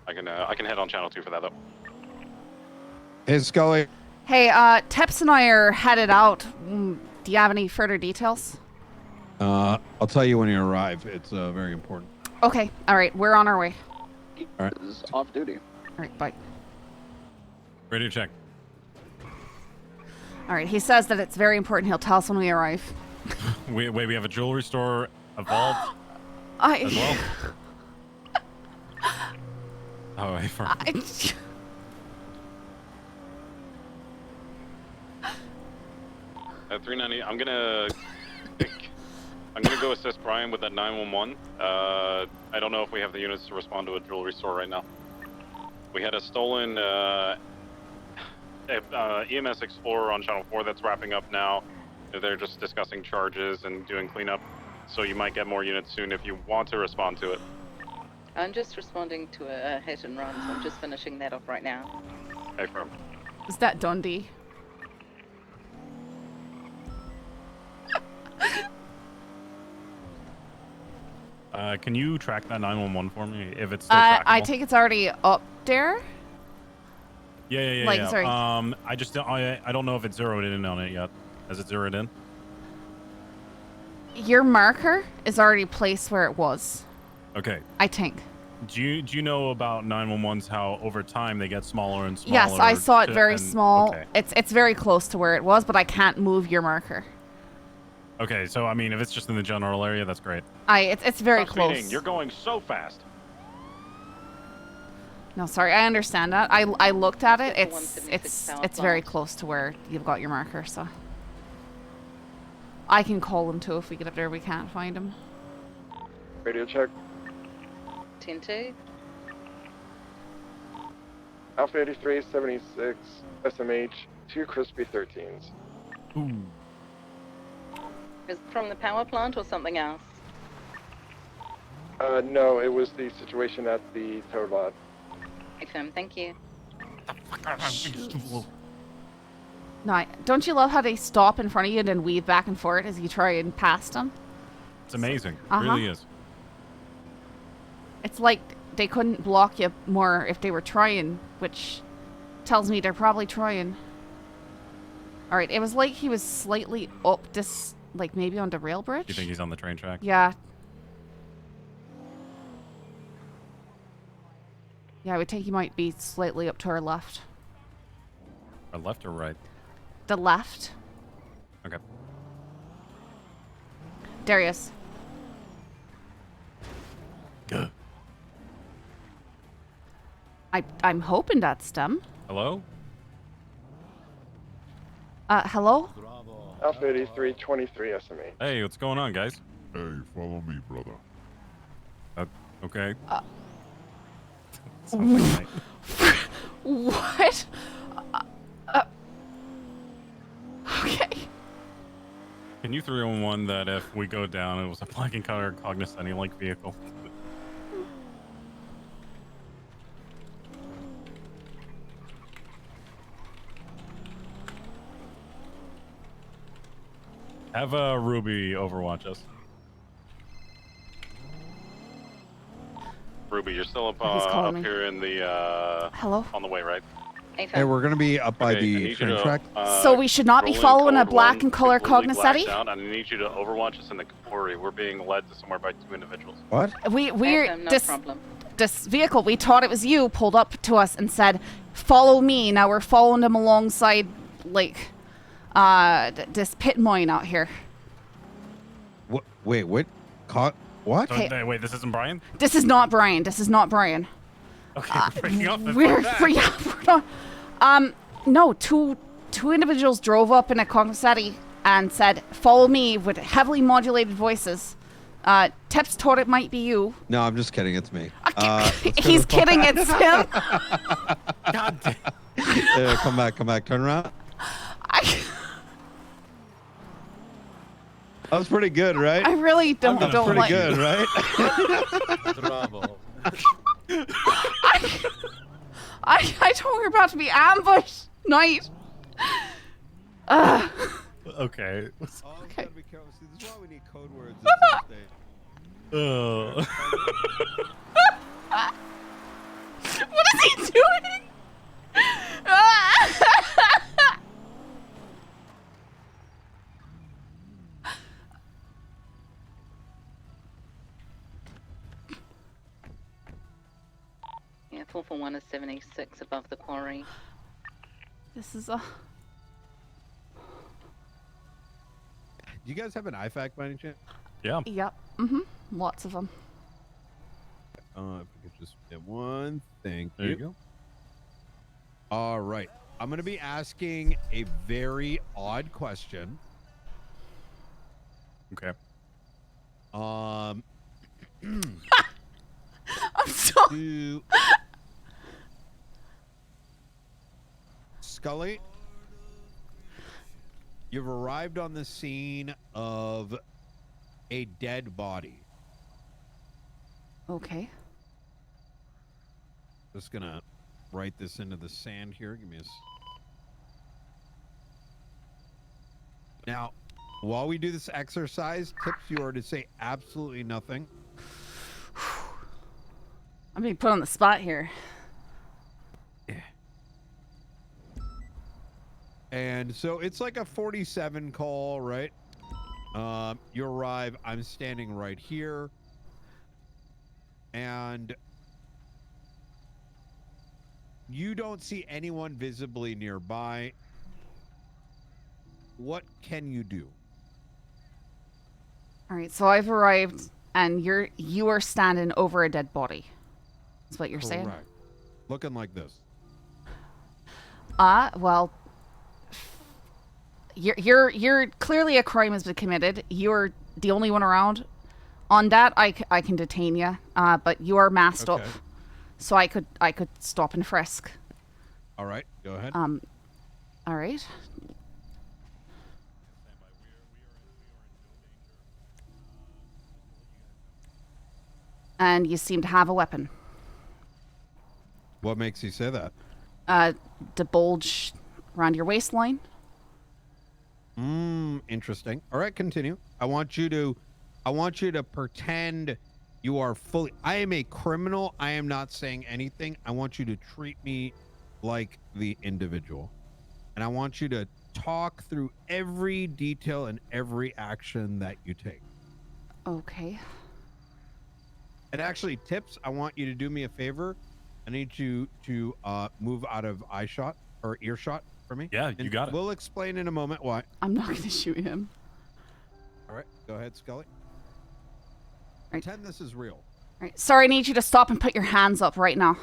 I can head on channel 2 for that though. Hey, Scully. Hey, Teps and I are headed out. Do you have any further details? I'll tell you when you arrive. It's very important. Okay, all right, we're on our way. All right. This is off duty. All right, bye. Ready to check. All right, he says that it's very important. He'll tell us when we arrive. Wait, we have a jewelry store, a vault as well. Oh, wait for. 390, I'm gonna go assist Brian with that 911. I don't know if we have the units to respond to a jewelry store right now. We had a stolen EMS Explorer on Channel 4 that's wrapping up now. They're just discussing charges and doing cleanup, so you might get more units soon if you want to respond to it. I'm just responding to a hit and run, so I'm just finishing that off right now. Hey, firm. Is that Dundee? Can you track that 911 for me if it's still trackable? I think it's already up there. Yeah. Like, yeah. sorry. I don't know if it's zeroed in on it yet. Has it zeroed in? Your marker is already placed where it was. Okay. I think. Do you know about 911s? How over time they get smaller and smaller? Yes, I saw it very and- small. Okay. It's very close to where it was, but I can't move your marker. Okay, so I mean, if it's just in the general area, that's great. It's very Trust close. meeting, you're going so fast. No, sorry, I understand that. I looked at it. It's the It's 176 power it's very plant. close to where you've got your marker, so I can call him too if we get up there. We can't find him. Radio check. 10-2. Alpha 83, 76, SMH, 2 crispy 13s. Ooh. Is it from the power plant or something else? No, it was the situation at the tow lot. Confirm, thank you. No, don't you love how they stop in front of you and then weave back and forth as you try and pass them? It's amazing. It Uh-huh. really is. It's like they couldn't block you more if they were trying, which tells me they're probably trying. All right, it was like he was slightly up this, like maybe on the rail bridge. Do you think he's on the train track? Yeah. Yeah, I would think he might be slightly up to our left. Or left or right? The left. Okay. Darius. Good. I'm hoping that's them. Hello? Hello? Alpha 83, 23 SMH. Hey, what's going on, guys? Hey, follow me, brother. Okay. What? Okay. Can you 311 that if we go down, it was a black and color Cognizant-like vehicle? Have Ruby overwatch us. Ruby, you're still up, He's calling up me. here in the, Hello? on the way, right? Hey, we're gonna be up by Okay, I the need you train to, track. So we should not be roll in following a code black one, and color completely blacked Cognoscetti? out, and I need you to overwatch us in the quarry. We're being led to somewhere by 2 individuals. What? We're No this problem. this vehicle. We thought it was you. Pulled up to us and said, "Follow me." Now we're following them alongside, like, this pit mine out here. What? Wait, what? What? Okay. Wait, this isn't Brian? This is not Brian. This is not Brian. Okay, we're breaking up. We're not. No, two individuals drove up in a Cognoscetti and said, "Follow me," with heavily modulated voices. Teps thought it might be you. No, I'm just kidding. It's me. He's kidding. It's him. God damn. Yeah, come back. Turn around. That was pretty good, right? I really don't pretty like. good, right? Bravo. I thought we were about to be ambushed. Night. Okay. Okay. Be careful. See, this is why we need code words. What is he doing? Yeah, 441 is 76 above the quarry. This is a. Do you guys have an IFAC by any chance? Yeah. Yep. Mhm. Lots of them. If we could just get one. Thank you. There you go. All right. I'm going to be asking a very odd question. Okay. I'm sorry. Scully, you've arrived on the scene of a dead body. Okay. Just gonna write this into the sand here. Give me a... Now, while we do this exercise, tips you are to say absolutely nothing. I'm being put on the spot here. And so it's like a 47 call, right? You arrive, I'm standing right here. And you don't see anyone visibly nearby. What can you do? All right, so I've arrived, and you are standing over a dead body. That's what you're saying? Correct. Looking like this. Well, you're clearly a crime has been committed. You're the only one around. On that, I can detain you. But you are masked up, so I could stop and frisk. All right, go ahead. All right. And you seem to have a weapon. What makes you say that? The bulge around your waistline. Interesting. All right, continue. I want you to pretend you are fully... I am a criminal. I am not saying anything. I want you to treat me like the individual. And I want you to talk through every detail and every action that you take. Okay. And actually, tips, I want you to do me a favor. I need you to move out of eye shot or earshot for me. Yeah, you got it. We'll explain in a moment why. I'm not going to shoot him. All right, go ahead, Scully. Right. Pretend this is real. All right. Sorry, I need you to stop and put your hands up right now.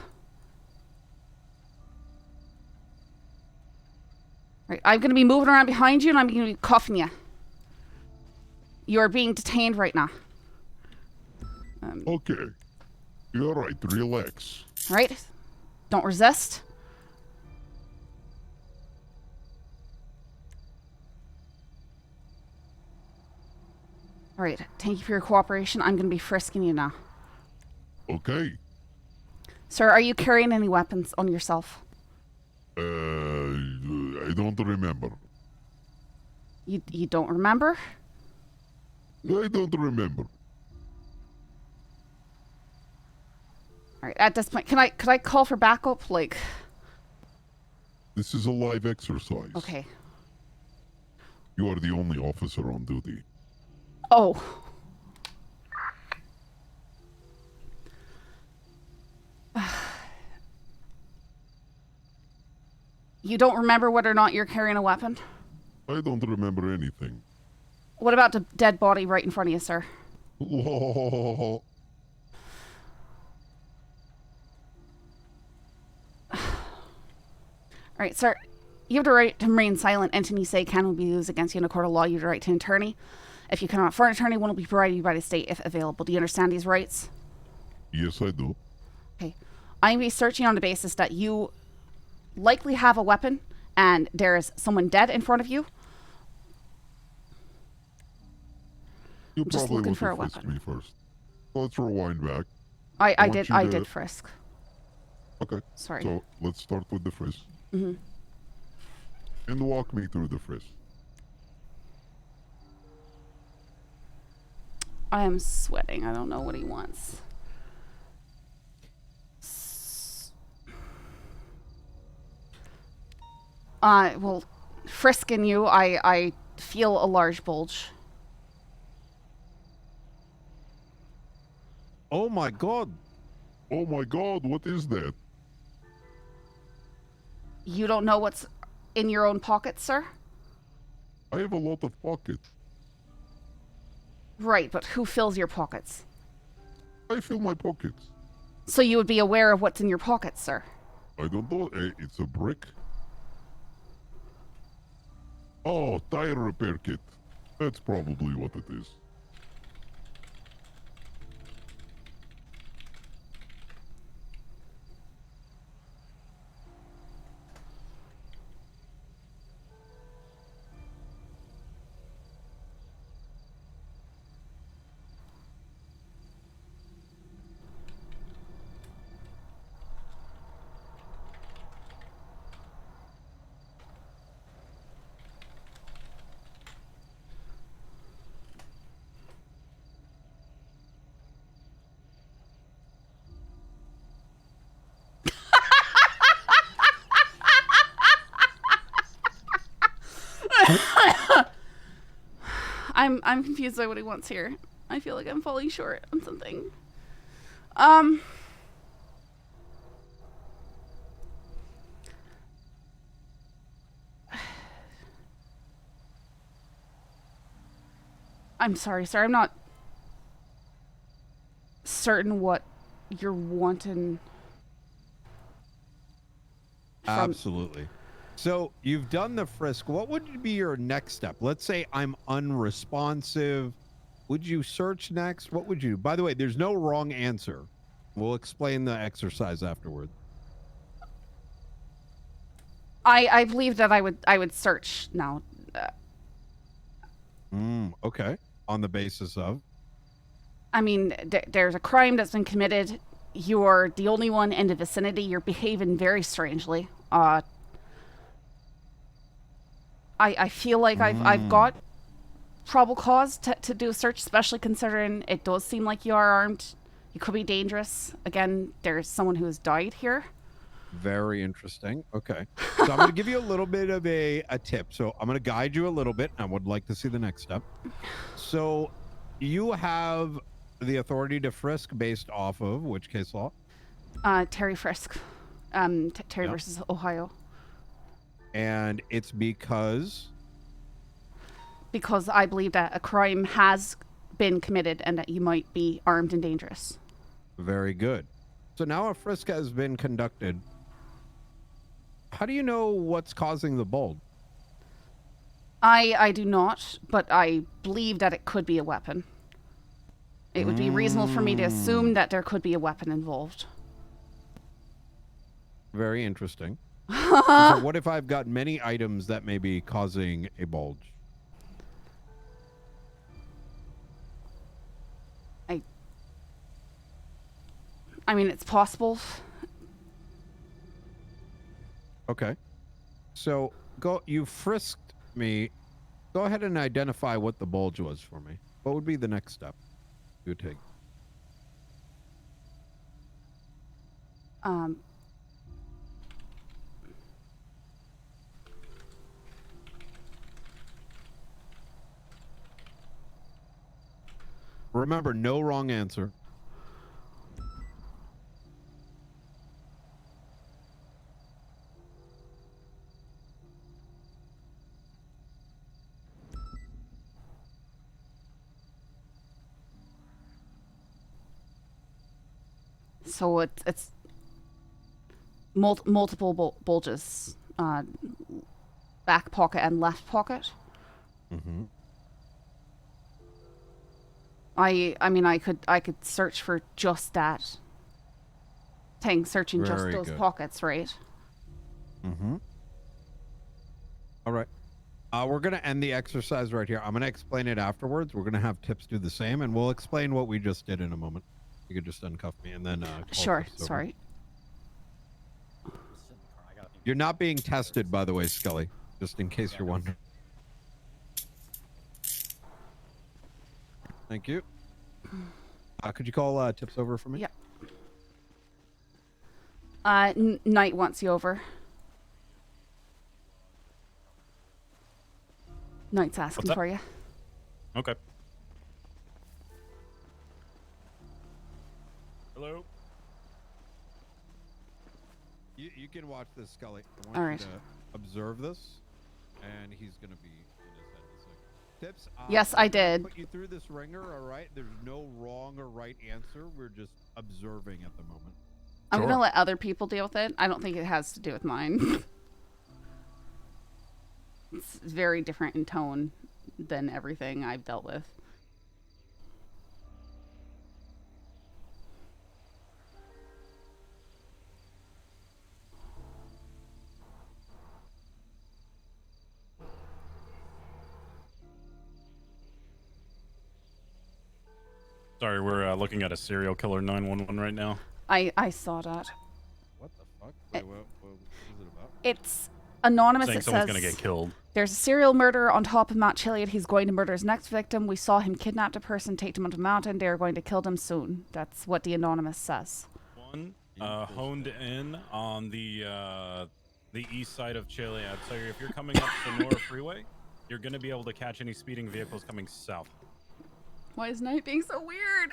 All right, I'm going to be moving around behind you, and I'm going to be cuffing you. You are being detained right now. Okay. You're right. Relax. All right. Don't resist. All right. Thank you for your cooperation. I'm going to be frisking you now. Okay. Sir, are you carrying any weapons on yourself? I don't remember. You don't remember? I don't remember. All right. At this point, could I call for backup? Like. This is a live exercise. Okay. You are the only officer on duty. Oh. You don't remember whether or not you're carrying a weapon? I don't remember anything. What about the dead body right in front of you, sir? All right, sir. You have the right to remain silent. Anything say can be used against you in a court of law. You have the right to an attorney. If you cannot afford an attorney, one will be provided you by the state if available. Do you understand these rights? Yes, I do. Okay. I'm going to be searching on the basis that you likely have a weapon and there is someone dead in front of you. You I'm just probably looking want for a to frisk weapon. me first. Let's rewind back. I did frisk. Okay. Sorry. So let's start with the frisk. Mm-hmm. And walk me through the frisk. I am sweating. I don't know what he wants. Well, frisking you, I feel a large bulge. Oh my god. Oh my god, what is that? You don't know what's in your own pockets, sir? I have a lot of pockets. Right, but who fills your pockets? I fill my pockets. So you would be aware of what's in your pockets, sir? I don't know. It's a brick. Oh, tire repair kit. That's probably what it is. I'm confused by what he wants here. I feel like I'm falling short on something. I'm sorry, sir. I'm not certain what you're wanting. Absolutely. So you've done the frisk. What would be your next step? Let's say I'm unresponsive. Would you search next? What would you? By the way, there's no wrong answer. We'll explain the exercise afterward. I believe that I would search now. Okay. On the basis of? I mean, there's a crime that's been committed. You're the only one in the vicinity. You're behaving very strangely. I feel like I've got probable cause to do a search, especially considering it does seem like you are armed. You could be dangerous. Again, there's someone who has died here. Very interesting. Okay. So I'm going to give you a little bit of a tip. So I'm going to guide you a little bit. I would like to see the next step. So you have the authority to frisk based off of which case law? Terry Frisk. Terry versus Ohio. And it's because I believe that a crime has been committed and that you might be armed and dangerous. Very good. So now a frisk has been conducted. How do you know what's causing the bulge? I do not, but I believe that it could be a weapon. It would be reasonable for me to assume that there could be a weapon involved. Very interesting. So what if I've got many items that may be causing a bulge? I mean, it's possible. Okay. So you frisked me. Go ahead and identify what the bulge was for me. What would be the next step you would take? Remember, no wrong answer. So it's multiple bulges, back pocket and left pocket. Mm-hmm. I mean, I could search for just that thing, searching just those pockets, right? Mm-hmm. All right. We're going to end the exercise right here. I'm going to explain it afterwards. We're going to have tips do the same, and we'll explain what we just did in a moment. You could just uncuff me and then sure. Sorry. You're not being tested, by the way, Scully, just in case you're wondering. Thank you. Could you call tips over for me? Yeah. Knight wants you over. Knight's asking for you. Okay. Hello. You can watch this, Scully. I want All you right. to observe this, and he's going to be in his head in a second. Tips? Yes, I did. Put you through this ringer, all right? There's no wrong or right answer. We're just observing at the moment. I'm going to let other people deal with it. I don't think it has to do with mine. It's very different in tone than everything I've dealt with. Sorry, we're looking at a serial killer 911 right now. I saw that. What the fuck? Wait, what is it about? It's anonymous. Saying It someone's says gonna get killed. There's a serial murderer on top of Mount Chiliad. He's going to murder his next victim. We saw him kidnap a person, take them onto a mountain. They are going to kill them soon. That's what the anonymous says. One honed in on the east side of Chiliad. So if you're coming up the Noir Freeway, you're gonna be able to catch any speeding vehicles coming south. Why is night being so weird?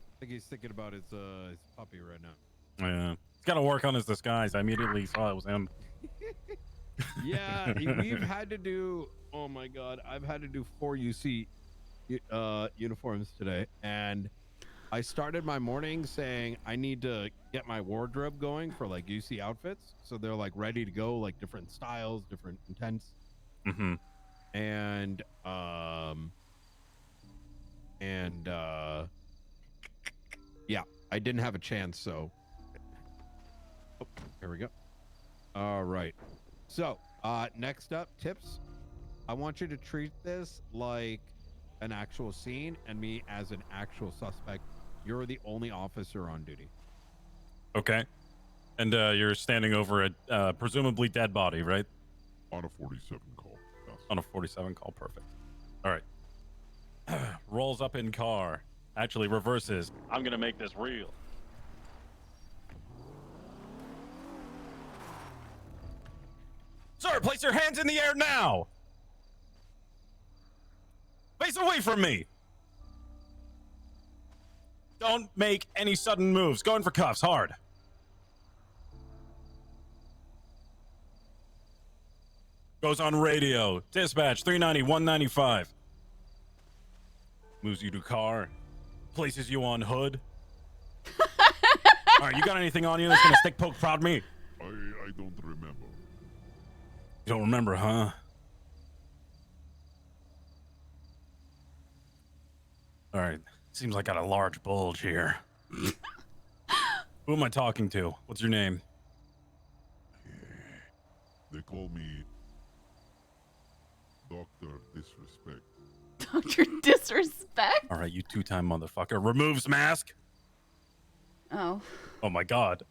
I think he's thinking about his puppy right now. Yeah, he's got to work on his disguise. I immediately saw it was him. Yeah, we've had to do. Oh my God, I've had to do 4 UC uniforms today, and I started my morning saying I need to get my wardrobe going for like UC outfits, so they're like ready to go, like different styles, different intents. Mm-hmm. And yeah, I didn't have a chance, so here we go. All right, so next up, tips. I want you to treat this like an actual scene and me as an actual suspect. You're the only officer on duty. Okay. And you're standing over a presumably dead body, right? On a 47 call. Yes. On a 47 call, perfect. All right. Rolls up in car. Actually reverses. I'm gonna make this real. Sir, place your hands in the air now! Face away from me! Don't make any sudden moves. Going for cuffs, hard. Goes on radio. Dispatch, 390, 195. Moves you to car. Places you on hood. All right, you got anything on you that's gonna stick, poke, prod me? I don't remember. You don't remember, huh? All right. Seems like I got a large bulge here. Who am I talking to? What's your name? They call me Dr. Disrespect. Dr. Disrespect? All right, you two-time motherfucker. Removes mask. Oh. Oh my God.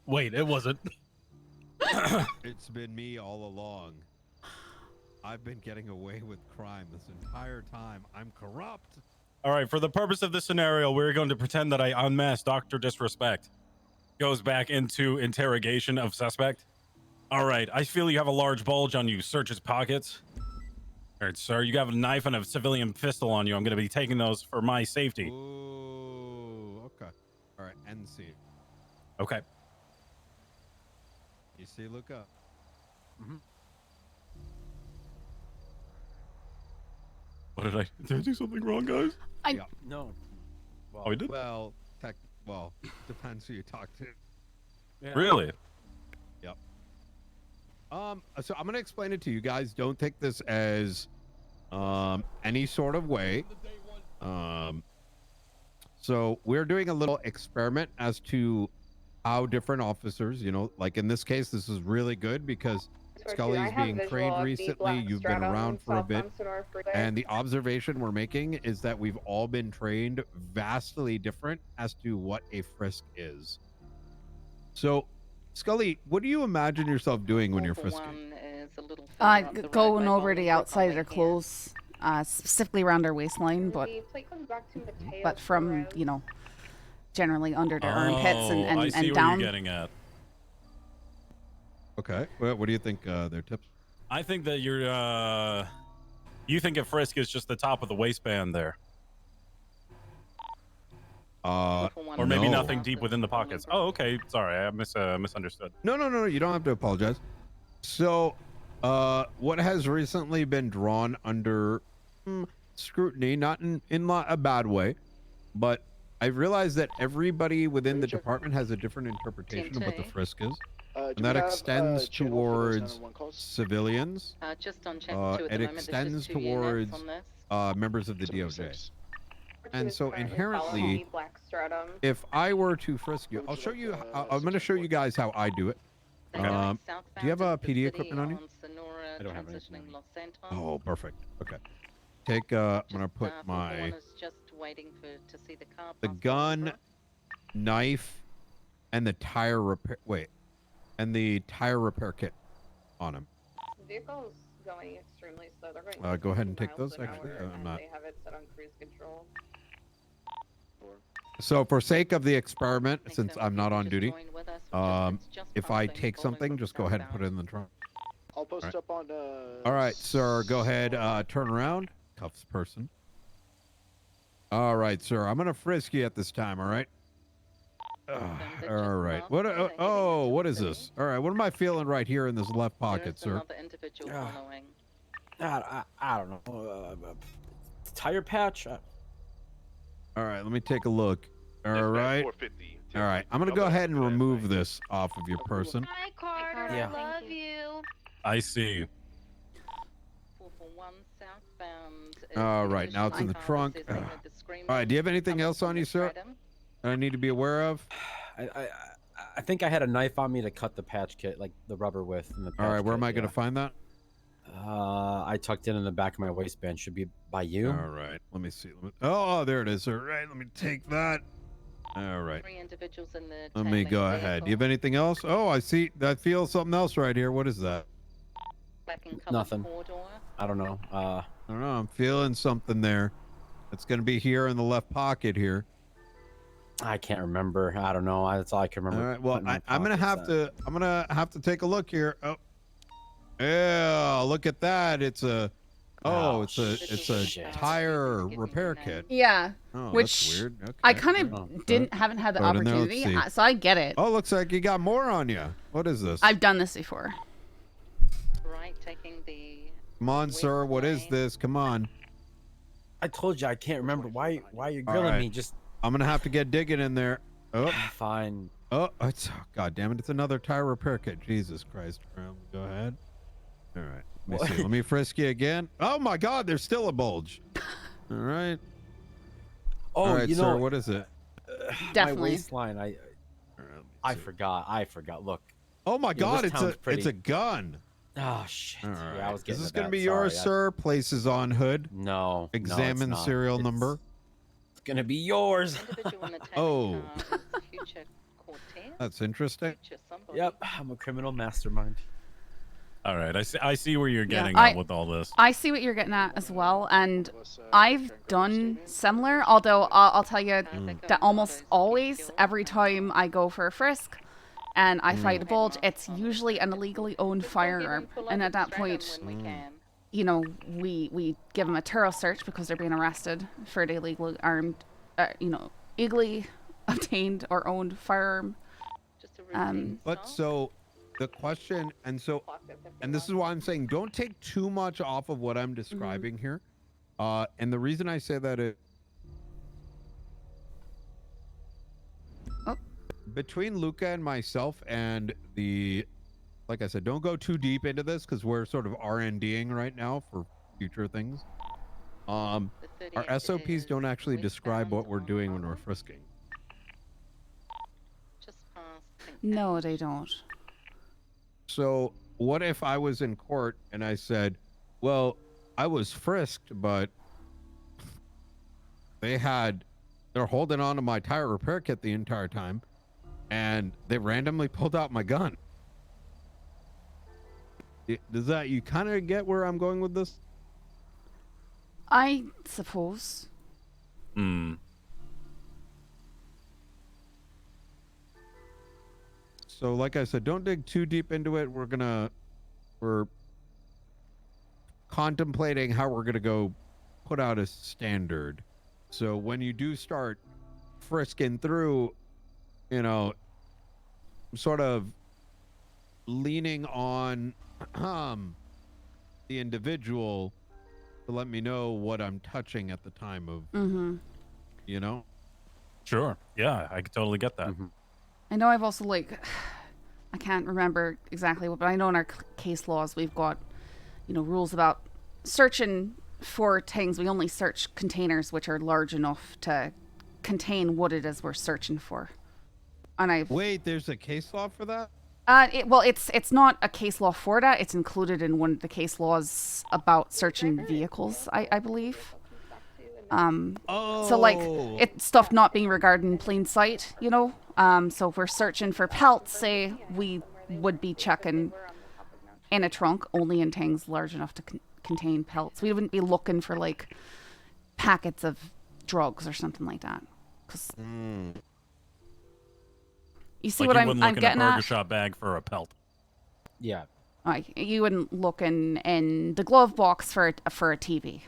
Wait, it wasn't. It's been me all along. I've been getting away with crime this entire time. I'm corrupt. All right, for the purpose of this scenario, we're going to pretend that I unmasked Dr. Disrespect. Goes back into interrogation of suspect. All right, I feel you have a large bulge on you. Search his pockets. All right, sir, you have a knife and a civilian pistol on you. I'm going to be taking those for my safety. Ooh, okay. All right, NC. Okay. You see, look up. Mm-hmm. What did I do something wrong, guys? Yeah. No. Well, oh, we did? Well, depends who you talk to. Yeah. Really? Yep. So I'm gonna explain it to you guys. Don't take this as any sort of way. So we're doing a little experiment as to how different officers, like in this case, this is really good because Scully's being trained recently. You've been around for a bit. And the observation we're making is that we've all been trained vastly different as to what a frisk is. So, Scully, what do you imagine yourself doing when you're frisking? Going over the outside of their clothes, specifically around their waistline, but from, generally under their armpits and I see what down. you're getting at. Okay. Well, what do you think their tips? I think that you think a frisk is just the top of the waistband there. Or maybe no. nothing deep within the pockets. Oh, okay. Sorry, I misunderstood. No. You don't have to apologize. So, what has recently been drawn under scrutiny, not in a bad way, but I've realized that everybody within the department has a different interpretation of what the frisk is. And that extends towards civilians. Just on channel 2 at the it moment, there's extends just 2 towards units on this. members of the DOJ. And so inherently, Heavy black stratum. if I were to frisk you, I'll show you. I'm going to show you guys how I do it. They're going Do southbound you have a into the PD city equipment on you? Sonora, I don't have transitioning Los Santos. Oh, perfect. Okay. Take. I'm gonna put my One is just waiting to see the car the pass gun, knife, and the tire repair. Wait, and the tire repair kit on him. Vehicle's going extremely slow. They're going Go ahead and 60 take miles those. an Actually, hour, I'm and not. they have it set on cruise control. So, for sake of the experiment, since I'm not on duty, if I take something, just go ahead and put it in the trunk. I'll post Right. up on. All right, sir. Go ahead. Turn around. Cuffs person. All right, sir. I'm gonna frisk you at this time. All right. All right. What? Oh, what is this? All right. What am I feeling right here in this left pocket, sir? individual following. I don't know. Tire patch. All right. Let me take a look. All right. All right. I'm gonna go ahead and remove this off of your person. Hi, Carter. Yeah. I love you. I see. 441 southbound. All right. Now it's in the trunk. All right. Do you have anything else on you, sir, that I need to be aware of? I think I had a knife on me to cut the patch kit, like the rubber with. In the patch All right. Where kit, am I gonna find that? I tucked it in the back of my waistband. Should be by you. All right. Let me see. Oh, there it is. All right. Let me take that. All right. 3 individuals in the Let me go ahead. Do you have anything else? Oh, I see. I feel something else right here. What is that? Nothing. I don't know. I don't know. I'm feeling something there. It's gonna be here in the left pocket here. I can't remember. I don't know. That's all I can remember. All right. Well, I'm gonna have to. I'm gonna have to take a look here. Oh, yeah. Look at that. It's a. Oh, it's a tire repair kit. Yeah. Oh, which that's weird. Okay. I kind of haven't had the Throw it in there. Let's opportunity, see. so I get it. Oh, looks like you got more on you. What is this? I've done this before. Right, taking the. Come on, sir. What is this? Come on. I told you I can't remember. Why are you All grilling right. me? Just I'm gonna have to get digging in there. Oh, fine. Oh, it's God damn it! It's another tire repair kit. Jesus Christ! Go ahead. All right. Let me see. Let me frisk you again. Oh my God! There's still a bulge. All right. Oh, All right, you sir. know, What is it? My waistline. I forgot. Look. Oh my Yeah, God! this It's town's a pretty. gun. Oh shit. All Yeah, I right. was getting. Is this to gonna that. be yours, Sorry, sir? Places on hood. No. Examine serial number. It's gonna be yours. Oh. That's interesting. Yep. I'm a criminal mastermind. All right, I see where you're getting I- at with all this. I see what you're getting at as well, and I've done similar. Although I'll tell you that almost always, every time I go for a frisk, and I fight a bulge, it's usually an illegally owned firearm, and at that point, you know, we give them a thorough search because they're being arrested for an illegally armed, illegally obtained or owned firearm. But so the question, and this is why I'm saying don't take too much off of what I'm describing here. And the reason I say that is between Luca and myself and like I said, don't go too deep into this because we're sort of R&Ding right now for future things. Our SOPs don't actually describe what we're doing when we're frisking. No, they don't. So what if I was in court and I said, well, I was frisked, but they're holding on to my tire repair kit the entire time and they randomly pulled out my gun. Does that, you kind of get where I'm going with this? I suppose. So like I said, don't dig too deep into it. We're contemplating how we're gonna go put out a standard. So when you do start frisking through, sort of leaning on the individual to let me know what I'm touching at the time of, Sure. Yeah, I could totally get that. I know I've also, I can't remember exactly what, but I know in our case laws we've got, rules about searching for things. We only search containers which are large enough to contain what it is we're searching for. And Wait, there's a case law for that? Well, it's not a case law for that. It's included in one of the case laws about searching vehicles, I believe. So like it's stuff not being regarded in plain sight, you know. So if we're searching for pelts, say we would be checking in a trunk only in things large enough to contain pelts. We wouldn't be looking for like packets of drugs or something like that. 'Cause you see like what you I'm wouldn't look in getting a burger at? shop bag for a pelt. Yeah. Like you wouldn't look in the glove box for a TV.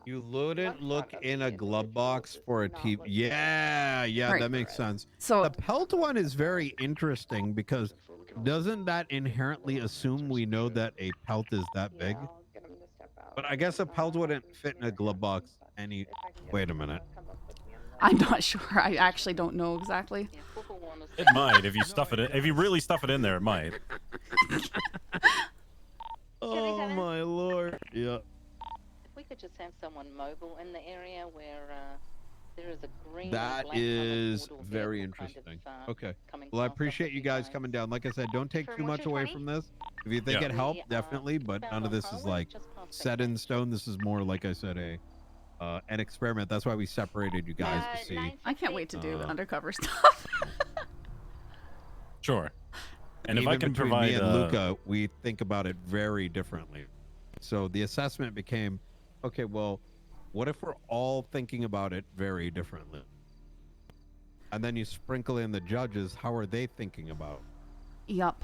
You wouldn't look in a glove box for a TV. Yeah, Right. that makes sense. So the pelt one is very interesting because doesn't that inherently assume we know that a pelt is that big? But I guess a pelt wouldn't fit in a glove box any. Wait a minute. I'm not sure. I actually don't know exactly. It might if you stuff it in, if you really stuff it in there, it might. Oh my lord. Yeah. If we could just have someone mobile in the area where there is a green. That is very interesting. Okay. Well, I appreciate you guys coming down. Like I said, don't take too much away from this. If you think it helped, definitely. But none of this is like set in stone. This is more, like I said, an experiment. That's why we separated you guys to see. I can't wait to do undercover stuff. Sure. And if even I can between provide me and Luca, we think about it very differently. So the assessment became, okay, well, what if we're all thinking about it very differently? And then you sprinkle in the judges. How are they thinking about it? Yup.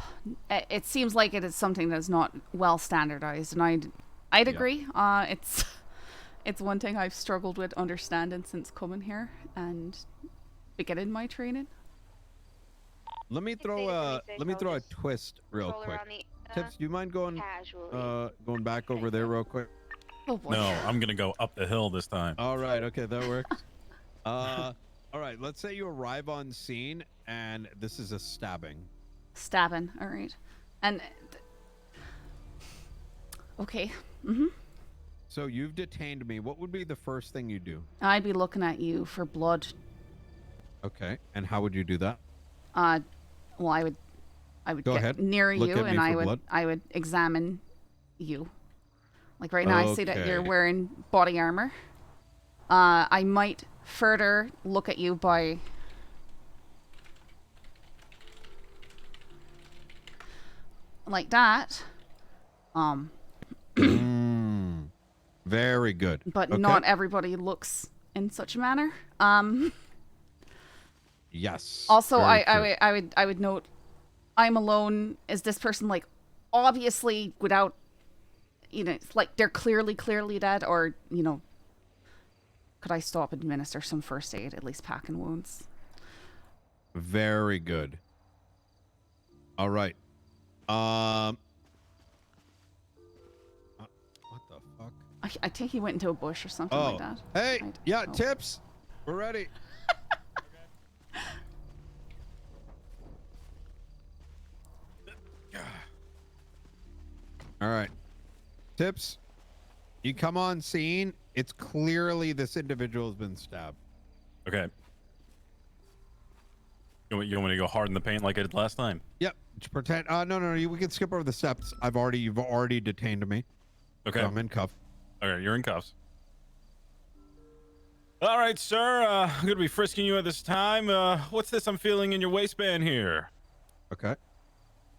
It seems like it is something that is not well standardized, and I'd agree. It's one thing I've struggled with understanding since coming here and beginning my training. Let me throw a twist real quick. Tips, do you mind going back over there real quick? Oh boy. No, I'm gonna go up the hill this time. All right, okay, that works. All right, let's say you arrive on scene and this is a stabbing. Stabbing, all right. And okay. Mm-hmm. So you've detained me. What would be the first thing you do? I'd be looking at you for blood. Okay, and how would you do that? Well, I would Go get ahead. near Look you at me and for I would examine you. Like right now, I see that you're wearing body armor. I might further look at you by like that. Very good. But okay. not everybody looks in such a manner. Yes. Also, I would note, I'm alone. Is this person like obviously without, you know, it's like they're clearly dead, or you know, could I stop and administer some first aid, at least packing wounds? Very good. All right. What the fuck? I think he went into a bush or something like that. Hey, yeah, Tips. We're ready. All right. Tips. You come on scene. It's clearly this individual has been stabbed. Okay. You want me to go hard in the paint like I did last time? Yep. Just pretend. No. We can skip over the steps. You've already detained me. Okay. So I'm in cuffs. Okay, you're in cuffs. All right, sir. I'm gonna be frisking you at this time. What's this I'm feeling in your waistband here? Okay.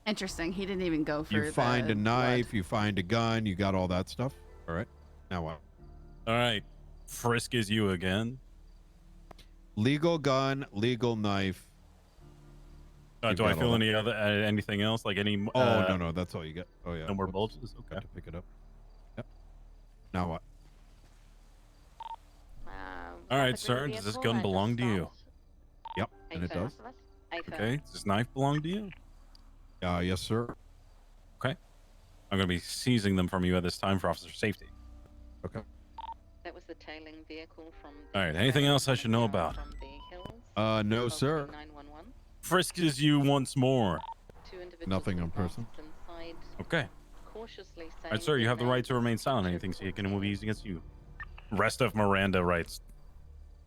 Interesting. He didn't even go for You find a knife. You find a gun. You got all that stuff. All right. Now what? All right. Frisk is you again. Legal gun. Legal knife. Do I feel any other anything else? Like any? No. That's all you get. Oh yeah. No more bulges. Okay. To pick it up. Yep. Now what? All right, sir. Does this gun belong to you? Yep, and it does. Okay. Does this knife belong to you? Yes, sir. Okay. I'm going to be seizing them from you at this time for officer safety. Okay. That was the tailing vehicle from. All right. Anything else I should know about? No, sir. Frisk is you once more. Nothing on person. Okay. Cautiously All right, sir. You have the right to remain silent. Anything so you can move used against you. Rest of Miranda rights.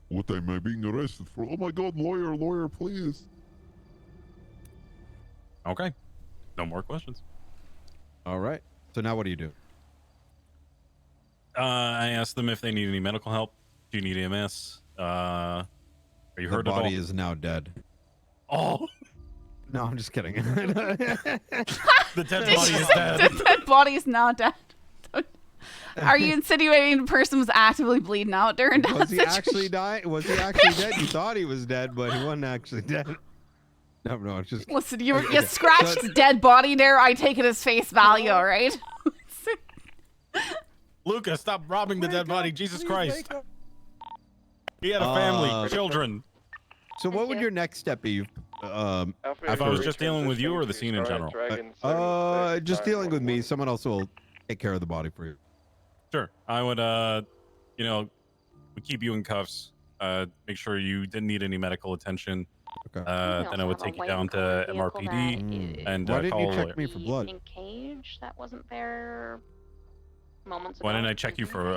What am I being arrested for? Oh my god, lawyer, please. Okay. No more questions. All right. So now what do you do? I asked them if they need any medical help. Do you need EMS? Are you hurt The at all? body is now dead. Oh. No, I'm just kidding. The dead body is dead. The dead body is now dead. Are you insinuating the person was actively bleeding out during that Was he situation? actually died? Was he actually dead? You thought he was dead, but he wasn't actually dead. No, it's just. Listen, you Okay. scratched So- his dead body there. I take it as face value, all right? Luca, stop robbing the dead body. Jesus Christ. He had a family, children. So what would your next step be? If I was just dealing with you or the scene in general? Just dealing with me. Someone else will take care of the body for you. Sure. I would, would keep you in cuffs. Make sure you didn't need any medical attention. Okay. Then I would take you down to MRPD and Why didn't call you a check lawyer. me for blood? In cage that wasn't there moments ago. Why didn't I check you for?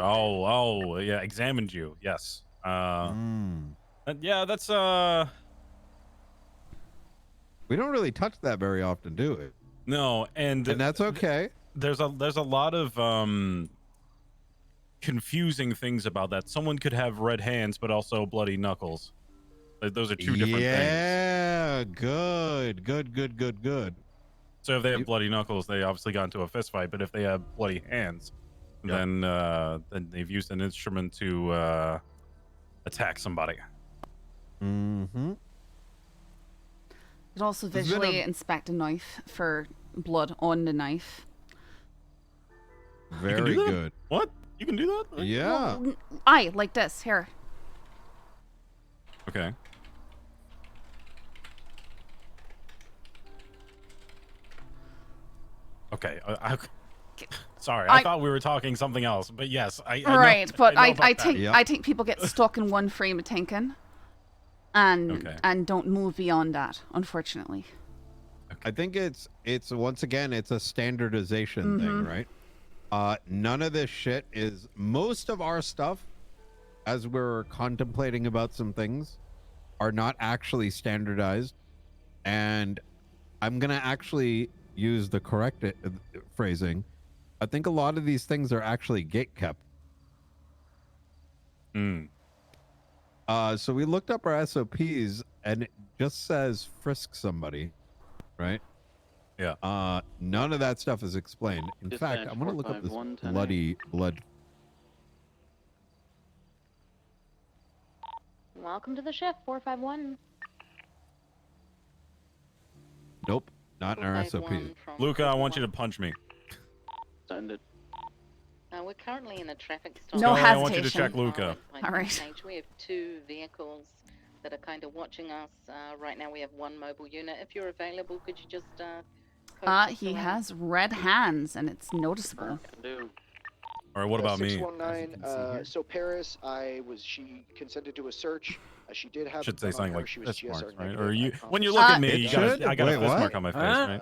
Yeah, examined you. Yes. Yeah, that's We don't really touch that very often, do we? No, and that's okay. There's a lot of confusing things about that. Someone could have red hands, but also bloody knuckles. Those are two different things. Yeah, good. So if they have bloody knuckles, they obviously got into a fist fight. But if they have bloody hands, then they've used an instrument to attack somebody. Mm-hmm. You'd also visually inspect a knife for blood on the knife. Very do that? good. What? You can do that? Yeah. Well, I like this here. Okay. Okay. Sorry, I thought we were talking something else, but yes, I know, Right, but know about I that. think I think people get stuck in one frame of thinking, and don't move beyond that, unfortunately. I think it's once again it's a standardization thing, right? None of this shit is most of our stuff, as we're contemplating about some things, are not actually standardized, and I'm gonna actually use the correct phrasing. I think a lot of these things are actually gate kept. So we looked up our SOPs and it just says frisk somebody, right? Yeah. None of that stuff is explained. In fact, I'm gonna look up this bloody blood. Welcome to the shift, 451. Nope, not in our SOPs. Luca, I want you to punch me. Send it. We're currently in a traffic stop. No I want you to check Luca. All right. Stage. We have 2 vehicles that are kind of watching us. Right now we have 1 mobile unit. If you're available, could you just He has red hands, and it's noticeable. All right, what about me? 619. So Paris, she consented to a search. She did have. Should say something like she was fist marks, GSR right? negative. Or you, I when you promise. look at me, I got a fist mark on my face, right?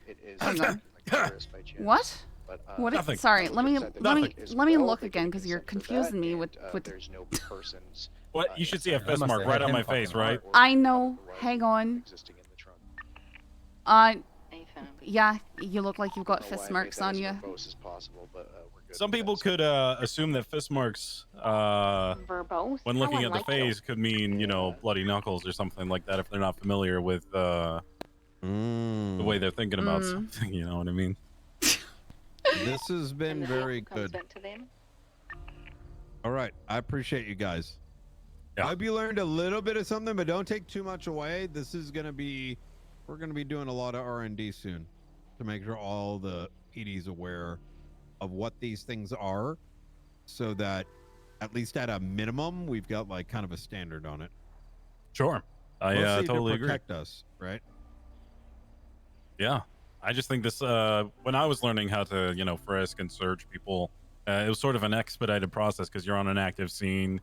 It is. Hang on. Paris by chance. What? But, What? Nothing. Sorry, let me Nothing. look again because you're confusing me with. There's no persons. What? You should see a fist mark right on my face, right? I know. Hang on. Yeah, you look like you've got fist marks on you. Some people could assume that fist marks, Verbose? when Oh, looking I at the like face, could mean bloody knuckles or something like that if they're not familiar with the way they're thinking about something. You know what I mean? This has been very good. Back to them. All right, I appreciate you guys. I hope you learned a little bit of something, but don't take too much away. This is gonna be, we're gonna be doing a lot of R&D soon to make sure all the PD's aware of what these things are, so that at least at a minimum we've got like kind of a standard on it. Sure, I Mostly totally to agree. protect us, right? Yeah, I just think this. When I was learning how to, frisk and search people, it was sort of an expedited process because you're on an active scene,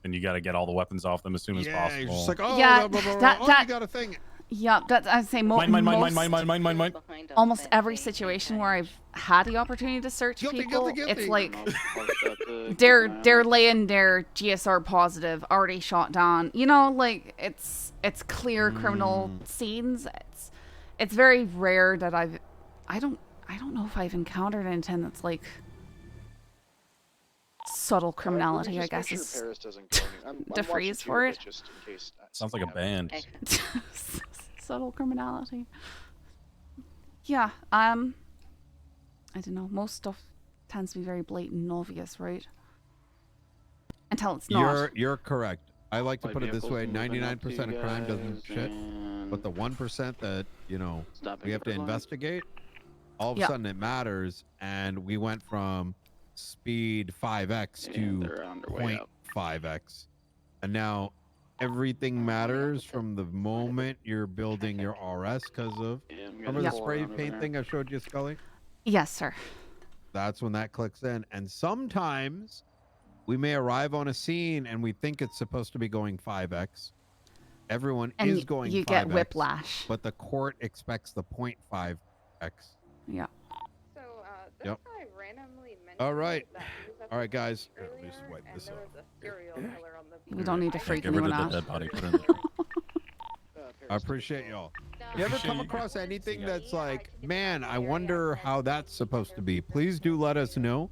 and you got to get all the weapons off them as soon as possible. You're just like, oh, Yeah, blah, blah, blah, that- oh, that- you got a thing. Yeah, that I'd say Mine. almost every situation where I've had the opportunity to search people, it's like they're laying their GSR positive, already shot down. You know, like it's clear criminal scenes. It's very rare that I don't know if I've encountered anything that's like subtle criminality, I guess is Paris doesn't go anywhere. I'm the watching phrase too, for but it. just in case. Sounds like a band. Subtle criminality. Yeah, I don't know. Most stuff tends to be very blatant and obvious, right? Until it's not. You're correct. I like to My put it this vehicle's way: moving up 99% to of you crime doesn't guys, shit, but the 1% that we have to for line. investigate, all of a Yeah. sudden it matters, and we went from speed 5x they're on to their way up. 0.5x, and now everything matters from the moment you're building your RS because of. Remember the spray paint thing I showed you, Scully? Yes, sir. That's when that clicks in. And sometimes we may arrive on a scene and we think it's supposed to be going 5x. Everyone And is going 5x. you get whiplash. But the court expects the 0.5x. Yeah. So, this Yep. guy randomly mentioned All right. that he was at All the right, guys. beach earlier, and there was a serial killer on the We don't need to beach. freak Get rid anyone of the out. dead body. Put it in. I appreciate y'all. You ever come across anything that's like, man, I wonder how that's supposed to be? Please do let us know.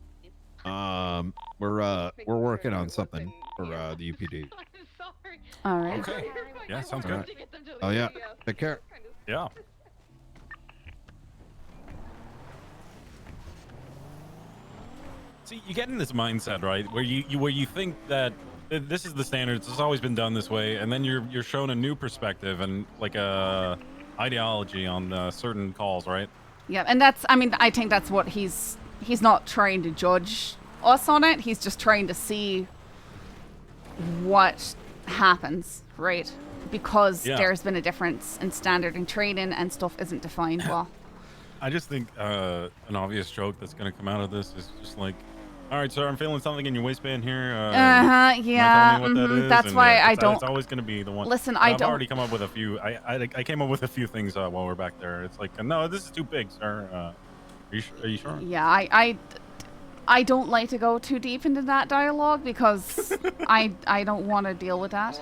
We're working on something for the UPD. All right. Okay. Yeah, sounds All good. right. Oh yeah. Take care. Yeah. See, you get in this mindset, right, where you think that this is the standards. It's always been done this way, and then you're shown a new perspective and like a ideology on certain calls, right? Yeah, and I think that's what he's not trying to judge us on it. He's just trying to see what happens, right? Because there's been a difference in standard and training and stuff isn't defined well. I just think an obvious joke that's going to come out of this is just like, all right, sir, I'm feeling something in your waistband here. Yeah. Tell me what that is? That's And, why I it's don't. It's always going to be the one. Listen, I've already come up with a few. I came up with a few things while we're back there. It's like, no, this is too big, sir. Are you sure? Yeah, I don't like to go too deep into that dialogue because I don't want to deal with that.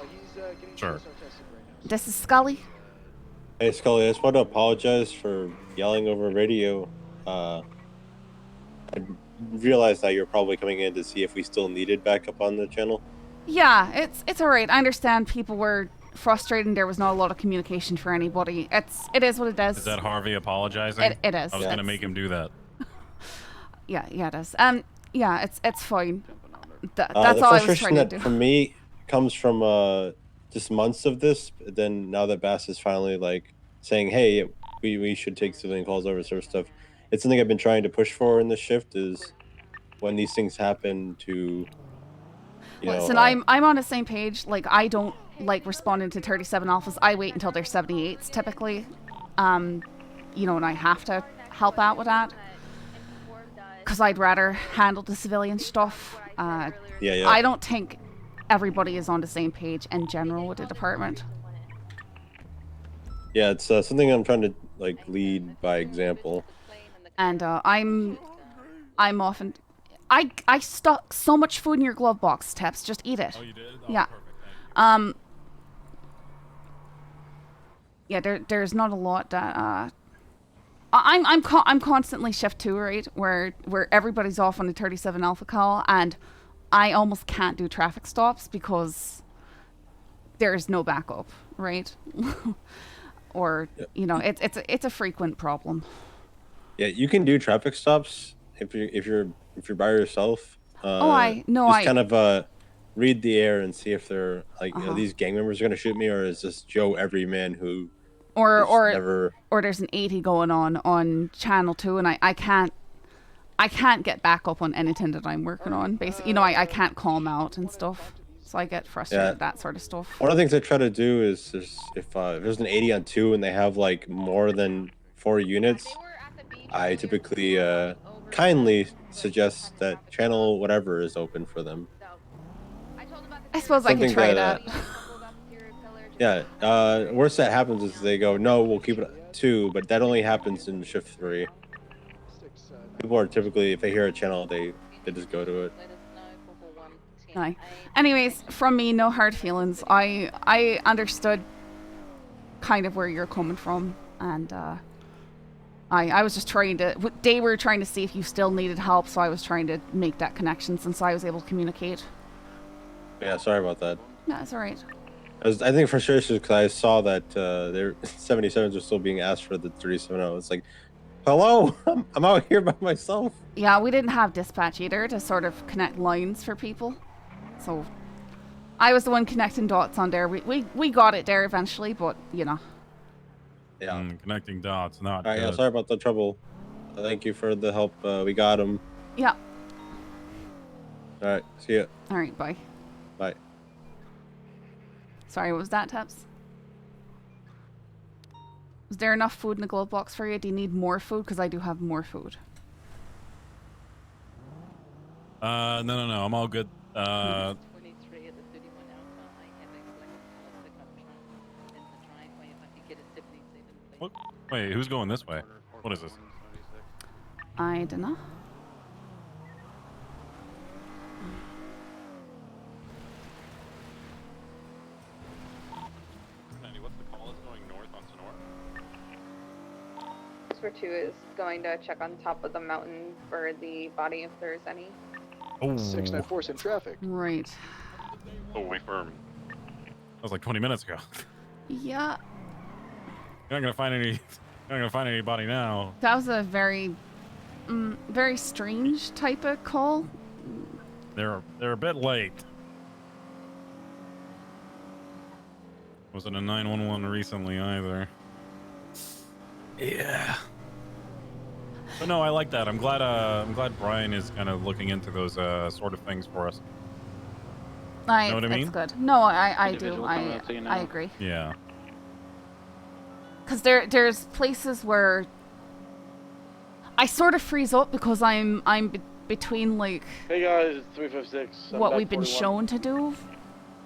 Sure. This is Scully. Hey Scully, I just want to apologize for yelling over radio. I realized that you're probably coming in to see if we still needed backup on the channel. Yeah, it's all right. I understand people were frustrated and there was not a lot of communication for anybody. It is what it is. Is that Harvey apologizing? It is. I was gonna make him do that. Yeah, it is. Yeah, it's fine. That's The all I was frustration trying to that do. for me comes from just months of this. But then now that Bass is finally like saying, "Hey, we should take civilian calls over sort of stuff." It's something I've been trying to push for in this shift. Is when these things happen to. Listen, I'm on the same page. Like I don't like responding to 37 alphas. I wait until they're 78s typically. And I have to help out with that. Because I'd rather handle the civilian stuff. Yeah. I don't think everybody is on the same page in general with the department. Yeah, it's something I'm trying to like lead by example. And I'm often... I stuck so much food in your glove box, Teps. Just eat it. Oh, you did? Yeah. Perfect, Yeah, there's not a lot that... I'm constantly shift 2, right? Where everybody's off on the 37 alpha call, and I almost can't do traffic stops because there's no backup, right? Or it's a frequent problem. Yeah, you can do traffic stops if you're by yourself. Just kind of read the air and see if they're like, Uh-huh. are these gang members going to shoot me, or is this Joe Everyman who Or there's an 80 going on channel 2, and I can't get back up on anything that I'm working on. Basically, I can't call them out and stuff, so I get frustrated with that sort of stuff. One of the things I try to do is if there's an 80 on 2 and they have like more than 4 units, I typically kindly suggest that channel whatever is open for them. I suppose I could Something try that, that. Yeah. Worst that happens is they go, no, we'll keep it at 2, but that only happens in shift 3. People are typically, if they hear a channel, they just go to it. Aye. Anyways, from me, no hard feelings. I understood kind of where you're coming from, and I was just trying to. They were trying to see if you still needed help, so I was trying to make that connection since I was able to communicate. Yeah, sorry about that. No, it's all right. I think frustration because I saw that their 77s are still being asked for the 37-0. It's like, hello, I'm out here by myself. Yeah, we didn't have dispatch either to sort of connect lines for people, so I was the one connecting dots on there. We got it there eventually, but you know. Yeah. Connecting dots, not All right, yeah, good. sorry about the trouble. Thank you for the help. We got him. Yeah. All right, see ya. All right, bye. Bye. Sorry, what was that, Taps? Is there enough food in the glove box for you? Do you need more food? Because I do have more food. No, I'm all good. 23 at the 31 Alpha. I have a black color pickup truck in the driveway. If I could get a 77, please. What? Wait, who's going this way? What is this? I don't know. What's the call? It's going north on Sonora. Whisper 2 is going to check on top of the mountain for the body if there's any. Oh. 694's in traffic. Right. Oh, wait firm. That was like 20 minutes ago. Yeah. You're not gonna find any. You're not gonna find anybody now. That was a very, very strange type of call. They're a bit late. Wasn't a 911 recently either. Yeah. But no, I like that. I'm glad Brian is kind of looking into those sort of things for us. Know what I mean? That's good. No, I do. Individual coming up to you I now. agree. Yeah. Because there's places where I sort of freeze up because I'm between like Hey guys, it's 356. what we've been shown to do,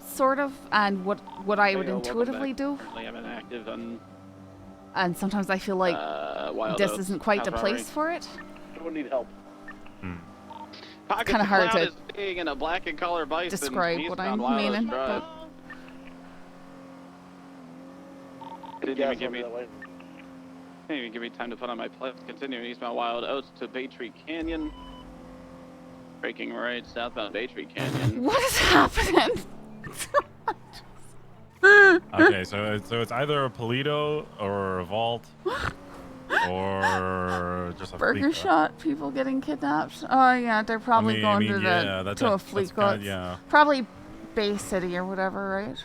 sort of, and what I would intuitively do. Currently, I'm inactive on And sometimes I feel like Wild this Oats, isn't quite the House place Robbery. for it. Anyone need help? Pockets kinda of hard cloud to is being in a black and color bison. describe what I'm eastbound Wild Oats meaning, Drive. Didn't even give me. Didn't even give me time to put on my plate. Continuing eastbound Wild Oats to Bay Tree Canyon. Breaking right southbound Bay Tree Canyon. What is happening? Okay, so it's either a Polito or a Vault or just a Burger Fleeca. shot, people getting kidnapped. Oh yeah, they're probably I going mean, to the yeah, to a that's fleet kinda- yeah. Probably Bay City or whatever, right?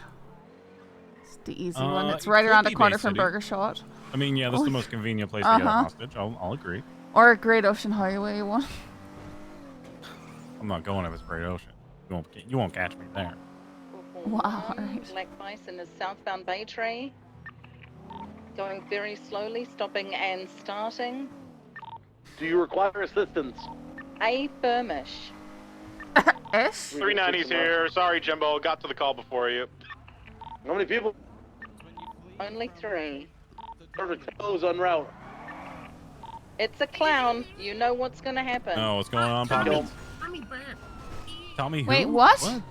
It's the easy one. It's It right could around the be corner Bay from City. Burger Shot. I mean, yeah, that's the most convenient place to get a hostage. I'll agree. Or Great Ocean Highway one. I'm not going to this Great Ocean. You won't catch me there. Wow, alright. Black Bison is southbound Bay Tree. Going very slowly, stopping and starting. Do you require assistance? A Firmish. 390's here. Sorry, Jimbo. Got to the call before you. How many people? Only 3. Perfect. Close en route. It's a clown. You know what's gonna happen. No, what's going on, Poppy? Tell me who? Wait, what?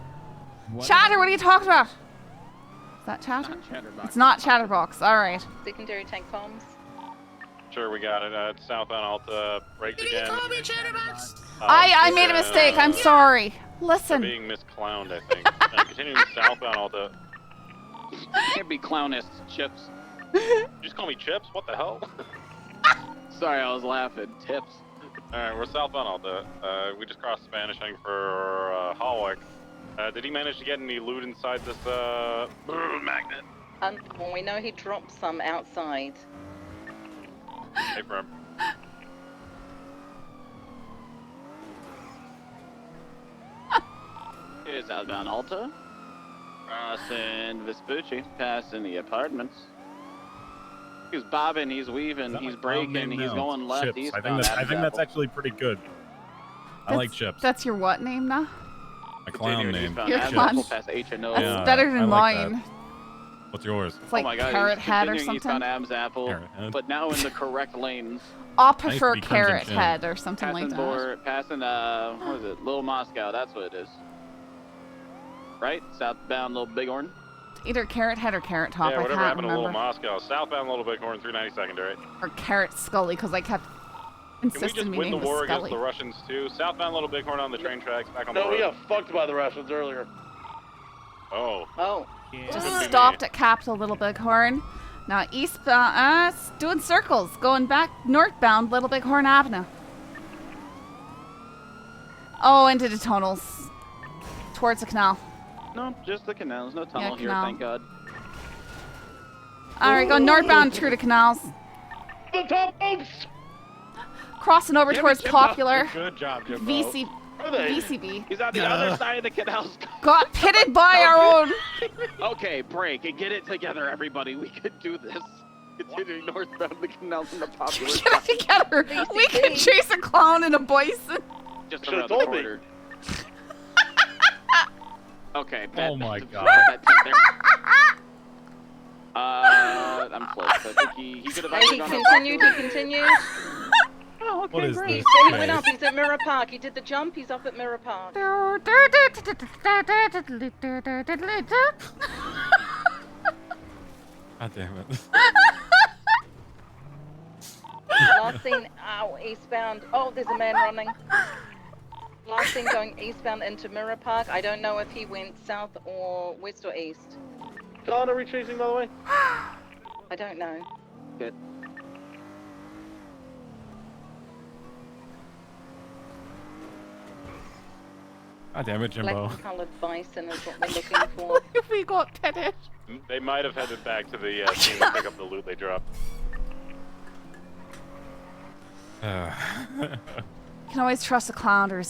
Chatter, what are you talking about? Is that Chatter? It's not Chatterbox. Alright. Secondary tank comms. Sure, we got it. It's southbound Alta. Braked again. I made a mistake. I'm sorry. They're Listen. being misclowned, I think. Continuing southbound Alta. Can't be clownist, Chips. Just call me Chips? What the hell? Sorry, I was laughing. Tips. Alright, we're southbound Alta. We just crossed Spanish, I think, for Hallwick. Did he manage to get any loot inside this magnet? Well, we know he dropped some outside. Hey, for him. Here's outbound Alta. Crossing Vespucci, passing the apartments. He's bobbing, he's weaving, he's braking, he's going left, Chips. eastbound. I think that's actually pretty good. I like Chips. That's your what name now? My clown name. Your clown. Past HNO. That's better than I like mine. What's yours? It's like oh my God, Carrot he's Head or continuing eastbound something. Abs Apple, but now in the correct lanes. I'll to prefer be Crimson Carrot Chin. Head or something like Passing that. passing, what is it? Little Moscow, that's what it is. Right? Southbound Little Bighorn? Either Carrot Head or Carrot Top. Yeah, I whatever can't happened to Little remember. Moscow. Southbound Little Bighorn, 390 secondary. Or Carrot Scully, because I kept Can we insisting just me win the name was war against Scully. the Russians too? Southbound Little Bighorn on the train tracks, back on the No, road. we got fucked by the Russians earlier. Oh. Oh. Just stopped at Capital Little Bighorn. Now eastbound, doing circles, going back northbound Little Bighorn Avenue. Oh, into the tunnels. Towards the canal. No, just the canals. No tunnel here, canal. thank God. Alright, go northbound through the canals. The top ropes! Crossing over Damn it, towards Jimbo. Popular. Good job, Jimbo. VCB. He's on the other side of the canals. Got pitted by our own. Okay, break and get it together, everybody. We could do this. Continuing northbound the canals and the Popular. Get it together. We can chase a clown and a bison. Just Should've around the told me. corner. Okay. Oh my God. I'm close. I think he could have either He gone continued, he continued. Oh, okay, What is great. this? He went up, he's at Mirror Park. He did the jump, he's up at Mirror Park. God damn it. Last seen, eastbound. Oh, there's a man running. Last seen going eastbound into Mirror Park. I don't know if he went south or west or east. Colin, are we chasing, by the way? I don't know. Good. God damn it, Jimbo. Black coloured bison is what we're looking for. We got pitted. They might have headed back to the scene to pick up the loot they dropped. You can always trust a clown or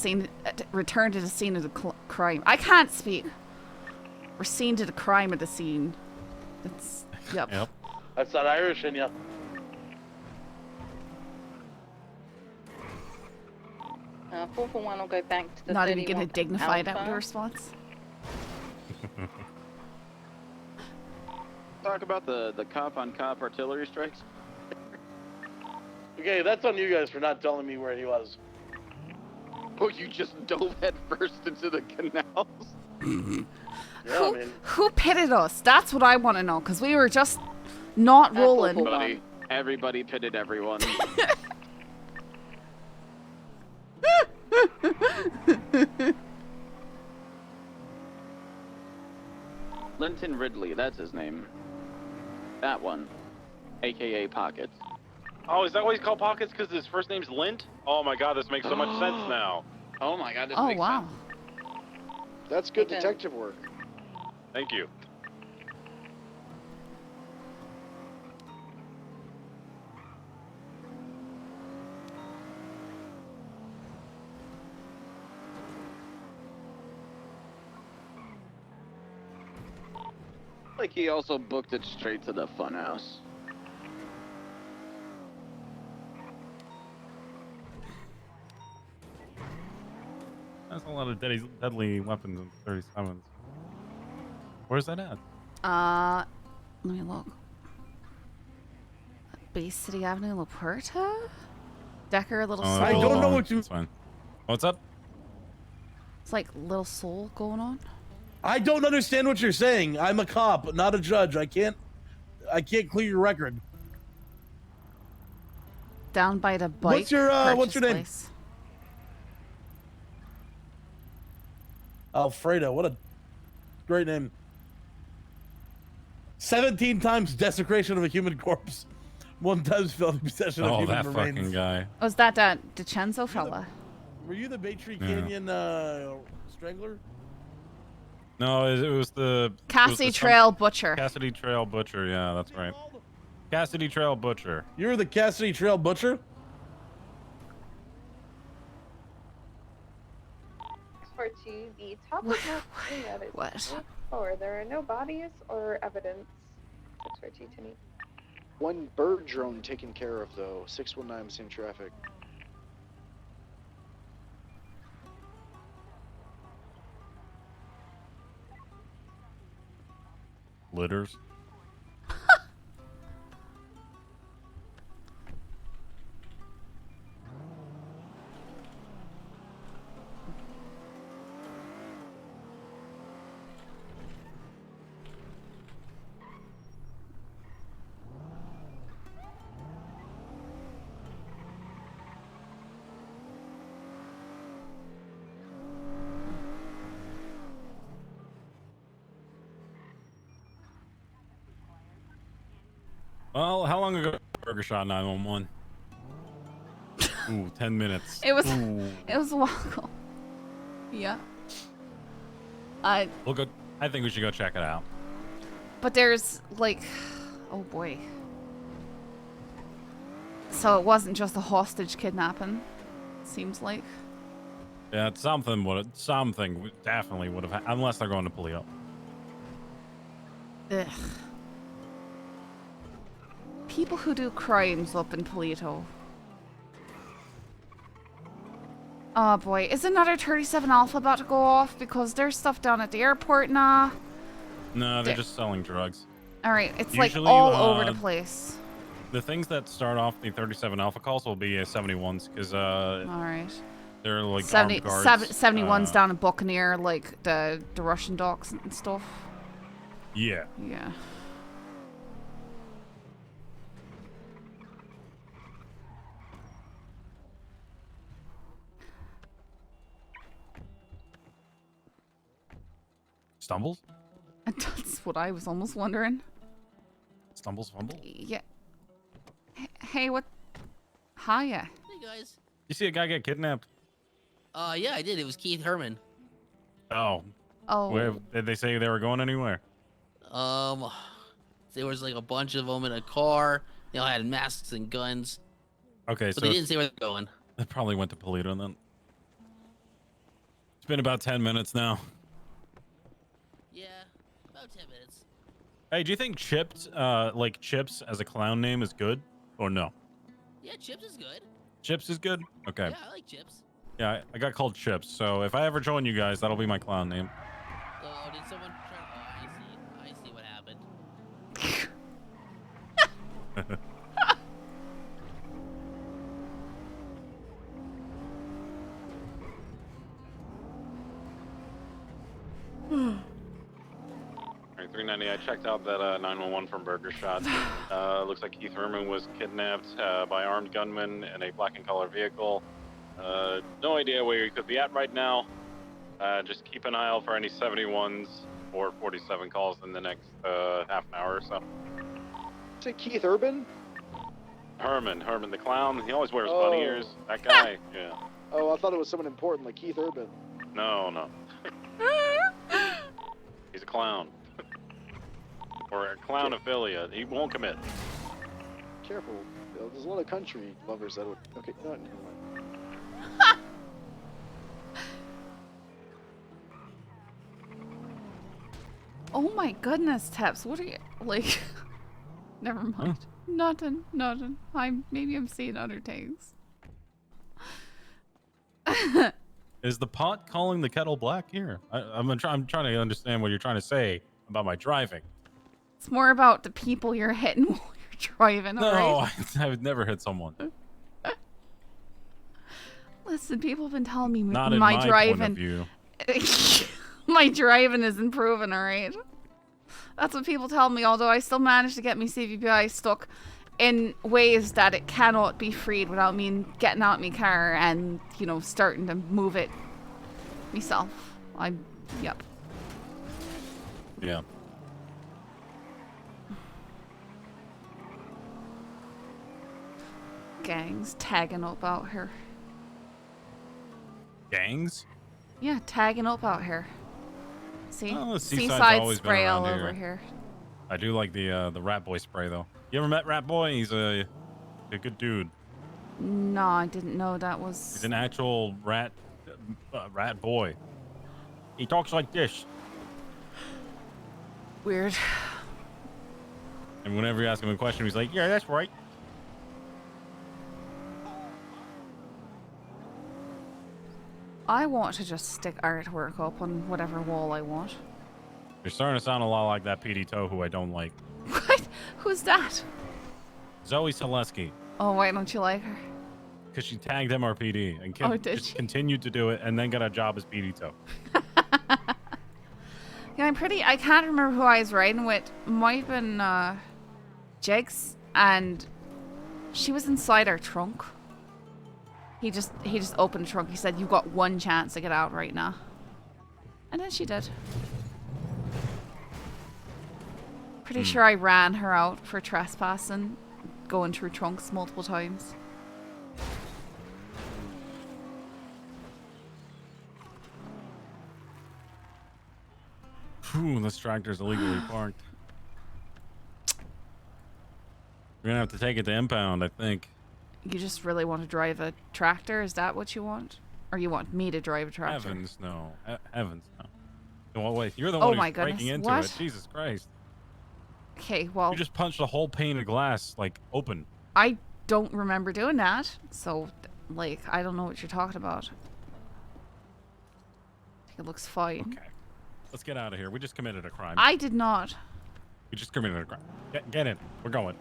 return to the scene of the crime. I can't speak. We're seen to the crime of the scene. That's yep. That's not Irish in ya. Uh, 441 will go back to the Not even 31 getting a dignified Alpha. outdoor response. Talk about the cop-on-cop artillery strikes. Okay, that's on you guys for not telling me where he was. Oh, you just dove head first into the canals. Yeah, I mean, Who pitted us? That's what I want to know, because we were just not rolling. Everybody pitted everyone. Linton Ridley, that's his name. That one. AKA Pockets. Oh, is that why he's called Pockets? Because his first name's Lint? Oh my God, this makes so much sense now. Oh my God, this Oh, makes wow. sense. That's good detective work. Thank you. Like he also booked it straight to the funhouse. That's a lot of deadly weapons in 37s. Where's that at? Let me look. Bay City Avenue, La Puerta? Decker, Little Soul. I don't know what you. That's fine. What's up? It's like Little Soul going on. I don't understand what you're saying. I'm a cop, not a judge. I can't clear your record. Down by the bike. What's your name? place. Alfredo. What a great name. 17 times desecration of a human corpse. 1 time felony possession of Oh, human that remains. fucking guy. Was that DiCenzo fella? Were you the Baytree Yeah. Canyon strangler? No, it was the Cassidy Trail Butcher. Cassidy Trail Butcher. Yeah, that's right. Cassidy Trail Butcher. You're the Cassidy Trail Butcher? Part 2, the top is not seen that it's What? or there are no bodies or evidence. 642 to me. 1 bird drone taken care of though. 619 same traffic. Litters. Well, how long ago Burger Shot 911? Ooh, 10 minutes. It was Ooh. it was a while ago. Yeah. We'll go. I think we should go check it out. But there's like, oh boy. So it wasn't just a hostage kidnapping. Seems like. Yeah, it's something definitely would have, unless they're going to Polito. Ugh. People who do crimes up in Polito. Oh boy, is another 37 Alpha about to go off? Because there's stuff down at the airport now. No, they're just selling drugs. Alright, it's Usually, like all over the place. The things that start off the 37 Alpha calls will be 71s, because Alright. they're like 70, armed guards. 71's down in Buccaneer, like the Russian docks and stuff. Yeah. Yeah. Stumbles? That's what I was almost wondering. Stumbles, fumble? Yeah. Hey, what? Hiya. Hey guys. You see a guy get kidnapped? Yeah, I did. It was Keith Herman. Oh. Oh. Where, did they say they were going anywhere? There was like a bunch of them in a car. They all had masks and guns. Okay, But so they didn't say where they're going. they probably went to Polito then. It's been about 10 minutes now. Yeah, about 10 minutes. Hey, do you think Chips as a clown name is good or no? Yeah, Chips is good. Chips is good? Okay. Yeah, I like Chips. Yeah, I got called Chips, so if I ever join you guys, that'll be my clown name. Oh, did someone try? Oh, I see what happened. Alright, 390, I checked out that 911 from Burger Shot. Looks like Keith Herman was kidnapped by armed gunmen in a black and color vehicle. No idea where he could be at right now. Just keep an eye out for any 71s or 47 calls in the next half an hour or so. Is it Keith Urban? Herman the clown. He always wears bunny ears. That guy, yeah. Oh, I thought it was someone important like Keith Urban. No. He's a clown. Or a clown affiliate. He won't commit. Careful. There's a lot of country lovers that would. Okay, no, never mind. Oh my goodness, Teps, what are you like? Never mind. Nothing. Maybe I'm seeing other things. Is the pot calling the kettle black here? I'm trying to understand what you're trying to say about my driving. It's more about the people you're hitting while you're driving. No, alright? I would never hit someone. Listen, people have been telling me Not in my my driving. point of view. My driving is improving, alright? That's what people tell me, although I still manage to get me CVPI stuck in ways that it cannot be freed without me getting out my car and, you know, starting to move it myself. Yep. Yeah. Gangs tagging up out here. Gangs? Yeah, tagging up out here. See? Oh, the Seaside Seaside's always been spray all around over here. I do like the Rat Boy spray though. You ever met Rat Boy? He's a good dude. No, I didn't know that was... He's an actual rat boy. He talks like this. Weird. And whenever you ask him a question, he's like, yeah, that's right. I want to just stick artwork up on whatever wall I want. You're starting to sound a lot like that PD Toe who I don't like. What? Who's that? Zoe Selesky. Oh, why don't you like her? Because she tagged MRPD and Oh, did just she? continued to do it and then got a job as PD Toe. Yeah, I can't remember who I was riding with. Might have been Jigs, and she was inside our trunk. He just opened the trunk. He said, "You've got one chance to get out right now," and then she did. Pretty sure I ran her out for trespassing, going through trunks multiple times. Phew, this tractor's illegally parked. We're gonna have to take it to impound, I think. You just really want to drive a tractor? Is that what you want? Or you want me to drive a tractor? Heavens no. Heavens no. Well, wait, you're the Oh one my who's goodness, breaking into what? it. Jesus Christ. Okay, well, You just punched a whole pane of glass, like, open. I don't remember doing that. So, like, I don't know what you're talking about. I think it looks fine. Okay. Let's get out of here. We just committed a crime. I did not. We just committed a crime. Get in. We're going.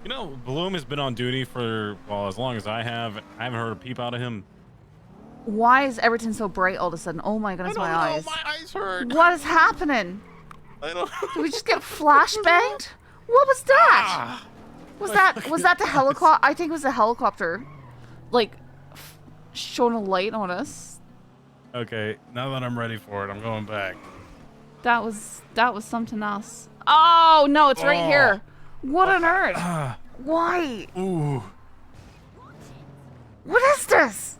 You know, Bloom has been on duty for, well, as long as I have. I haven't heard a peep out of him. Why is everything so bright all of a sudden? Oh my goodness, my eyes. My eyes hurt. What is happening? I don't Did we just get flashbanged? What was that? Was that the helicopter? I think it was a helicopter, like, showing a light on us. Okay, now that I'm ready for it, I'm going back. That was something else. Oh no, it's right here. What on earth? Why? Ooh. What is this?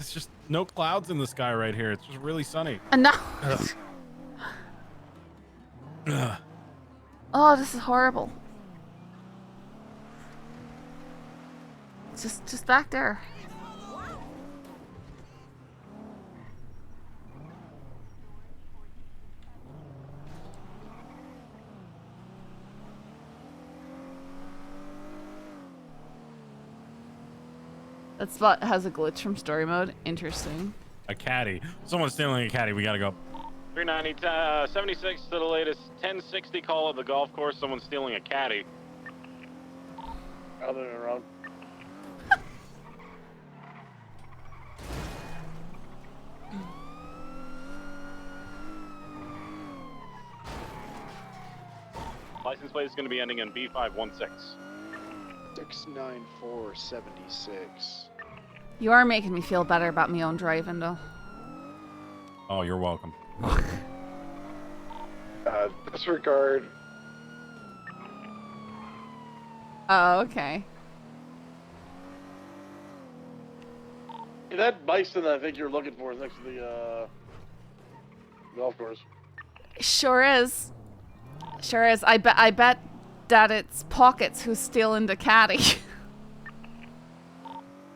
It's just no clouds in the sky right here. It's just really sunny. No. Ugh. Oh, this is horrible. Just back there. That spot has a glitch from story mode. Interesting. A caddy. Someone's stealing a caddy. We gotta go. 390, 76 to the latest 1060 call at the golf course. Someone's stealing a caddy. Other than around. License plate is going to be ending in B516. 69476. You are making me feel better about my own driving, though. Oh, you're welcome. Disregard. Oh, okay. Hey, that bison I think you're looking for is next to the golf course. Sure is. Sure is. I bet that it's Pockets who's stealing the caddy.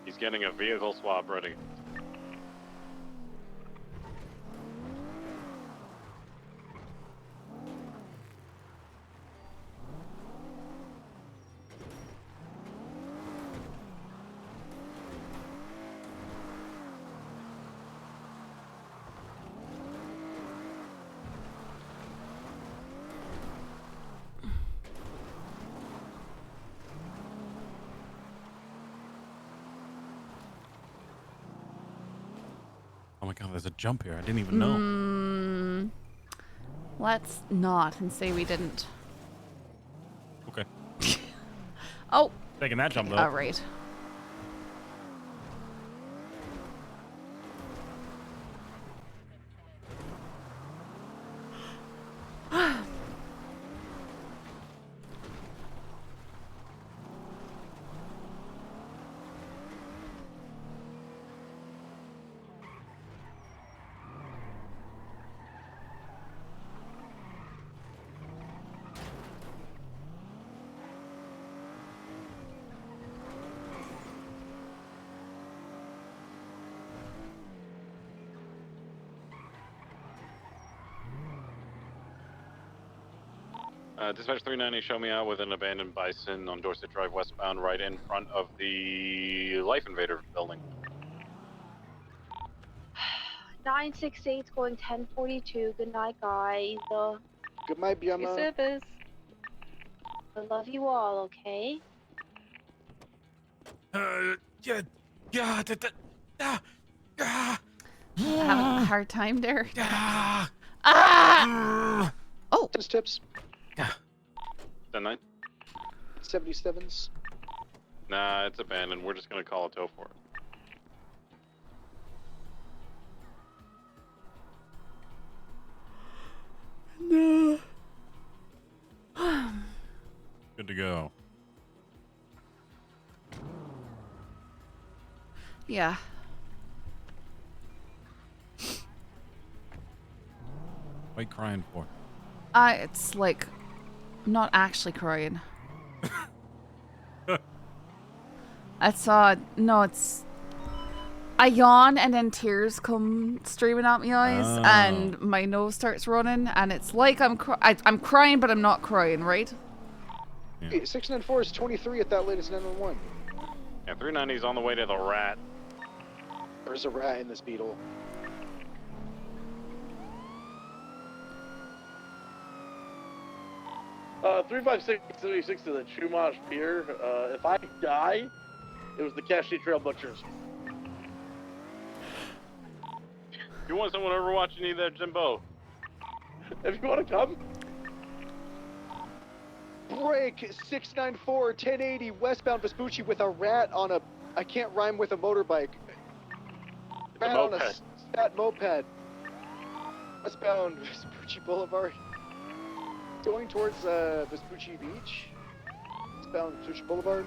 He's getting a vehicle swap ready. Oh my god, there's a jump here. I didn't even know. Let's not and say we didn't. Okay. Oh. Taking that jump, though. All right. Dispatch 390, show me out with an abandoned bison on Dorset Drive westbound, right in front of the Life Invader building. 968's going 1042. Good night, guys. Good night, Good Biama. service. I love you all, okay? Having a hard time there. Oh. Tips. 10-9? 77s. Nah, it's abandoned. We're just gonna call a tow for it. go. Yeah. What are you crying for? It's like, I'm not actually crying. No, it's, I yawn and then tears come streaming out my eyes and my nose starts running and it's like I'm crying, but I'm not crying, right? Yeah. Hey, 694 is 23 at that latest 911. Yeah, 390 is on the way to the rat. There's a rat in this beetle. Uh, 35676 to the Chumash Pier. If I die, it was the Cashy Trail Butchers. You want someone over watching you there, Jimbo? If you want to come. Break 694 1080 westbound Vespucci with a rat on a. I can't rhyme with a motorbike. Rat on a stat moped. Westbound Vespucci Boulevard. Going towards Vespucci Beach. Westbound Vespucci Boulevard.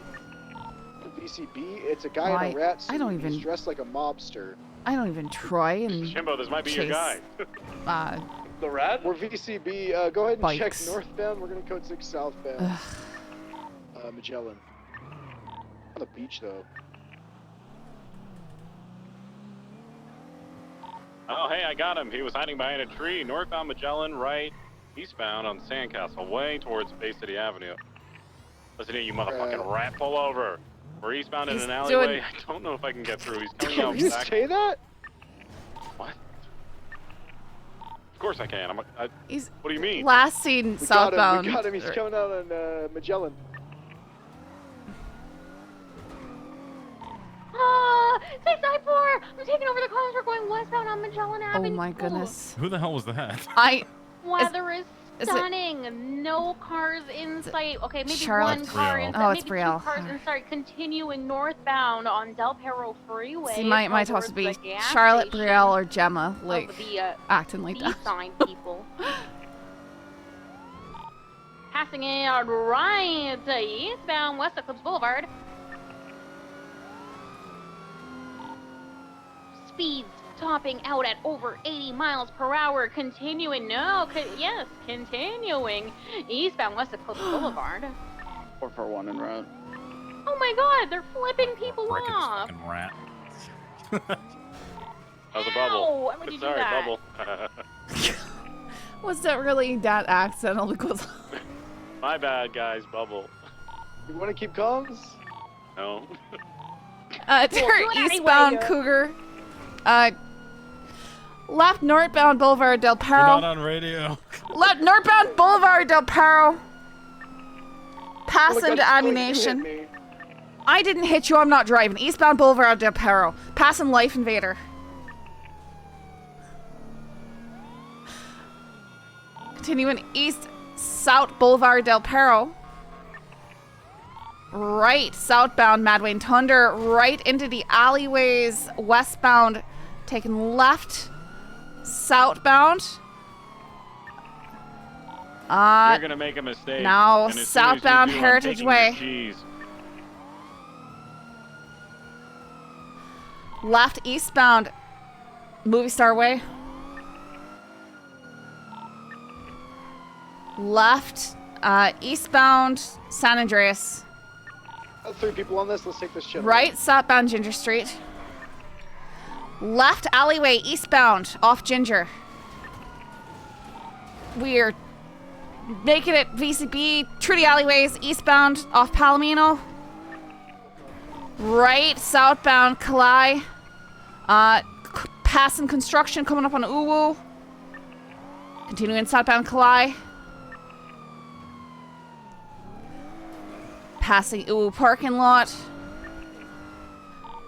VCB. It's a guy in a rat suit. I don't even. He's dressed like a mobster. I don't even try and. Jimbo, this might be your guy. The rat? We're VCB. Go ahead and Bikes. check northbound. We're gonna code 6 southbound. Magellan. On the beach though. Oh, hey, I got him. He was hiding behind a tree. Northbound Magellan, right, eastbound on Sandcastle Way towards Bay City Avenue. Listen here, you motherfucking rat, pull over. We're eastbound in an alleyway. I don't know if I can get through. He's coming out Did you back. say that? What? Of course I can. What do you mean? Last seen We southbound. got him. He's coming out on Magellan. 694! I'm taking over the cars. We're going westbound on Magellan Oh Avenue. my goodness. Who the hell was that? Weather is it- stunning. No cars in sight. Okay, maybe Charlotte? one car in Brielle. sight. Oh, it's maybe Brielle. 2 cars in sight. Continuing northbound on Del Perro Freeway. See, my towards toss would be the gas Charlotte, station Brielle, or Gemma, of like the, acting like that. sign people. Passing it right eastbound west of Clips Boulevard. Speeds topping out at over 80 miles per hour. Continuing, continuing eastbound west of Clips Boulevard. 441 en route. Oh my God, they're flipping people off. Fucking rat. That was a Ow, bubble. why would you do Sorry, that? bubble. Was that really that accidental? Because My bad, guys, bubble. You want to keep comms? No. eastbound Cougar. Left northbound Boulevard Del You're Perro. not on radio. Left northbound Boulevard Del Perro. Pass Oh my into God, ammunition. you hit me. I didn't hit you. I'm not driving. Eastbound Boulevard Del Perro. Passing Life Invader. Continuing east, South Boulevard Del Perro. Right, southbound Madwayne Thunder. Right into the alleyways, westbound. Taking left, southbound. You're gonna make a mistake. Now, and as soon as you southbound do, I'm Heritage taking Way. your cheese. Left, eastbound, Movie Star Way. Left, eastbound, San Andreas. 3 people on this. Let's take this shit. Right, southbound Ginger Street. Left alleyway, eastbound, off Ginger. We're making it VCB, through the alleyways, eastbound, off Palomino. Right, southbound, Kalai. Passing construction, coming up on Uwu. Continuing southbound, Kalai. Passing Uwu parking lot.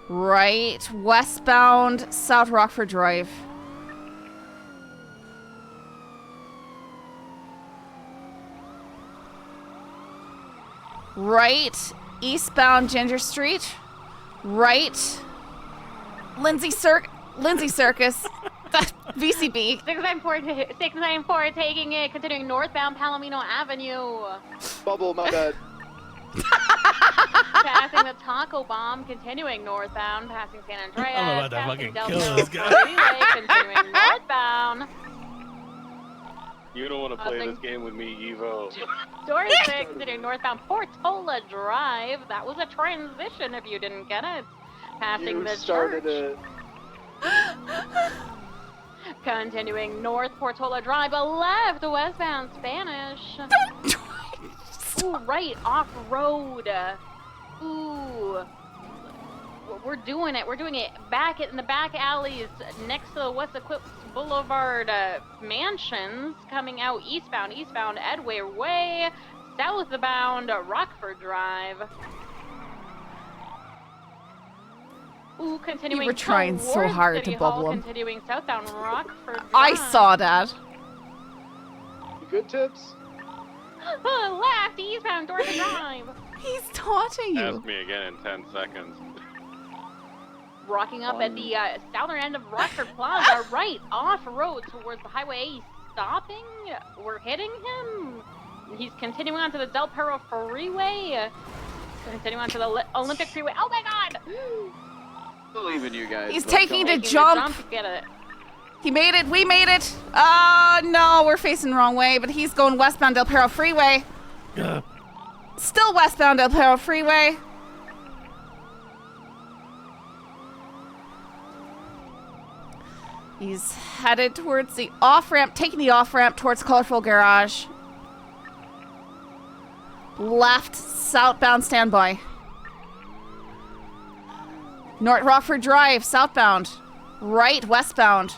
Right, westbound, South Rockford Drive. Right, eastbound Ginger Street. Right, Lindsay Circus. VCB. 694 taking it, continuing northbound Palomino Avenue. Bubble, my bad. Passing the Taco Bomb, continuing northbound, passing San Andreas, I'm about to passing fucking Del kill Perro this guy. Freeway, continuing northbound. You don't want to play this game with me, Evo. Door 6, continuing northbound, Portola Drive. That was a transition if you didn't get it. Passing You the started church. it. Continuing north, Portola Drive, a left, westbound Spanish. Ooh, right, off-road. Ooh. We're doing it. We're doing it back in the back alleys next to the West Eclipse Boulevard mansions, coming out eastbound Edway Way, southbound Rockford Drive. Ooh, continuing. You were trying so towards hard City to bubble Hall, him. Continuing southbound Rockford Drive. I saw that. You good tips? Left, eastbound Dorothy Drive. He's taunting you. Ask me again in 10 seconds. Rocking up at the southern end of Rockford Plaza, right, off-road towards the highway. Stopping. We're hitting him. He's continuing on to the Del Perro Freeway. Continuing on to the Olympic Freeway. Oh my God! Believe in you guys. He's but taking don't- the jump. To get it. He made it. We made it. No, we're facing the wrong way, but he's going westbound Del Perro Freeway. Still westbound Del Perro Freeway. He's headed towards the off-ramp, taking the off-ramp towards Colorful Garage. Left, southbound standby. North Rockford Drive, southbound. Right, westbound.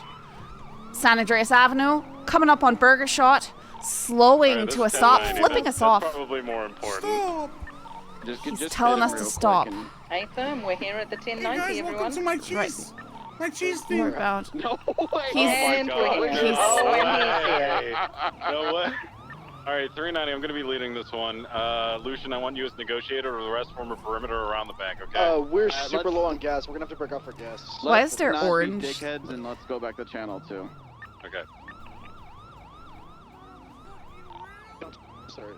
San Andreas Avenue, coming up on Burger Shot, slowing Alright, to this a is stop, 1090. flipping That's us off. probably more important. He's telling us to stop. Hey, firm, we're here at the 1090, everyone. to my cheese. My cheese thing. Northbound. No way. He's- And we're here. he's- Oh, and he's here. No way. All right, 390. I'm going to be leading this one. Lucian, I want you as negotiator, or the rest form a perimeter around the bank. Okay. We're super low on gas. We're gonna have to break off for gas. Why is there not be orange? dickheads, and let's go back to channel 2. Okay. Sorry.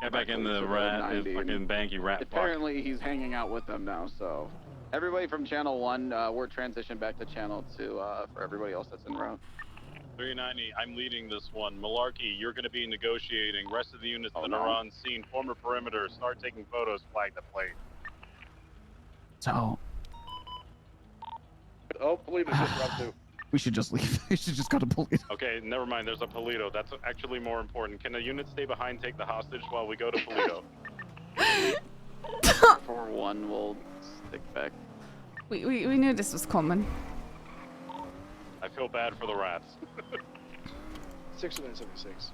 Get back in the rat, fucking banky rat. Apparently he's hanging out with them now, so everybody from channel 1, we're transitioned back to channel 2 for everybody else that's en route. 390, I'm leading this one. Malarkey, you're going to be negotiating. Rest of the units that no. are on scene, form a perimeter, start taking photos, flag the plate. So Oh, Polito's just round 2. we should just leave. We should just go to police. Okay, never mind. There's a Polito. That's actually more important. Can a unit stay behind, take the hostage while we go to Polito? For 1, we'll stick back. We knew this was coming. I feel bad for the rats. 6976.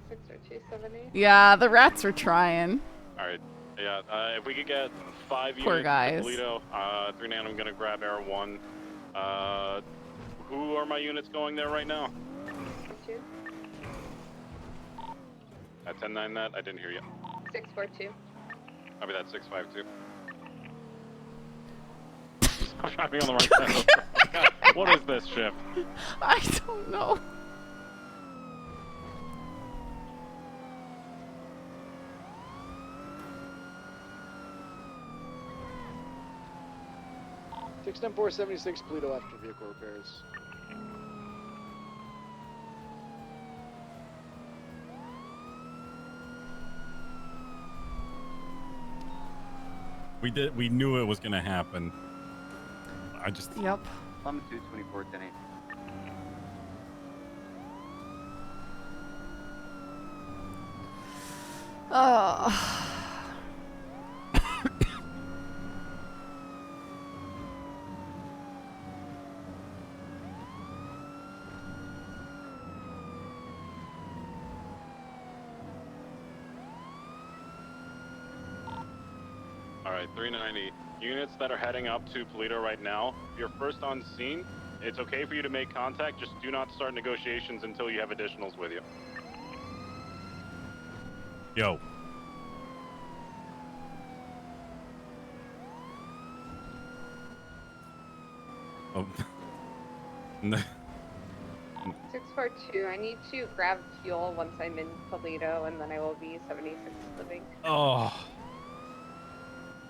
60270. Yeah, the rats were trying. All right. Yeah, if we could get 5 Poor units guys. to Polito, 390, I'm going to grab Air 1. Who are my units going there right now? 2. At 10-9 that? I didn't hear you. 642. I'll be that 652. I'm driving on the right side. What is this shift? I don't know. Six 476 Polito after vehicle repairs. We knew it was gonna happen. I just. Yep. Longitude 24, 10 8. Oh. Alright, 390. Units that are heading up to Polito right now, if you're first on scene, it's okay for you to make contact, just do not start negotiations until you have additionals with you. Yo. Oh. 642, I need to grab fuel once I'm in Toledo, and then I will be 76 living. Oh.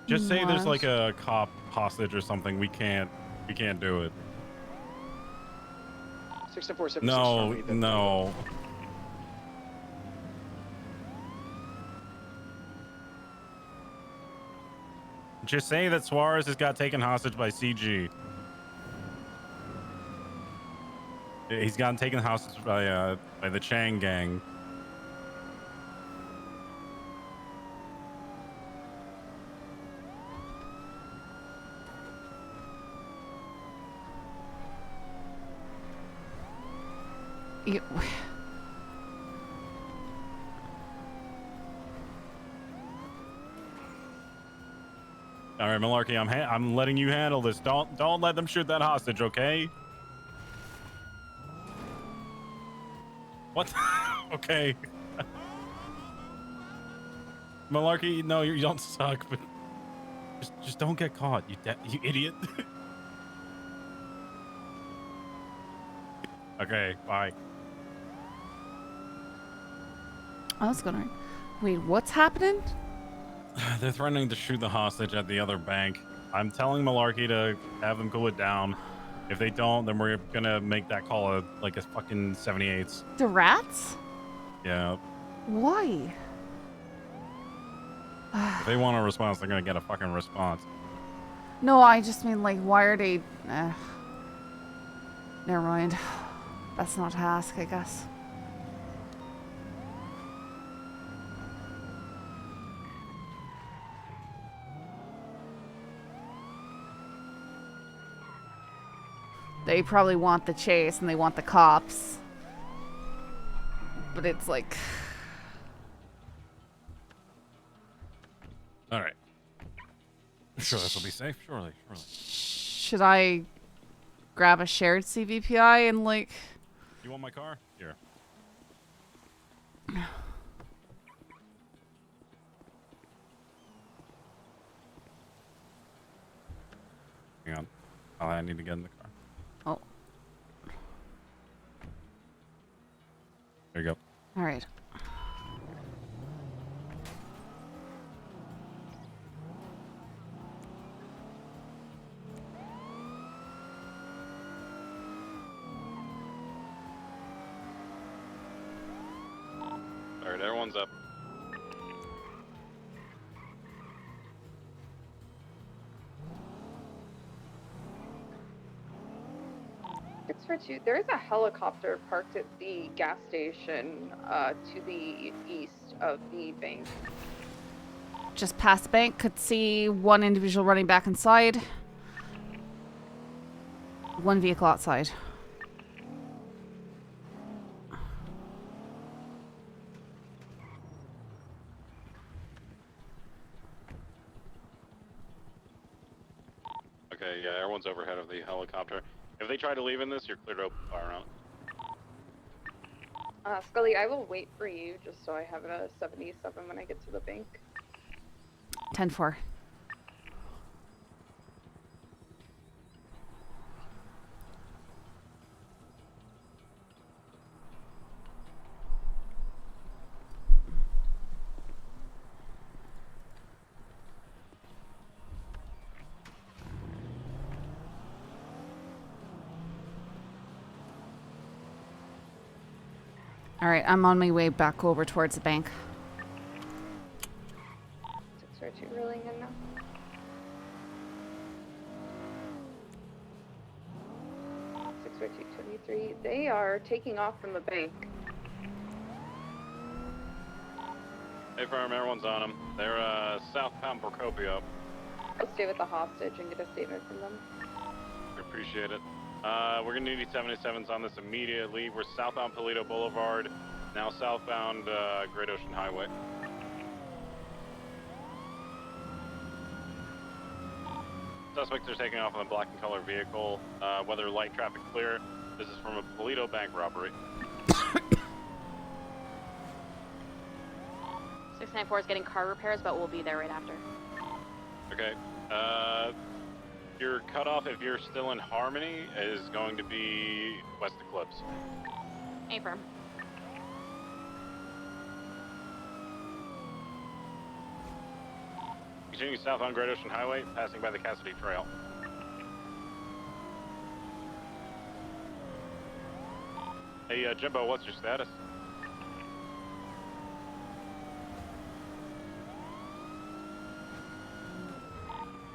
Just say there's What? like a cop hostage or something. We can't do it. 69476. No. Just say that Suarez has got taken hostage by CG. He's gotten taken hostage by the Chang gang. All right, Malarkey, I'm letting you handle this. Don't let them shoot that hostage, okay? What? Okay. Malarkey, no, you don't suck, but just don't get caught, you idiot. Okay, bye. I was gonna. Wait, what's happening? They're threatening to shoot the hostage at the other bank. I'm telling Malarkey to have them cool it down. If they don't, then we're gonna make that call like a fucking 78s. The rats? Yeah. Why? If they want a response, they're gonna get a fucking response. No, I just mean, like, why are they... Never mind. That's not to ask, I guess. They probably want the chase and they want the cops. But it's like... All right. Sure, this will be safe. Surely. Should I grab a shared CVPI and, like... You want my car? Here. Hang on. I need to get in the car. Oh. There you go. All right. All right, everyone's up. There is a helicopter parked at the gas station to the east of the bank. Just past the bank, could see one individual running back inside. One vehicle outside. Okay, yeah, everyone's overhead of the helicopter. If they try to leave in this, you're clear to open fire on it. Scully, I will wait for you just so I have a 77 when I get to the bank. 10-4. All right, I'm on my way back over towards the bank. 642 rolling in now. They are taking off from the bank. Hey, firm, everyone's on them. They're southbound Procopio. I'll stay with the hostage and get a statement from them. Appreciate it. We're gonna need 77s on this immediately. We're southbound Toledo Boulevard, now southbound Great Ocean Highway. Suspects are taking off in a black and color vehicle. Weather light traffic clear. This is from a Toledo bank robbery. 694 is getting car repairs, but we'll be there right after. Okay. your cutoff, if you're still in Harmony, is going to be West Eclipse. Affirm. Continuing south on Great Ocean Highway, passing by the Cassidy Trail. Hey, Jimbo, what's your status?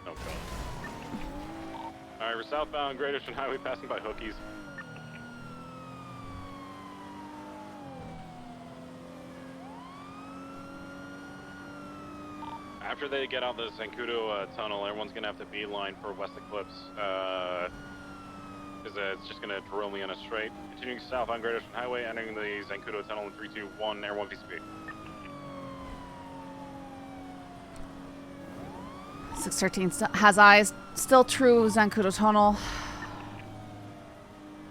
Okay. Alright, we're southbound Great Ocean Highway, passing by Hookies. After they get out the Zancudo tunnel, everyone's gonna have to beeline for West Eclipse, because it's just gonna drill me in a straight. Continuing south on Great Ocean Highway, entering the Zancudo tunnel in 3, 2, 1, Air 1 VCP. 613 has eyes. Still true, Zancudo tunnel.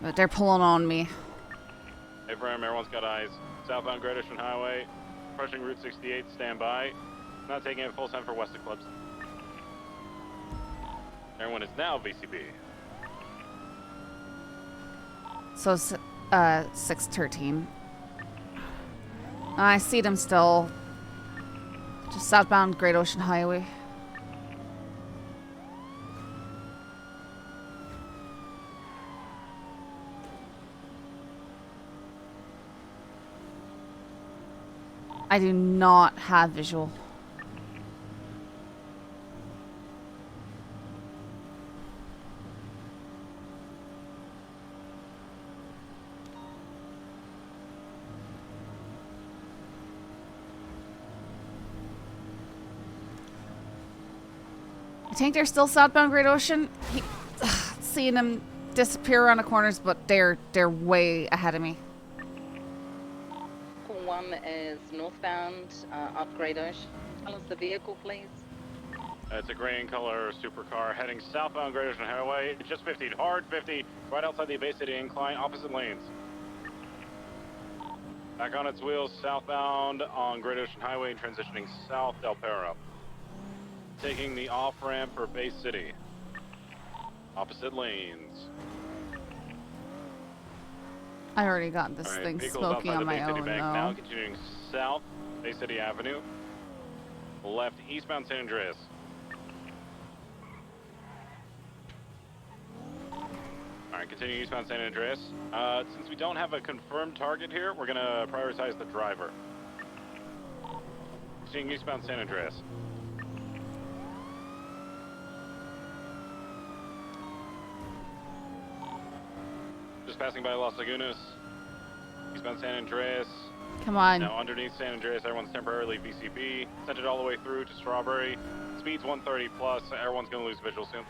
But they're pulling on me. Hey, Fram, everyone's got eyes. Southbound Great Ocean Highway, approaching Route 68, stand by. Not taking it full time for West Eclipse. Everyone is now VCB. So, 613. I see them still. Just southbound Great Ocean Highway. I do not have visual. I think they're still southbound Great Ocean. Seeing them disappear around the corners, but they're way ahead of me. One is northbound, up Great Ocean. Tell us the vehicle, please. It's a gray in color supercar heading southbound Great Ocean Highway. Just 50, hard 50, right outside the Bay City incline, opposite lanes. Back on its wheels, southbound on Great Ocean Highway, transitioning south Del Perro. Taking the off-ramp for Bay City. Opposite lanes. I already got this thing smoking on my own, Now though. continuing south, Bay City Avenue. Left, eastbound San Andreas. Alright, continuing eastbound San Andreas. Since we don't have a confirmed target here, we're gonna prioritize the driver. Continuing eastbound San Andreas. Just passing by Las Lagunas. Eastbound San Andreas. Come on. Now underneath San Andreas, everyone's temporarily VCB. Sent it all the way through to Strawberry. Speed's 130 plus. Everyone's gonna lose visual soon.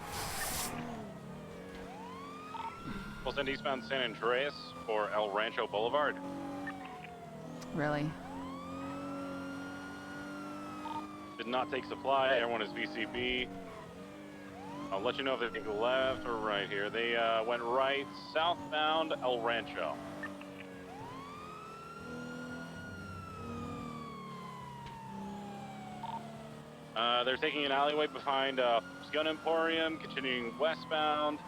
We'll send eastbound San Andreas for El Rancho Boulevard. Really? Did not take supply. Everyone is VCB. I'll let you know if they go left or right here. They went right, southbound El Rancho. They're taking an alleyway behind Gun Emporium, continuing westbound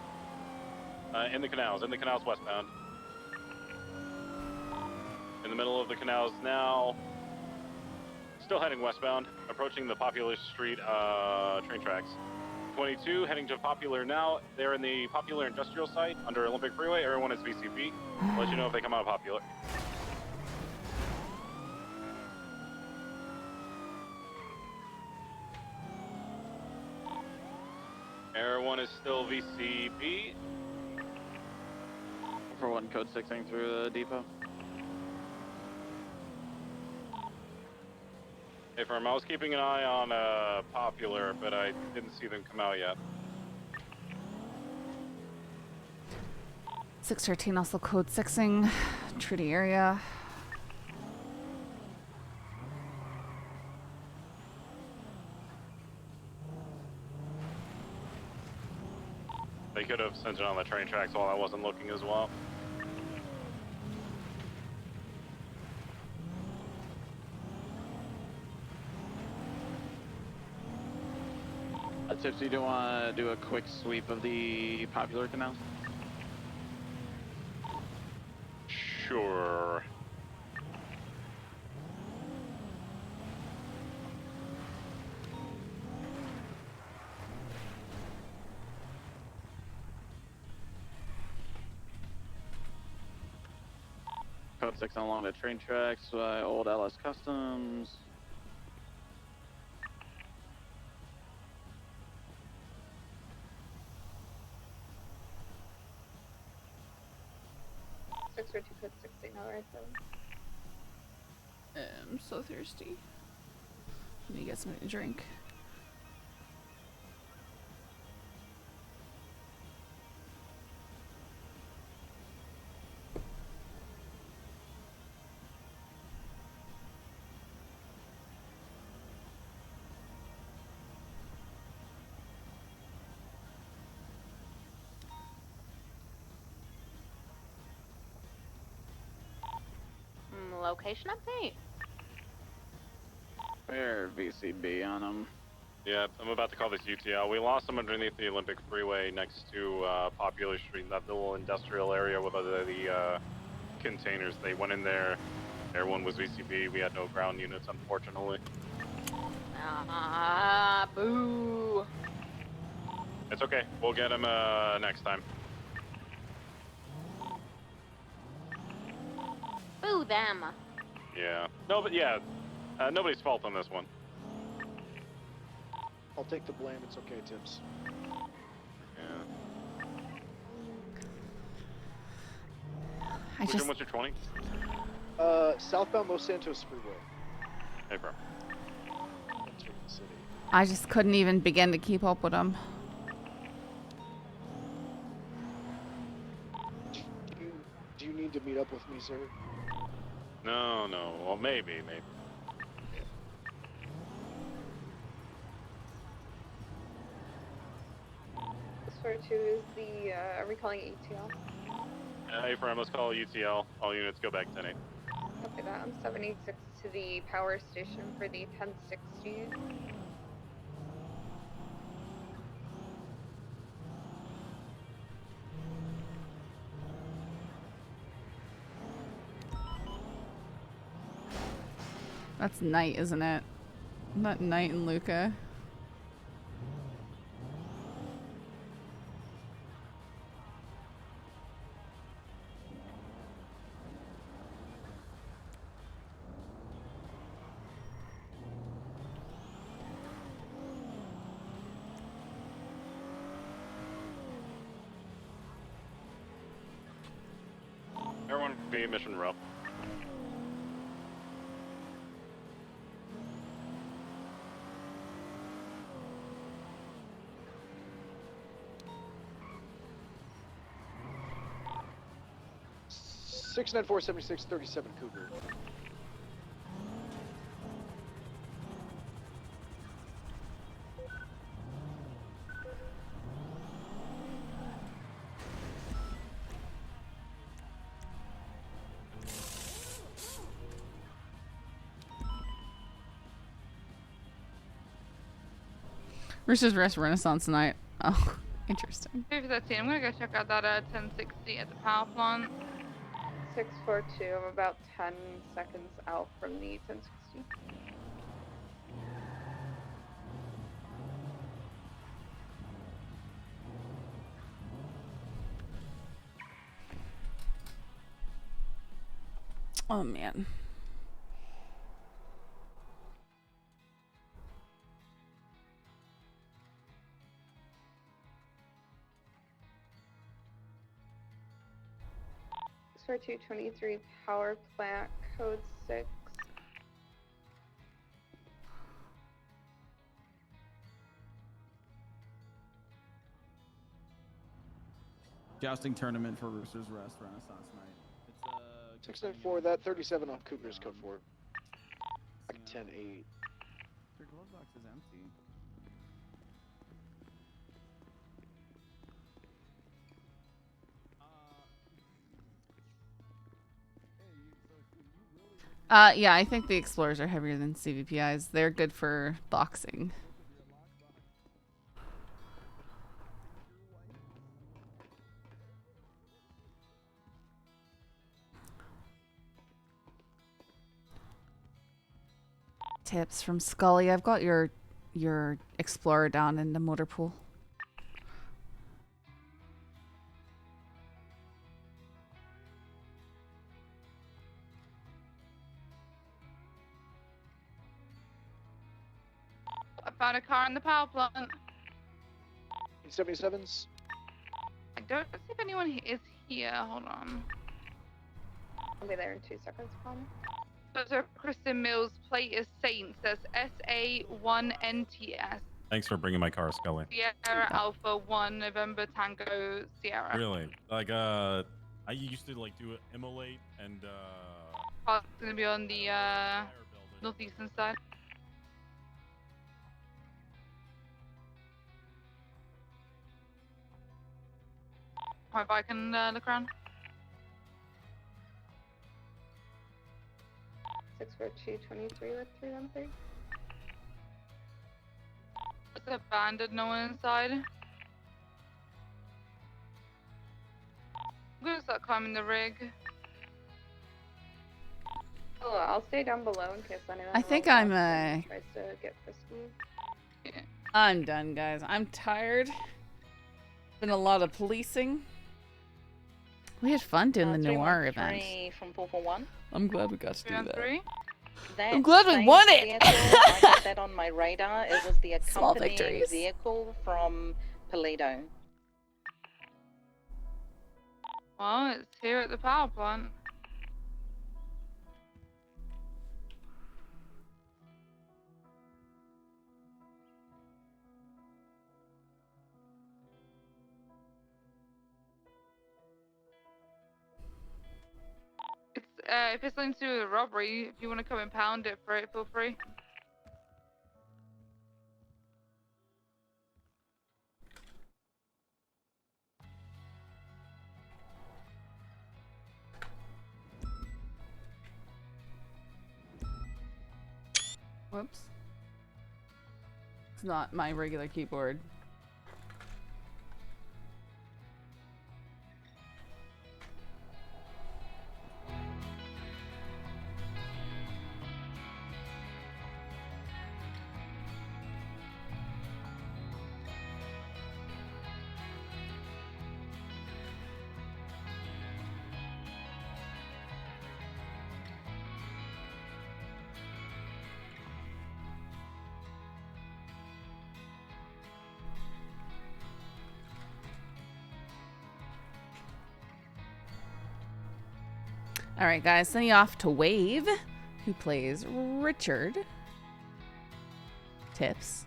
in the canals westbound. In the middle of the canals now, still heading westbound, approaching the Popular Street train tracks. 22 heading to Popular now. They're in the Popular Industrial Site under Olympic Freeway. Everyone is VCP. I'll let you know if they come out of Popular. Everyone is still VCP. For one, code 6ing through the depot. Hey, firm, I was keeping an eye on Popular, but I didn't see them come out yet. 613 also code 6ing. Treaty area. They could have sent it on the train tracks while I wasn't looking as well. Tipsy, do you want to do a quick sweep of the popular canals? Sure. Code 6 along the train tracks by Old LS Customs. Six or two code 6 signal right there. I'm so thirsty. Let me get something to drink. Location update. Where VCB on them? Yeah, I'm about to call this UTL. We lost them underneath the Olympic Freeway next to Popular Street, that little industrial area with the containers. They went in there. Everyone was VCB. We had no ground units, unfortunately. Ah, boo. It's okay. We'll get them next time. Boo them. Yeah. No, but yeah, nobody's fault on this one. I'll take the blame. It's okay, Tips. Yeah. I What's your 20? Southbound Los Santos Freeway. Hey, bro. Entering the city. I just couldn't even begin to keep up with them. Do you need to meet up with me, sir? No. Well, maybe. This 42 is the, are we calling it ETL? Hey, Prime, let's call UTL. All units go back 10-8. Copy that. I'm 786 to the power station for the 1060. That's Knight, isn't it? Not Knight and Luca. Everyone be mission row. Six 694-76-37 Cougar. Roosters Rest Renaissance night. Oh, interesting. I'm gonna go check out that 1060 at the power plant. 642. I'm about 10 seconds out from the 1060. Oh man. For 223 power plant code 6. Jousting tournament for Roosters Rest Renaissance night. It's 694, that 37 on Cougar's code 4. Like 10-8. Your glove box is empty. Yeah, I think the Explorers are heavier than CVPIs. They're good for boxing. tips from Scully. I've got your Explorer down in the motor pool. I found a car in the power plant. 77s. I don't see if anyone is here. Hold on. I'll be there in 2 seconds, Palmer. So Kristen Mills, plate is Saints. That's SA1NTS. Thanks for bringing my car, Scully. Sierra Alpha 1 November Tango Sierra. Really? Like, I used to like do immolate and Car's gonna be on the northeastern side. My bike and look around. 64223 with 313. It's abandoned, no one inside. I'm gonna start climbing the rig. Oh, I'll stay down below in case anyone I think tries I'm to get frisky. I'm done, guys. I'm tired. Been a lot of policing. We had fun doing the Noir event. From 441. I'm glad we got to do that. That I'm glad we same won it. vehicle, I got that on my radar. It was the Small accompanying victories. vehicle from Toledo. Well, it's here at the power plant. If it's something to do with a robbery, if you want to come and pound it for it, feel free. Whoops. It's not my regular keyboard. Alright, guys, sending you off to Wave, who plays Richard. Tips.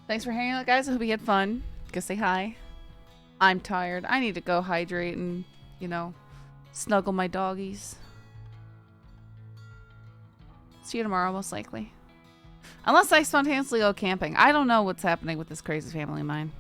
Thanks for hanging out, guys. I hope you had fun. Go say hi. I'm tired. I need to go hydrate and, you know, snuggle my doggies. See you tomorrow, most likely. Unless I spontaneously go camping. I don't know what's happening with this crazy family of mine.